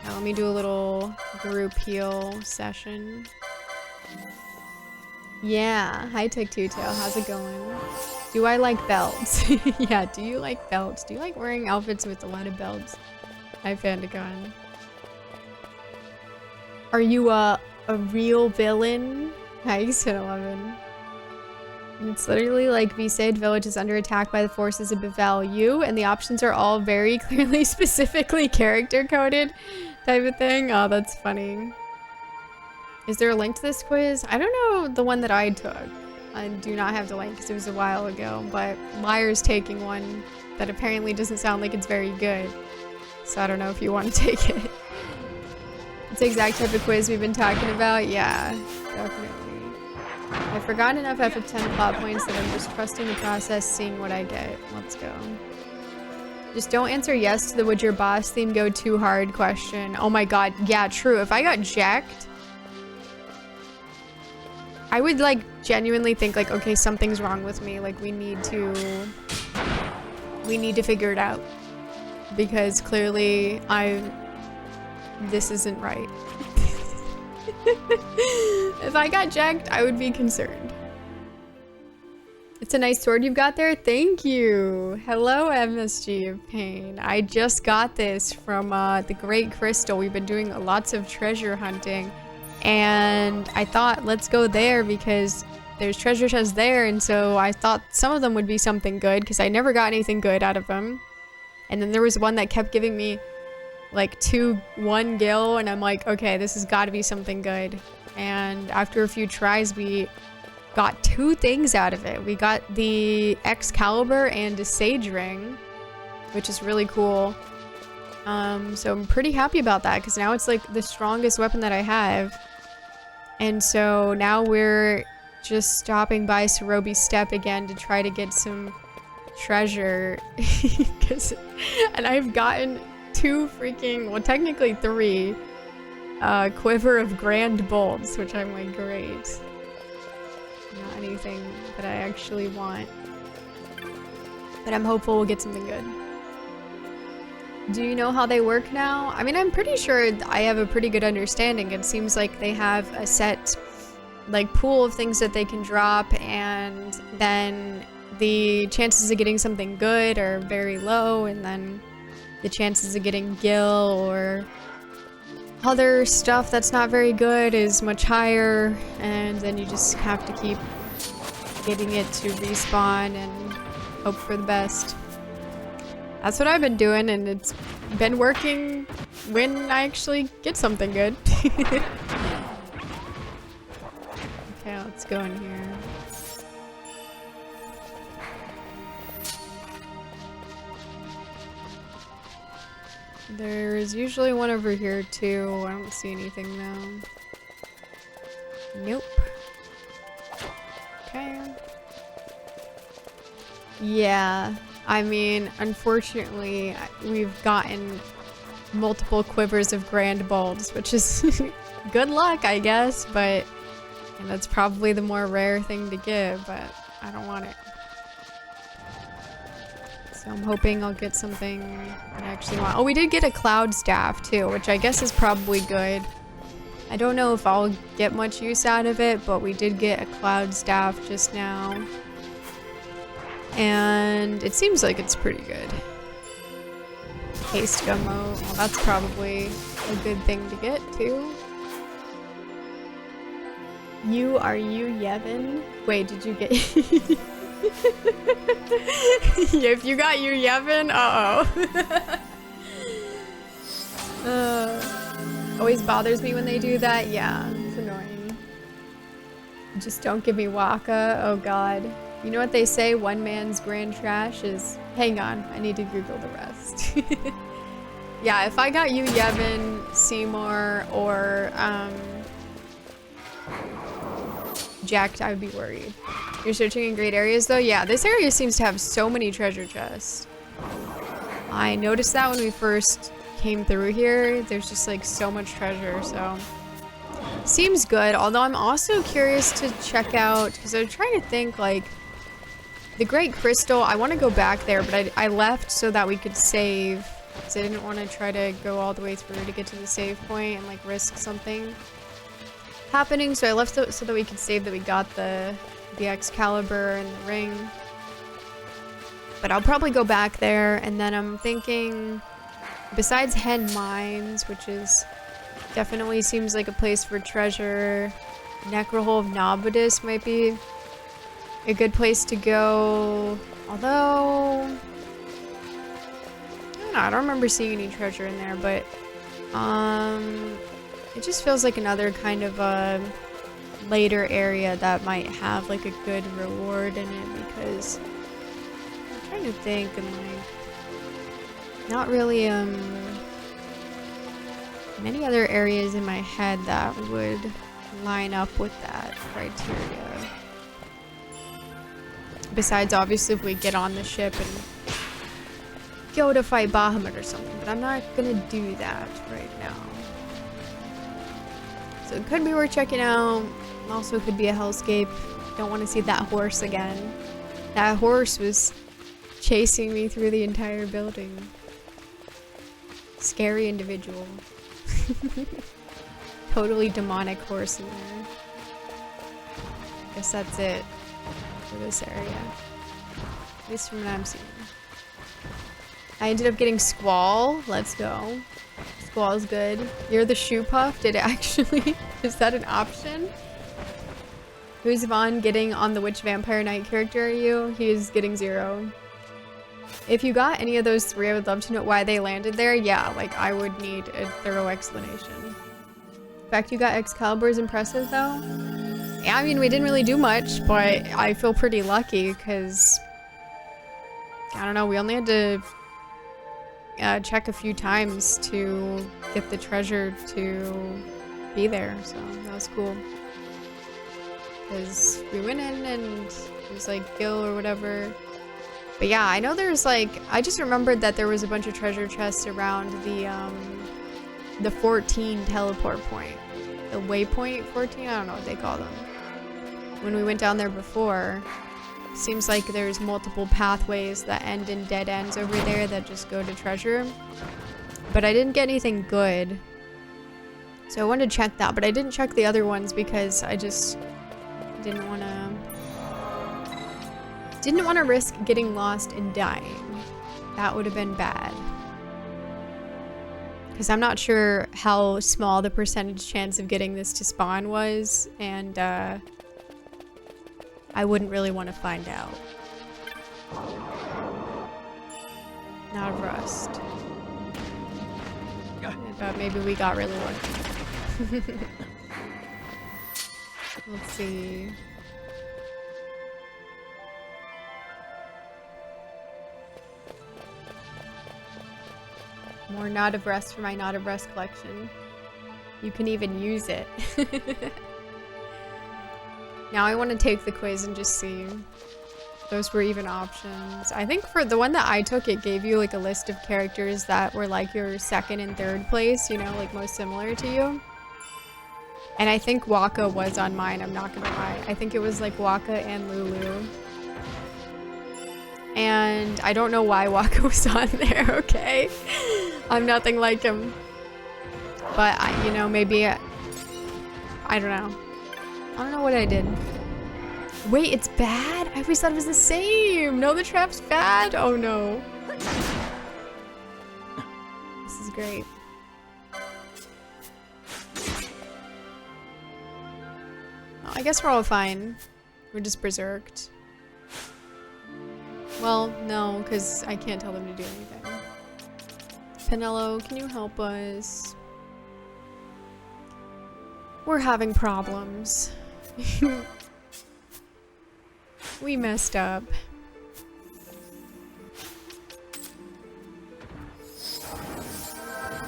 Now let me do a little group heal session. Yeah, hi Tech2Tail, how's it going? Do I like belts? Yeah, do you like belts? Do you like wearing outfits with a lot of belts? Hi Fandagon. Are you a real villain? Hi Sin11. It's literally like Visaid village is under attack by the forces of Bevel. You and the options are all very clearly specifically character coded type of thing. Oh, that's funny. Is there a link to this quiz? I don't know the one that I took. I do not have the link because it was a while ago, but Liar's taking one that apparently doesn't sound like it's very good. So I don't know if you want to take it. It's the exact type of quiz we've been talking about. Yeah, definitely. I forgot enough FF10 plot points that I'm just trusting the process, seeing what I get. Let's go. Just don't answer yes to the would your boss theme go too hard question. Oh my god, yeah, true. If I got jacked, I would like genuinely think like, okay, something's wrong with me. Like we need to figure it out. Because clearly this isn't right. If I got jacked, I would be concerned. It's a nice sword you've got there. Thank you. Hello, MSG of Pain. I just got this from the Great Crystal. We've been doing lots of treasure hunting. And I thought, let's go there because there's treasure chests there. And so I thought some of them would be something good because I never got anything good out of them. And then there was one that kept giving me like 1 gil, and I'm like, okay, this has got to be something good. And after a few tries, we got 2 things out of it. We got the Excalibur and a Sage Ring, which is really cool. So I'm pretty happy about that because now it's like the strongest weapon that I have. And so now we're just stopping by Cerobi Steppe again to try to get some treasure. And I've gotten 2 freaking, well, technically 3 quiver of grand bolts, which I'm like, great. Not anything that I actually want, but I'm hopeful we'll get something good. Do you know how they work now? I mean, I'm pretty sure I have a pretty good understanding. It seems like they have a set like pool of things that they can drop, and then the chances of getting something good are very low, and then the chances of getting gil or other stuff that's not very good is much higher, and then you just have to keep getting it to respawn and hope for the best. That's what I've been doing, and it's been working when I actually get something good. Okay, let's go in here. There's usually one over here too. I don't see anything though. Nope. Okay. Yeah, I mean, unfortunately, we've gotten multiple quivers of grand bolts, which is good luck, I guess, but and that's probably the more rare thing to give, but I don't want it. So I'm hoping I'll get something that I actually want. Oh, we did get a cloud staff too, which I guess is probably good. I don't know if I'll get much use out of it, but we did get a cloud staff just now. And it seems like it's pretty good. Haste gummo. Well, that's probably a good thing to get too. Are you Yevon? Wait, did you get... If you got you Yevon, always bothers me when they do that. Yeah, it's annoying. Just don't give me Waka. Oh god. You know what they say? One man's grand trash is... Hang on, I need to Google the rest. Yeah, if I got you Yevon, Seymour, or Jacked, I would be worried. You're searching in great areas though? Yeah, this area seems to have so many treasure chests. I noticed that when we first came through here. There's just like so much treasure, so seems good. Although I'm also curious to check out, because I'm trying to think like the Great Crystal. I want to go back there, but I left so that we could save, because I didn't want to try to go all the way through to get to the save point and like risk something happening. So I left so that we could save that we got the Excalibur and the ring. But I'll probably go back there, and then I'm thinking, besides Hen Mines, which is definitely seems like a place for treasure, Necrohole of Nobodus might be a good place to go. Although, I don't remember seeing any treasure in there, but it just feels like another kind of later area that might have like a good reward in it, because I'm trying to think, and like not really many other areas in my head that would line up with that criteria. Besides, obviously, if we get on the ship and go to fight Bahamut or something, but I'm not gonna do that right now. So it could be worth checking out. Also could be a hellscape. Don't want to see that horse again. That horse was chasing me through the entire building. Scary individual. Totally demonic horse in there. Guess that's it for this area. At least from what I'm seeing. I ended up getting Squall. Let's go. Squall's good. You're the shoe puff? Did it actually? Is that an option? Who's Vaughn getting on the Witch Vampire Knight character are you? He is getting 0. If you got any of those 3, I would love to know why they landed there. Yeah, like I would need a thorough explanation. The fact you got Excalibur is impressive though. Yeah, I mean, we didn't really do much, but I feel pretty lucky because I don't know, we only had to check a few times to get the treasure to be there, so that was cool. Because we went in and it was like Gil or whatever. But yeah, I know there's like, I just remembered that there was a bunch of treasure chests around the 14 teleport point. The waypoint 14? I don't know what they call them. When we went down there before, seems like there's multiple pathways that end in dead ends over there that just go to treasure. But I didn't get anything good. So I wanted to check that, but I didn't check the other ones because I just didn't want to risk getting lost and dying. That would have been bad. Because I'm not sure how small the percentage chance of getting this to spawn was, and I wouldn't really want to find out. Not of rust. But maybe we got really lucky. Let's see. More Knot of Rest for my Knot of Rest collection. You can even use it. Now I want to take the quiz and just see if those were even options. I think for the one that I took, it gave you like a list of characters that were like your second and third place, you know, like most similar to you. And I think Waka was on mine, I'm not gonna lie. I think it was like Waka and Lulu. And I don't know why Waka was on there, okay? I'm nothing like him. But, you know, maybe... I don't know. I don't know what I did. Wait, it's bad? I always thought it was the same. No, the trap's bad? Oh, no. This is great. Oh, I guess we're all fine. We're just berserked. Well, no, because I can't tell them to do anything. Pinello, can you help us? We're having problems. We messed up.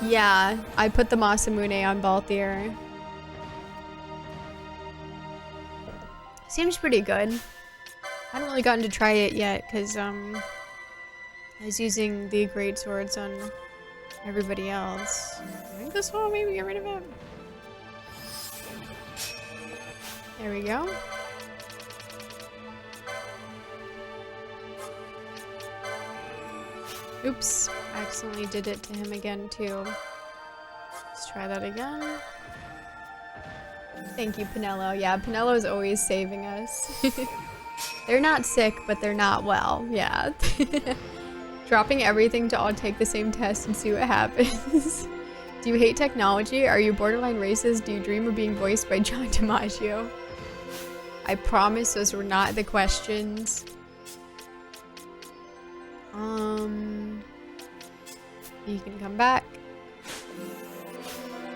Yeah, I put the Masamune on Balthier. Seems pretty good. I haven't really gotten to try it yet because I was using the great swords on everybody else. I think this one, maybe get rid of it. There we go. Oops, I accidentally did it to him again too. Let's try that again. Thank you, Pinello. Yeah, Pinello's always saving us. They're not sick, but they're not well. Yeah. Dropping everything to all take the same test and see what happens. Do you hate technology? Are you borderline racist? Do you dream of being voiced by John DiMaggio? I promise those were not the questions. You can come back.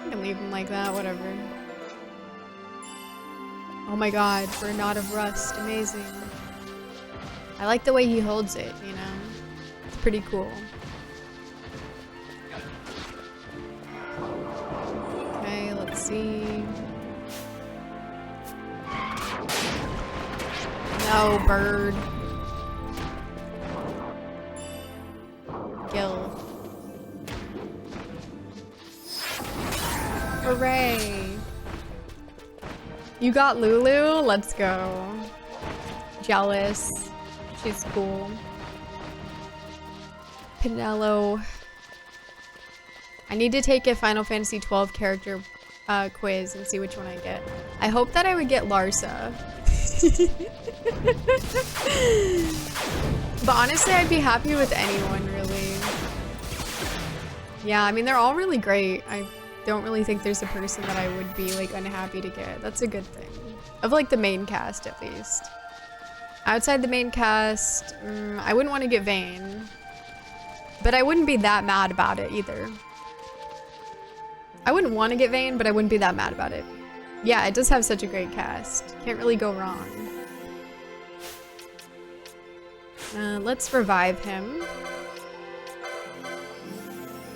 You can leave him like that, whatever. Oh my god, for a knot of rust. Amazing. I like the way he holds it, you know? It's pretty cool. Okay, let's see. No, bird. Gil. Hooray! You got Lulu? Let's go. Jealous. She's cool. Pinello. I need to take a Final Fantasy XII character quiz and see which one I get. I hope that I would get Larsa. But honestly, I'd be happy with anyone, really. Yeah, I mean, they're all really great. I don't really think there's a person that I would be, like, unhappy to get. That's a good thing. Of, like, the main cast, at least. Outside the main cast, I wouldn't want to get Vayne. But I wouldn't be that mad about it, either. I wouldn't want to get Vayne, but I wouldn't be that mad about it. Yeah, it does have such a great cast. Can't really go wrong. Let's revive him.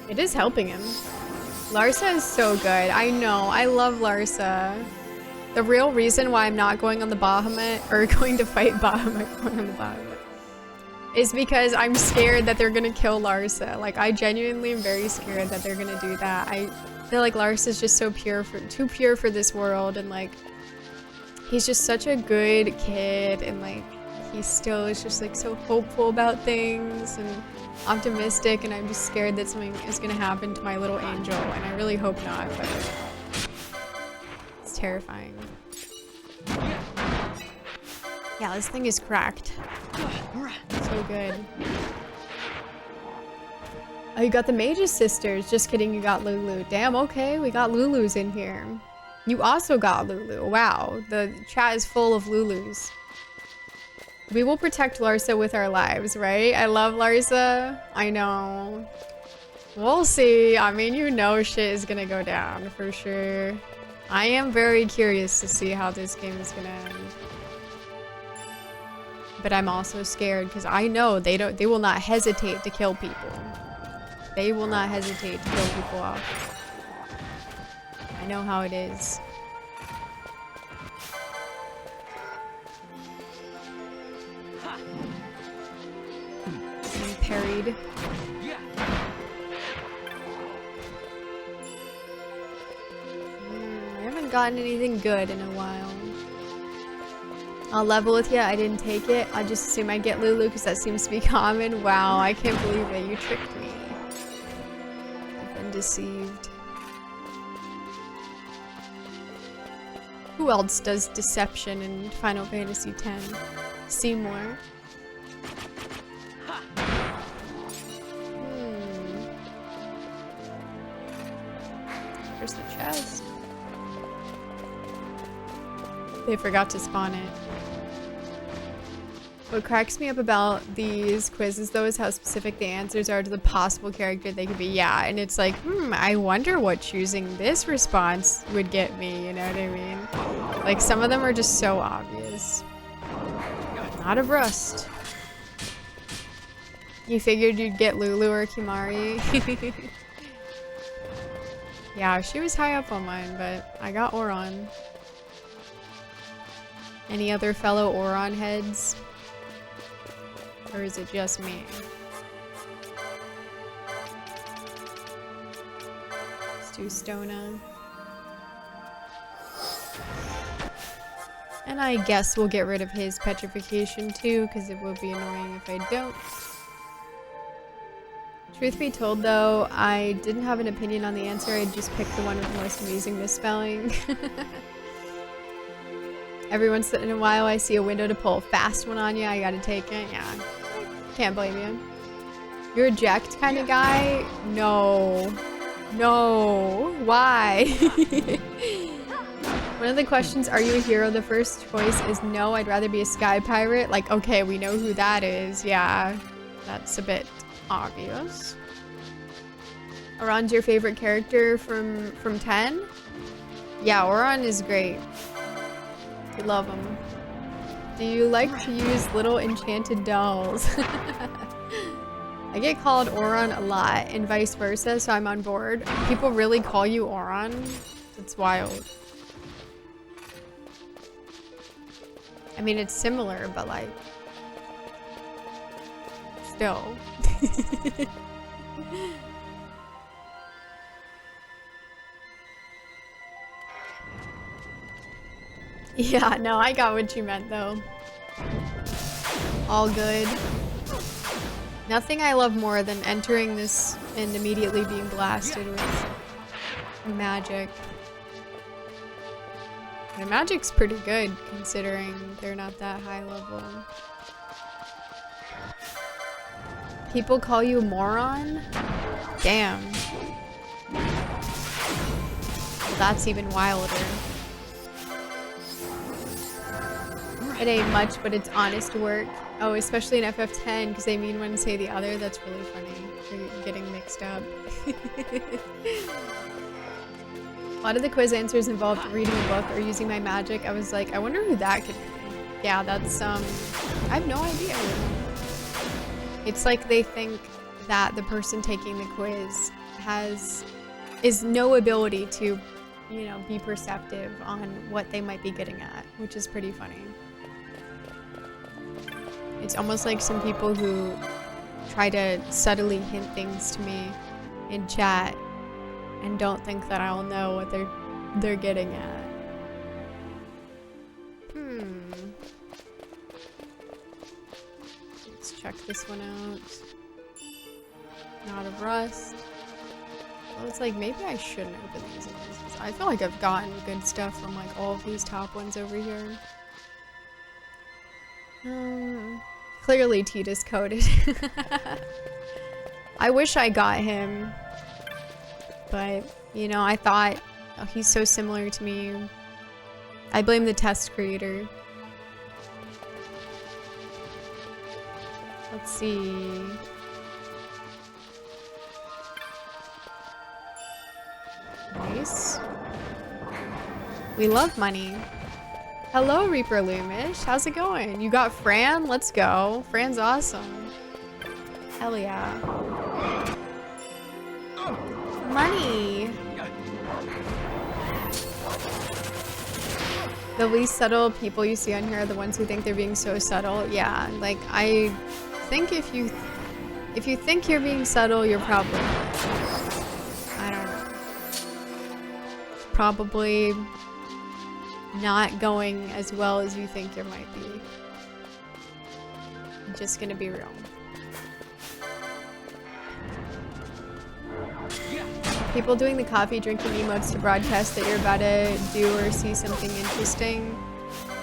It is helping him. Larsa is so good. I know. I love Larsa. The real reason why I'm not going on the Bahamut, or going to fight Bahamut, going on the Bahamut, is because I'm scared that they're gonna kill Larsa. Like, I genuinely am very scared that they're gonna do that. I feel like Larsa's just so too pure for this world, and like, he's just such a good kid, and like, he still is just like so hopeful about things and optimistic, and I'm just scared that something is gonna happen to my little angel, and I really hope not, but it's terrifying. Yeah, this thing is cracked. So good. Oh, you got the Mage's Sisters. Just kidding, you got Lulu. Damn, okay, we got Lulus in here. You also got Lulu. Wow, the chat is full of Lulus. We will protect Larsa with our lives, right? I love Larsa. I know. We'll see. I mean, you know shit is gonna go down for sure. I am very curious to see how this game is gonna end. But I'm also scared because I know they will not hesitate to kill people. They will not hesitate to kill people off. I know how it is. I'm parried. I haven't gotten anything good in a while. I'll level with you. I didn't take it. I'll just assume I get Lulu because that seems to be common. Wow, I can't believe it. You tricked me. I've been deceived. Who else does deception in Final Fantasy X? Seymour. Where's the chest? They forgot to spawn it. What cracks me up about these quizzes, though, is how specific the answers are to the possible character they could be. Yeah, and it's like, I wonder what choosing this response would get me, you know what I mean? Like, some of them are just so obvious. Not of rust. You figured you'd get Lulu or Kimari? Yeah, she was high up on mine, but I got Auron. Any other fellow Auron heads? Or is it just me? Let's do Stona. And I guess we'll get rid of his petrification too, because it would be annoying if I don't. Truth be told though, I didn't have an opinion on the answer, I just picked the one with the most amusing misspelling. Every once in a while I see a window to pull a fast one on you, I gotta take it. Yeah, can't blame you. You're a jacked kind of guy? No. No. Why? One of the questions, are you a hero? The first choice is no, I'd rather be a sky pirate. Like, okay, we know who that is. Yeah, that's a bit obvious. Auron's your favorite character from 10? Yeah, Auron is great. We love them. Do you like to use little enchanted dolls? I get called Oron a lot and vice versa, so I'm on board. People really call you Oron? It's wild. I mean, it's similar, but like, still. Yeah, no, I got what you meant though. All good. Nothing I love more than entering this and immediately being blasted with magic. The magic's pretty good considering they're not that high level. People call you moron? Damn. Well, that's even wilder. It ain't much, but it's honest work. Oh, especially in FF10, because they mean one and say the other. That's really funny. They're getting mixed up. A lot of the quiz answers involved reading a book or using my magic. I was like, I wonder who that could be. Yeah, that's, I have no idea. It's like they think that the person taking the quiz is no ability to, you know, be perceptive on what they might be getting at, which is pretty funny. It's almost like some people who try to subtly hint things to me in chat and don't think that I'll know what they're getting at. Let's check this one out. Not of rust. Well, it's like maybe I shouldn't open these. I feel like I've gotten good stuff from like all of these top ones over here. Clearly Tita's coded. I wish I got him, but you know, I thought, oh, he's so similar to me. I blame the test creator. Let's see. Nice. We love money. Hello, Reaper Loomish. How's it going? You got Fran? Let's go. Fran's awesome. Hell yeah. Money. The least subtle people you see on here are the ones who think they're being so subtle. Yeah, like I think if you think you're being subtle, you're probably not. I don't know. Probably not going as well as you think it might be. I'm just gonna be real. People doing the coffee drinking emotes to broadcast that you're about to do or see something interesting.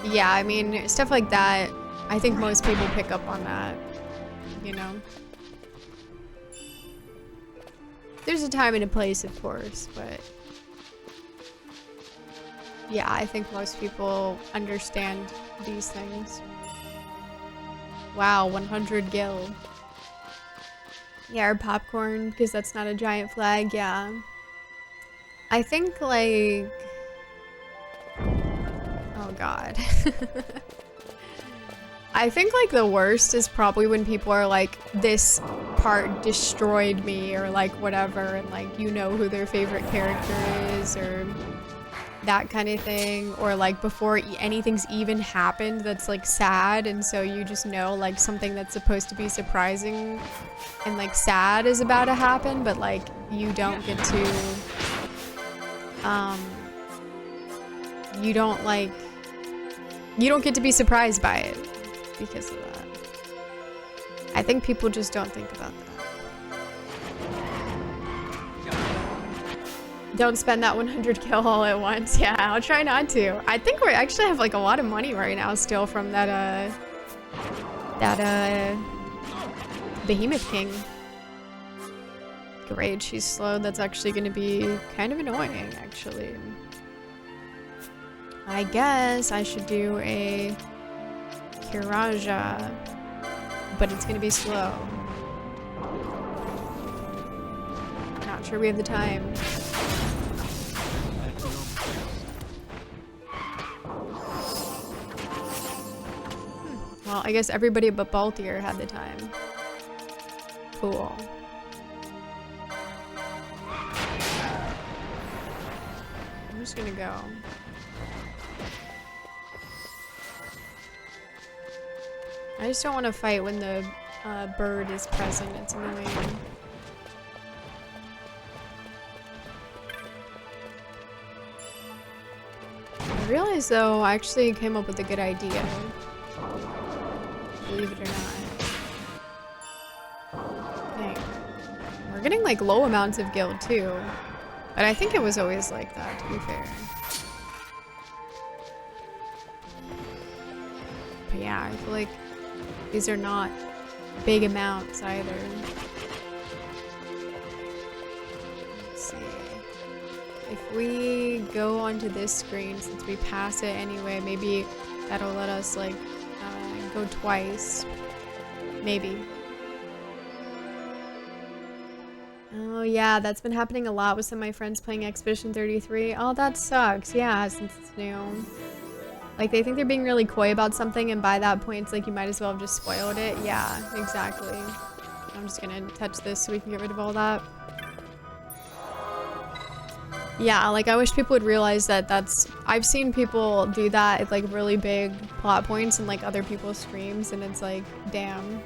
Yeah, I mean, stuff like that, I think most people pick up on that, you know? There's a time and a place, of course, but yeah, I think most people understand these things. Wow, 100 gil. Yeah, or popcorn, because that's not a giant flag, yeah. I think, like... Oh, God. I think, like, the worst is probably when people are like, this part destroyed me, or, like, whatever, and, like, you know who their favorite character is, or that kind of thing, or like before anything's even happened that's like sad, and so you just know like something that's supposed to be surprising and like sad is about to happen, but like you don't get to you don't get to be surprised by it because of that. I think people just don't think about that. Don't spend that 100 kill all at once. Yeah, I'll try not to. I think we actually have like a lot of money right now still from that Behemoth King. Great, she's slow. That's actually going to be kind of annoying, actually. I guess I should do a Kiraja, but it's going to be slow. Not sure we have the time. Well, I guess everybody but Baltier had the time. Cool. I'm just gonna go. I just don't want to fight when the bird is present. It's annoying. I realized though, I actually came up with a good idea. Believe it or not. Dang. We're getting like low amounts of guild too. But I think it was always like that, to be fair. But yeah, I feel like these are not big amounts either. Let's see. If we go onto this screen, since we pass it anyway, maybe that'll let us like go twice. Maybe. Oh yeah, that's been happening a lot with some of my friends playing Expedition 33. Oh, that sucks. Yeah, since it's new. Like, they think they're being really coy about something, and by that point, it's like you might as well have just spoiled it. Yeah, exactly. I'm just gonna touch this so we can get rid of all that. Yeah, like, I wish people would realize that that's... I've seen people do that at, like, really big plot points in, like, other people's streams, and it's like, damn.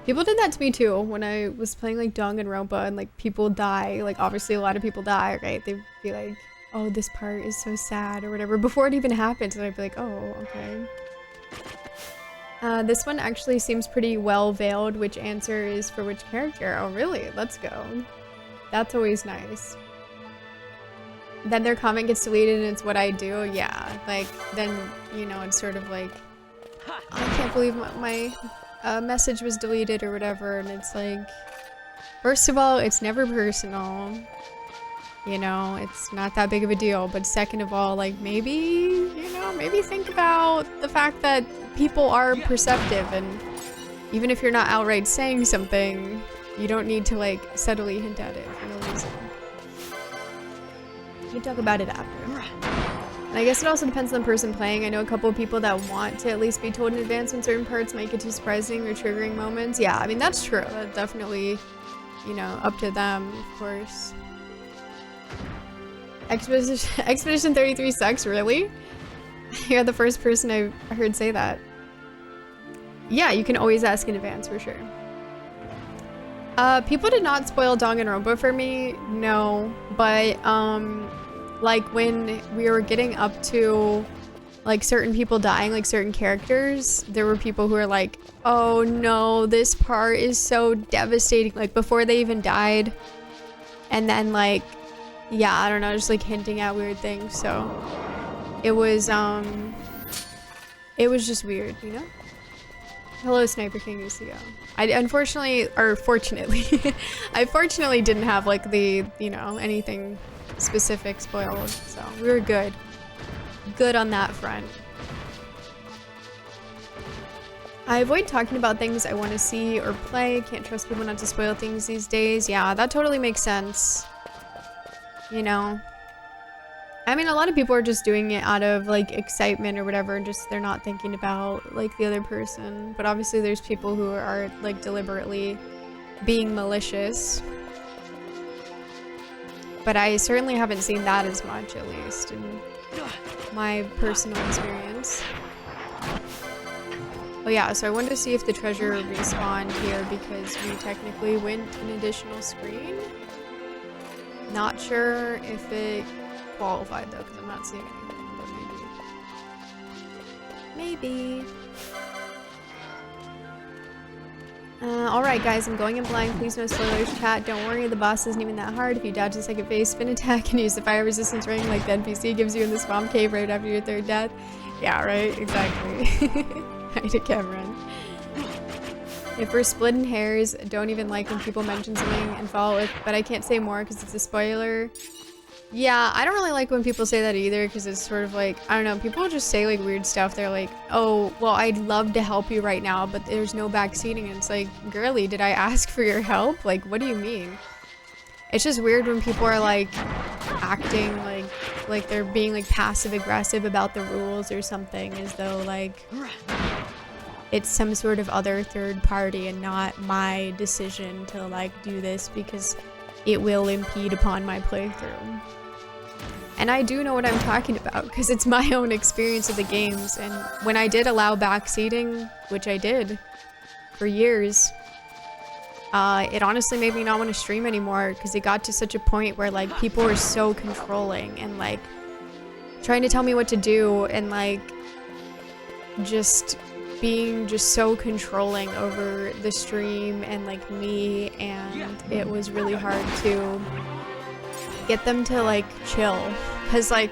People did that to me, too, when I was playing, like, Danganronpa, and, like, people die. Like, obviously, a lot of people die, right? They'd be like... oh, this part is so sad or whatever before it even happens, and I'd be like, oh, okay. This one actually seems pretty well veiled. Which answer is for which character? Oh, really? Let's go. That's always nice. Then their comment gets deleted and it's what I do. Yeah, like, then, you know, it's sort of like, I can't believe my message was deleted or whatever, and it's like, first of all, it's never personal. You know, it's not that big of a deal. But second of all, like, maybe, you know, maybe think about the fact that people are perceptive, and even if you're not outright saying something, you don't need to, like, subtly hint at it for no reason. We can talk about it after. And I guess it also depends on the person playing. I know a couple of people that want to at least be told in advance when certain parts might get too surprising or triggering moments. Yeah, I mean, that's true. That's definitely, you know, up to them, of course. Expedition 33 sucks, really? You're the first person I've heard say that. Yeah, you can always ask in advance, for sure. People did not spoil Danganronpa for me, no. But, like, when we were getting up to, like, certain people dying, like, certain characters, there were people who were like, oh no, this part is so devastating, like, before they even died. And then, like, yeah, I don't know, just like hinting at weird things, so it was just weird, you know? Hello, Sniper King used to go. I unfortunately, or fortunately, I fortunately didn't have like the, you know, anything specific spoiled, so we were good. Good on that front. I avoid talking about things I want to see or play. Can't trust people not to spoil things these days. Yeah, that totally makes sense. You know, I mean, a lot of people are just doing it out of like excitement or whatever, and just they're not thinking about like the other person. But obviously there's people who are like deliberately being malicious. But I certainly haven't seen that as much, at least in my personal experience. Oh yeah, so I wanted to see if the treasure respawned here because we technically went an additional screen. Not sure if it qualified though, because I'm not seeing anything, but maybe. Alright guys, I'm going in blind. Please no spoilers, chat. Don't worry, the boss isn't even that hard. If you dodge the second phase spin attack and use the fire resistance ring like the NPC gives you in the swamp cave right after your third death. Yeah, right? Exactly. Right, it can run. If we're splitting hairs, don't even like when people mention something and follow it, but I can't say more because it's a spoiler. Yeah, I don't really like when people say that either because it's sort of like, I don't know, people just say like weird stuff. They're like, oh, well, I'd love to help you right now, but there's no backseating. And it's like, girly, did I ask for your help? Like, what do you mean? It's just weird when people are like acting like they're being like passive aggressive about the rules or something, as though like it's some sort of other third party and not my decision to like do this because it will impede upon my playthrough. And I do know what I'm talking about because it's my own experience of the games. And when I did allow backseating, which I did for years, it honestly made me not want to stream anymore because it got to such a point where like people were so controlling and like trying to tell me what to do and like just being just so controlling over the stream and like me, and it was really hard to get them to like chill because like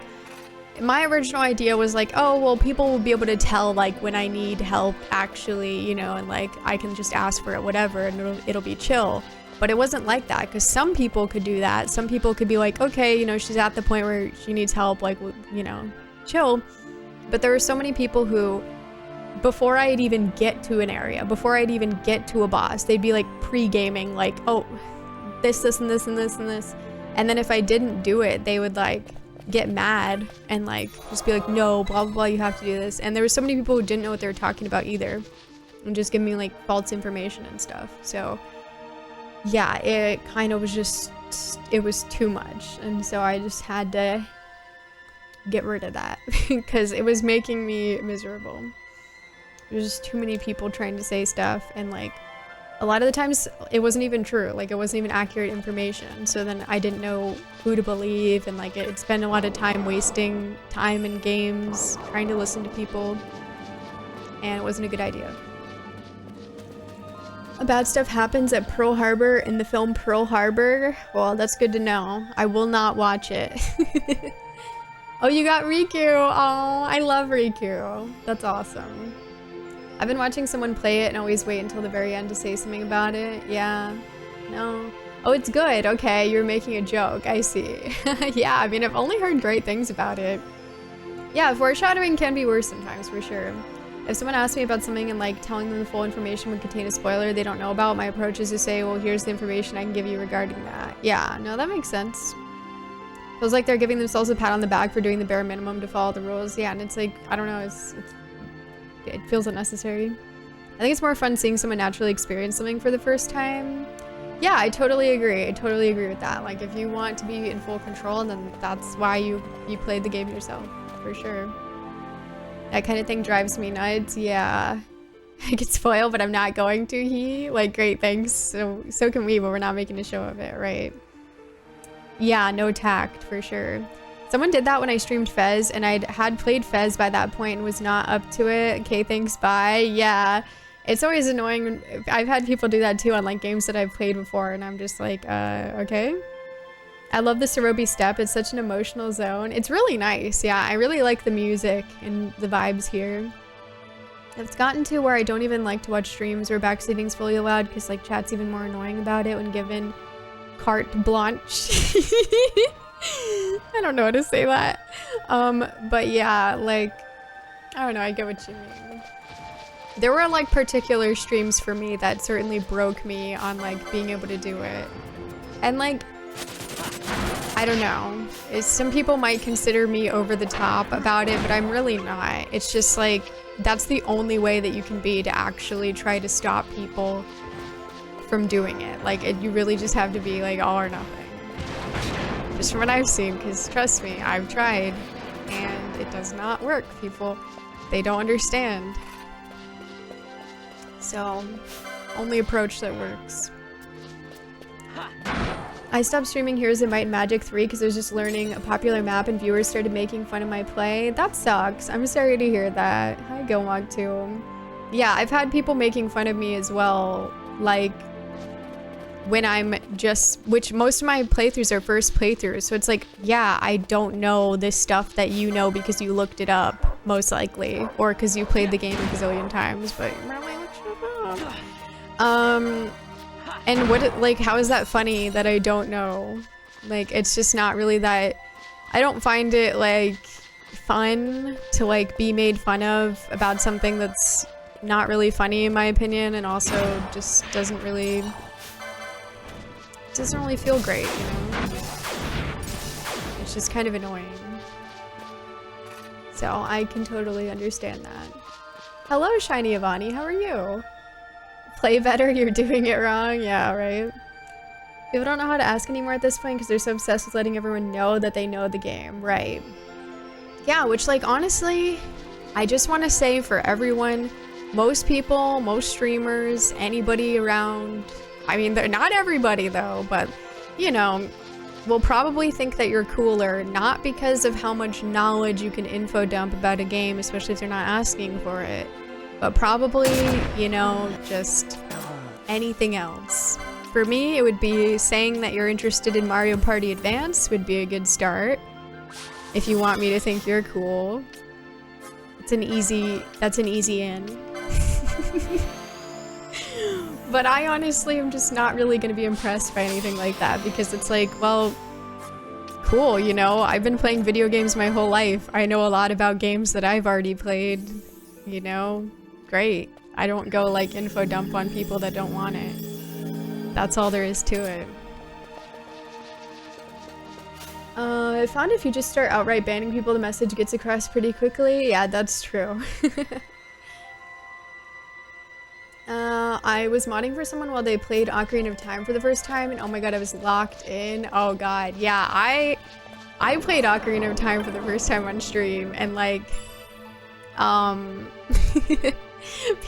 my original idea was like, oh well, people will be able to tell like when I need help actually, you know, and like I can just ask for it, whatever, and it'll be chill. But it wasn't like that because some people could do that. Some people could be like, okay, you know, she's at the point where she needs help, like, you know, chill. But there were so many people who, before I'd even get to an area, before I'd even get to a boss, they'd be like pre-gaming, like, oh, this, and this, and this, and this. And then if I didn't do it, they would like get mad and like just be like, no, blah, blah, blah, you have to do this. And there were so many people who didn't know what they were talking about either and just giving me like false information and stuff. So yeah, it kind of was just, it was too much. And so I just had to get rid of that because it was making me miserable. There's just too many people trying to say stuff, and like a lot of the times it wasn't even true, like it wasn't even accurate information. So then I didn't know who to believe, and like it spent a lot of time wasting time in games trying to listen to people, and it wasn't a good idea. Bad stuff happens at Pearl Harbor in the film Pearl Harbor. Well, that's good to know. I will not watch it. Oh, you got Riku. Oh, I love Riku. That's awesome. I've been watching someone play it and always wait until the very end to say something about it. Yeah. No. Oh, it's good. Okay, you're making a joke. I see. Yeah, I mean, I've only heard great things about it. Yeah, foreshadowing can be worse sometimes, for sure. If someone asks me about something and like telling them the full information would contain a spoiler they don't know about, my approach is to say, well, here's the information I can give you regarding that. Yeah, no, that makes sense. Feels like they're giving themselves a pat on the back for doing the bare minimum to follow the rules. Yeah, and it's like, I don't know, it feels unnecessary. I think it's more fun seeing someone naturally experience something for the first time. Yeah, I totally agree. I totally agree with that. Like, if you want to be in full control, then that's why you played the game yourself, for sure. That kind of thing drives me nuts. Yeah. I get spoiled, but I'm not going to. Like, great, thanks. So can we, but we're not making a show of it, right? Yeah, no tact, for sure. Someone did that when I streamed Fez, and I had played Fez by that point and was not up to it. Okay, thanks, bye. Yeah, it's always annoying. I've had people do that too on like games that I've played before, and I'm just like, okay. I love the Cerobi step. It's such an emotional zone. It's really nice. Yeah, I really like the music and the vibes here. It's gotten to where I don't even like to watch streams where backseating's fully allowed because like chat's even more annoying about it when given carte blanche. I don't know how to say that. But yeah, like, I don't know, I get what you mean. There were like particular streams for me that certainly broke me on like being able to do it. And like, I don't know. Some people might consider me over the top about it, but I'm really not. It's just like, that's the only way that you can be to actually try to stop people from doing it. Like, you really just have to be like all or nothing. Just from what I've seen, because trust me, I've tried, and it does not work. People, they don't understand. So, only approach that works. I stopped streaming Heroes of Might and Magic 3 because I was just learning a popular map and viewers started making fun of my play. That sucks. I'm sorry to hear that. Hi, Gilmog too. Yeah, I've had people making fun of me as well, like when I'm just, which most of my playthroughs are first playthroughs, so it's like, yeah, I don't know this stuff that you know because you looked it up, most likely, or because you played the game a gazillion times, but you probably looked stuff up. And what, like, how is that funny that I don't know? Like, it's just not really that, I don't find it, like, fun to, like, be made fun of about something that's not really funny in my opinion, and also just doesn't really feel great, you know? It's just kind of annoying. So I can totally understand that. Hello, Shiny Avani. How are you? Play better, you're doing it wrong. Yeah, right. People don't know how to ask anymore at this point because they're so obsessed with letting everyone know that they know the game. Right. Yeah, which, like, honestly, I just want to say for everyone, most people, most streamers, anybody around, I mean, they're not everybody though, but, you know, will probably think that you're cooler, not because of how much knowledge you can info dump about a game, especially if they're not asking for it, but probably, you know, just anything else. For me, it would be saying that you're interested in Mario Party Advance would be a good start. If you want me to think you're cool. That's an easy in. But I honestly am just not really gonna be impressed by anything like that because it's like, well, cool, you know, I've been playing video games my whole life. I know a lot about games that I've already played, you know, great. I don't go like info dump on people that don't want it. That's all there is to it. I found if you just start outright banning people, the message gets across pretty quickly. Yeah, that's true. I was modding for someone while they played Ocarina of Time for the first time, and oh my god, I was locked in. Oh god, yeah, I played Ocarina of Time for the first time on stream, and like,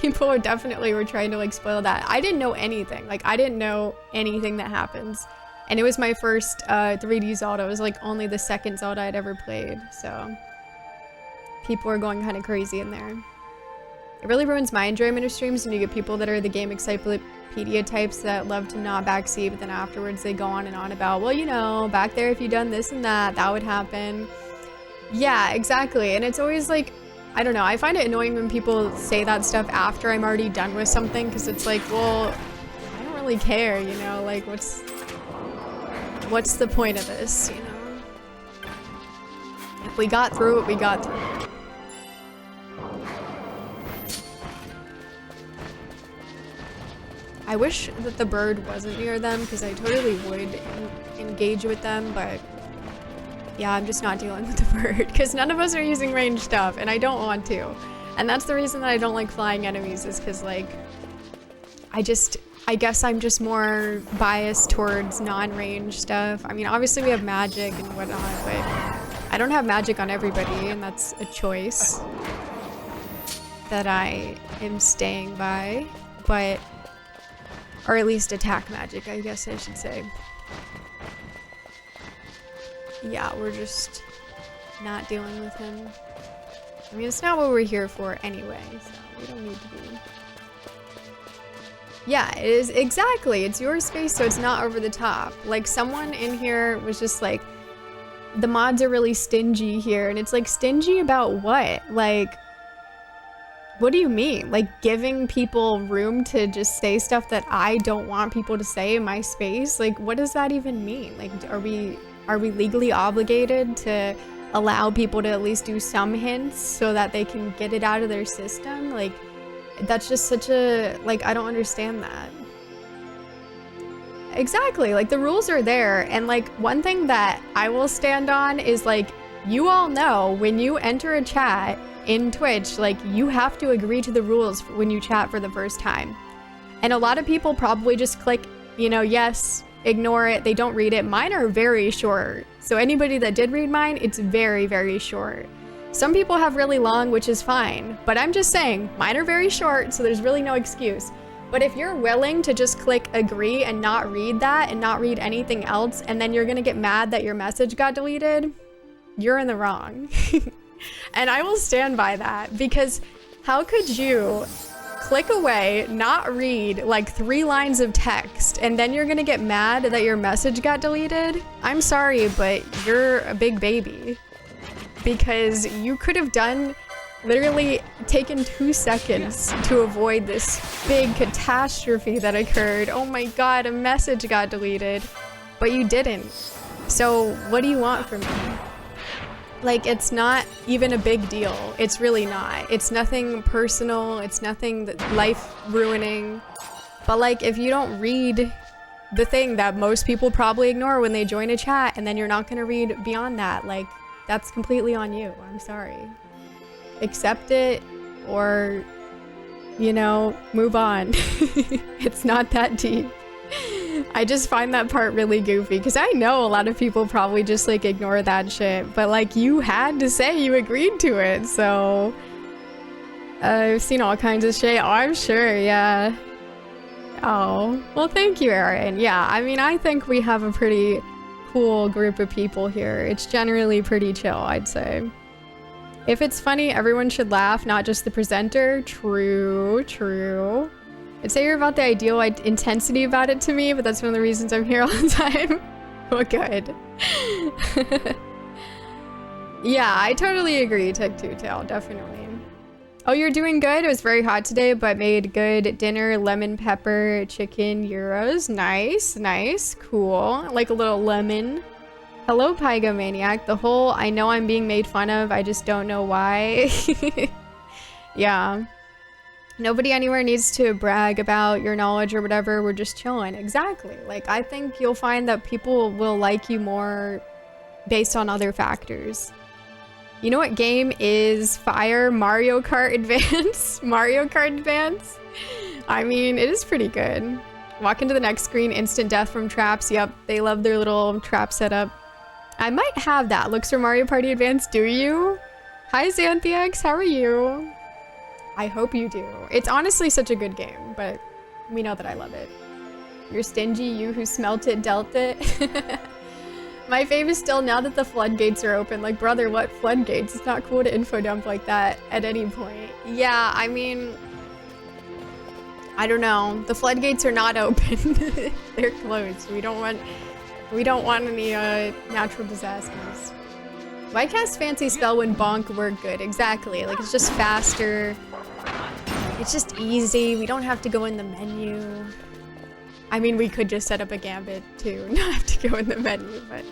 people were trying to like spoil that. I didn't know anything. Like, I didn't know anything that happens. And it was my first 3D Zelda. It was like only the second Zelda I'd ever played. So people were going kind of crazy in there. It really ruins my enjoyment of streams when you get people that are the game encyclopedia types that love to not backseat, but then afterwards they go on and on about, well, you know, back there if you'd done this and that, that would happen. Yeah, exactly. And it's always like, I don't know, I find it annoying when people say that stuff after I'm already done with something, because it's like, well, I don't really care, you know, like what's the point of this, you know? If we got through it, we got through it. I wish that the bird wasn't near them, because I totally would engage with them, but yeah, I'm just not dealing with the bird, because none of us are using ranged stuff, and I don't want to. And that's the reason that I don't like flying enemies, is because, like, I guess I'm just more biased towards non-range stuff. I mean, obviously we have magic and whatnot, but I don't have magic on everybody, and that's a choice that I am staying by, but, or at least attack magic, I guess I should say. Yeah, we're just not dealing with him. I mean, it's not what we're here for anyway, so we don't need to be. Yeah, it is, exactly. It's your space, so it's not over the top. Like, someone in here was just like, the mods are really stingy here, and it's like, stingy about what? Like, what do you mean? Like, giving people room to just say stuff that I don't want people to say in my space? Like, what does that even mean? Like, are we legally obligated to allow people to at least do some hints so that they can get it out of their system? Like, that's just such a, like, I don't understand that. Exactly, like, the rules are there, and like, one thing that I will stand on is, like, you all know when you enter a chat in Twitch, like, you have to agree to the rules when you chat for the first time. And a lot of people probably just click, you know, yes, ignore it, they don't read it. Mine are very short, so anybody that did read mine, it's very, very short. Some people have really long, which is fine, but I'm just saying, mine are very short, so there's really no excuse. But if you're willing to just click agree and not read that and not read anything else, and then you're gonna get mad that your message got deleted, you're in the wrong. And I will stand by that, because how could you click away, not read like 3 lines of text, and then you're gonna get mad that your message got deleted? I'm sorry, but you're a big baby. Because you could have literally taken 2 seconds to avoid this big catastrophe that occurred. Oh my god, a message got deleted, but you didn't. So what do you want from me? Like, it's not even a big deal. It's really not. It's nothing personal. It's nothing life-ruining. But like, if you don't read the thing that most people probably ignore when they join a chat, and then you're not gonna read beyond that, like, that's completely on you. I'm sorry. Accept it, or you know, move on. It's not that deep. I just find that part really goofy because I know a lot of people probably just like ignore that shit, but like you had to say you agreed to it, so I've seen all kinds of shit. Oh, I'm sure, yeah. Oh, well, thank you, Erin. Yeah, I mean, I think we have a pretty cool group of people here. It's generally pretty chill, I'd say. If it's funny, everyone should laugh, not just the presenter. True, true. I'd say you're about the ideal intensity about it to me, but that's one of the reasons I'm here all the time. Well, good. Yeah, I totally agree, Tech2Tail, definitely. Oh, you're doing good? It was very hot today, but made good dinner, lemon pepper, chicken, gyros. Nice, nice, cool. Like a little lemon. Hello, Pygomaniac. The whole, I know I'm being made fun of, I just don't know why. Yeah. Nobody anywhere needs to brag about your knowledge or whatever. We're just chilling. Exactly. Like, I think you'll find that people will like you more based on other factors. You know what game is fire? Mario Kart Advance? Mario Kart Advance? I mean, it is pretty good. Walk into the next screen, instant death from traps. Yep, they love their little trap setup. I might have that. Looks for Mario Party Advance, do you? Hi, Xanthiox, how are you? I hope you do. It's honestly such a good game, but we know that I love it. You're stingy, you who smelt it, dealt it. My fave is still now that the floodgates are open. Like, brother, what floodgates? It's not cool to info dump like that at any point. Yeah, I mean, I don't know. The floodgates are not open. They're closed. We don't want any natural disasters. Why cast fancy spell when bonk work good? Exactly. Like, it's just faster. It's just easy. We don't have to go in the menu. I mean, we could just set up a gambit too, not have to go in the menu, but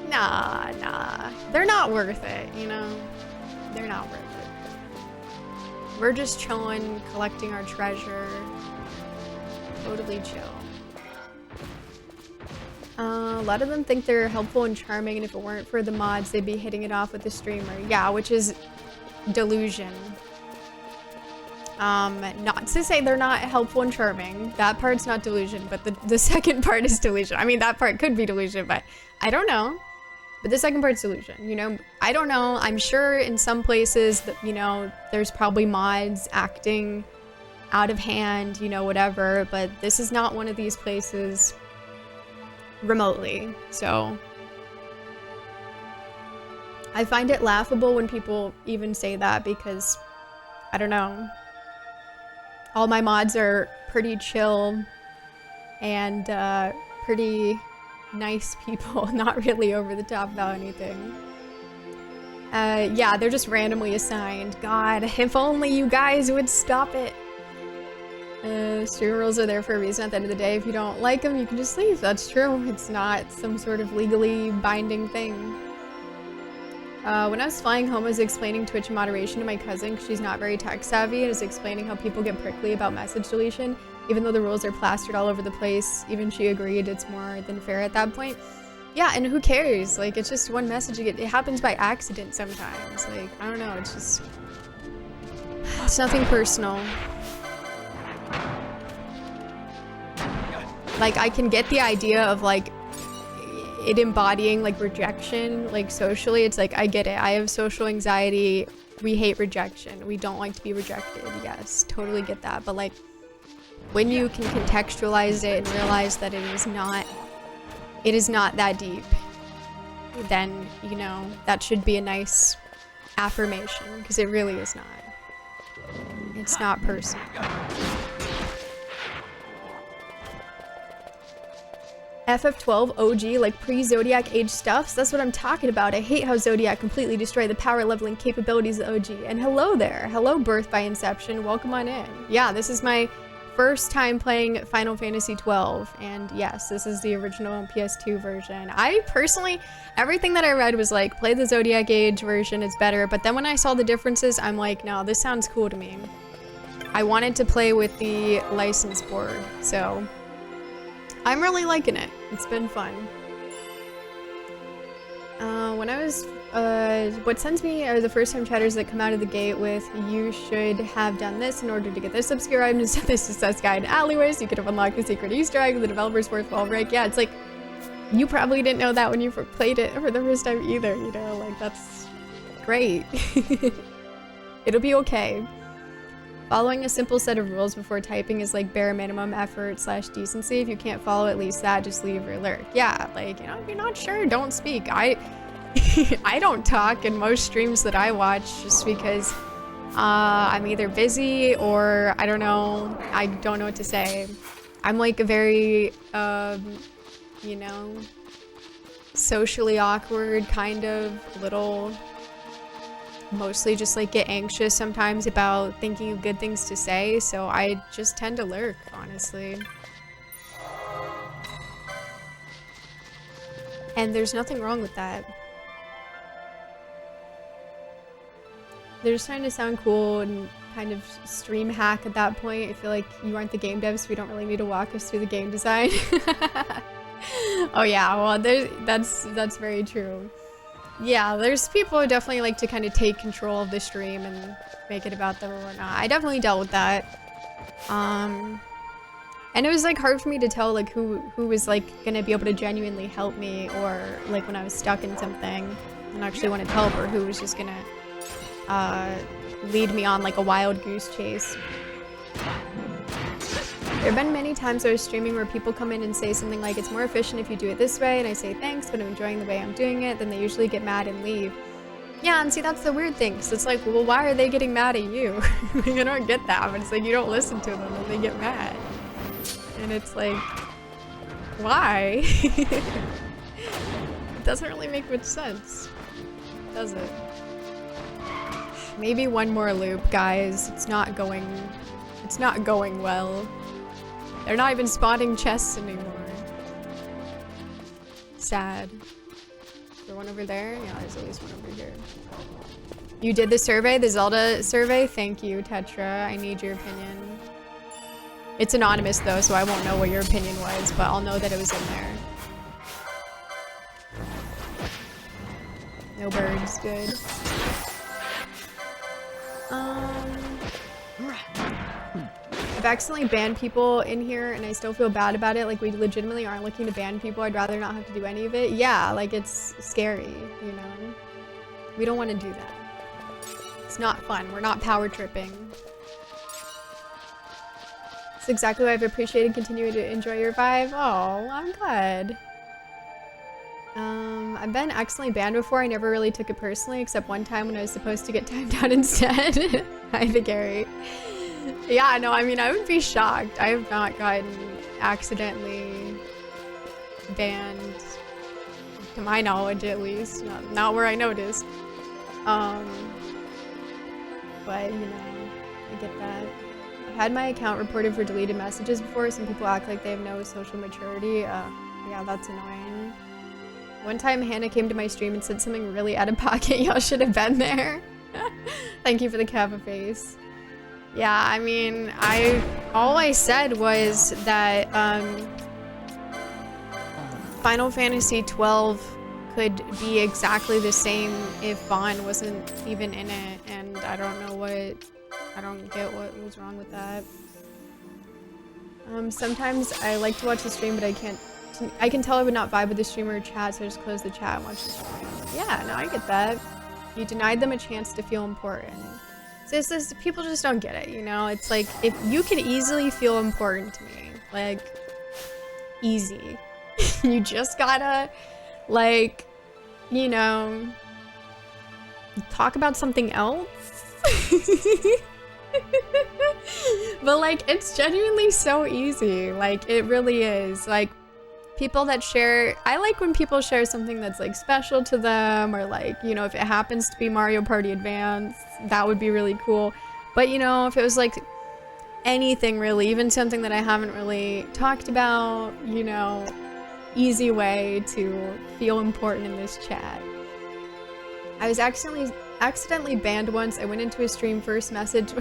nah. They're not worth it, you know? They're not worth it. We're just chilling, collecting our treasure. Totally chill. A lot of them think they're helpful and charming, and if it weren't for the mods, they'd be hitting it off with the streamer. Yeah, which is delusion. Not to say they're not helpful and charming. That part's not delusion, but the second part is delusion. I mean, that part could be delusion, but I don't know. But the second part's delusion, you know? I don't know. I'm sure in some places that, you know, there's probably mods acting out of hand, you know, whatever, but this is not one of these places remotely, so I find it laughable when people even say that because, I don't know, all my mods are pretty chill and pretty nice people, not really over the top about anything. Yeah, they're just randomly assigned. God, if only you guys would stop it. Stream rules are there for a reason. At the end of the day, if you don't like them, you can just leave. That's true. It's not some sort of legally binding thing. When I was flying home, I was explaining Twitch moderation to my cousin because she's not very tech savvy, and is explaining how people get prickly about message deletion. Even though the rules are plastered all over the place, even she agreed it's more than fair at that point. Yeah, and who cares? Like, it's just one message you get. It happens by accident sometimes. Like, I don't know. It's just... It's nothing personal. Like, I can get the idea of, like, it embodying, like, rejection, like, socially. It's like, I get it. I have social anxiety. We hate rejection. We don't like to be rejected. Yes, totally get that. But, like, when you can contextualize it and realize that it is not that deep, then, you know, that should be a nice affirmation, because it really is not. It's not personal. FF12 OG, like pre-Zodiac age stuffs? That's what I'm talking about. I hate how Zodiac completely destroyed the power leveling capabilities of OG. And hello there. Hello, Birth by Inception. Welcome on in. Yeah, this is my first time playing Final Fantasy XII. And yes, this is the original PS2 version. I personally, everything that I read was like, play the Zodiac age version, it's better. But then when I saw the differences, I'm like, no, this sounds cool to me. I wanted to play with the license board, so... I'm really liking it. It's been fun. When I was what sends me are the first time chatters that come out of the gate with, you should have done this in order to get this obscure item, to set this success guide in alleyways, you could have unlocked the secret Easter egg, the developer's fourth wall break. Yeah, it's like, you probably didn't know that when you played it for the first time either, you know, like, that's great. It'll be okay. Following a simple set of rules before typing is like bare minimum effort / decency. If you can't follow at least that, just leave your lurk. Yeah, like, you know, if you're not sure, don't speak. I don't talk in most streams that I watch just because I'm either busy or I don't know what to say. I'm like a very, you know, socially awkward kind of little, mostly just like get anxious sometimes about thinking of good things to say, so I just tend to lurk, honestly. And there's nothing wrong with that. They're just trying to sound cool and kind of stream hack at that point. I feel like you aren't the game dev, so we don't really need to walk us through the game design. Oh yeah, well that's very true. Yeah, there's people who definitely like to kind of take control of the stream and make it about them or whatnot. I definitely dealt with that. And it was like hard for me to tell like who was like gonna be able to genuinely help me, or like when I was stuck in something and actually wanted help, or who was just gonna lead me on like a wild goose chase. There have been many times I was streaming where people come in and say something like, it's more efficient if you do it this way, and I say thanks, but I'm enjoying the way I'm doing it, then they usually get mad and leave. Yeah, and see, that's the weird thing, so it's like, well, why are they getting mad at you? I don't get that, but it's like, you don't listen to them and they get mad. And it's like, why? It doesn't really make much sense, does it? Maybe one more loop, guys. It's not going well. They're not even spawning chests anymore. Sad. Is there one over there? Yeah, there's at least one over here. You did the survey, the Zelda survey? Thank you, Tetra. I need your opinion. It's anonymous though, so I won't know what your opinion was, but I'll know that it was in there. No birds, good. I've accidentally banned people in here and I still feel bad about it. Like, we legitimately aren't looking to ban people. I'd rather not have to do any of it. Yeah, like, it's scary, you know? We don't want to do that. It's not fun. We're not power tripping. It's exactly what I've appreciated. Continue to enjoy your vibe. Oh, I'm glad. I've been accidentally banned before. I never really took it personally, except one time when I was supposed to get timed out instead. Hi, the Gary. Yeah, no, I mean, I would be shocked. I have not gotten accidentally banned, to my knowledge at least. Not where I noticed. But, you know, I get that. I've had my account reported for deleted messages before. Some people act like they have no social maturity. Yeah, that's annoying. One time Hannah came to my stream and said something really out of pocket. Y'all should have been there. Thank you for the Kappa face. Yeah, I mean, all I said was that Final Fantasy XII could be exactly the same if Vaughn wasn't even in it, and I don't get what was wrong with that. Sometimes I like to watch the stream, but I can tell I would not vibe with the streamer or chat, so I just close the chat and watch the stream. Yeah, no, I get that. You denied them a chance to feel important. So it's just, people just don't get it, you know? It's like, if you could easily feel important to me, like, easy. You just gotta, like, you know, talk about something else. But, like, it's genuinely so easy. Like, it really is. Like, people that share, I like when people share something that's like special to them, or like, you know, if it happens to be Mario Party Advance, that would be really cool. But, you know, if it was like anything really, even something that I haven't really talked about, you know, easy way to feel important in this chat. I was accidentally banned once. I went into a stream, first message.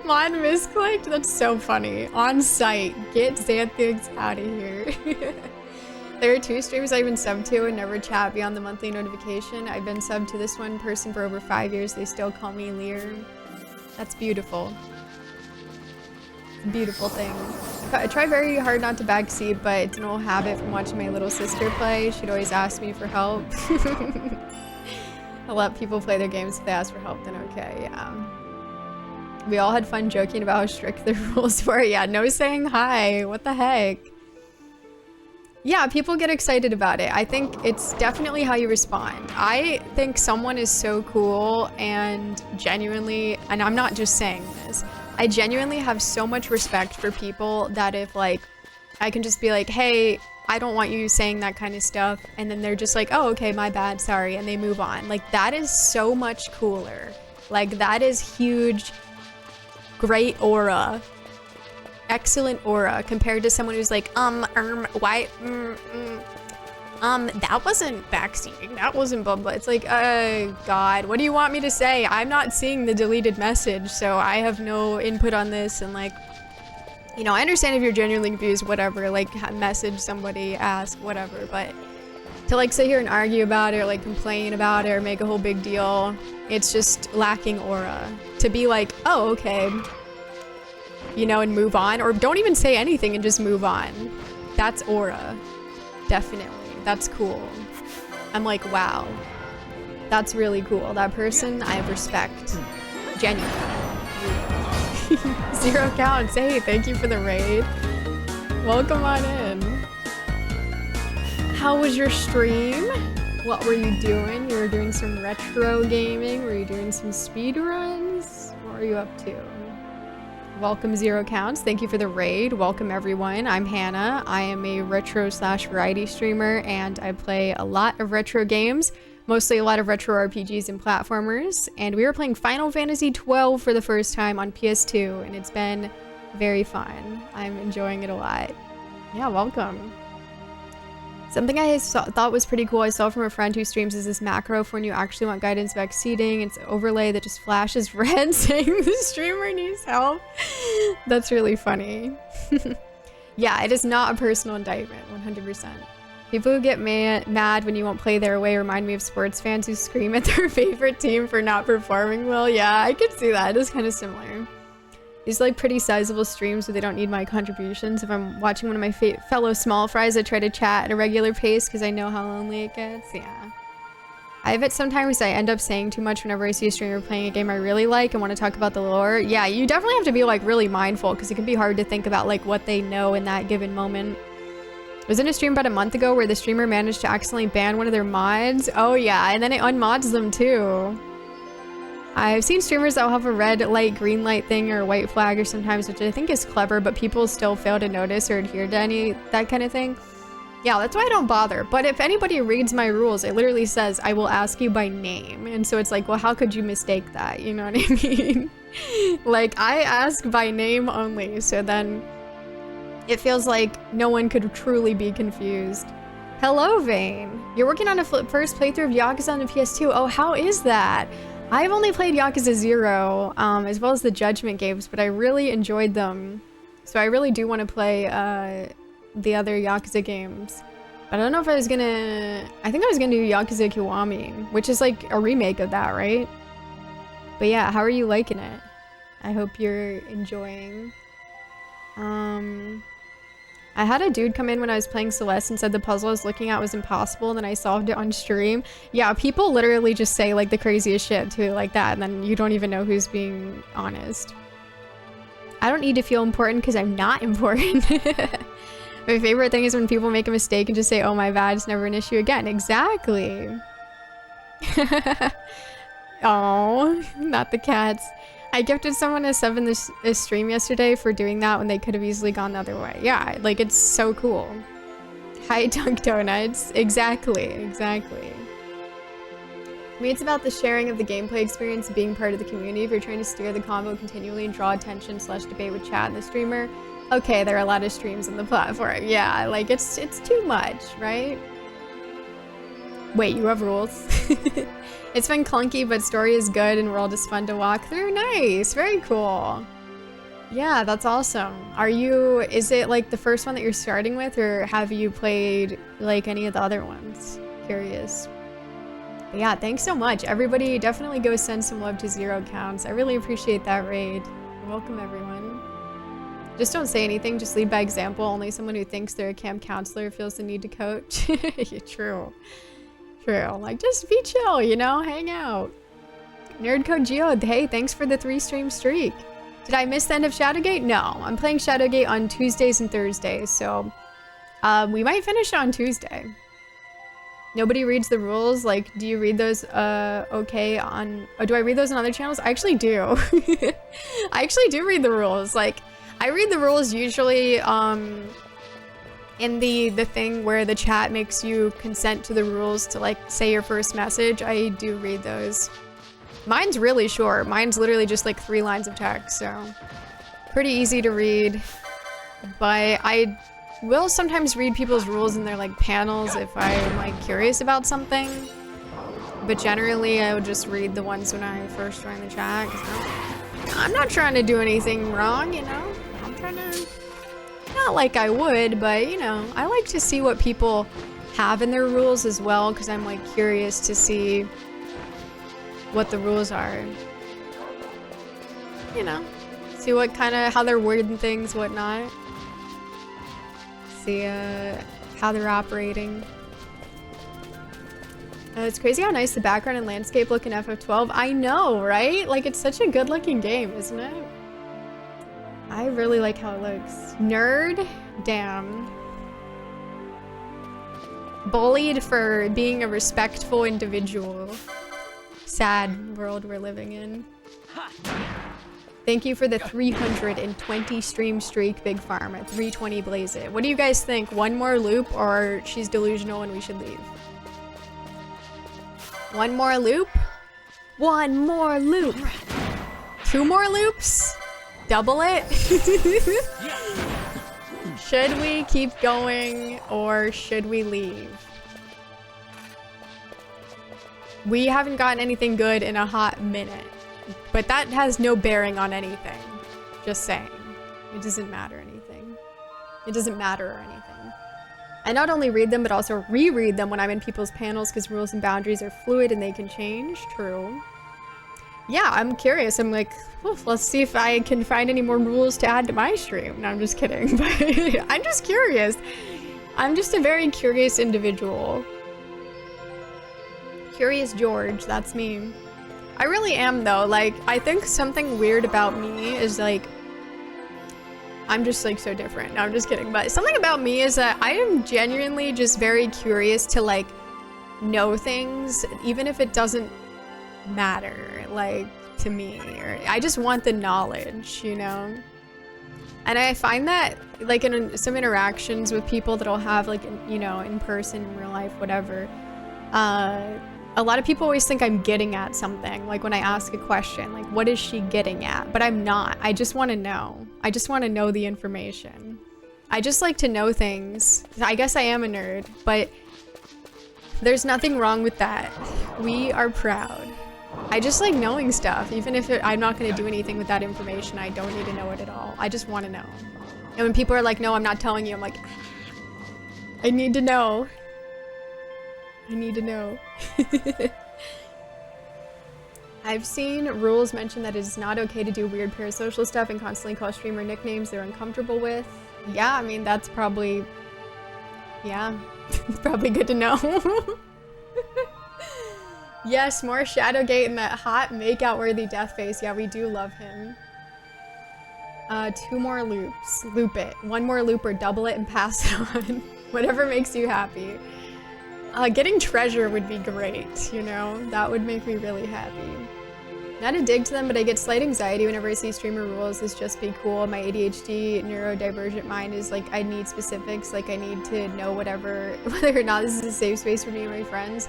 Mod misclicked? That's so funny. On site. Get Xanthix out of here. There are 2 streams I've been subbed to and never chat beyond the monthly notification. I've been subbed to this one person for over 5 years. They still call me Lear. That's beautiful. It's a beautiful thing. I try very hard not to backseat, but it's an old habit from watching my little sister play. She'd always ask me for help. I let people play their games if they ask for help, then okay, yeah. We all had fun joking about how strict the rules were. Yeah, no saying hi. What the heck? Yeah, people get excited about it. I think it's definitely how you respond. I think someone is so cool and genuinely, and I'm not just saying this, I genuinely have so much respect for people that if like, I can just be like, hey, I don't want you saying that kind of stuff. And then they're just like, oh, okay, my bad, sorry. And they move on. Like that is so much cooler. Like that is huge, great aura. Excellent aura compared to someone who's like, why, that wasn't backseating, that wasn't blah blah. It's like, oh god, what do you want me to say? I'm not seeing the deleted message, so I have no input on this. And like, you know, I understand if you're genuinely confused, whatever, like message somebody, ask, whatever, but to like sit here and argue about it or like complain about it or make a whole big deal, it's just lacking aura. To be like, oh, okay, you know, and move on, or don't even say anything and just move on. That's aura. Definitely. That's cool. I'm like, wow. That's really cool. That person, I have respect. Genuine. 0 counts. Hey, thank you for the raid. Welcome on in. How was your stream? What were you doing? You were doing some retro gaming? Were you doing some speed runs? What were you up to? Welcome 0 counts. Thank you for the raid. Welcome everyone. I'm Hannah. I am a retro/variety streamer and I play a lot of retro games, mostly a lot of retro RPGs and platformers. And we were playing Final Fantasy XII for the first time on PS2 and it's been very fun. I'm enjoying it a lot. Yeah, welcome. Something I thought was pretty cool I saw from a friend who streams is this macro for when you actually want guidance back seating. It's an overlay that just flashes red saying the streamer needs help. That's really funny. Yeah, it is not a personal indictment, 100%. People who get mad when you won't play their way remind me of sports fans who scream at their favorite team for not performing well. Yeah, I could see that. It is kind of similar. These like pretty sizable streams where they don't need my contributions. If I'm watching one of my fellow small fries, I try to chat at a regular pace because I know how lonely it gets. Yeah. I have it sometimes I end up saying too much whenever I see a streamer playing a game I really like and want to talk about the lore. Yeah, you definitely have to be like really mindful because it can be hard to think about like what they know in that given moment. I was in a stream about a month ago where the streamer managed to accidentally ban one of their mods. Oh yeah, and then it unmods them too. I've seen streamers that will have a red light, green light thing or a white flag or sometimes, which I think is clever, but people still fail to notice or adhere to any that kind of thing. Yeah, that's why I don't bother. But if anybody reads my rules, it literally says, I will ask you by name. And so it's like, well, how could you mistake that? You know what I mean? Like, I ask by name only. So then it feels like no one could truly be confused. Hello, Vane. You're working on a first playthrough of Yakuza on the PS2. Oh, how is that? I've only played Yakuza 0, as well as the Judgment games, but I really enjoyed them. So I really do want to play the other Yakuza games. But I don't know if I was gonna... I think I was gonna do Yakuza Kiwami, which is like a remake of that, right? But yeah, how are you liking it? I hope you're enjoying. I had a dude come in when I was playing Celeste and said the puzzle I was looking at was impossible, and then I solved it on stream. Yeah, people literally just say like the craziest shit too, like that, and then you don't even know who's being honest. I don't need to feel important because I'm not important. My favorite thing is when people make a mistake and just say, oh my bad, it's never an issue again. Exactly. Oh, not the cats. I gifted someone a sub in this stream yesterday for doing that when they could have easily gone the other way. Yeah, like it's so cool. Hi, Dunk Donuts. Exactly, exactly. I mean, it's about the sharing of the gameplay experience, being part of the community. If you're trying to steer the convo continually and draw attention / debate with chat and the streamer, okay, there are a lot of streams on the platform. Yeah, like it's too much, right? Wait, you have rules? It's been clunky, but story is good and we're all just fun to walk through. Nice, very cool. Yeah, that's awesome. Is it like the first one that you're starting with, or have you played like any of the other ones? Curious. But yeah, thanks so much. Everybody definitely go send some love to Zero Counts. I really appreciate that raid. Welcome everyone. Just don't say anything, just lead by example. Only someone who thinks they're a camp counselor feels the need to coach. Yeah, true. True. Like, just be chill, you know? Hang out. Nerdcode Geode, hey, thanks for the 3-stream streak. Did I miss the end of Shadowgate? No, I'm playing Shadowgate on Tuesdays and Thursdays, so we might finish it on Tuesday. Nobody reads the rules. Like, do you read those okay on... Oh, do I read those on other channels? I actually do. I actually do read the rules. Like, I read the rules usually in the thing where the chat makes you consent to the rules to, like, say your first message. I do read those. Mine's really short. Mine's literally just like 3 lines of text, so pretty easy to read. But I will sometimes read people's rules in their like panels if I'm like curious about something. But generally I would just read the ones when I first join the chat, 'cause I'm not trying to do anything wrong, you know? I'm trying to... Not like I would, but you know, I like to see what people have in their rules as well, because I'm like curious to see what the rules are. You know, see what kind of, how they're wording things, whatnot. See how they're operating. It's crazy how nice the background and landscape look in FF12. I know, right? Like, it's such a good looking game, isn't it? I really like how it looks. Nerd? Damn. Bullied for being a respectful individual. Sad world we're living in. Thank you for the 320 stream streak, Big Farm, at 320 Blaze It. What do you guys think? One more loop, or she's delusional and we should leave? One more loop? One more loop. 2 more loops? Double it? Should we keep going or should we leave? We haven't gotten anything good in a hot minute, but that has no bearing on anything. Just saying. It doesn't matter anything. It doesn't matter or anything. I not only read them, but also reread them when I'm in people's panels because rules and boundaries are fluid and they can change. True. Yeah, I'm curious. I'm like, let's see if I can find any more rules to add to my stream. No, I'm just kidding. But I'm just curious. I'm just a very curious individual. Curious George, that's me. I really am though. Like, I think something weird about me is like, I'm just like so different. No, I'm just kidding. But something about me is that I am genuinely just very curious to like know things, even if it doesn't matter, like, to me. Or I just want the knowledge, you know? And I find that like in some interactions with people that I'll have like, you know, in person, in real life, whatever, a lot of people always think I'm getting at something. Like when I ask a question, like, what is she getting at? But I'm not. I just want to know. I just want to know the information. I just like to know things. I guess I am a nerd, but there's nothing wrong with that. We are proud. I just like knowing stuff. Even if I'm not going to do anything with that information, I don't need to know it at all. I just want to know. And when people are like, no, I'm not telling you, I'm like, I need to know. I need to know. I've seen rules mention that it is not okay to do weird parasocial stuff and constantly call streamer nicknames they're uncomfortable with. Yeah, I mean, that's probably... Yeah, it's probably good to know. Yes, more Shadowgate and that hot make-out-worthy death face. Yeah, we do love him. 2 more loops. Loop it. 1 more loop or double it and pass it on. Whatever makes you happy. Getting treasure would be great, you know? That would make me really happy. Not a dig to them, but I get slight anxiety whenever I see streamer rules. This just be cool. My ADHD neurodivergent mind is like, I need specifics. Like, I need to know whatever, whether or not this is a safe space for me and my friends.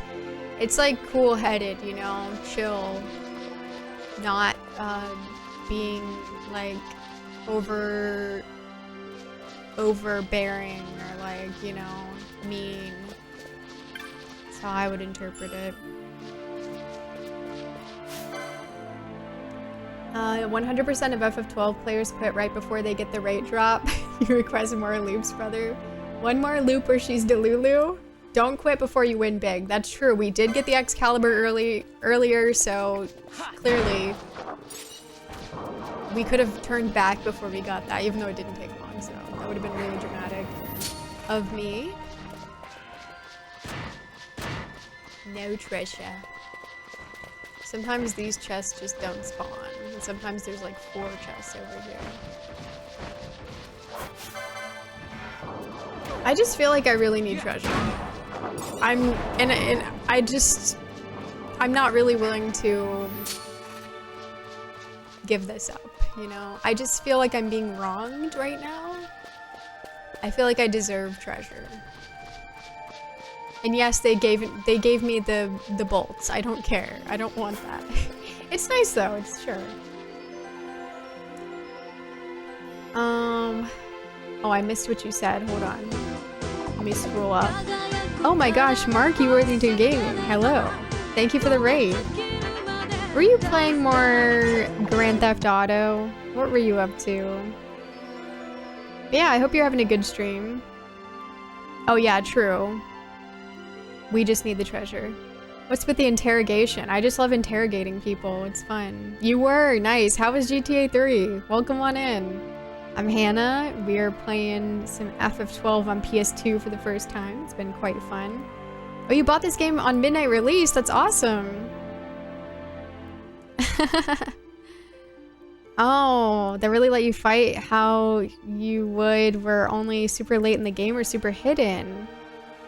It's like cool-headed, you know? Chill. Not being like overbearing or like, you know, mean. That's how I would interpret it. 100% of FF12 players quit right before they get the rate drop. You request more loops, brother. One more loop where she's Delulu. Don't quit before you win big. That's true. We did get the Excalibur earlier, so clearly we could have turned back before we got that, even though it didn't take long, so that would have been really dramatic of me. No treasure. Sometimes these chests just don't spawn, and sometimes there's like 4 chests over here. I just feel like I really need treasure. I'm not really willing to give this up, you know? I just feel like I'm being wronged right now. I feel like I deserve treasure. And yes, they gave me the bolts. I don't care. I don't want that. It's nice though, it's sure. Oh, I missed what you said. Hold on. Let me scroll up. Oh my gosh, Marky Worthington Gaming. Hello. Thank you for the raid. Were you playing more Grand Theft Auto? What were you up to? Yeah, I hope you're having a good stream. Oh yeah, true. We just need the treasure. What's with the interrogation? I just love interrogating people. It's fun. You were. Nice. How was GTA 3? Welcome on in. I'm Hannah. We are playing some FF12 on PS2 for the first time. It's been quite fun. Oh, you bought this game on midnight release? That's awesome. Oh, they really let you fight how you would were only super late in the game or super hidden.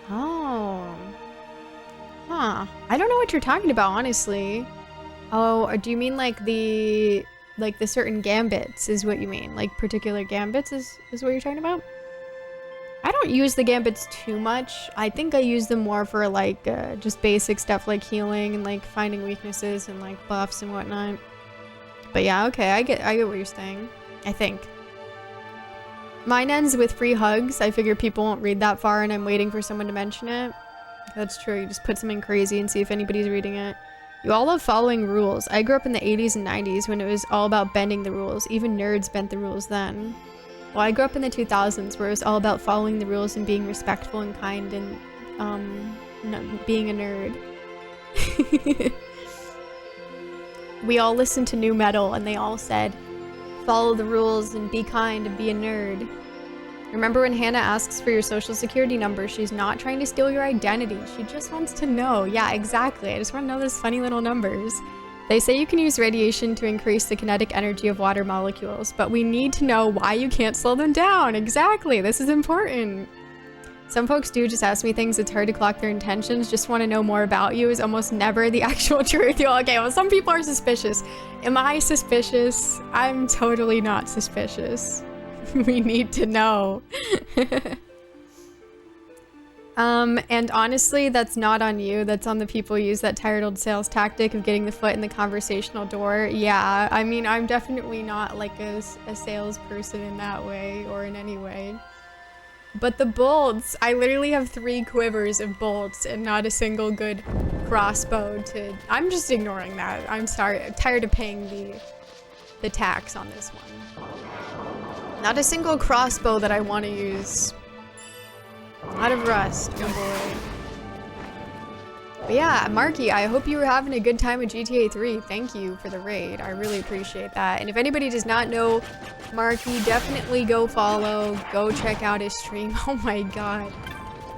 Oh. Huh. I don't know what you're talking about, honestly. Oh, do you mean like the certain gambits is what you mean? Like particular gambits is what you're talking about? I don't use the gambits too much. I think I use them more for like just basic stuff like healing and like finding weaknesses and like buffs and whatnot. But yeah, okay, I get what you're saying. I think. Mine ends with free hugs. I figure people won't read that far and I'm waiting for someone to mention it. That's true. You just put something crazy and see if anybody's reading it. You all love following rules. I grew up in the 80s and 90s when it was all about bending the rules. Even nerds bent the rules then. Well, I grew up in the 2000s where it was all about following the rules and being respectful and kind and being a nerd. We all listened to new metal and they all said, follow the rules and be kind and be a nerd. Remember when Hannah asks for your social security number, she's not trying to steal your identity. She just wants to know. Yeah, exactly. I just want to know those funny little numbers. They say you can use radiation to increase the kinetic energy of water molecules, but we need to know why you can't slow them down. Exactly. This is important. Some folks do just ask me things. It's hard to clock their intentions. Just want to know more about you is almost never the actual truth. Okay, well, some people are suspicious. Am I suspicious? I'm totally not suspicious. We need to know. And honestly, that's not on you. That's on the people who use that tired old sales tactic of getting the foot in the conversational door. Yeah, I mean, I'm definitely not like a salesperson in that way or in any way. But the bolts, I literally have 3 quivers of bolts and not a single good crossbow to... I'm just ignoring that. I'm sorry. I'm tired of paying the tax on this one. Not a single crossbow that I want to use. A lot of rust. Oh boy. But yeah, Marky, I hope you were having a good time with GTA 3. Thank you for the raid. I really appreciate that. And if anybody does not know Marky, definitely go follow. Go check out his stream. Oh my god.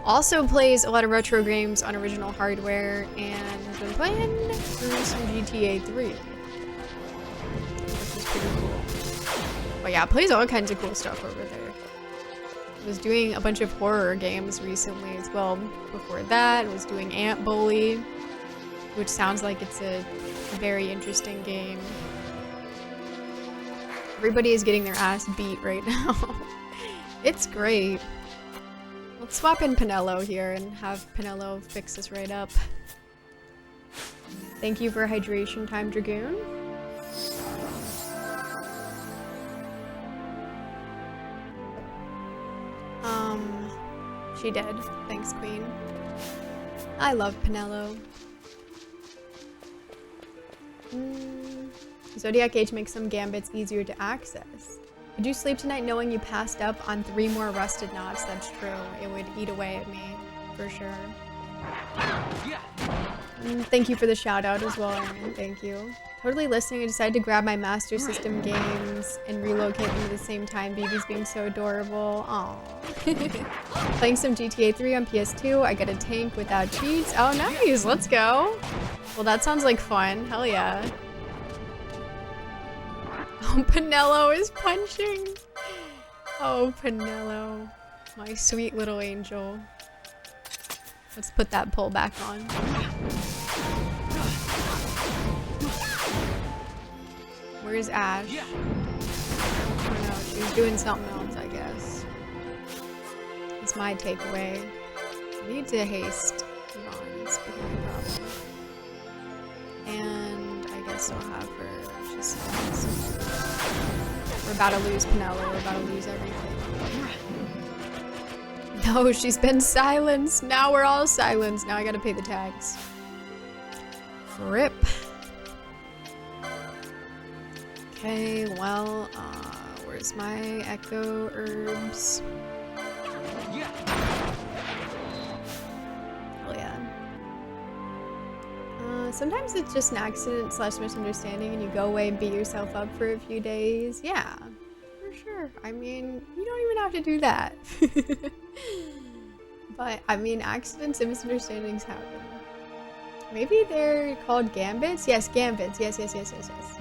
Also plays a lot of retro games on original hardware and has been playing through some GTA 3. Which is pretty cool. But yeah, plays all kinds of cool stuff over there. Was doing a bunch of horror games recently as well. Before that, was doing Ant Bully, which sounds like it's a very interesting game. Everybody is getting their ass beat right now. It's great. Let's swap in Pinello here and have Pinello fix us right up. Thank you for hydration time, Dragoon. She did. Thanks, Queen. I love Pinello. Zodiac Age makes some gambits easier to access. Could you sleep tonight knowing you passed up on 3 more rusted knots? That's true. It would eat away at me, for sure. Yeah. Thank you for the shout out as well, Aaron. Thank you. Totally listening. I decided to grab my Master System games and relocate them at the same time. BB's being so adorable. Aww. Playing some GTA 3 on PS2. I got a tank without cheats. Oh, nice. Let's go. Well, that sounds like fun. Hell yeah. Oh, Pinello is punching. Oh, Pinello. My sweet little angel. Let's put that pole back on. Where's Ash? Yeah. I don't know. She's doing something else, I guess. It's my takeaway. I need to haste Yvonne. Speaking of problem. And I guess I'll have her. She's We're about to lose Pinello. We're about to lose everything. No, she's been silenced. Now we're all silenced. Now I gotta pay the tax. Rip. Okay, well, where's my echo herbs? Yeah. Hell yeah. Sometimes it's just an accident / misunderstanding and you go away and beat yourself up for a few days. Yeah, for sure. I mean, you don't even have to do that. But, I mean, accidents and misunderstandings happen. Maybe they're called gambits? Yes, gambits. Yes.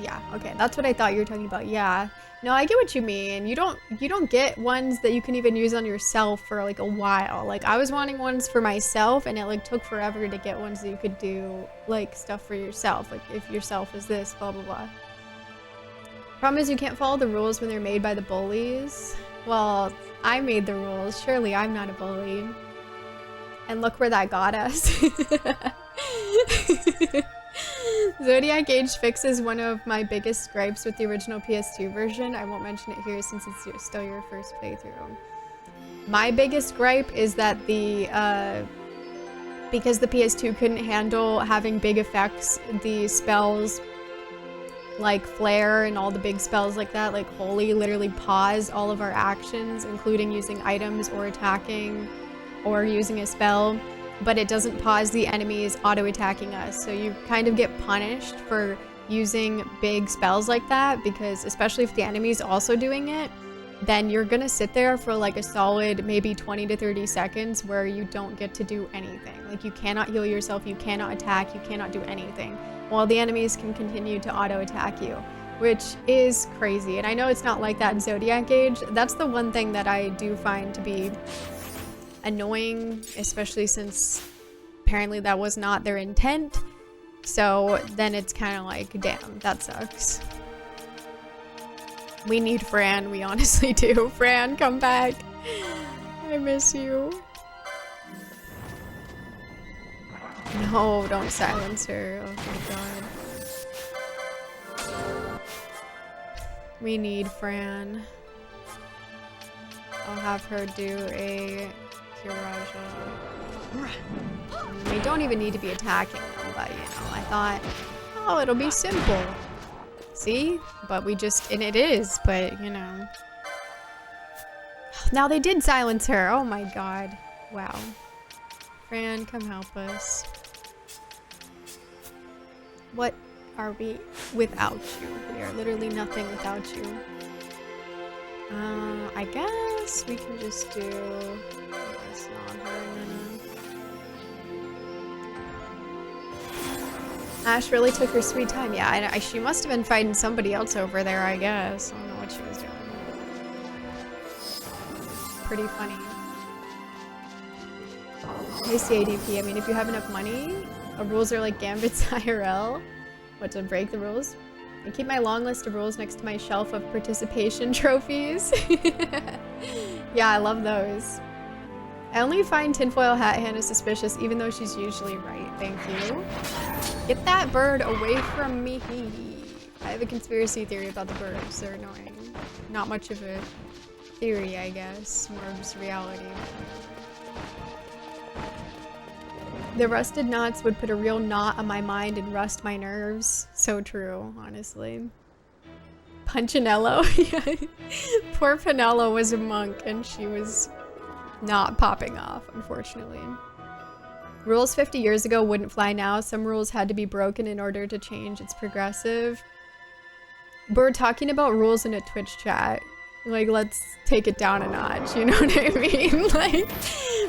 Yeah, okay. That's what I thought you were talking about. Yeah. No, I get what you mean. You don't get ones that you can even use on yourself for like a while. Like I was wanting ones for myself and it like took forever to get ones that you could do like stuff for yourself. Like if yourself is this, blah blah blah. Problem is you can't follow the rules when they're made by the bullies. Well, I made the rules. Surely I'm not a bully. And look where that got us. Zodiac Age fixes one of my biggest gripes with the original PS2 version. I won't mention it here since it's still your first playthrough. My biggest gripe is that because the PS2 couldn't handle having big effects, the spells like Flare and all the big spells like that, like Holy, literally pause all of our actions, including using items or attacking or using a spell, but it doesn't pause the enemies auto-attacking us. So you kind of get punished for using big spells like that, because especially if the enemy's also doing it, then you're gonna sit there for like a solid maybe 20 to 30 seconds where you don't get to do anything. Like you cannot heal yourself, you cannot attack, you cannot do anything, while the enemies can continue to auto-attack you, which is crazy. And I know it's not like that in Zodiac Age. That's the one thing that I do find to be annoying, especially since apparently that was not their intent. So then it's kind of like, damn, that sucks. We need Fran, we honestly do. Fran, come back. I miss you. No, don't silence her. Oh my god. We need Fran. I'll have her do a Kiraja. We don't even need to be attacking them, but you know, I thought, oh, it'll be simple. See? But we just, and it is, but you know. Now they did silence her. Oh my god. Wow. Fran, come help us. What are we without you? We are literally nothing without you. I guess we can just do this on her and then Ash really took her sweet time. Yeah, she must have been fighting somebody else over there, I guess. I don't know what she was doing. Pretty funny. Nice ADP. I mean, if you have enough money, rules are like Gambit's IRL. What, to break the rules? I keep my long list of rules next to my shelf of participation trophies. Yeah, I love those. I only find Tinfoil Hat Hannah suspicious, even though she's usually right. Thank you. Get that bird away from me. I have a conspiracy theory about the birds. They're annoying. Not much of a theory, I guess. More of just reality. The rusted knots would put a real knot on my mind and rust my nerves. So true, honestly. Punchinello? Yeah. Poor Pinello was a monk and she was not popping off, unfortunately. Rules 50 years ago wouldn't fly now. Some rules had to be broken in order to change. It's progressive. But we're talking about rules in a Twitch chat. Like, let's take it down a notch, you know what I mean? Like,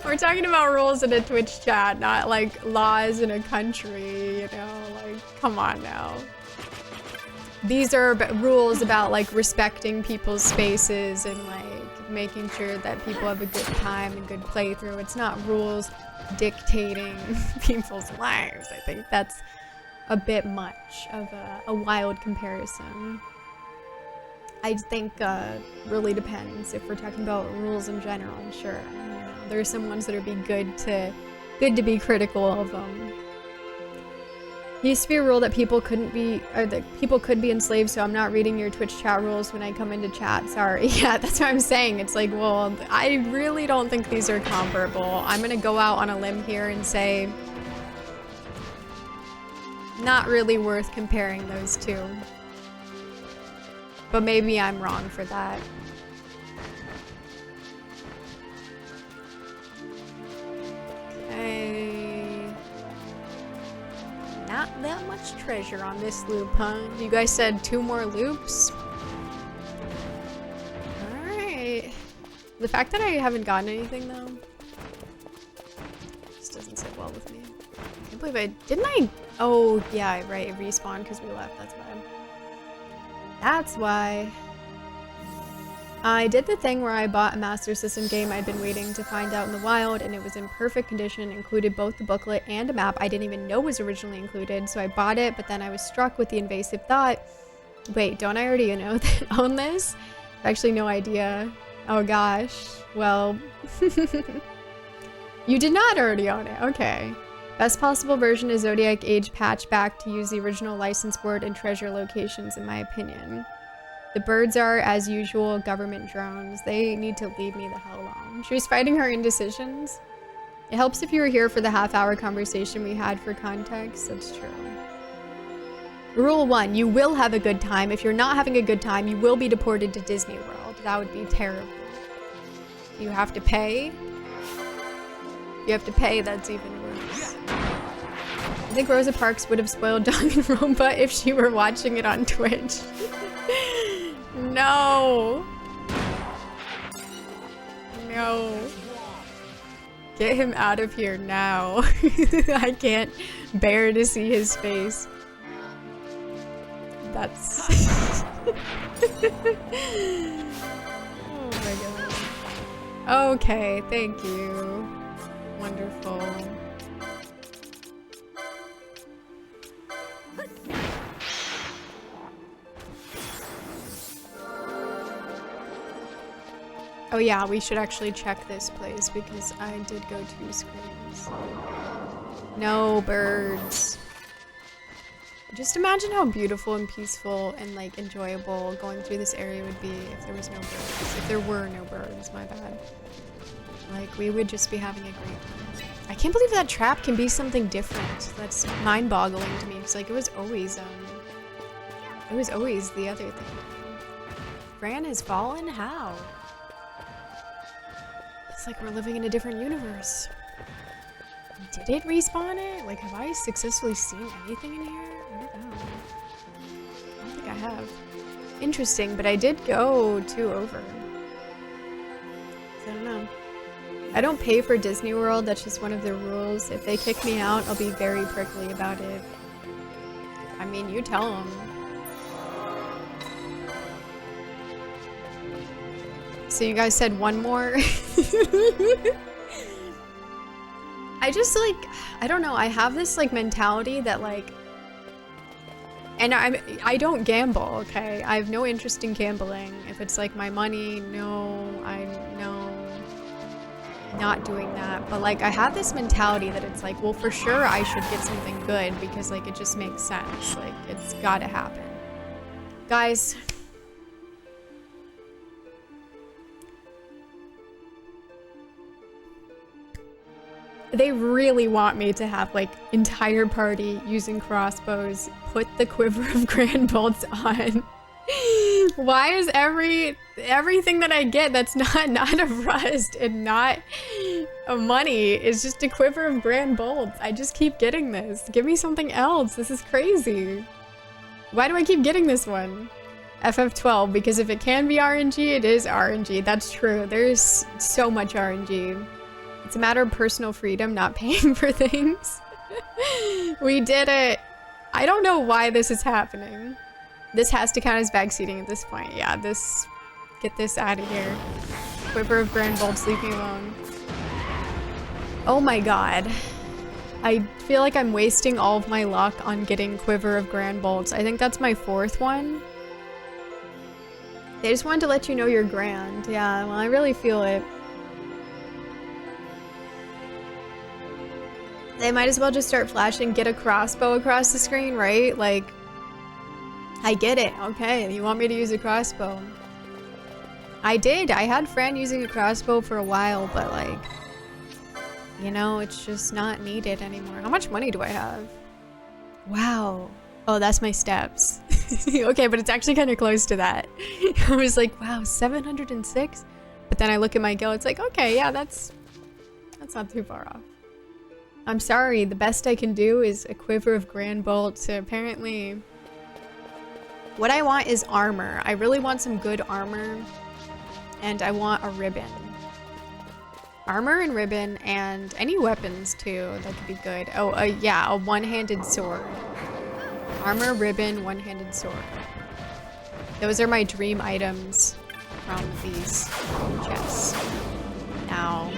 we're talking about rules in a Twitch chat, not like laws in a country, you know? Like, come on now. These are rules about like respecting people's spaces and like making sure that people have a good time and good playthrough. It's not rules dictating people's lives. I think that's a bit much of a wild comparison. I think really depends if we're talking about rules in general. Sure, you know, there are some ones that would be good to be critical of them. It used to be a rule that people couldn't be, or that people could be enslaved. So I'm not reading your Twitch chat rules when I come into chat. Sorry. Yeah, that's what I'm saying. It's like, well, I really don't think these are comparable. I'm gonna go out on a limb here and say, not really worth comparing those two. But maybe I'm wrong for that. Okay. Not that much treasure on this loop, huh? You guys said 2 more loops? Alright. The fact that I haven't gotten anything, though, just doesn't sit well with me. I can't believe didn't I? Oh, yeah, right, it respawned because we left, that's why. That's why. I did the thing where I bought a Master System game I'd been waiting to find out in the wild, and it was in perfect condition, included both the booklet and a map I didn't even know was originally included, so I bought it, but then I was struck with the invasive thought, wait, don't I already own this? I have actually no idea. Oh gosh, well, you did not already own it, okay. Best possible version is Zodiac Age patch back to use the original license board and treasure locations, in my opinion. The birds are, as usual, government drones. They need to leave me the hell alone. She was fighting her indecisions. It helps if you were here for the half-hour conversation we had for context. That's true. Rule 1, you will have a good time. If you're not having a good time, you will be deported to Disney World. That would be terrible. You have to pay. You have to pay, that's even worse. I think Rosa Parks would have spoiled Danganronpa if she were watching it on Twitch. No. No. Get him out of here now. I can't bear to see his face. That's... Oh my god. Okay, thank you. Wonderful. Oh yeah, we should actually check this place because I did go 2 screens. No birds. Just imagine how beautiful and peaceful and like enjoyable going through this area would be if there was no birds. If there were no birds, my bad. Like, we would just be having a great time. I can't believe that trap can be something different. That's mind-boggling to me. Because, like, it was always the other thing. Fran has fallen? How? It's like we're living in a different universe. Did it respawn it? Like, have I successfully seen anything in here? I don't know. I don't think I have. Interesting, but I did go 2 over. So I don't know. I don't pay for Disney World, that's just one of their rules. If they kick me out, I'll be very prickly about it. I mean, you tell them. So you guys said 1 more? I just like, I don't know, I have this like mentality that like, and I don't gamble, okay? I have no interest in gambling. If it's like my money, no, not doing that. But like I have this mentality that it's like, well, for sure I should get something good because like it just makes sense. Like it's gotta happen. Guys, they really want me to have like entire party using crossbows, put the quiver of grand bolts on. Why is everything that I get that's not a rust and not a money is just a quiver of grand bolts? I just keep getting this. Give me something else. This is crazy. Why do I keep getting this one? FF12, because if it can be RNG, it is RNG. That's true. There's so much RNG. It's a matter of personal freedom, not paying for things. We did it. I don't know why this is happening. This has to count as backseating at this point. Yeah, this... Get this out of here. Quiver of Grand Bolts, leave me alone. Oh my god. I feel like I'm wasting all of my luck on getting Quiver of Grand Bolts. I think that's my 4th one. They just wanted to let you know you're grand. Yeah, well, I really feel it. They might as well just start flashing, get a crossbow across the screen, right? Like, I get it. Okay, you want me to use a crossbow. I did. I had Fran using a crossbow for a while, but like, you know, it's just not needed anymore. How much money do I have? Wow. Oh, that's my steps. Okay, but it's actually kind of close to that. I was like, wow, 706? But then I look at my guild, it's like, okay, yeah, that's not too far off. I'm sorry, the best I can do is a quiver of grand bolts. So apparently, what I want is armor. I really want some good armor, and I want a ribbon. Armor and ribbon, and any weapons too, that could be good. Oh, yeah, a one-handed sword. Armor, ribbon, one-handed sword. Those are my dream items from these chests. Now,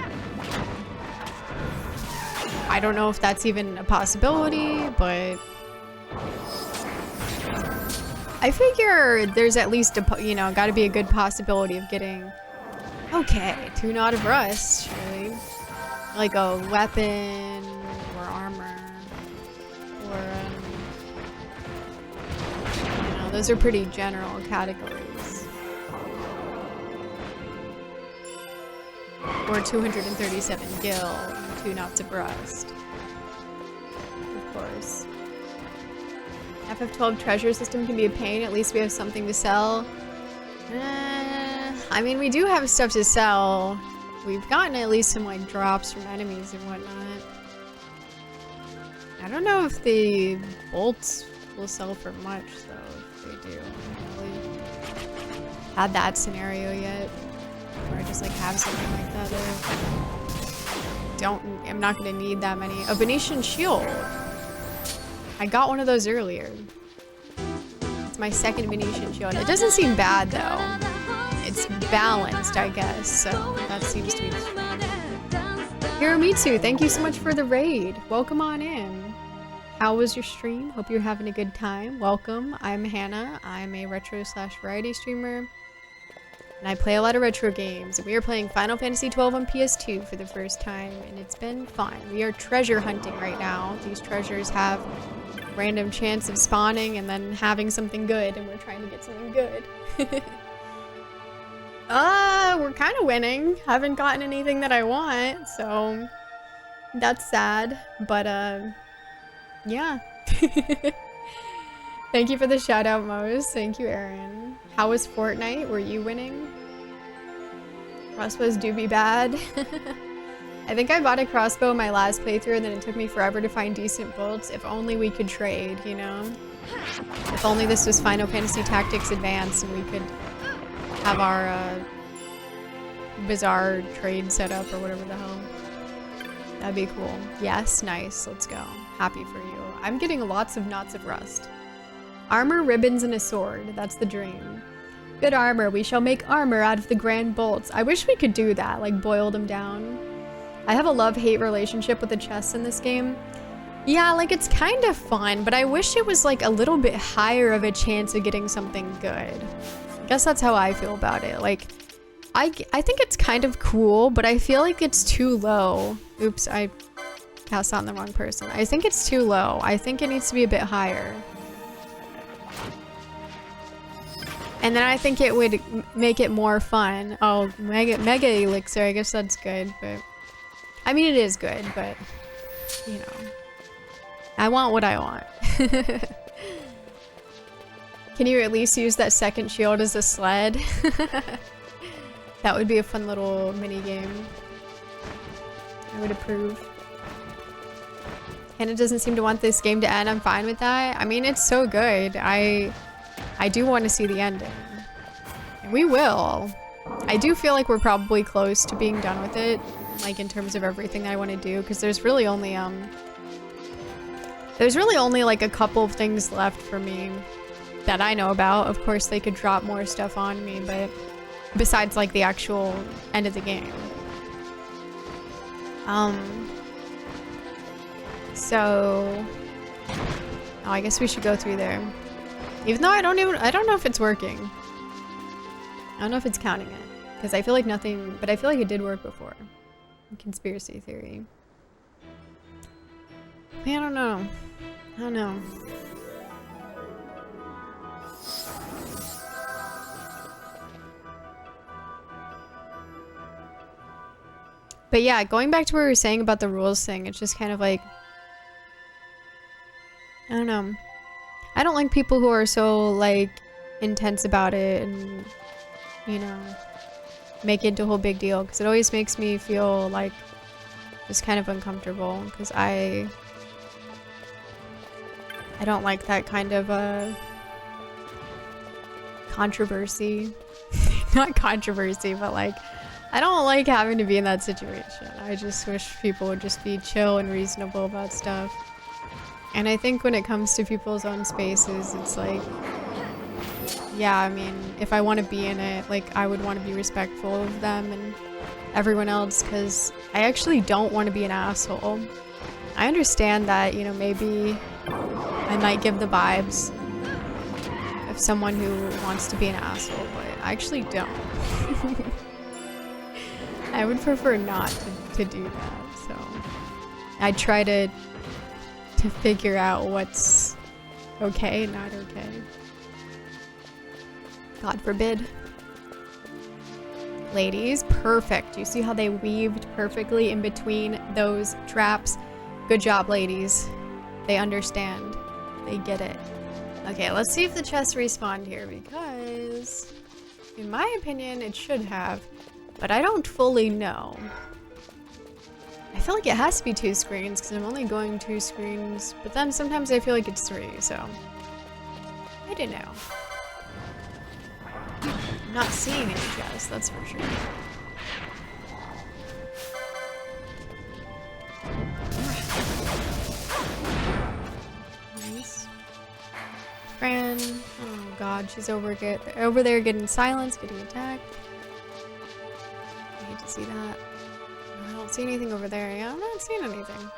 I don't know if that's even a possibility, but I figure there's at least a, you know, gotta be a good possibility of getting, okay, 2 knot of rust, surely. Like a weapon, or armor, or, you know, those are pretty general categories. Or 237 gil, 2 knots of rust. Of course. FF12 treasure system can be a pain, at least we have something to sell. I mean, we do have stuff to sell. We've gotten at least some like drops from enemies and whatnot. I don't know if the bolts will sell for much though, if they do. I haven't really had that scenario yet. Or just like have something like that there. I'm not gonna need that many. A Venetian shield. I got one of those earlier. It's my 2nd Venetian shield. It doesn't seem bad though. It's balanced, I guess, so that seems to be the Hiromitsu, thank you so much for the raid. Welcome on in. How was your stream? Hope you're having a good time. Welcome. I'm Hannah. I'm a retro/variety streamer. And I play a lot of retro games. We are playing Final Fantasy XII on PS2 for the first time, and it's been fun. We are treasure hunting right now. These treasures have random chance of spawning and then having something good, and we're trying to get something good. We're kind of winning. Haven't gotten anything that I want, so that's sad. But, yeah. Thank you for the shout out, Mose. Thank you, Aaron. How was Fortnite? Were you winning? Crossbows do be bad. I think I bought a crossbow in my last playthrough and then it took me forever to find decent bolts. If only we could trade, you know? If only this was Final Fantasy Tactics Advanced and we could have our bizarre trade set up or whatever the hell. That'd be cool. Yes, nice. Let's go. Happy for you. I'm getting lots of knots of rust. Armor, ribbons, and a sword. That's the dream. Good armor. We shall make armor out of the grand bolts. I wish we could do that, like boil them down. I have a love-hate relationship with the chests in this game. Yeah, like it's kind of fun, but I wish it was like a little bit higher of a chance of getting something good. I guess that's how I feel about it. Like, I think it's kind of cool, but I feel like it's too low. Oops, I cast on the wrong person. I think it's too low. I think it needs to be a bit higher. And then I think it would make it more fun. Oh, mega elixir. I guess that's good, but I mean, it is good, but you know, I want what I want. Can you at least use that second shield as a sled? That would be a fun little mini game. I would approve. And it doesn't seem to want this game to end. I'm fine with that. I mean, it's so good. I do want to see the ending. And we will. I do feel like we're probably close to being done with it, like in terms of everything that I want to do, because there's really only like a couple of things left for me that I know about. Of course, they could drop more stuff on me, but besides like the actual end of the game. So I guess we should go through there. Even though I don't know if it's working. I don't know if it's counting it. Because I feel like nothing, but I feel like it did work before. Conspiracy theory. I don't know. I don't know. But yeah, going back to what we were saying about the rules thing, it's just kind of like, I don't know. I don't like people who are so like intense about it and, you know, make it into a whole big deal, because it always makes me feel like just kind of uncomfortable, because I don't like that kind of controversy. Not controversy, but like I don't like having to be in that situation. I just wish people would just be chill and reasonable about stuff. And I think when it comes to people's own spaces, it's like, yeah, I mean, if I want to be in it, like, I would want to be respectful of them and everyone else, because I actually don't want to be an asshole. I understand that, you know, maybe I might give the vibes of someone who wants to be an asshole, but I actually don't. I would prefer not to do that, so I try to figure out what's okay and not okay. God forbid. Ladies, perfect. You see how they weaved perfectly in between those traps? Good job, ladies. They understand. They get it. Okay, let's see if the chests respawned here, because in my opinion, it should have, but I don't fully know. I feel like it has to be 2 screens because I'm only going 2 screens, but then sometimes I feel like it's 3, so I don't know. I'm not seeing any chests, that's for sure. Nice. Fran, oh god, she's over there getting silenced, getting attacked. I hate to see that. I don't see anything over there. Yeah, I'm not seeing anything.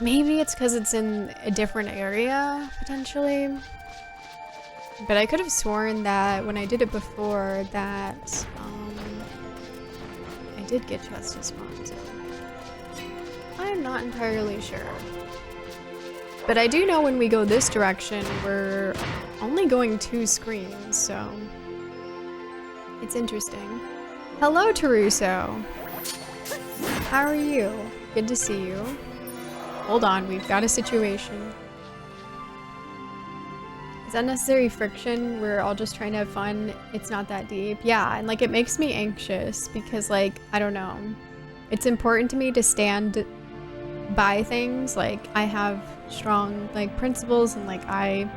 Maybe it's because it's in a different area, potentially. But I could have sworn that when I did it before that I did get chests to spawn, so I'm not entirely sure. But I do know when we go this direction, we're only going 2 screens, so it's interesting. Hello, Taruso. How are you? Good to see you. Hold on, we've got a situation. Is unnecessary friction? We're all just trying to have fun. It's not that deep. Yeah, and like it makes me anxious because like, I don't know. It's important to me to stand by things. Like I have strong like principles and like I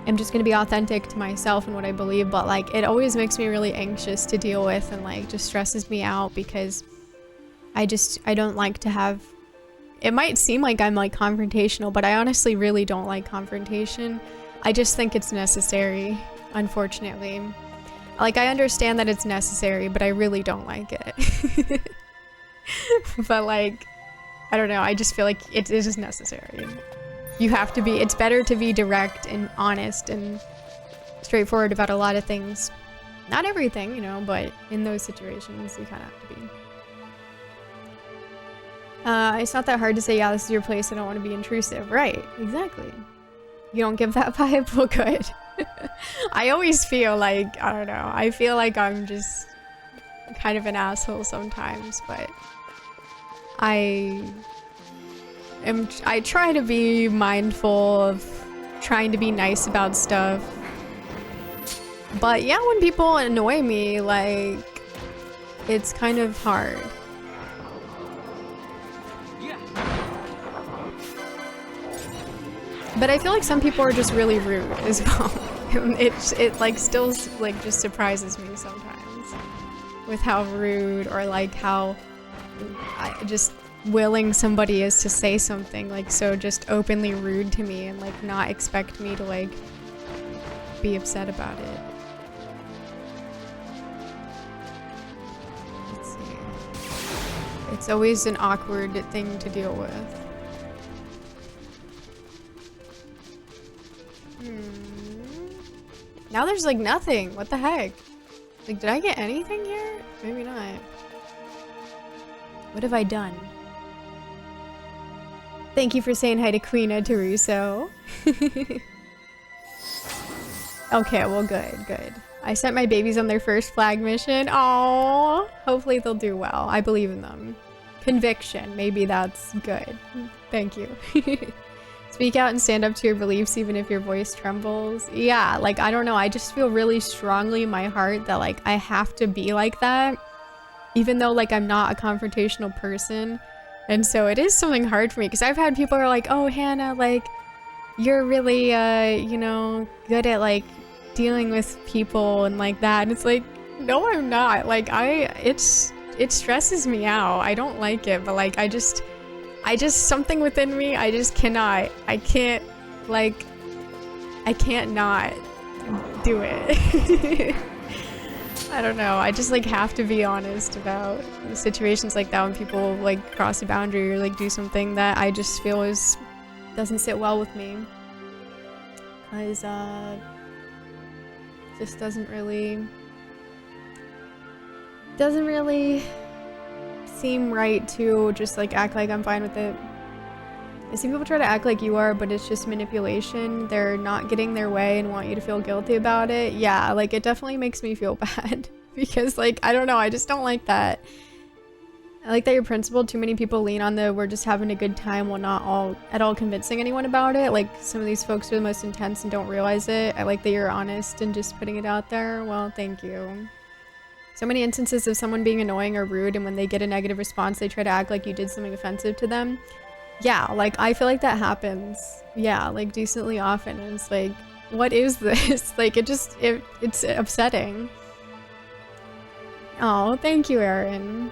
am just gonna be authentic to myself and what I believe, but like it always makes me really anxious to deal with and like just stresses me out because I don't like to have, it might seem like I'm like confrontational, but I honestly really don't like confrontation. I just think it's necessary, unfortunately. Like I understand that it's necessary, but I really don't like it. But like, I don't know, I just feel like it is necessary. You have to be, it's better to be direct and honest and straightforward about a lot of things. Not everything, you know, but in those situations, you kind of have to be. It's not that hard to say, yeah, this is your place, I don't want to be intrusive. Right, exactly. You don't give that vibe? Well, good. I always feel like, I don't know, I feel like I'm just kind of an asshole sometimes, but I try to be mindful of trying to be nice about stuff. But yeah, when people annoy me, like, it's kind of hard. Yeah. But I feel like some people are just really rude as well. It like still like just surprises me sometimes with how rude or like how just willing somebody is to say something like so just openly rude to me and like not expect me to like be upset about it. Let's see. It's always an awkward thing to deal with. Now there's like nothing. What the heck? Like, did I get anything here? Maybe not. What have I done? Thank you for saying hi to Queena Taruso. Okay, well, good. I sent my babies on their first flag mission. Oh, hopefully they'll do well. I believe in them. Conviction. Maybe that's good. Thank you. Speak out and stand up to your beliefs even if your voice trembles. Yeah, like, I don't know. I just feel really strongly in my heart that, like, I have to be like that. Even though, like, I'm not a confrontational person. And so it is something hard for me. Because I've had people who are like, oh, Hannah, like, you're really, you know, good at, like, dealing with people and like that. And it's like, no, I'm not. Like, it stresses me out. I don't like it. But, like, I just something within me, I just cannot, I can't not do it. I don't know, I just like have to be honest about situations like that when people like cross a boundary or like do something that I just feel doesn't sit well with me. Cause just doesn't really seem right to just like act like I'm fine with it. I see people try to act like you are, but it's just manipulation. They're not getting their way and want you to feel guilty about it. Yeah, like it definitely makes me feel bad because like, I don't know, I just don't like that. I like that you're principled. Too many people lean on the we're just having a good time while not at all convincing anyone about it. Like some of these folks are the most intense and don't realize it. I like that you're honest and just putting it out there. Well, thank you. So many instances of someone being annoying or rude, and when they get a negative response, they try to act like you did something offensive to them. Yeah, like, I feel like that happens. Yeah, like, decently often. And it's like, what is this? Like, it's upsetting. Oh, thank you, Erin.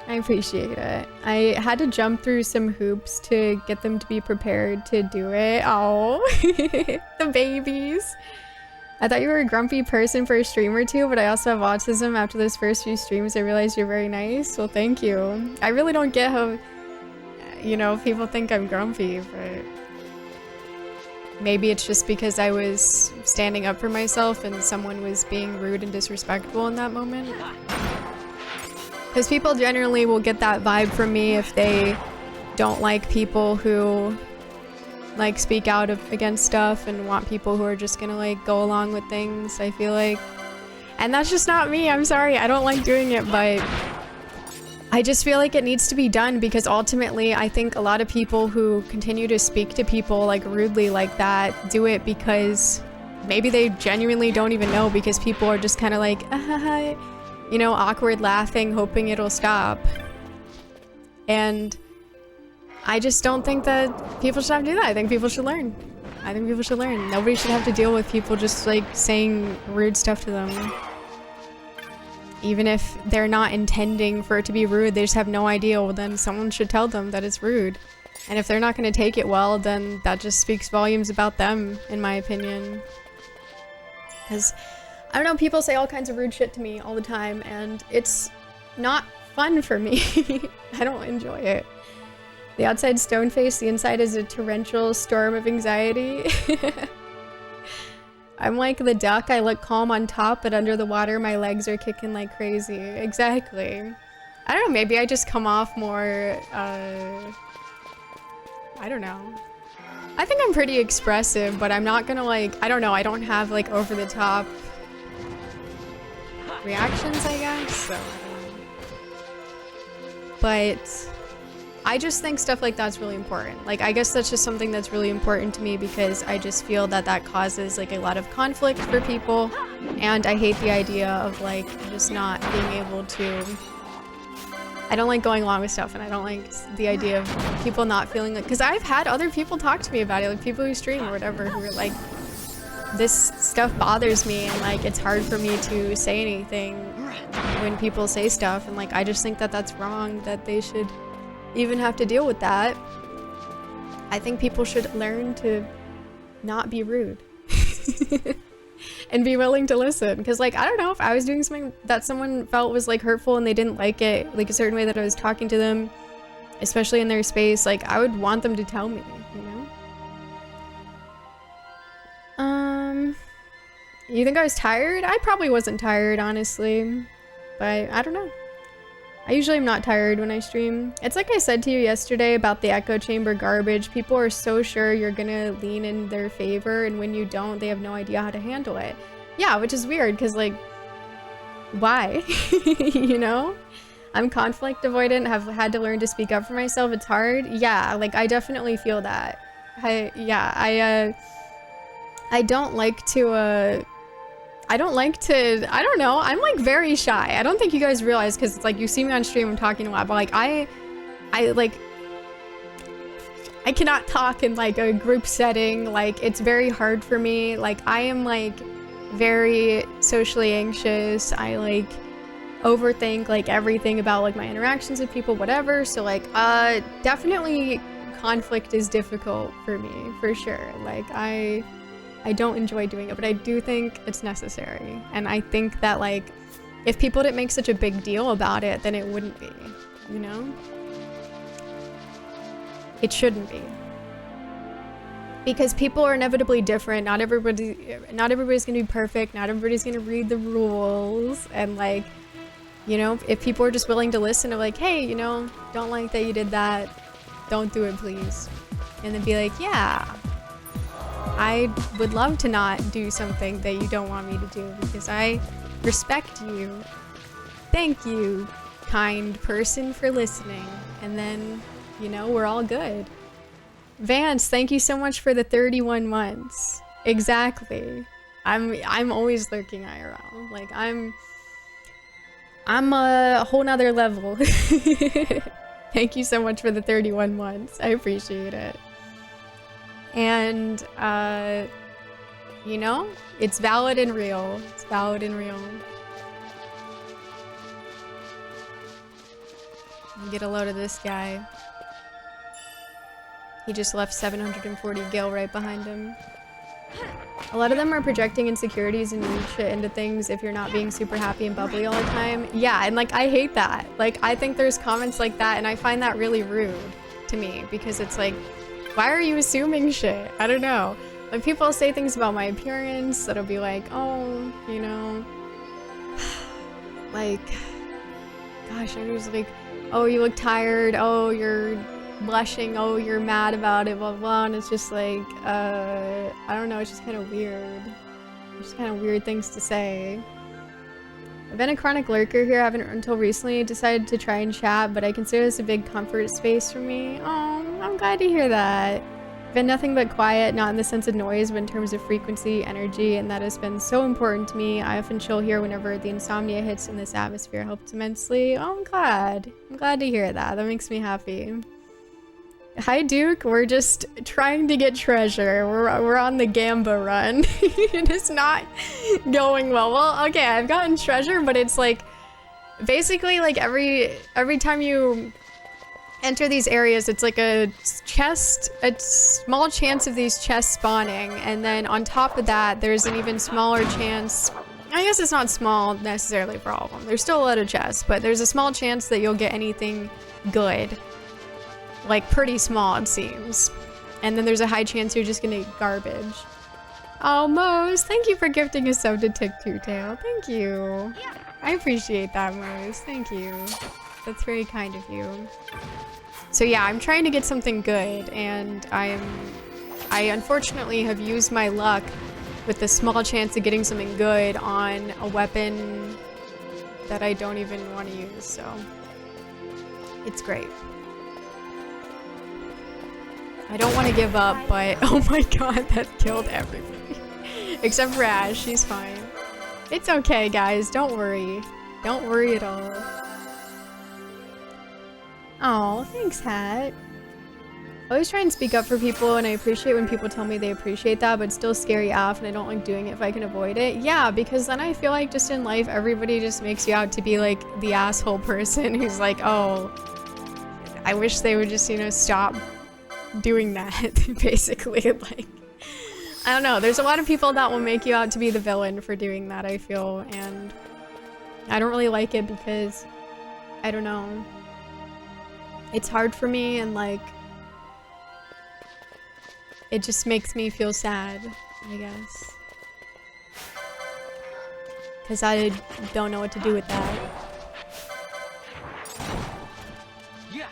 I appreciate it. I had to jump through some hoops to get them to be prepared to do it. Oh, the babies. I thought you were a grumpy person for a stream or two, but I also have autism. After those first few streams, I realized you're very nice. Well, thank you. I really don't get how, you know, people think I'm grumpy, but maybe it's just because I was standing up for myself and someone was being rude and disrespectful in that moment. Because people generally will get that vibe from me if they don't like people who like speak out against stuff and want people who are just gonna like go along with things, I feel like. And that's just not me, I'm sorry, I don't like doing it, but I just feel like it needs to be done because ultimately I think a lot of people who continue to speak to people like rudely like that do it because maybe they genuinely don't even know, because people are just kind of like, you know, awkward laughing, hoping it'll stop. And I just don't think that people should have to do that. I think people should learn. Nobody should have to deal with people just like saying rude stuff to them. Even if they're not intending for it to be rude, they just have no idea, well then someone should tell them that it's rude. And if they're not going to take it well, then that just speaks volumes about them, in my opinion. Because, I don't know, people say all kinds of rude shit to me all the time, and it's not fun for me. I don't enjoy it. The outside's stone face, the inside is a torrential storm of anxiety. I'm like the duck, I look calm on top, but under the water my legs are kicking like crazy. Exactly. I don't know, maybe I just come off more, I don't know. I think I'm pretty expressive, but I'm not gonna like, I don't know, I don't have like over the top reactions, I guess, so. But I just think stuff like that's really important. Like, I guess that's just something that's really important to me because I just feel that that causes like a lot of conflict for people, and I hate the idea of like just not being able to. I don't like going along with stuff, and I don't like the idea of people not feeling like, because I've had other people talk to me about it, like people who stream or whatever, who are like, this stuff bothers me, and like it's hard for me to say anything when people say stuff, and like I just think that that's wrong, that they should even have to deal with that. I think people should learn to not be rude and be willing to listen, because like I don't know, if I was doing something that someone felt was like hurtful and they didn't like it, like a certain way that I was talking to them, especially in their space, like I would want them to tell me, you know? You think I was tired? I probably wasn't tired, honestly, but I don't know. I usually am not tired when I stream. It's like I said to you yesterday about the echo chamber garbage. People are so sure you're gonna lean in their favor, and when you don't, they have no idea how to handle it. Yeah, which is weird, because like, why? You know? I'm conflict avoidant, have had to learn to speak up for myself. It's hard. Yeah, like I definitely feel that. I don't like to, I don't know, I'm like very shy. I don't think you guys realize, because it's like you see me on stream, I'm talking a lot, but like I cannot talk in like a group setting. Like it's very hard for me. Like I am like very socially anxious. I like overthink like everything about like my interactions with people, whatever. So like definitely conflict is difficult for me, for sure. Like I don't enjoy doing it, but I do think it's necessary. And I think that like, if people didn't make such a big deal about it, then it wouldn't be, you know? It shouldn't be. Because people are inevitably different. Not everybody's gonna be perfect. Not everybody's gonna read the rules. And like, you know, if people are just willing to listen to like, hey, you know, don't like that you did that. Don't do it, please. And then be like, yeah, I would love to not do something that you don't want me to do because I respect you. Thank you, kind person, for listening. And then, you know, we're all good. Vance, thank you so much for the 31 months. Exactly. I'm always lurking IRL. Like I'm a whole nother level. Thank you so much for the 31 months. I appreciate it. And, you know, it's valid and real. It's valid and real. Get a load of this guy. He just left 740 gil right behind him. A lot of them are projecting insecurities and read shit into things if you're not being super happy and bubbly all the time. Yeah, and like, I hate that. Like, I think there's comments like that, and I find that really rude to me, because it's like, why are you assuming shit? I don't know. When people say things about my appearance, that'll be like, oh, you know, like, gosh, I was like, oh, you look tired, oh, you're blushing, oh, you're mad about it, blah, blah, and it's just like, I don't know, it's just kind of weird. It's just kind of weird things to say. I've been a chronic lurker here. I haven't until recently decided to try and chat, but I consider this a big comfort space for me. Oh, I'm glad to hear that. I've been nothing but quiet, not in the sense of noise, but in terms of frequency, energy, and that has been so important to me. I often chill here whenever the insomnia hits, and this atmosphere helps immensely. Oh, I'm glad. I'm glad to hear that. That makes me happy. Hi, Duke. We're just trying to get treasure. We're on the Gamba run. It is not going well. Well, okay, I've gotten treasure, but it's like basically like every time you enter these areas, it's like a small chance of these chests spawning, and then on top of that, there's an even smaller chance. I guess it's not small necessarily for all of them. There's still a lot of chests, but there's a small chance that you'll get anything good. Like, pretty small, it seems. And then there's a high chance you're just gonna get garbage. Oh, Mose, thank you for gifting a sub to Tick2Tail. Thank you. I appreciate that, Mose. Thank you. That's very kind of you. So yeah, I'm trying to get something good, and I unfortunately have used my luck with the small chance of getting something good on a weapon that I don't even want to use, so it's great. I don't want to give up, but oh my god, that killed everybody. Except for Ash, she's fine. It's okay, guys, don't worry. Don't worry at all. Oh, thanks, Hat. I always try and speak up for people, and I appreciate when people tell me they appreciate that, but it's still scary AF, and I don't like doing it if I can avoid it. Yeah, because then I feel like just in life, everybody just makes you out to be like the asshole person who's like, oh, I wish they would just, you know, stop doing that, basically. Like, I don't know. There's a lot of people that will make you out to be the villain for doing that, I feel, and I don't really like it because, I don't know. It's hard for me, and like, it just makes me feel sad, I guess. Because I don't know what to do with that. Yeah.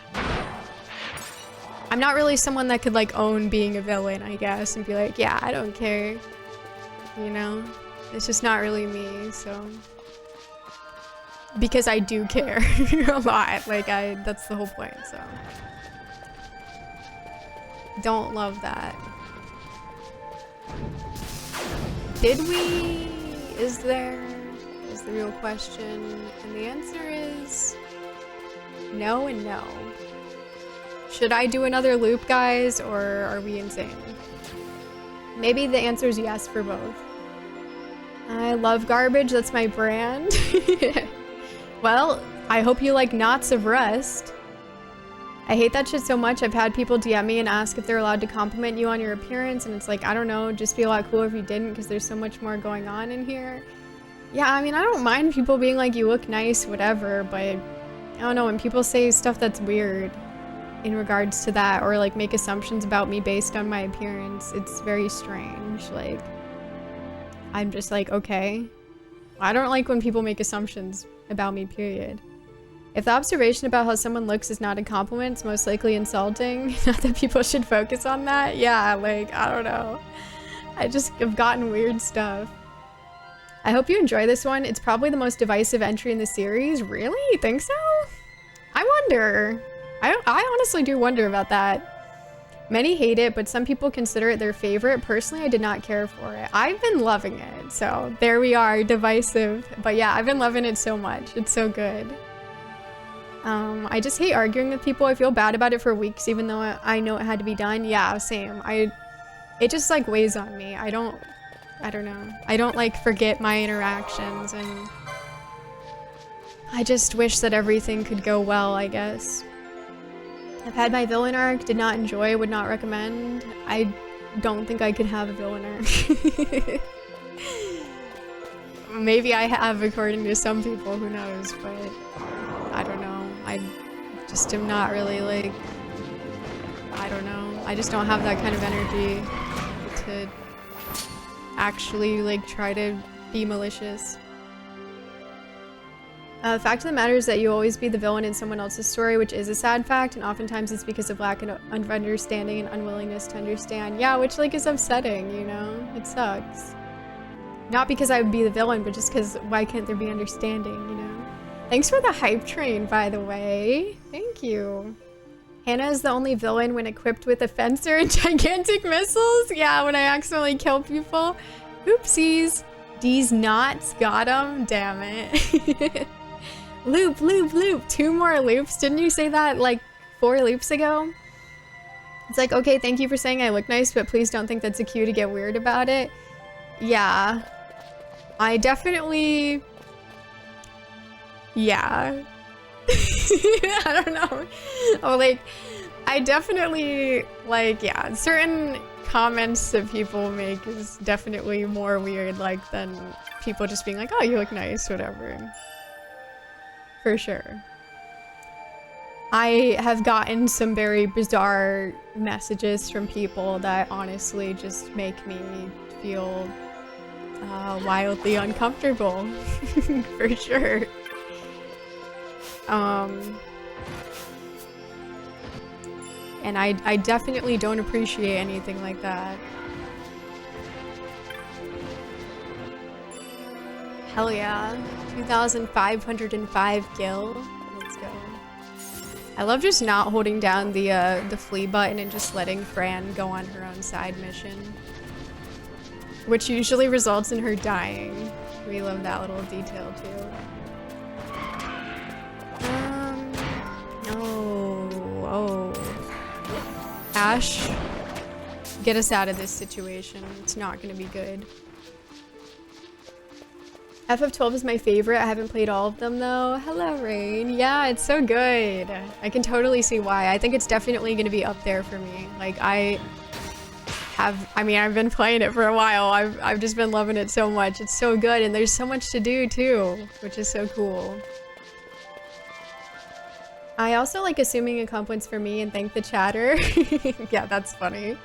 I'm not really someone that could like own being a villain, I guess, and be like, yeah, I don't care. You know? It's just not really me, so. Because I do care a lot. Like, that's the whole point, so. Don't love that. Did we? Is the real question. And the answer is no and no. Should I do another loop, guys, or are we insane? Maybe the answer is yes for both. I love garbage, that's my brand. Well, I hope you like Knots of Rust. I hate that shit so much. I've had people DM me and ask if they're allowed to compliment you on your appearance, and it's like, I don't know, just be a lot cooler if you didn't, because there's so much more going on in here. Yeah, I mean, I don't mind people being like, you look nice, whatever, but I don't know, when people say stuff that's weird in regards to that, or like make assumptions about me based on my appearance, it's very strange. Like, I'm just like, okay. I don't like when people make assumptions about me, period. If the observation about how someone looks is not a compliment, it's most likely insulting. Not that people should focus on that. Yeah, like, I don't know. I just have gotten weird stuff. I hope you enjoy this one. It's probably the most divisive entry in the series. Really? You think so? I wonder. I honestly do wonder about that. Many hate it, but some people consider it their favorite. Personally, I did not care for it. I've been loving it. So there we are, divisive. But yeah, I've been loving it so much. It's so good. I just hate arguing with people. I feel bad about it for weeks, even though I know it had to be done. Yeah, same. It just like weighs on me. I don't know. I don't like forget my interactions, and I just wish that everything could go well, I guess. I've had my villain arc, did not enjoy, would not recommend. I don't think I could have a villain arc. Maybe I have, according to some people, who knows, but I don't know. I just am not really like, I don't know. I just don't have that kind of energy to actually like try to be malicious. The fact of the matter is that you always be the villain in someone else's story, which is a sad fact, and oftentimes it's because of lack of understanding and unwillingness to understand. Yeah, which like is upsetting, you know? It sucks. Not because I would be the villain, but just because why can't there be understanding, you know? Thanks for the hype train, by the way. Thank you. Hannah is the only villain when equipped with a fencer and gigantic missiles. Yeah, when I accidentally kill people. Oopsies. These knots got him. Damn it. Loop, loop, loop. 2 more loops. Didn't you say that like 4 loops ago? It's like, okay, thank you for saying I look nice, but please don't think that's a cue to get weird about it. Yeah. I definitely... Yeah. I don't know. Oh, like, I definitely, like, yeah, certain comments that people make is definitely more weird, like, than people just being like, oh, you look nice, whatever. For sure. I have gotten some very bizarre messages from people that honestly just make me feel wildly uncomfortable. For sure. And I definitely don't appreciate anything like that. Hell yeah. 2,505 gil. Let's go. I love just not holding down the flee button and just letting Fran go on her own side mission, which usually results in her dying. We love that little detail too. Oh. Ash, get us out of this situation. It's not gonna be good. FF12 is my favorite. I haven't played all of them though. Hello, Rain. Yeah, it's so good. I can totally see why. I think it's definitely gonna be up there for me. Like I've been playing it for a while. I've just been loving it so much. It's so good and there's so much to do too, which is so cool. I also like assuming accomplishments for me and thank the chatter. Yeah, that's funny.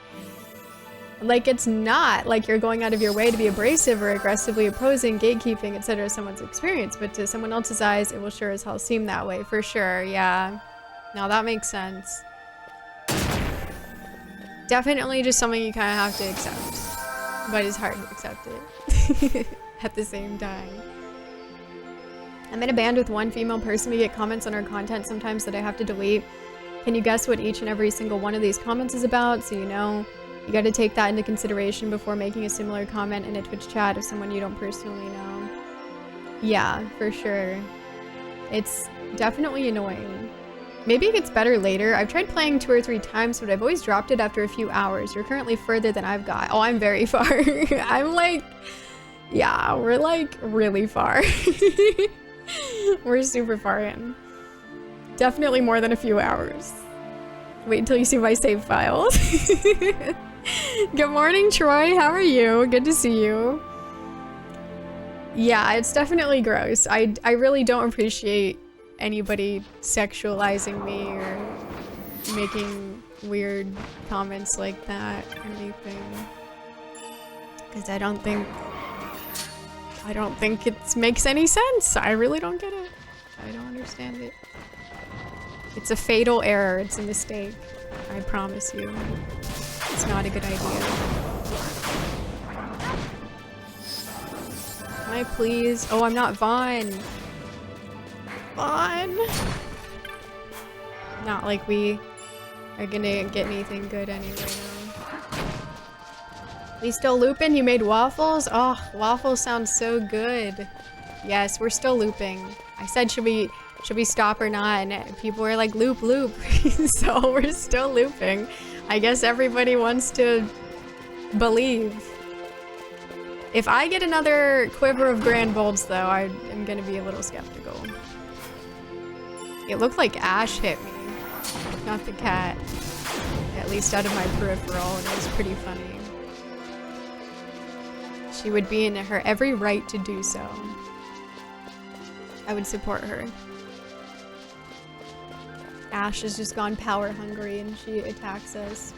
Like, it's not like you're going out of your way to be abrasive or aggressively opposing, gatekeeping, etc. someone's experience, but to someone else's eyes, it will sure as hell seem that way, for sure, yeah. No, that makes sense. Definitely just something you kind of have to accept, but it's hard to accept it at the same time. I'm in a band with one female person. We get comments on our content sometimes that I have to delete. Can you guess what each and every single one of these comments is about? So you know. You gotta take that into consideration before making a similar comment in a Twitch chat of someone you don't personally know. Yeah, for sure. It's definitely annoying. Maybe it gets better later. I've tried playing 2 or 3 times, but I've always dropped it after a few hours. You're currently further than I've got. Oh, I'm very far. I'm like... Yeah, we're like really far. We're super far in. Definitely more than a few hours. Wait until you see my save files. Good morning, Troy. How are you? Good to see you. Yeah, it's definitely gross. I really don't appreciate anybody sexualizing me or making weird comments like that or anything. Because I don't think it makes any sense. I really don't get it. I don't understand it. It's a fatal error. It's a mistake. I promise you. It's not a good idea. Can I please? Oh, I'm not Vaughn. Vaughn! Not like we are gonna get anything good anyway now. We still looping? You made waffles? Oh, waffles sound so good. Yes, we're still looping. I said should we stop or not? And people were like, loop, loop. So we're still looping. I guess everybody wants to believe. If I get another quiver of grand bolts, though, I am gonna be a little skeptical. It looked like Ash hit me, not the cat. At least out of my peripheral, and it was pretty funny. She would be in her every right to do so. I would support her. Ash has just gone power hungry and she attacks us.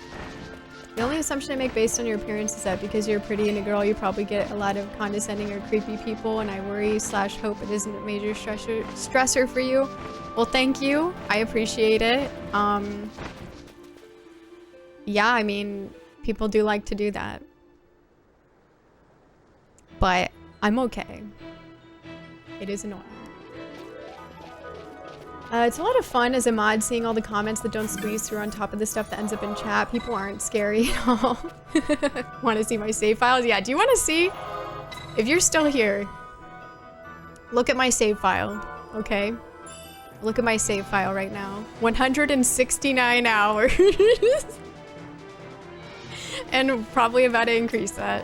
The only assumption I make based on your appearance is that because you're pretty and a girl, you probably get a lot of condescending or creepy people, and I worry / hope it isn't a major stressor for you. Well, thank you. I appreciate it. Yeah, I mean, people do like to do that. But I'm okay. It is annoying. It's a lot of fun as a mod seeing all the comments that don't squeeze through on top of the stuff that ends up in chat. People aren't scary at all. Want to see my save files? Yeah, do you want to see? If you're still here, look at my save file, okay? Look at my save file right now. 169 hours. And probably about to increase that.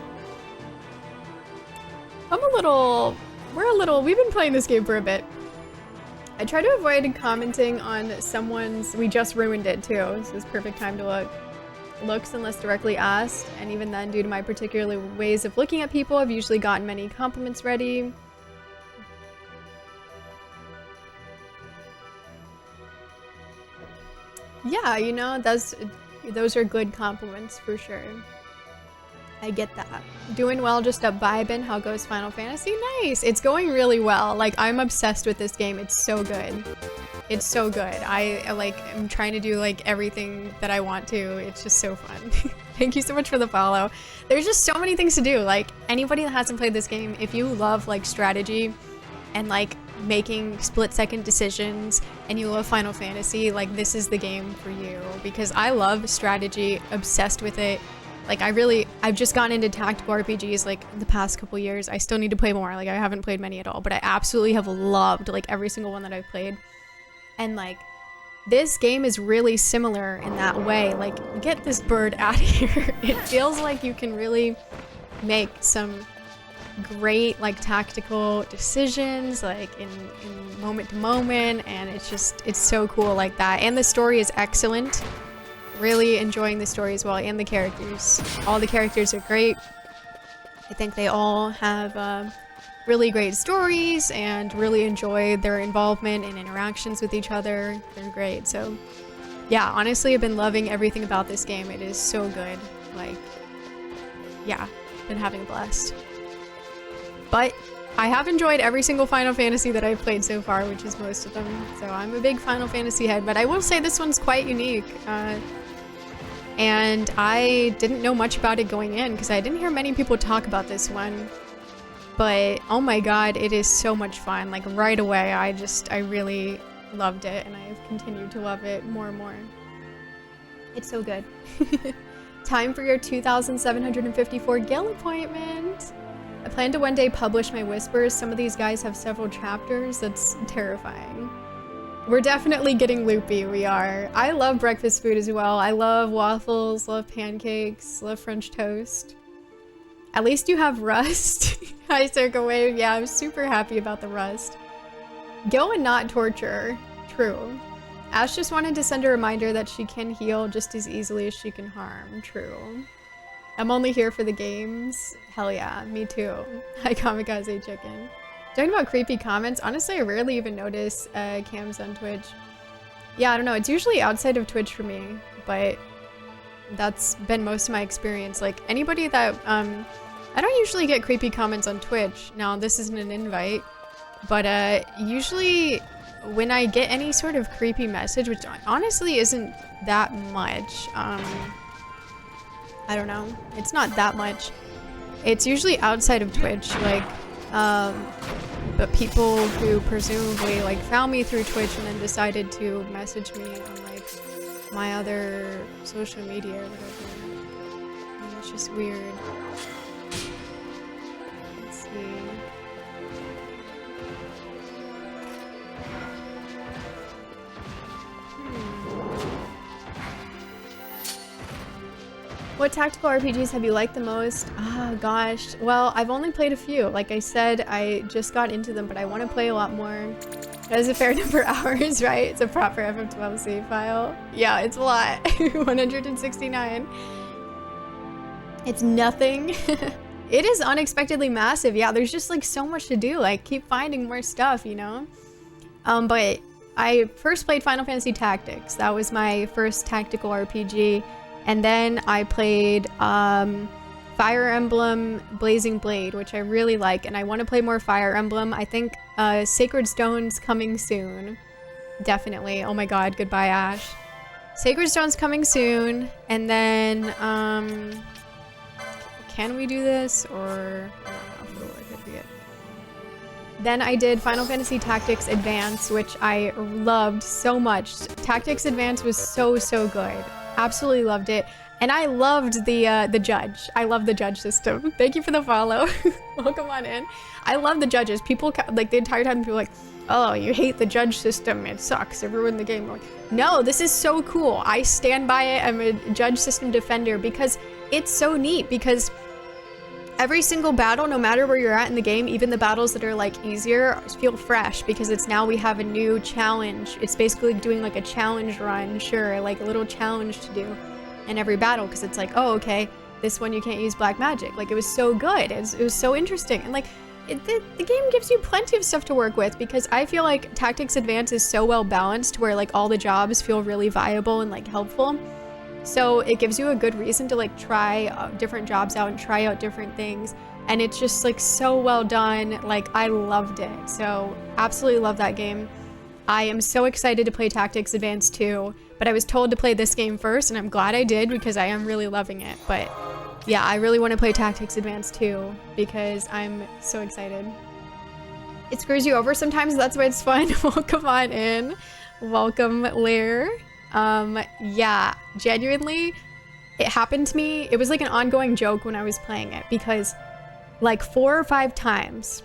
We've been playing this game for a bit. I try to avoid commenting on someone's, we just ruined it too. This is perfect time to look. Looks unless directly asked, and even then, due to my particular ways of looking at people, I've usually gotten many compliments ready. Yeah, you know, those are good compliments for sure. I get that. Doing well, just up vibing. How goes Final Fantasy? Nice! It's going really well. Like, I'm obsessed with this game. It's so good. It's so good. I'm trying to do, like, everything that I want to. It's just so fun. Thank you so much for the follow. There's just so many things to do. Like, anybody that hasn't played this game, if you love, like, strategy and, like, making split-second decisions and you love Final Fantasy, like this is the game for you, because I love strategy, obsessed with it. Like I've just gotten into tactical RPGs like the past couple years. I still need to play more. Like I haven't played many at all, but I absolutely have loved like every single one that I've played. And like this game is really similar in that way. Like, get this bird out of here. It feels like you can really make some great like tactical decisions like in moment to moment, and it's so cool like that. And the story is excellent. Really enjoying the story as well, and the characters. All the characters are great. I think they all have really great stories and really enjoy their involvement and interactions with each other. They're great. So yeah, honestly, I've been loving everything about this game. It is so good. Like, yeah, been having a blast. But I have enjoyed every single Final Fantasy that I've played so far, which is most of them. So I'm a big Final Fantasy head, but I will say this one's quite unique. And I didn't know much about it going in because I didn't hear many people talk about this one. But oh my god, it is so much fun. Like right away, I really loved it, and I've continued to love it more and more. It's so good. Time for your 2,754 Gil appointment. I plan to one day publish my whispers. Some of these guys have several chapters. That's terrifying. We're definitely getting loopy, we are. I love breakfast food as well. I love waffles, love pancakes, love French toast. At least you have rust. Hi, Circa Wave. Yeah, I'm super happy about the rust. Go and not torture. True. Ash just wanted to send a reminder that she can heal just as easily as she can harm. True. I'm only here for the games. Hell yeah, me too. Hi, Kamikaze Chicken. Talking about creepy comments, honestly, I rarely even notice cams on Twitch. Yeah, I don't know. It's usually outside of Twitch for me, but that's been most of my experience. Like, anybody that... I don't usually get creepy comments on Twitch. Now, this isn't an invite, but usually when I get any sort of creepy message, which honestly isn't that much, I don't know. It's not that much. It's usually outside of Twitch, like, but people who presumably like found me through Twitch and then decided to message me on like my other social media or whatever. And it's just weird. Let's see. What tactical RPGs have you liked the most? Oh gosh. Well, I've only played a few. Like I said, I just got into them, but I want to play a lot more. That is a fair number of hours, right? It's a proper FF12 save file. Yeah, it's a lot. 169. It's nothing. It is unexpectedly massive. Yeah, there's just like so much to do. Like keep finding more stuff, you know? But I first played Final Fantasy Tactics. That was my first tactical RPG. And then I played Fire Emblem Blazing Blade, which I really like, and I want to play more Fire Emblem. I think Sacred Stone's coming soon. Definitely. Oh my god, goodbye Ash. Sacred Stone's coming soon, and then can we do this, or I don't know if it'll work. Then I did Final Fantasy Tactics Advance, which I loved so much. Tactics Advance was so good. Absolutely loved it. And I loved the judge. I love the judge system. Thank you for the follow. Welcome on in. I love the judges. People, like, the entire time people are like, oh, you hate the judge system. It sucks. It ruined the game. I'm like, no, this is so cool. I stand by it. I'm a judge system defender because it's so neat, because every single battle, no matter where you're at in the game, even the battles that are like easier, feel fresh because it's now we have a new challenge. It's basically doing like a challenge run, sure, like a little challenge to do in every battle, because it's like, oh, okay, this one you can't use black magic. Like, it was so good. It was so interesting. And like, the game gives you plenty of stuff to work with, because I feel like Tactics Advance is so well balanced where like all the jobs feel really viable and like helpful. So it gives you a good reason to like try different jobs out and try out different things. And it's just like so well done. Like, I loved it. So absolutely love that game. I am so excited to play Tactics Advance 2, but I was told to play this game first, and I'm glad I did because I am really loving it. But yeah, I really want to play Tactics Advance 2 because I'm so excited. It screws you over sometimes. That's why it's fun. Welcome on in. Welcome, Lair. Yeah, genuinely, it happened to me. It was like an ongoing joke when I was playing it because like 4 or 5 times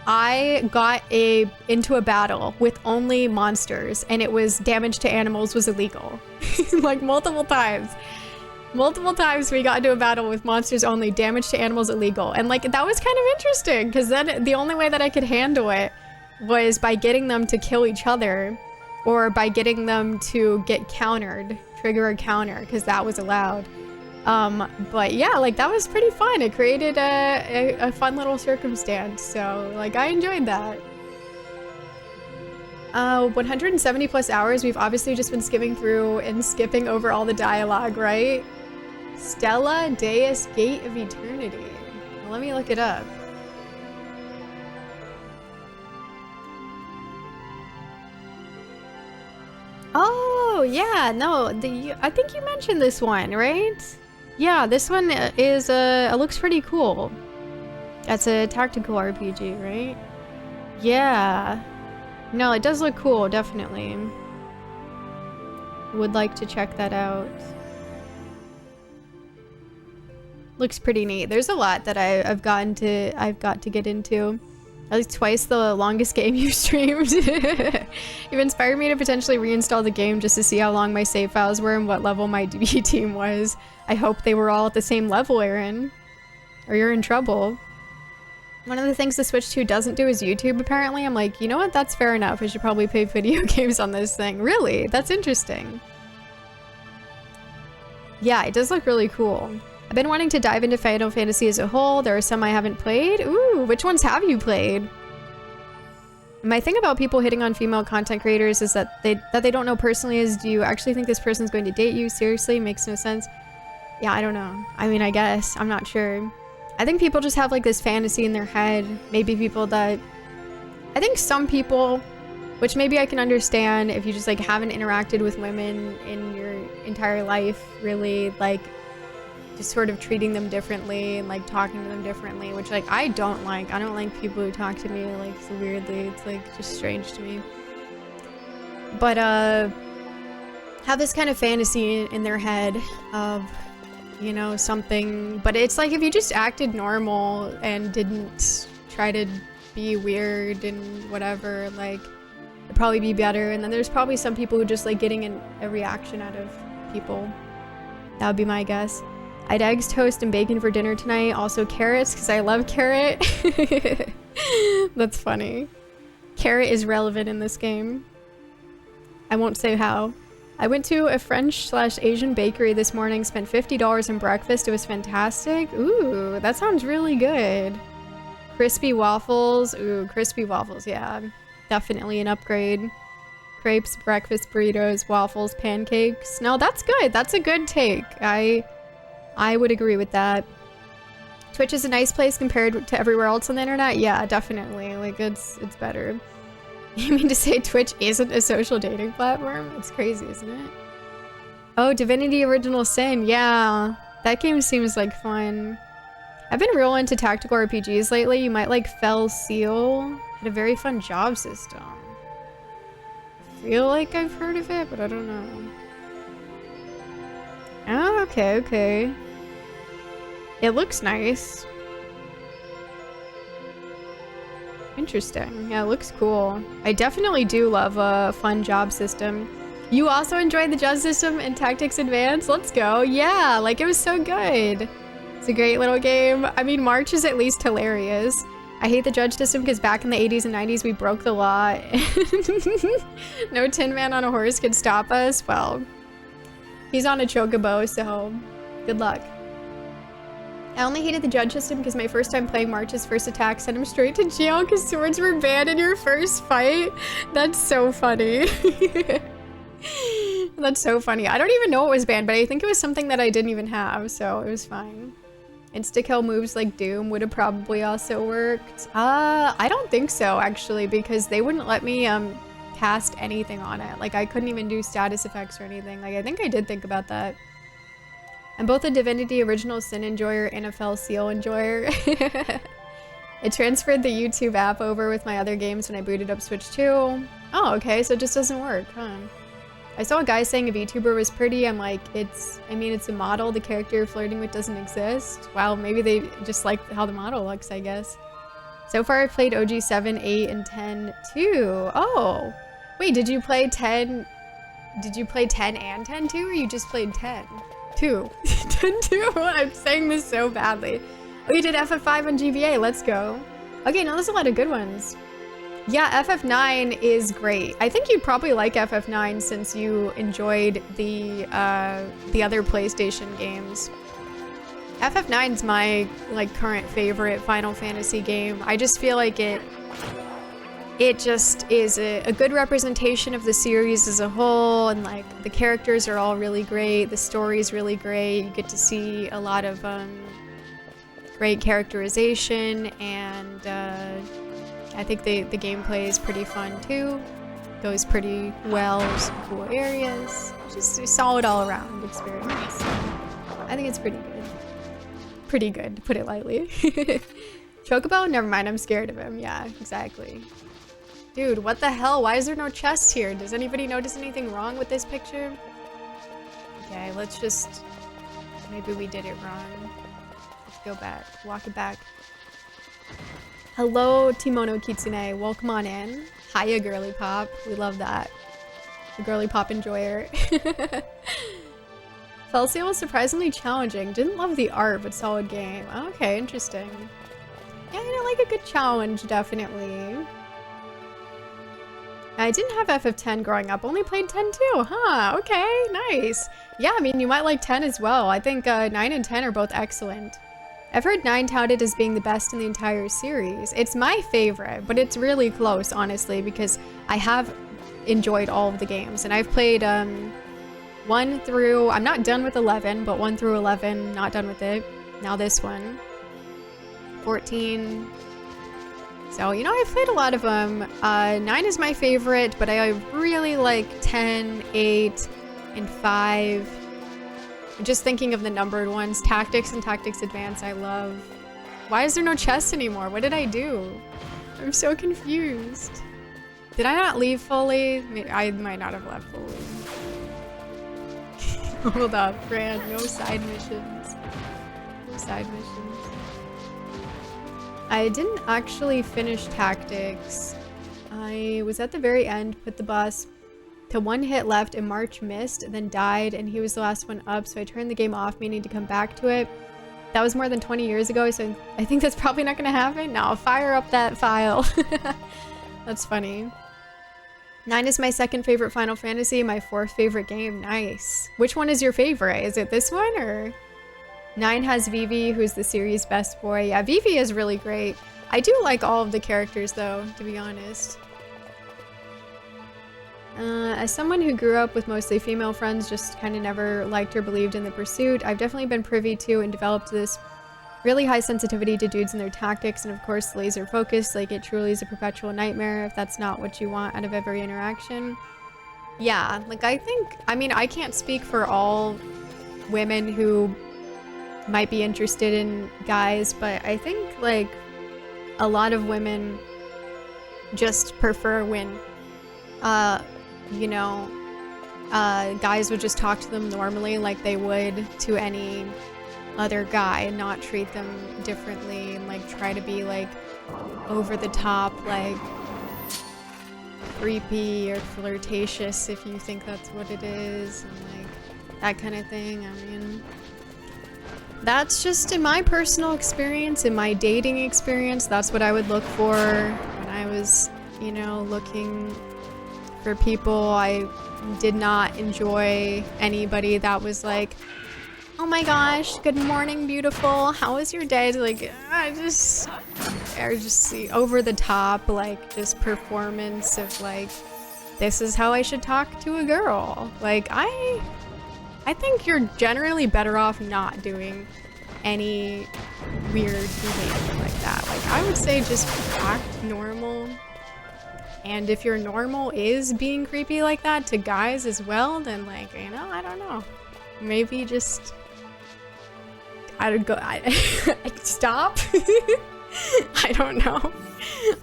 I got into a battle with only monsters and it was damage to animals was illegal. Like multiple times. Multiple times we got into a battle with monsters only, damage to animals illegal. And like that was kind of interesting because then the only way that I could handle it was by getting them to kill each other or by getting them to get countered, trigger a counter, because that was allowed. But yeah, like that was pretty fun. It created a fun little circumstance. So like I enjoyed that. 170 plus hours. We've obviously just been skimming through and skipping over all the dialogue, right? Stella Deus Gate of Eternity. Well, let me look it up. Oh, yeah, no, I think you mentioned this one, right? Yeah, this one is, it looks pretty cool. That's a tactical RPG, right? Yeah. No, it does look cool, definitely. Would like to check that out. Looks pretty neat. There's a lot that I've got to get into. At least twice the longest game you streamed. You've inspired me to potentially reinstall the game just to see how long my save files were and what level my DB team was. I hope they were all at the same level, Aaron. Or you're in trouble. One of the things the Switch 2 doesn't do is YouTube, apparently. I'm like, you know what? That's fair enough. I should probably play video games on this thing. Really? That's interesting. Yeah, it does look really cool. I've been wanting to dive into Final Fantasy as a whole. There are some I haven't played. Ooh, which ones have you played? My thing about people hitting on female content creators is that they don't know personally is, do you actually think this person's going to date you? Seriously? Makes no sense. Yeah, I don't know. I mean, I guess. I'm not sure. I think people just have like this fantasy in their head. Maybe people that... I think some people, which maybe I can understand if you just like haven't interacted with women in your entire life, really, like just sort of treating them differently and like talking to them differently, which like I don't like. I don't like people who talk to me like so weirdly. It's like just strange to me. But have this kind of fantasy in their head of, you know, something, but it's like if you just acted normal and didn't try to be weird and whatever, like it'd probably be better. And then there's probably some people who just like getting a reaction out of people. That would be my guess. I had eggs, toast, and bacon for dinner tonight. Also carrots, because I love carrot. That's funny. Carrot is relevant in this game. I won't say how. I went to a French/Asian bakery this morning, spent $50 in breakfast. It was fantastic. Ooh, that sounds really good. Crispy waffles. Ooh, crispy waffles, yeah. Definitely an upgrade. Crepes, breakfast burritos, waffles, pancakes. No, that's good. That's a good take. I would agree with that. Twitch is a nice place compared to everywhere else on the internet. Yeah, definitely. Like, it's better. You mean to say Twitch isn't a social dating platform? It's crazy, isn't it? Oh, Divinity Original Sin. Yeah, that game seems like fun. I've been real into tactical RPGs lately. You might like Fell Seal. Had a very fun job system. I feel like I've heard of it, but I don't know. Oh, okay, okay. It looks nice. Interesting. Yeah, it looks cool. I definitely do love a fun job system. You also enjoyed the job system in Tactics Advance? Let's go. Yeah, like it was so good. It's a great little game. I mean, March is at least hilarious. I hate the judge system because back in the 80s and 90s we broke the law. No Tin Man on a horse could stop us. Well, he's on a chocobo, so good luck. I only hated the judge system because my first time playing March's first attack sent him straight to jail because swords were banned in your first fight. That's so funny. That's so funny. I don't even know what was banned, but I think it was something that I didn't even have, so it was fine. Insta-kill moves like Doom would have probably also worked. I don't think so, actually, because they wouldn't let me cast anything on it. Like, I couldn't even do status effects or anything. Like, I think I did think about that. I'm both a Divinity Original Sin enjoyer and a Fell Seal enjoyer. It transferred the YouTube app over with my other games when I booted up Switch 2. Oh, okay, so it just doesn't work, huh? I saw a guy saying a VTuber was pretty. I'm like, it's a model. The character you're flirting with doesn't exist. Wow, maybe they just like how the model looks, I guess. So far, I've played OG 7, 8, and 10 too. Oh, wait, did you play 10? Did you play 10 and 10 too, or you just played 10? 2. 10 2. I'm saying this so badly. Oh, you did FF5 on GBA. Let's go. Okay, now there's a lot of good ones. Yeah, FF9 is great. I think you'd probably like FF9 since you enjoyed the other PlayStation games. FF9's my like current favorite Final Fantasy game. I just feel like it just is a good representation of the series as a whole, and like the characters are all really great, the story's really great, you get to see a lot of great characterization, and I think the gameplay is pretty fun too. Goes pretty well, some cool areas. Just a solid all-around experience. I think it's pretty good. Pretty good, to put it lightly. Chocobo? Never mind, I'm scared of him. Yeah, exactly. Dude, what the hell? Why is there no chest here? Does anybody notice anything wrong with this picture? Okay, let's just... Maybe we did it wrong. Let's go back. Walk it back. Hello, Timono Kitsune. Welcome on in. Hiya, girly pop. We love that. The girly pop enjoyer. Felsiel was surprisingly challenging. Didn't love the art, but solid game. Okay, interesting. Yeah, I like a good challenge, definitely. I didn't have FF10 growing up. Only played 10 too. Huh, okay, nice. Yeah, I mean, you might like 10 as well. I think 9 and 10 are both excellent. I've heard 9 touted as being the best in the entire series. It's my favorite, but it's really close, honestly, because I have enjoyed all of the games. And I've played 1 through... I'm not done with 11, but 1 through 11, not done with it. Now this one. 14... So, you know, I've played a lot of them. 9 is my favorite, but I really like 10, 8, and 5. Just thinking of the numbered ones. Tactics and Tactics Advance, I love. Why is there no chest anymore? What did I do? I'm so confused. Did I not leave fully? I might not have left fully. Hold up, Fran. No side missions. No side missions. I didn't actually finish Tactics. I was at the very end, put the boss to 1 hit left, and March missed, then died, and he was the last one up, so I turned the game off, meaning to come back to it. That was more than 20 years ago, so I think that's probably not gonna happen. No, fire up that file. That's funny. 9 is my second favorite Final Fantasy, my 4th favorite game. Nice. Which one is your favorite? Is it this one, or...? 9 has Vivi, who's the series' best boy. Yeah, Vivi is really great. I do like all of the characters, though, to be honest. As someone who grew up with mostly female friends, just kind of never liked or believed in the pursuit, I've definitely been privy to and developed this really high sensitivity to dudes and their tactics, and of course laser focus. Like, it truly is a perpetual nightmare if that's not what you want out of every interaction. Yeah, like, I mean, I can't speak for all women who might be interested in guys, but I think like a lot of women just prefer when you know, guys would just talk to them normally like they would to any other guy and not treat them differently, and like try to be like over the top, like creepy or flirtatious if you think that's what it is, and like that kind of thing. I mean, that's just in my personal experience, in my dating experience, that's what I would look for when I was, you know, looking for people. I did not enjoy anybody that was like, oh my gosh, good morning, beautiful, how was your day? Like, I just see over the top, like, just performance of like, this is how I should talk to a girl. Like, I think you're generally better off not doing any weird behavior like that. Like, I would say just act normal. And if your normal is being creepy like that to guys as well, then like, you know, I don't know. Maybe just... I'd stop. I don't know.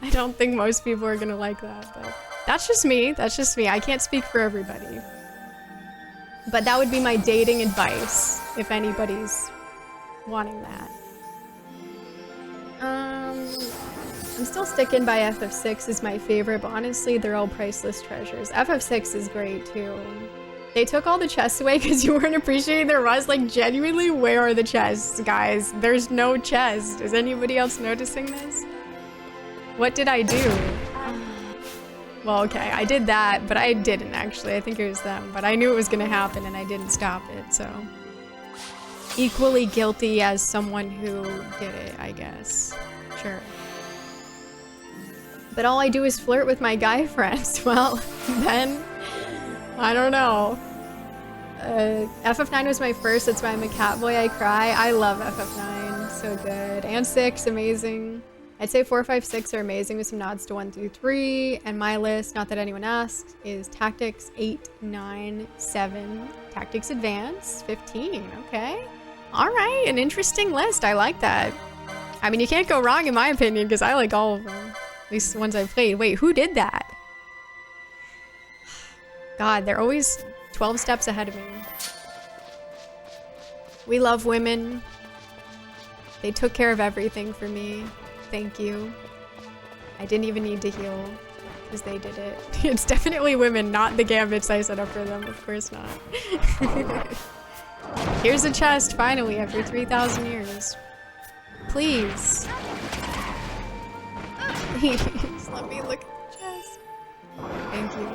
I don't think most people are gonna like that, but that's just me. That's just me. I can't speak for everybody. But that would be my dating advice if anybody's wanting that. I'm still sticking by FF6 is my favorite, but honestly, they're all priceless treasures. FF6 is great too. They took all the chests away because you weren't appreciating their rust. Like, genuinely, where are the chests, guys? There's no chest. Is anybody else noticing this? What did I do? Well, okay, I did that, but I didn't actually. I think it was them, but I knew it was gonna happen and I didn't stop it, so. Equally guilty as someone who did it, I guess. Sure. But all I do is flirt with my guy friends. Well, then, I don't know. FF9 was my first, that's why I'm a cat boy, I cry. I love FF9, so good. And 6, amazing. I'd say 4, 5, 6 are amazing with some nods to 1 through 3. And my list, not that anyone asked, is Tactics 8, 9, 7, Tactics Advance, 15, okay. All right, an interesting list, I like that. I mean, you can't go wrong in my opinion, because I like all of them. At least the ones I've played. Wait, who did that? God, they're always 12 steps ahead of me. We love women. They took care of everything for me. Thank you. I didn't even need to heal because they did it. It's definitely women, not the gambits I set up for them. Of course not. Here's a chest, finally, after 3,000 years. Please. Please, let me look at the chest. Thank you.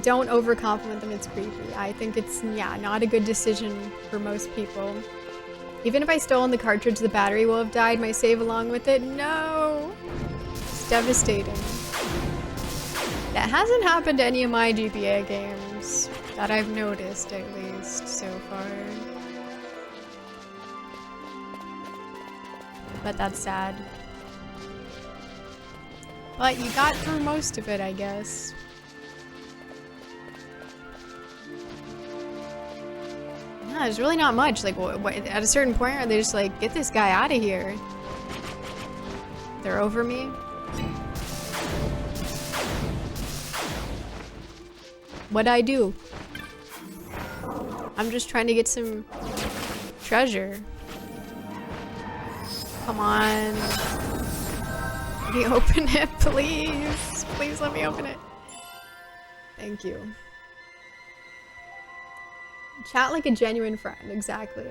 Don't overcompliment them, it's creepy. I think it's, yeah, not a good decision for most people. Even if I stolen the cartridge, the battery will have died, my save along with it. No! It's devastating. That hasn't happened to any of my GBA games that I've noticed, at least, so far. But that's sad. But you got through most of it, I guess. Yeah, there's really not much. Like, at a certain point, are they just like, get this guy out of here? They're over me? What'd I do? I'm just trying to get some treasure. Come on. Let me open it, please. Please let me open it. Thank you. Chat like a genuine friend, exactly.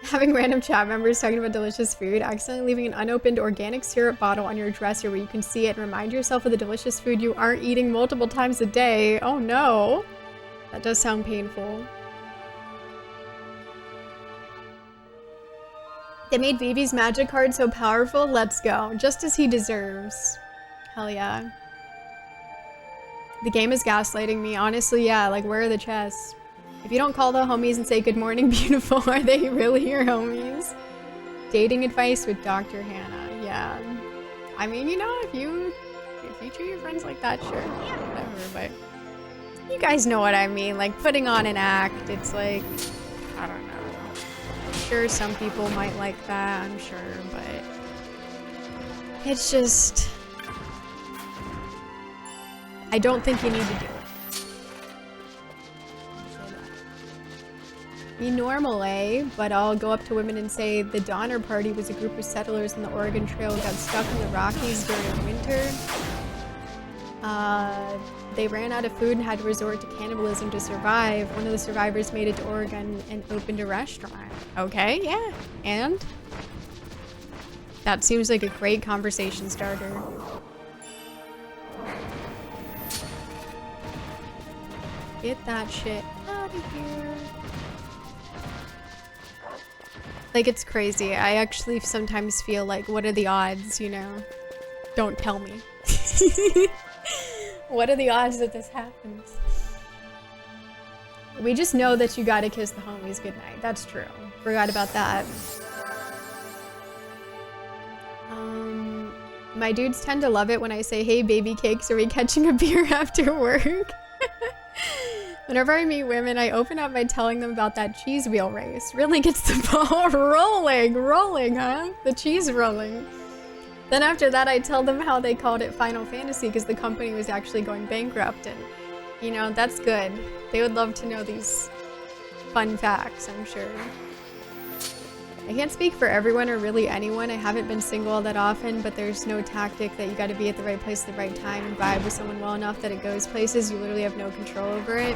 Having random chat members talking about delicious food, accidentally leaving an unopened organic syrup bottle on your dresser where you can see it and remind yourself of the delicious food you aren't eating multiple times a day. Oh no. That does sound painful. They made Vivi's magic card so powerful, let's go. Just as he deserves. Hell yeah. The game is gaslighting me. Honestly, yeah, like where are the chests? If you don't call the homies and say good morning, beautiful, are they really your homies? Dating advice with Dr. Hannah, yeah. I mean, you know, if you treat your friends like that, sure, whatever, but you guys know what I mean, like putting on an act, it's like, I don't know. Sure, some people might like that, I'm sure, but it's just, I don't think you need to do it. Be normal, eh? But I'll go up to women and say the Donner Party was a group of settlers in the Oregon Trail who got stuck in the Rockies during winter. They ran out of food and had to resort to cannibalism to survive. One of the survivors made it to Oregon and opened a restaurant. Okay, yeah. And? That seems like a great conversation starter. Get that shit out of here. Like, it's crazy. I actually sometimes feel like, what are the odds, you know? Don't tell me. What are the odds that this happens? We just know that you gotta kiss the homies goodnight. That's true. Forgot about that. My dudes tend to love it when I say, hey, baby cakes, are we catching a beer after work? Whenever I meet women, I open up by telling them about that cheese wheel race. Really gets the ball rolling, huh? The cheese rolling. Then after that, I tell them how they called it Final Fantasy because the company was actually going bankrupt, and you know, that's good. They would love to know these fun facts, I'm sure. I can't speak for everyone or really anyone. I haven't been single all that often, but there's no tactic that you gotta be at the right place at the right time and vibe with someone well enough that it goes places. You literally have no control over it.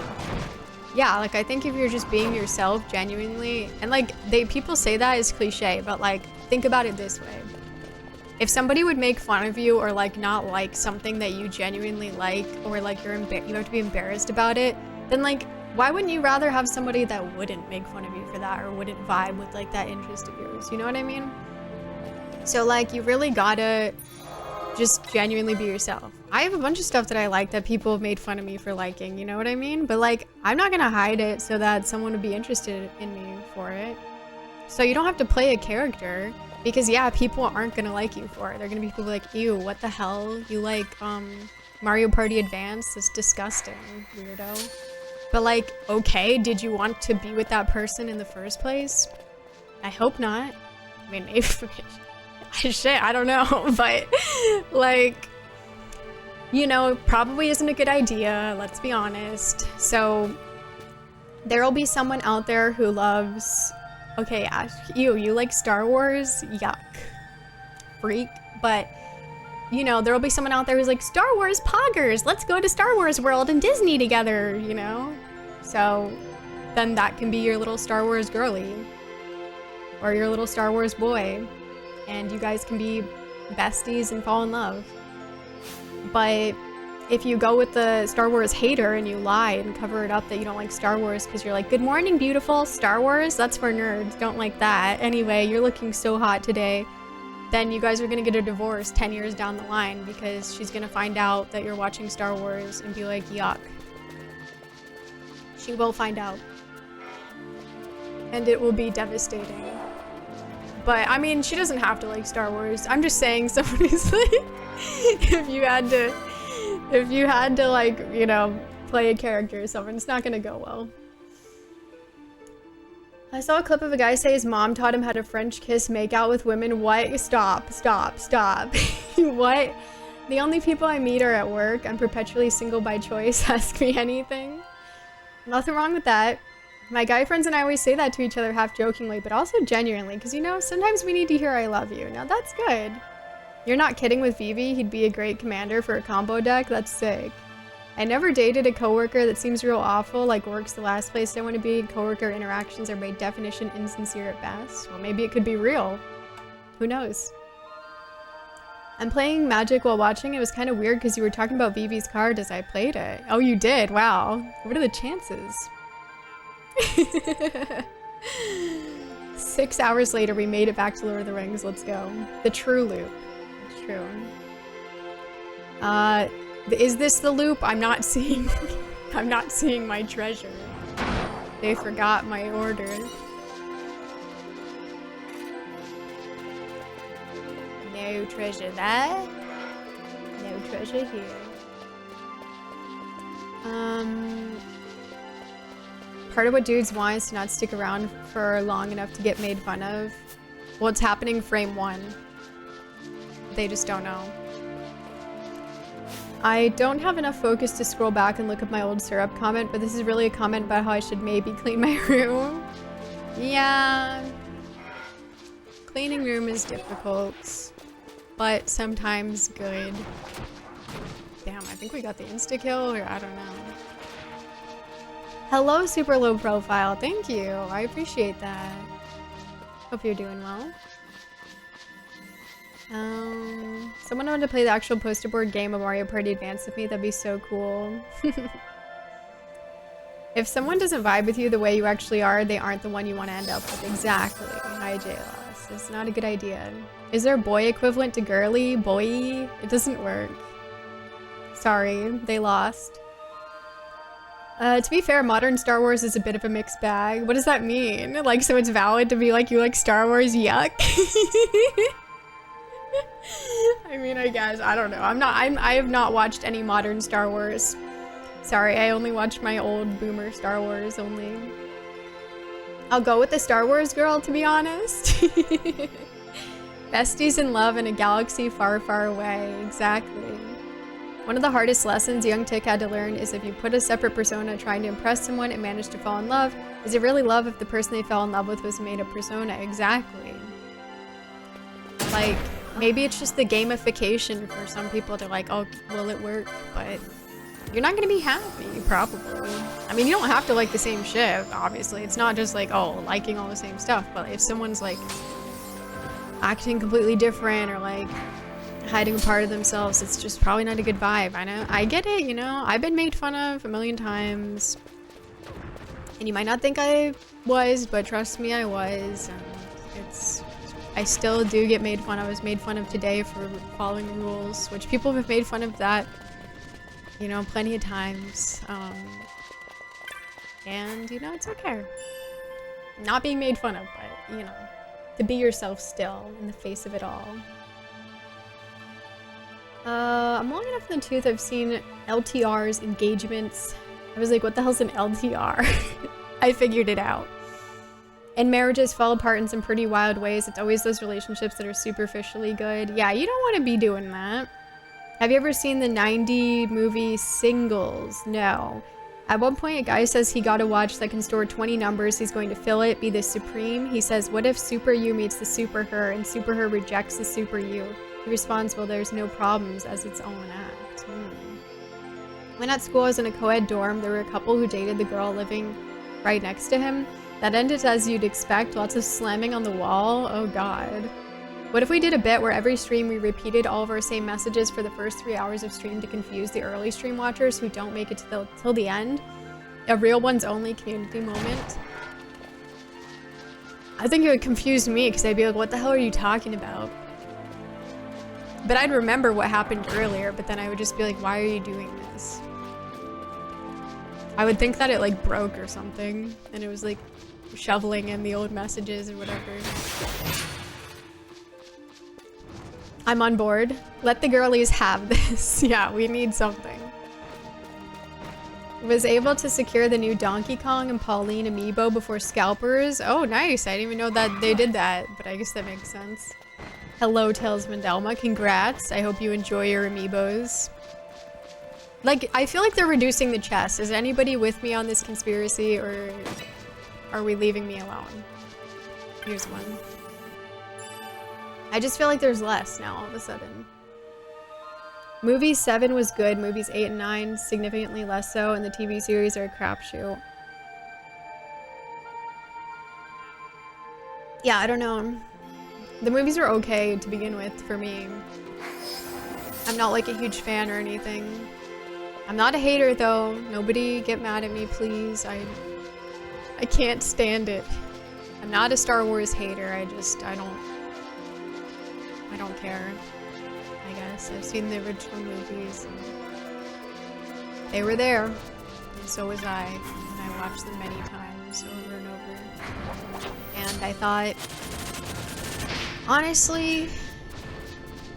Yeah, like I think if you're just being yourself genuinely, and like people say that is cliche, but like think about it this way. If somebody would make fun of you or like not like something that you genuinely like, or like you have to be embarrassed about it, then like why wouldn't you rather have somebody that wouldn't make fun of you for that or wouldn't vibe with like that interest of yours? You know what I mean? So like you really gotta just genuinely be yourself. I have a bunch of stuff that I like that people have made fun of me for liking, you know what I mean? But like I'm not gonna hide it so that someone would be interested in me for it. So you don't have to play a character. Because yeah, people aren't gonna like you for it. They're gonna be people like, ew, what the hell? You like Mario Party Advance? That's disgusting, weirdo. But like, okay, did you want to be with that person in the first place? I hope not. I mean, if shit, I don't know, but like, you know, probably isn't a good idea, let's be honest. So there'll be someone out there who loves, okay, Ash, you like Star Wars? Yuck. Freak. But, you know, there'll be someone out there who's like, Star Wars poggers! Let's go to Star Wars World and Disney together, you know? So, then that can be your little Star Wars girly. Or your little Star Wars boy. And you guys can be besties and fall in love. But if you go with the Star Wars hater and you lie and cover it up that you don't like Star Wars because you're like, good morning, beautiful, Star Wars? That's for nerds. Don't like that. Anyway, you're looking so hot today. Then you guys are going to get a divorce 10 years down the line because she's going to find out that you're watching Star Wars and be like, yuck. She will find out. And it will be devastating. But, I mean, she doesn't have to like Star Wars. I'm just saying someone who's like, if you had to like, you know, play a character or something, it's not gonna go well. I saw a clip of a guy say his mom taught him how to French kiss, make out with women. What? Stop. What? The only people I meet are at work. I'm perpetually single by choice. Ask me anything. Nothing wrong with that. My guy friends and I always say that to each other half jokingly, but also genuinely, because you know, sometimes we need to hear I love you. Now that's good. You're not kidding with Vivi, he'd be a great commander for a combo deck? That's sick. I never dated a coworker that seems real awful, like work's the last place I want to be. Coworker interactions are by definition insincere at best. Well, maybe it could be real. Who knows? I'm playing Magic while watching. It was kind of weird because you were talking about Vivi's card as I played it. Oh, you did? Wow. What are the chances? 6 hours later, we made it back to Lord of the Rings. Let's go. The true loop. It's true. Is this the loop? I'm not seeing my treasure. They forgot my order. No treasure there. No treasure here. Part of what dudes want is to not stick around for long enough to get made fun of. Well, it's happening frame 1. They just don't know. I don't have enough focus to scroll back and look at my old syrup comment, but this is really a comment about how I should maybe clean my room. Yeah. Cleaning room is difficult, but sometimes good. Damn, I think we got the insta-kill, or I don't know. Hello, super low profile. Thank you. I appreciate that. Hope you're doing well. Someone wanted to play the actual poster board game of Mario Party Advance with me. That'd be so cool. If someone doesn't vibe with you the way you actually are, they aren't the one you want to end up with. Exactly. Hi, JLS. It's not a good idea. Is there a boy equivalent to girly? Boy? It doesn't work. Sorry, they lost. To be fair, modern Star Wars is a bit of a mixed bag. What does that mean? Like, so it's valid to be like, you like Star Wars? Yuck. I mean, I guess, I don't know. I have not watched any modern Star Wars. Sorry, I only watch my old boomer Star Wars only. I'll go with the Star Wars girl, to be honest. Besties in love in a galaxy far, far away. Exactly. One of the hardest lessons young Tick had to learn is if you put a separate persona trying to impress someone and manage to fall in love, is it really love if the person they fell in love with was a made-up persona? Exactly. Like, maybe it's just the gamification for some people. They're like, oh, will it work? But you're not gonna be happy, probably. I mean, you don't have to like the same shit, obviously. It's not just like, oh, liking all the same stuff. But if someone's like acting completely different or like hiding a part of themselves, it's just probably not a good vibe. I know, I get it, you know, I've been made fun of a million times, and you might not think I was, but trust me, I was. And I still do get made fun of. I was made fun of today for following rules, which people have made fun of that, you know, plenty of times. And you know, it's okay. Not being made fun of, but you know, to be yourself still in the face of it all. I'm long enough in the tooth. I've seen LTRs, engagements. I was like, what the hell's an LTR? I figured it out. And marriages fall apart in some pretty wild ways. It's always those relationships that are superficially good. Yeah, you don't want to be doing that. Have you ever seen the 90 movie Singles? No. At one point, a guy says he got a watch that can store 20 numbers. He's going to fill it, be the supreme. He says, what if super you meets the super her and super her rejects the super you? He responds, well, there's no problems as its own act. When at school I was in a co-ed dorm, there were a couple who dated the girl living right next to him. That ended as you'd expect, lots of slamming on the wall. Oh god. What if we did a bit where every stream we repeated all of our same messages for the first 3 hours of stream to confuse the early stream watchers who don't make it till the end? A real ones only community moment. I think it would confuse me because I'd be like, what the hell are you talking about? But I'd remember what happened earlier, but then I would just be like, why are you doing this? I would think that it like broke or something, and it was like shoveling in the old messages or whatever. I'm on board. Let the girlies have this. Yeah, we need something. Was able to secure the new Donkey Kong and Pauline amiibo before scalpers. Oh, nice. I didn't even know that they did that, but I guess that makes sense. Hello, Tails Mandelma. Congrats. I hope you enjoy your amiibos. Like, I feel like they're reducing the chest. Is anybody with me on this conspiracy, or are we leaving me alone? Here's one. I just feel like there's less now all of a sudden. Movie 7 was good. Movies 8 and 9 significantly less so, and the TV series are a crapshoot. Yeah, I don't know. The movies are okay to begin with for me. I'm not like a huge fan or anything. I'm not a hater though. Nobody get mad at me, please. I can't stand it. I'm not a Star Wars hater. I don't care. I guess I've seen the original movies. And they were there, and so was I. And I watched them many times over and over. And I thought, honestly,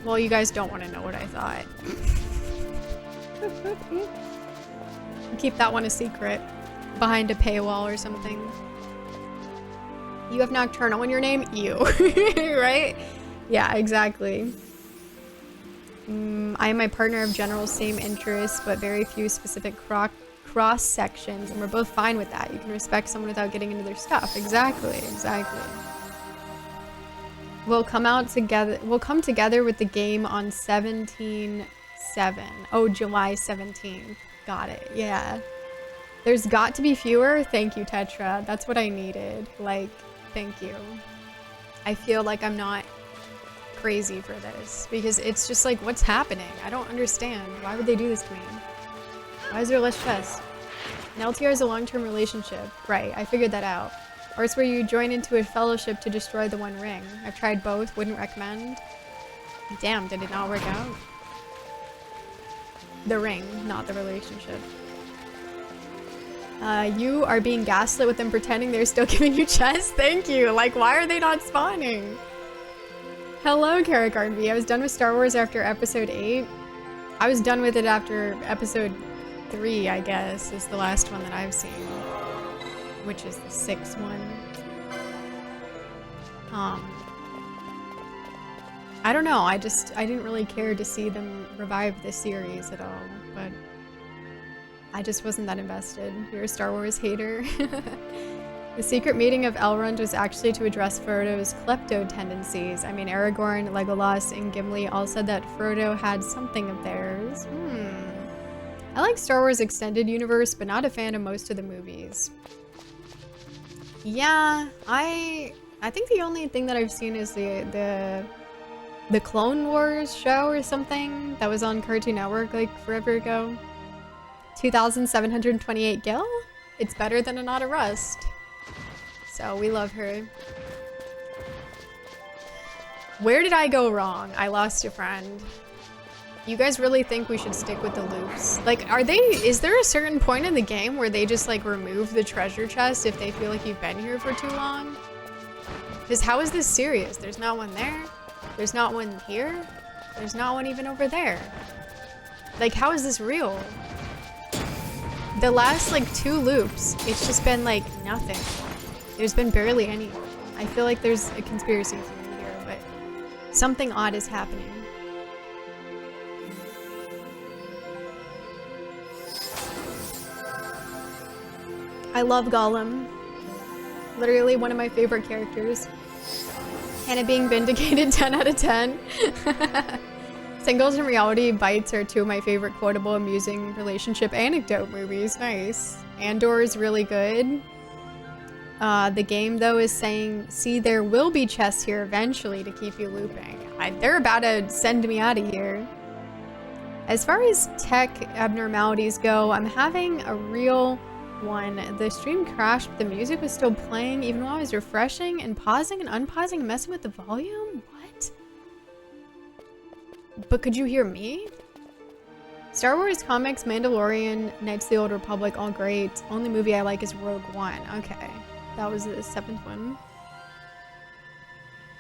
well, you guys don't want to know what I thought. Keep that one a secret, behind a paywall or something. You have Nocturnal in your name? You. Right? Yeah, exactly. I and my partner have general same interests, but very few specific cross sections, and we're both fine with that. You can respect someone without getting into their stuff. Exactly, exactly. We'll come together with the game on 17/7. Oh, July 17th. Got it. Yeah. There's got to be fewer. Thank you, Tetra. That's what I needed. Like, thank you. I feel like I'm not crazy for this because it's just like, what's happening? I don't understand. Why would they do this to me? Why is there less chess? An LTR is a long-term relationship. Right, I figured that out. Or it's where you join into a fellowship to destroy the one ring. I've tried both, wouldn't recommend. Damn, did it not work out? The ring, not the relationship. You are being gaslit with them pretending they're still giving you chess? Thank you! Like, why are they not spawning? Hello, Karakarnv. I was done with Star Wars after episode 8. I was done with it after episode 3, I guess, is the last one that I've seen, which is the 6th one. I don't know, I didn't really care to see them revive this series at all, but I just wasn't that invested. You're a Star Wars hater. The secret meeting of Elrond was actually to address Frodo's klepto tendencies. I mean, Aragorn, Legolas, and Gimli all said that Frodo had something of theirs. I like Star Wars Extended Universe, but not a fan of most of the movies. Yeah, I think the only thing that I've seen is the Clone Wars show or something that was on Cartoon Network like forever ago. 2,728 gil? It's better than a Not a Rust. So we love her. Where did I go wrong? I lost a friend. You guys really think we should stick with the loops? Like, is there a certain point in the game where they just like remove the treasure chest if they feel like you've been here for too long? Because how is this serious? There's not one there. There's not one here. There's not one even over there. Like, how is this real? The last like 2 loops, it's just been like nothing. There's been barely any. I feel like there's a conspiracy theory here, but something odd is happening. I love Gollum. Literally one of my favorite characters. Hannah being vindicated 10 out of 10. Singles and Reality Bites are 2 of my favorite quotable, amusing relationship anecdote movies. Nice. Andor is really good. The game, though, is saying, see, there will be chests here eventually to keep you looping. They're about to send me out of here. As far as tech abnormalities go, I'm having a real one. The stream crashed, but the music was still playing even while I was refreshing and pausing and unpausing and messing with the volume? What? But could you hear me? Star Wars comics, Mandalorian, Knights of the Old Republic, all great. Only movie I like is Rogue One. Okay. That was the 7th one.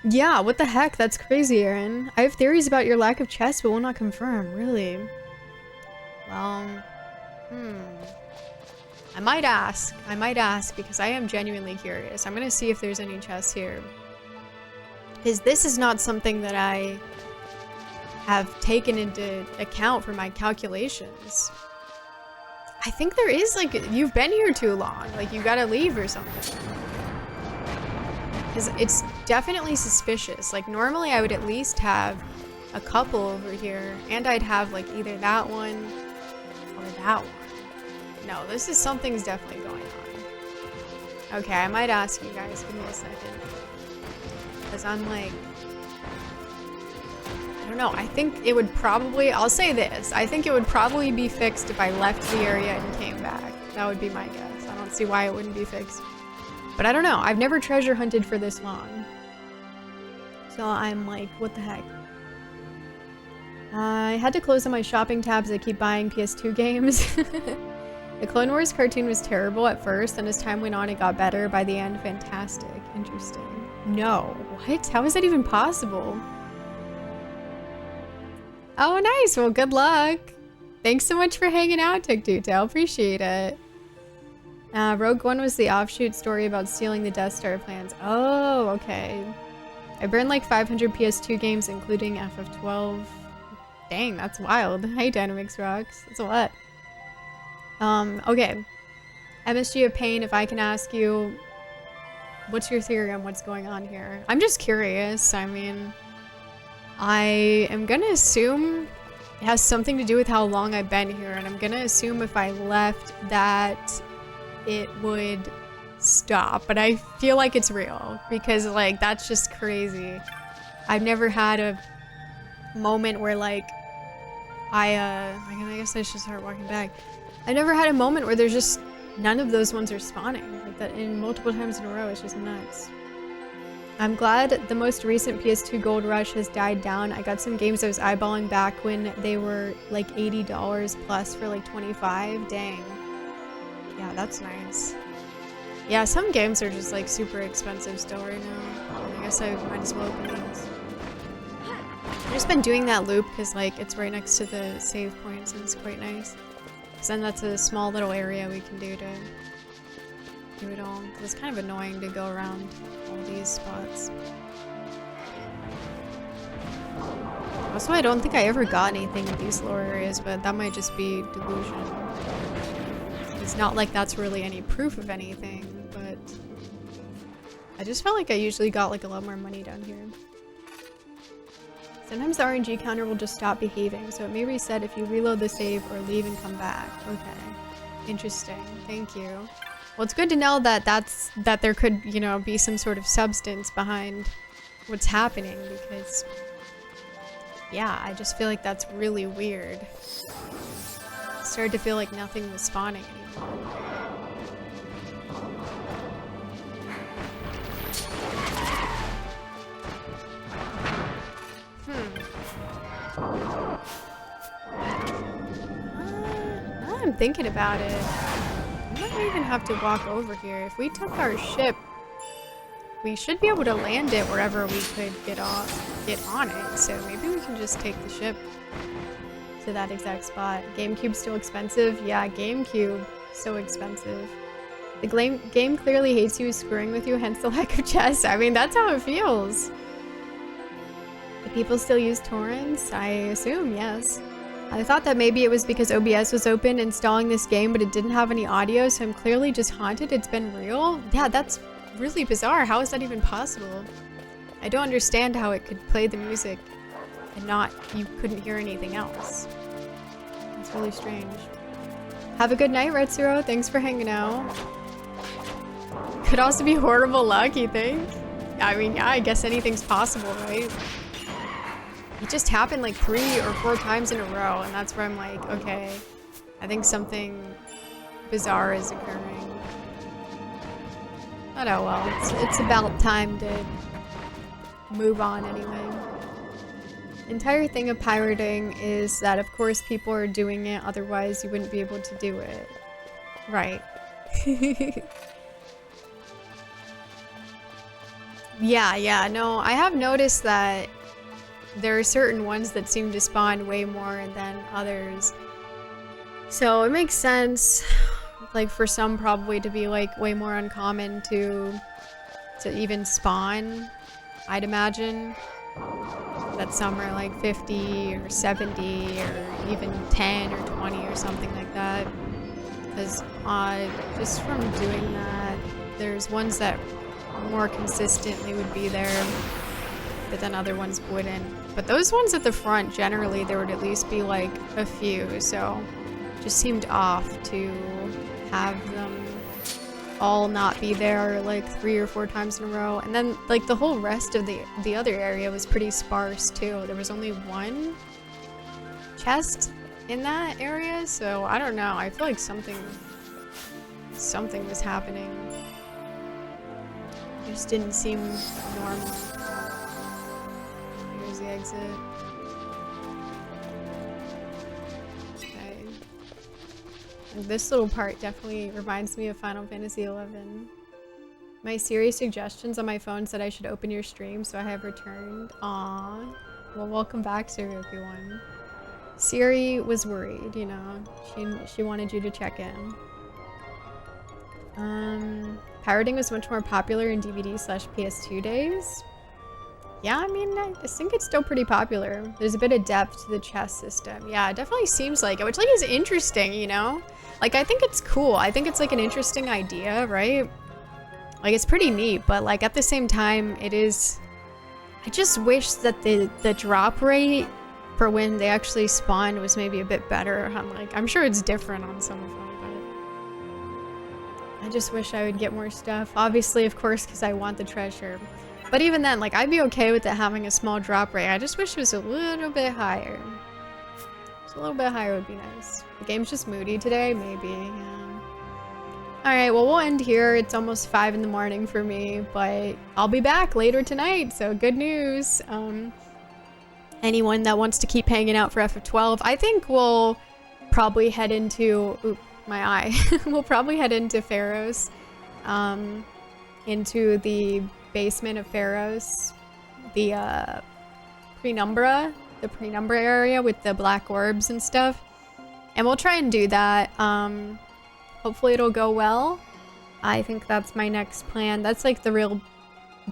Yeah, what the heck? That's crazy, Aaron. I have theories about your lack of chest, but will not confirm. Really? Well, I might ask because I am genuinely curious. I'm gonna see if there's any chests here. Because this is not something that I have taken into account for my calculations. I think there is, like, you've been here too long. Like, you gotta leave or something. Because it's definitely suspicious. Like, normally I would at least have a couple over here. And I'd have, like, either that one or that one. No, something's definitely going on. Okay, I might ask you guys. Give me a second. Because I'm like... I don't know, I think it would probably, I'll say this, I think it would probably be fixed if I left the area and came back. That would be my guess. I don't see why it wouldn't be fixed. But I don't know, I've never treasure hunted for this long. So I'm like, what the heck? I had to close on my shopping tabs. I keep buying PS2 games. The Clone Wars cartoon was terrible at first, and as time went on it got better. By the end, fantastic. Interesting. No. What? How is that even possible? Oh, nice. Well, good luck. Thanks so much for hanging out, TikTok. Appreciate it. Rogue One was the offshoot story about stealing the Death Star plans. Oh, okay. I burned like 500 PS2 games, including FF12. Dang, that's wild. Hey, Dynamix Rocks. That's a lot. Okay. MSG of Pain, if I can ask you, what's your theory on what's going on here? I'm just curious. I mean... I am gonna assume it has something to do with how long I've been here, and I'm gonna assume if I left that it would stop, but I feel like it's real because like that's just crazy. I've never had a moment where like I guess I should start walking back. I never had a moment where there's just none of those ones are spawning like that in multiple times in a row. It's just nuts. I'm glad the most recent PS2 Gold Rush has died down. I got some games I was eyeballing back when they were like $80 plus for like $25. Dang. Yeah, that's nice. Yeah, some games are just like super expensive still right now. I guess I might as well open these. I've just been doing that loop because like it's right next to the save points and it's quite nice. Because then that's a small little area we can do to do it all. 'Cause it's kind of annoying to go around all these spots. Also, I don't think I ever got anything in these lower areas, but that might just be delusion. It's not like that's really any proof of anything, but I just felt like I usually got like a lot more money down here. Sometimes the RNG counter will just stop behaving, so it may reset if you reload the save or leave and come back. Okay. Interesting. Thank you. Well, it's good to know that that there could, you know, be some sort of substance behind what's happening, because yeah, I just feel like that's really weird. It started to feel like nothing was spawning anymore. Now that I'm thinking about it, I might even have to walk over here. If we took our ship, we should be able to land it wherever we could get on it. So maybe we can just take the ship to that exact spot. GameCube's still expensive? Yeah, GameCube, so expensive. The game clearly hates you, screwing with you, hence the lack of chess. I mean, that's how it feels. Do people still use torrents? I assume, yes. I thought that maybe it was because OBS was open installing this game, but it didn't have any audio, so I'm clearly just haunted. It's been real? Yeah, that's really bizarre. How is that even possible? I don't understand how it could play the music and you couldn't hear anything else. It's really strange. Have a good night, Retsuro. Thanks for hanging out. Could also be horrible luck, you think? I mean, yeah, I guess anything's possible, right? It just happened like 3 or 4 times in a row, and that's where I'm like, okay, I think something bizarre is occurring. But oh well, it's about time to move on anyway. Entire thing of pirating is that of course people are doing it, otherwise you wouldn't be able to do it. Right. Yeah, no, I have noticed that there are certain ones that seem to spawn way more than others. So it makes sense, like for some probably to be like way more uncommon to even spawn, I'd imagine. That some are like 50 or 70 or even 10 or 20 or something like that. Because just from doing that, there's ones that more consistently would be there, but then other ones wouldn't. But those ones at the front, generally, there would at least be like a few, so it just seemed off to have them all not be there like 3 or 4 times in a row. And then like the whole rest of the other area was pretty sparse too. There was only 1 chest in that area, so I don't know. I feel like something was happening. It just didn't seem normal. Here's the exit. Okay. And this little part definitely reminds me of Final Fantasy XI. My Siri suggestions on my phone said I should open your stream, so I have returned. Aww. Well, welcome back, Siri-1. Siri was worried, you know. She wanted you to check in. Pirating was much more popular in DVD/PS2 days. Yeah, I mean, I think it's still pretty popular. There's a bit of depth to the chess system. Yeah, it definitely seems like it, which like is interesting, you know? Like, I think it's cool. I think it's like an interesting idea, right? Like, it's pretty neat, but like at the same time, it is... I just wish that the drop rate for when they actually spawn was maybe a bit better. I'm sure it's different on some of them, but I just wish I would get more stuff. Obviously, of course, because I want the treasure. But even then, like, I'd be okay with it having a small drop rate. I just wish it was a little bit higher. Just a little bit higher would be nice. The game's just moody today, maybe. Yeah. Alright, well, we'll end here. It's almost 5 in the morning for me, but I'll be back later tonight, so good news. Anyone that wants to keep hanging out for FF12, I think we'll probably head into... Oop, my eye. We'll probably head into Pharos. Into the basement of Pharos. The Penumbra area with the black orbs and stuff. And we'll try and do that. Hopefully it'll go well. I think that's my next plan. That's like the real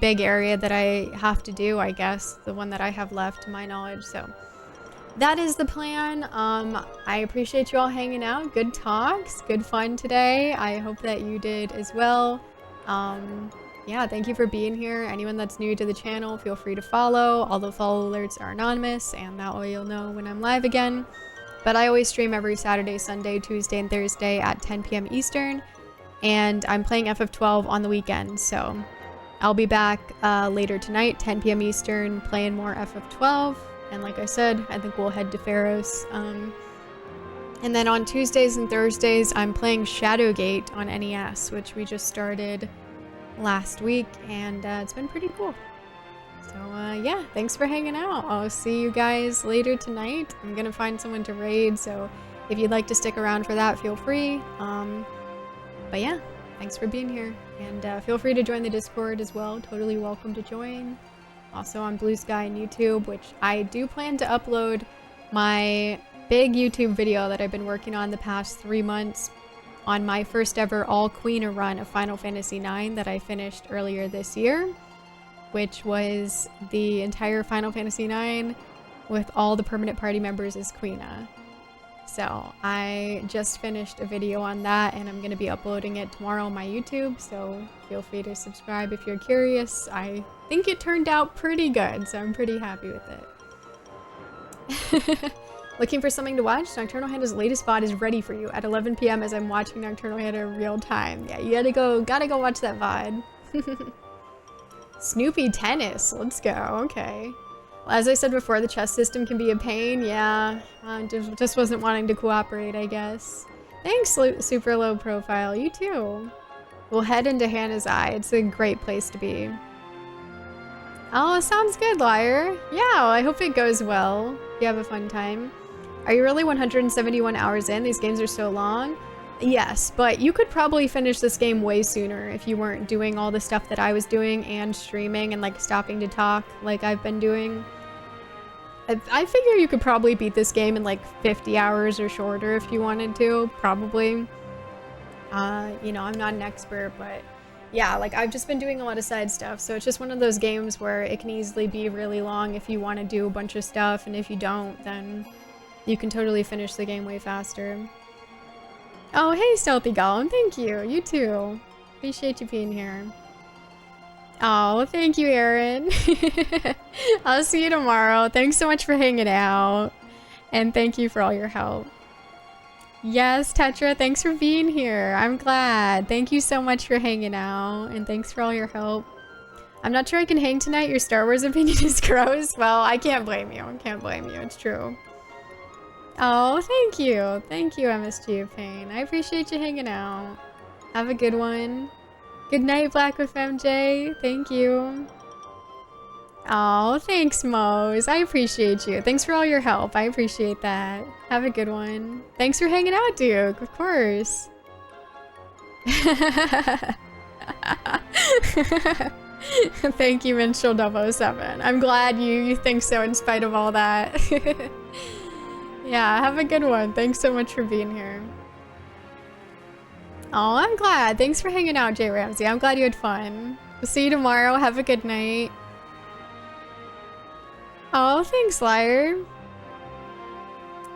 big area that I have to do, I guess. The one that I have left to my knowledge. So that is the plan. I appreciate you all hanging out. Good talks, good fun today. I hope that you did as well. Yeah, thank you for being here. Anyone that's new to the channel, feel free to follow. All the follow alerts are anonymous, and that way you'll know when I'm live again. But I always stream every Saturday, Sunday, Tuesday, and Thursday at 10 p.m. Eastern. And I'm playing FF12 on the weekend, so I'll be back later tonight, 10 p.m. Eastern, playing more FF12. And like I said, I think we'll head to Pharos. And then on Tuesdays and Thursdays, I'm playing Shadowgate on NES, which we just started last week, and it's been pretty cool. So yeah, thanks for hanging out. I'll see you guys later tonight. I'm gonna find someone to raid, so if you'd like to stick around for that, feel free. But yeah, thanks for being here, and feel free to join the Discord as well. Totally welcome to join. Also on Blue Sky and YouTube, which I do plan to upload my big YouTube video that I've been working on the past 3 months on my first ever all Queen run of Final Fantasy IX that I finished earlier this year, which was the entire Final Fantasy IX with all the permanent party members as Queena. So I just finished a video on that, and I'm going to be uploading it tomorrow on my YouTube, so feel free to subscribe if you're curious. I think it turned out pretty good, so I'm pretty happy with it. Looking for something to watch? Nocturnal Handa's latest VOD is ready for you at 11 p.m. as I'm watching Nocturnal Handa in real time. Yeah, you gotta go watch that VOD. Snoopy tennis, let's go, okay. Well, as I said before, the chess system can be a pain, yeah. Just wasn't wanting to cooperate, I guess. Thanks, super low profile, you too. We'll head into Hannah's Eye, it's a great place to be. Oh, sounds good, Liar. Yeah, well, I hope it goes well. You have a fun time. Are you really 171 hours in? These games are so long. Yes, but you could probably finish this game way sooner if you weren't doing all the stuff that I was doing and streaming and like stopping to talk like I've been doing. I figure you could probably beat this game in like 50 hours or shorter if you wanted to, probably. You know, I'm not an expert, but yeah, like I've just been doing a lot of side stuff, so it's just one of those games where it can easily be really long if you want to do a bunch of stuff, and if you don't, then you can totally finish the game way faster. Oh, hey, Stealthy Golem, thank you. You too. Appreciate you being here. Oh, thank you, Aaron. I'll see you tomorrow. Thanks so much for hanging out, and thank you for all your help. Yes, Tetra, thanks for being here. I'm glad. Thank you so much for hanging out, and thanks for all your help. I'm not sure I can hang tonight. Your Star Wars opinion is gross. Well, I can't blame you. I can't blame you. It's true. Oh, thank you. Thank you, MSG of Pain. I appreciate you hanging out. Have a good one. Good night, Black with MJ. Thank you. Oh, thanks, Mose. I appreciate you. Thanks for all your help. I appreciate that. Have a good one. Thanks for hanging out, Duke. Of course. Thank you, Minstrel007. I'm glad you think so in spite of all that. Yeah, have a good one. Thanks so much for being here. Oh, I'm glad. Thanks for hanging out, Jay Ramsey. I'm glad you had fun. We'll see you tomorrow. Have a good night. Oh, thanks, Liar.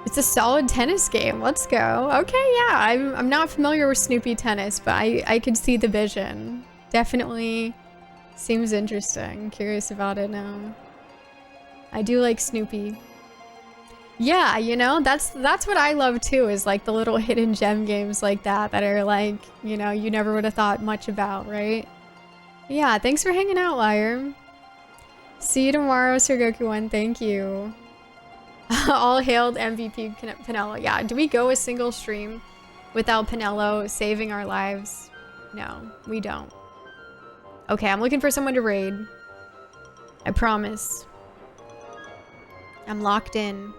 It's a solid tennis game. Let's go. Okay, yeah. I'm not familiar with Snoopy tennis, but I could see the vision. Definitely seems interesting. Curious about it now. I do like Snoopy. Yeah, you know, that's what I love too, is like the little hidden gem games like that are like, you know, you never would have thought much about, right? Yeah, thanks for hanging out, Liar. See you tomorrow, Sir Goku 1. Thank you. All hailed MVP Pinello. Yeah, do we go a single stream without Pinello saving our lives? No, we don't. Okay, I'm looking for someone to raid. I promise. I'm locked in.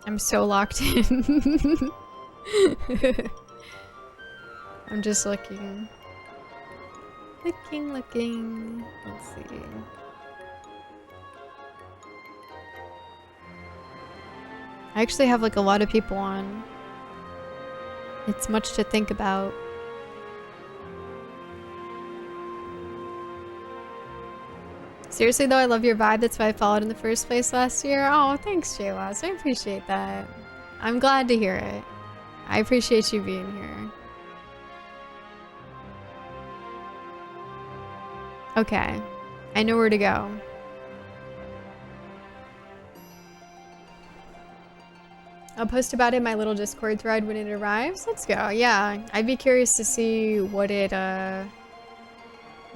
I'm so locked in. I'm just looking. Looking. Let's see. I actually have like a lot of people on. It's much to think about. Seriously though, I love your vibe. That's why I followed in the first place last year. Oh, thanks, Jaylas. I appreciate that. I'm glad to hear it. I appreciate you being here. Okay. I know where to go. I'll post about it in my little Discord thread when it arrives. Let's go. Yeah, I'd be curious to see what it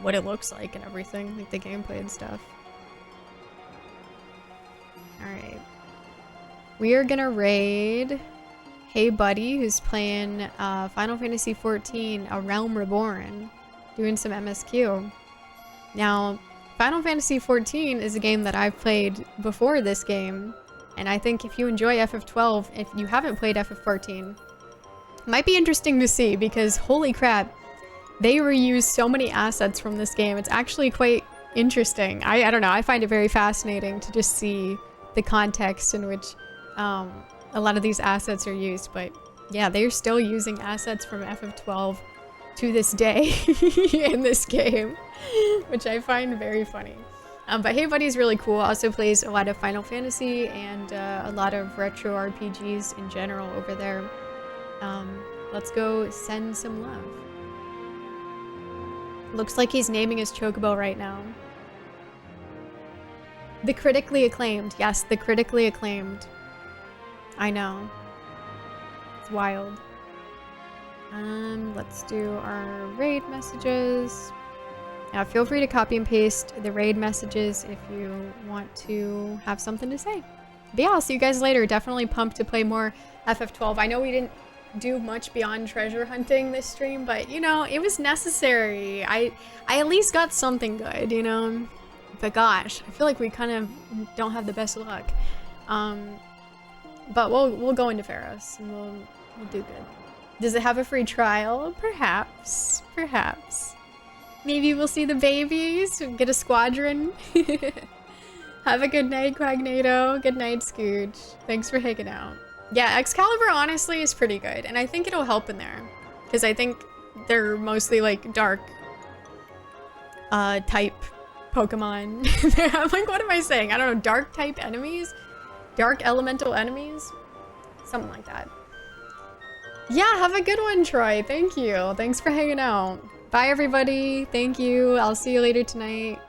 looks like and everything, like the gameplay and stuff. All right. We are gonna raid Hey Buddy, who's playing Final Fantasy XIV: A Realm Reborn, doing some MSQ. Now, Final Fantasy XIV is a game that I've played before this game, and I think if you enjoy FF12, if you haven't played FF14, it might be interesting to see because holy crap, they reuse so many assets from this game. It's actually quite interesting. I don't know, I find it very fascinating to just see the context in which a lot of these assets are used. But yeah, they're still using assets from FF12 to this day in this game, which I find very funny. But Hey Buddy is really cool. Also plays a lot of Final Fantasy and a lot of retro RPGs in general over there. Let's go send some love. Looks like he's naming his chocobo right now. The critically acclaimed. Yes, the critically acclaimed. I know. It's wild. Let's do our raid messages. Now, feel free to copy and paste the raid messages if you want to have something to say. But yeah, I'll see you guys later. Definitely pumped to play more FF12. I know we didn't do much beyond treasure hunting this stream, but you know, it was necessary. I at least got something good, you know? But gosh, I feel like we kind of don't have the best luck. But we'll go into Pharos and we'll do good. Does it have a free trial? Perhaps. Perhaps. Maybe we'll see the babies, get a squadron. Have a good night, Quagnado. Good night, Scooch. Thanks for hanging out. Yeah, Excalibur honestly is pretty good, and I think it'll help in there. Because I think they're mostly like dark type Pokemon. I'm like, what am I saying? I don't know, dark type enemies? Dark elemental enemies? Something like that. Yeah, have a good one, Troy. Thank you. Thanks for hanging out. Bye, everybody. Thank you. I'll see you later tonight.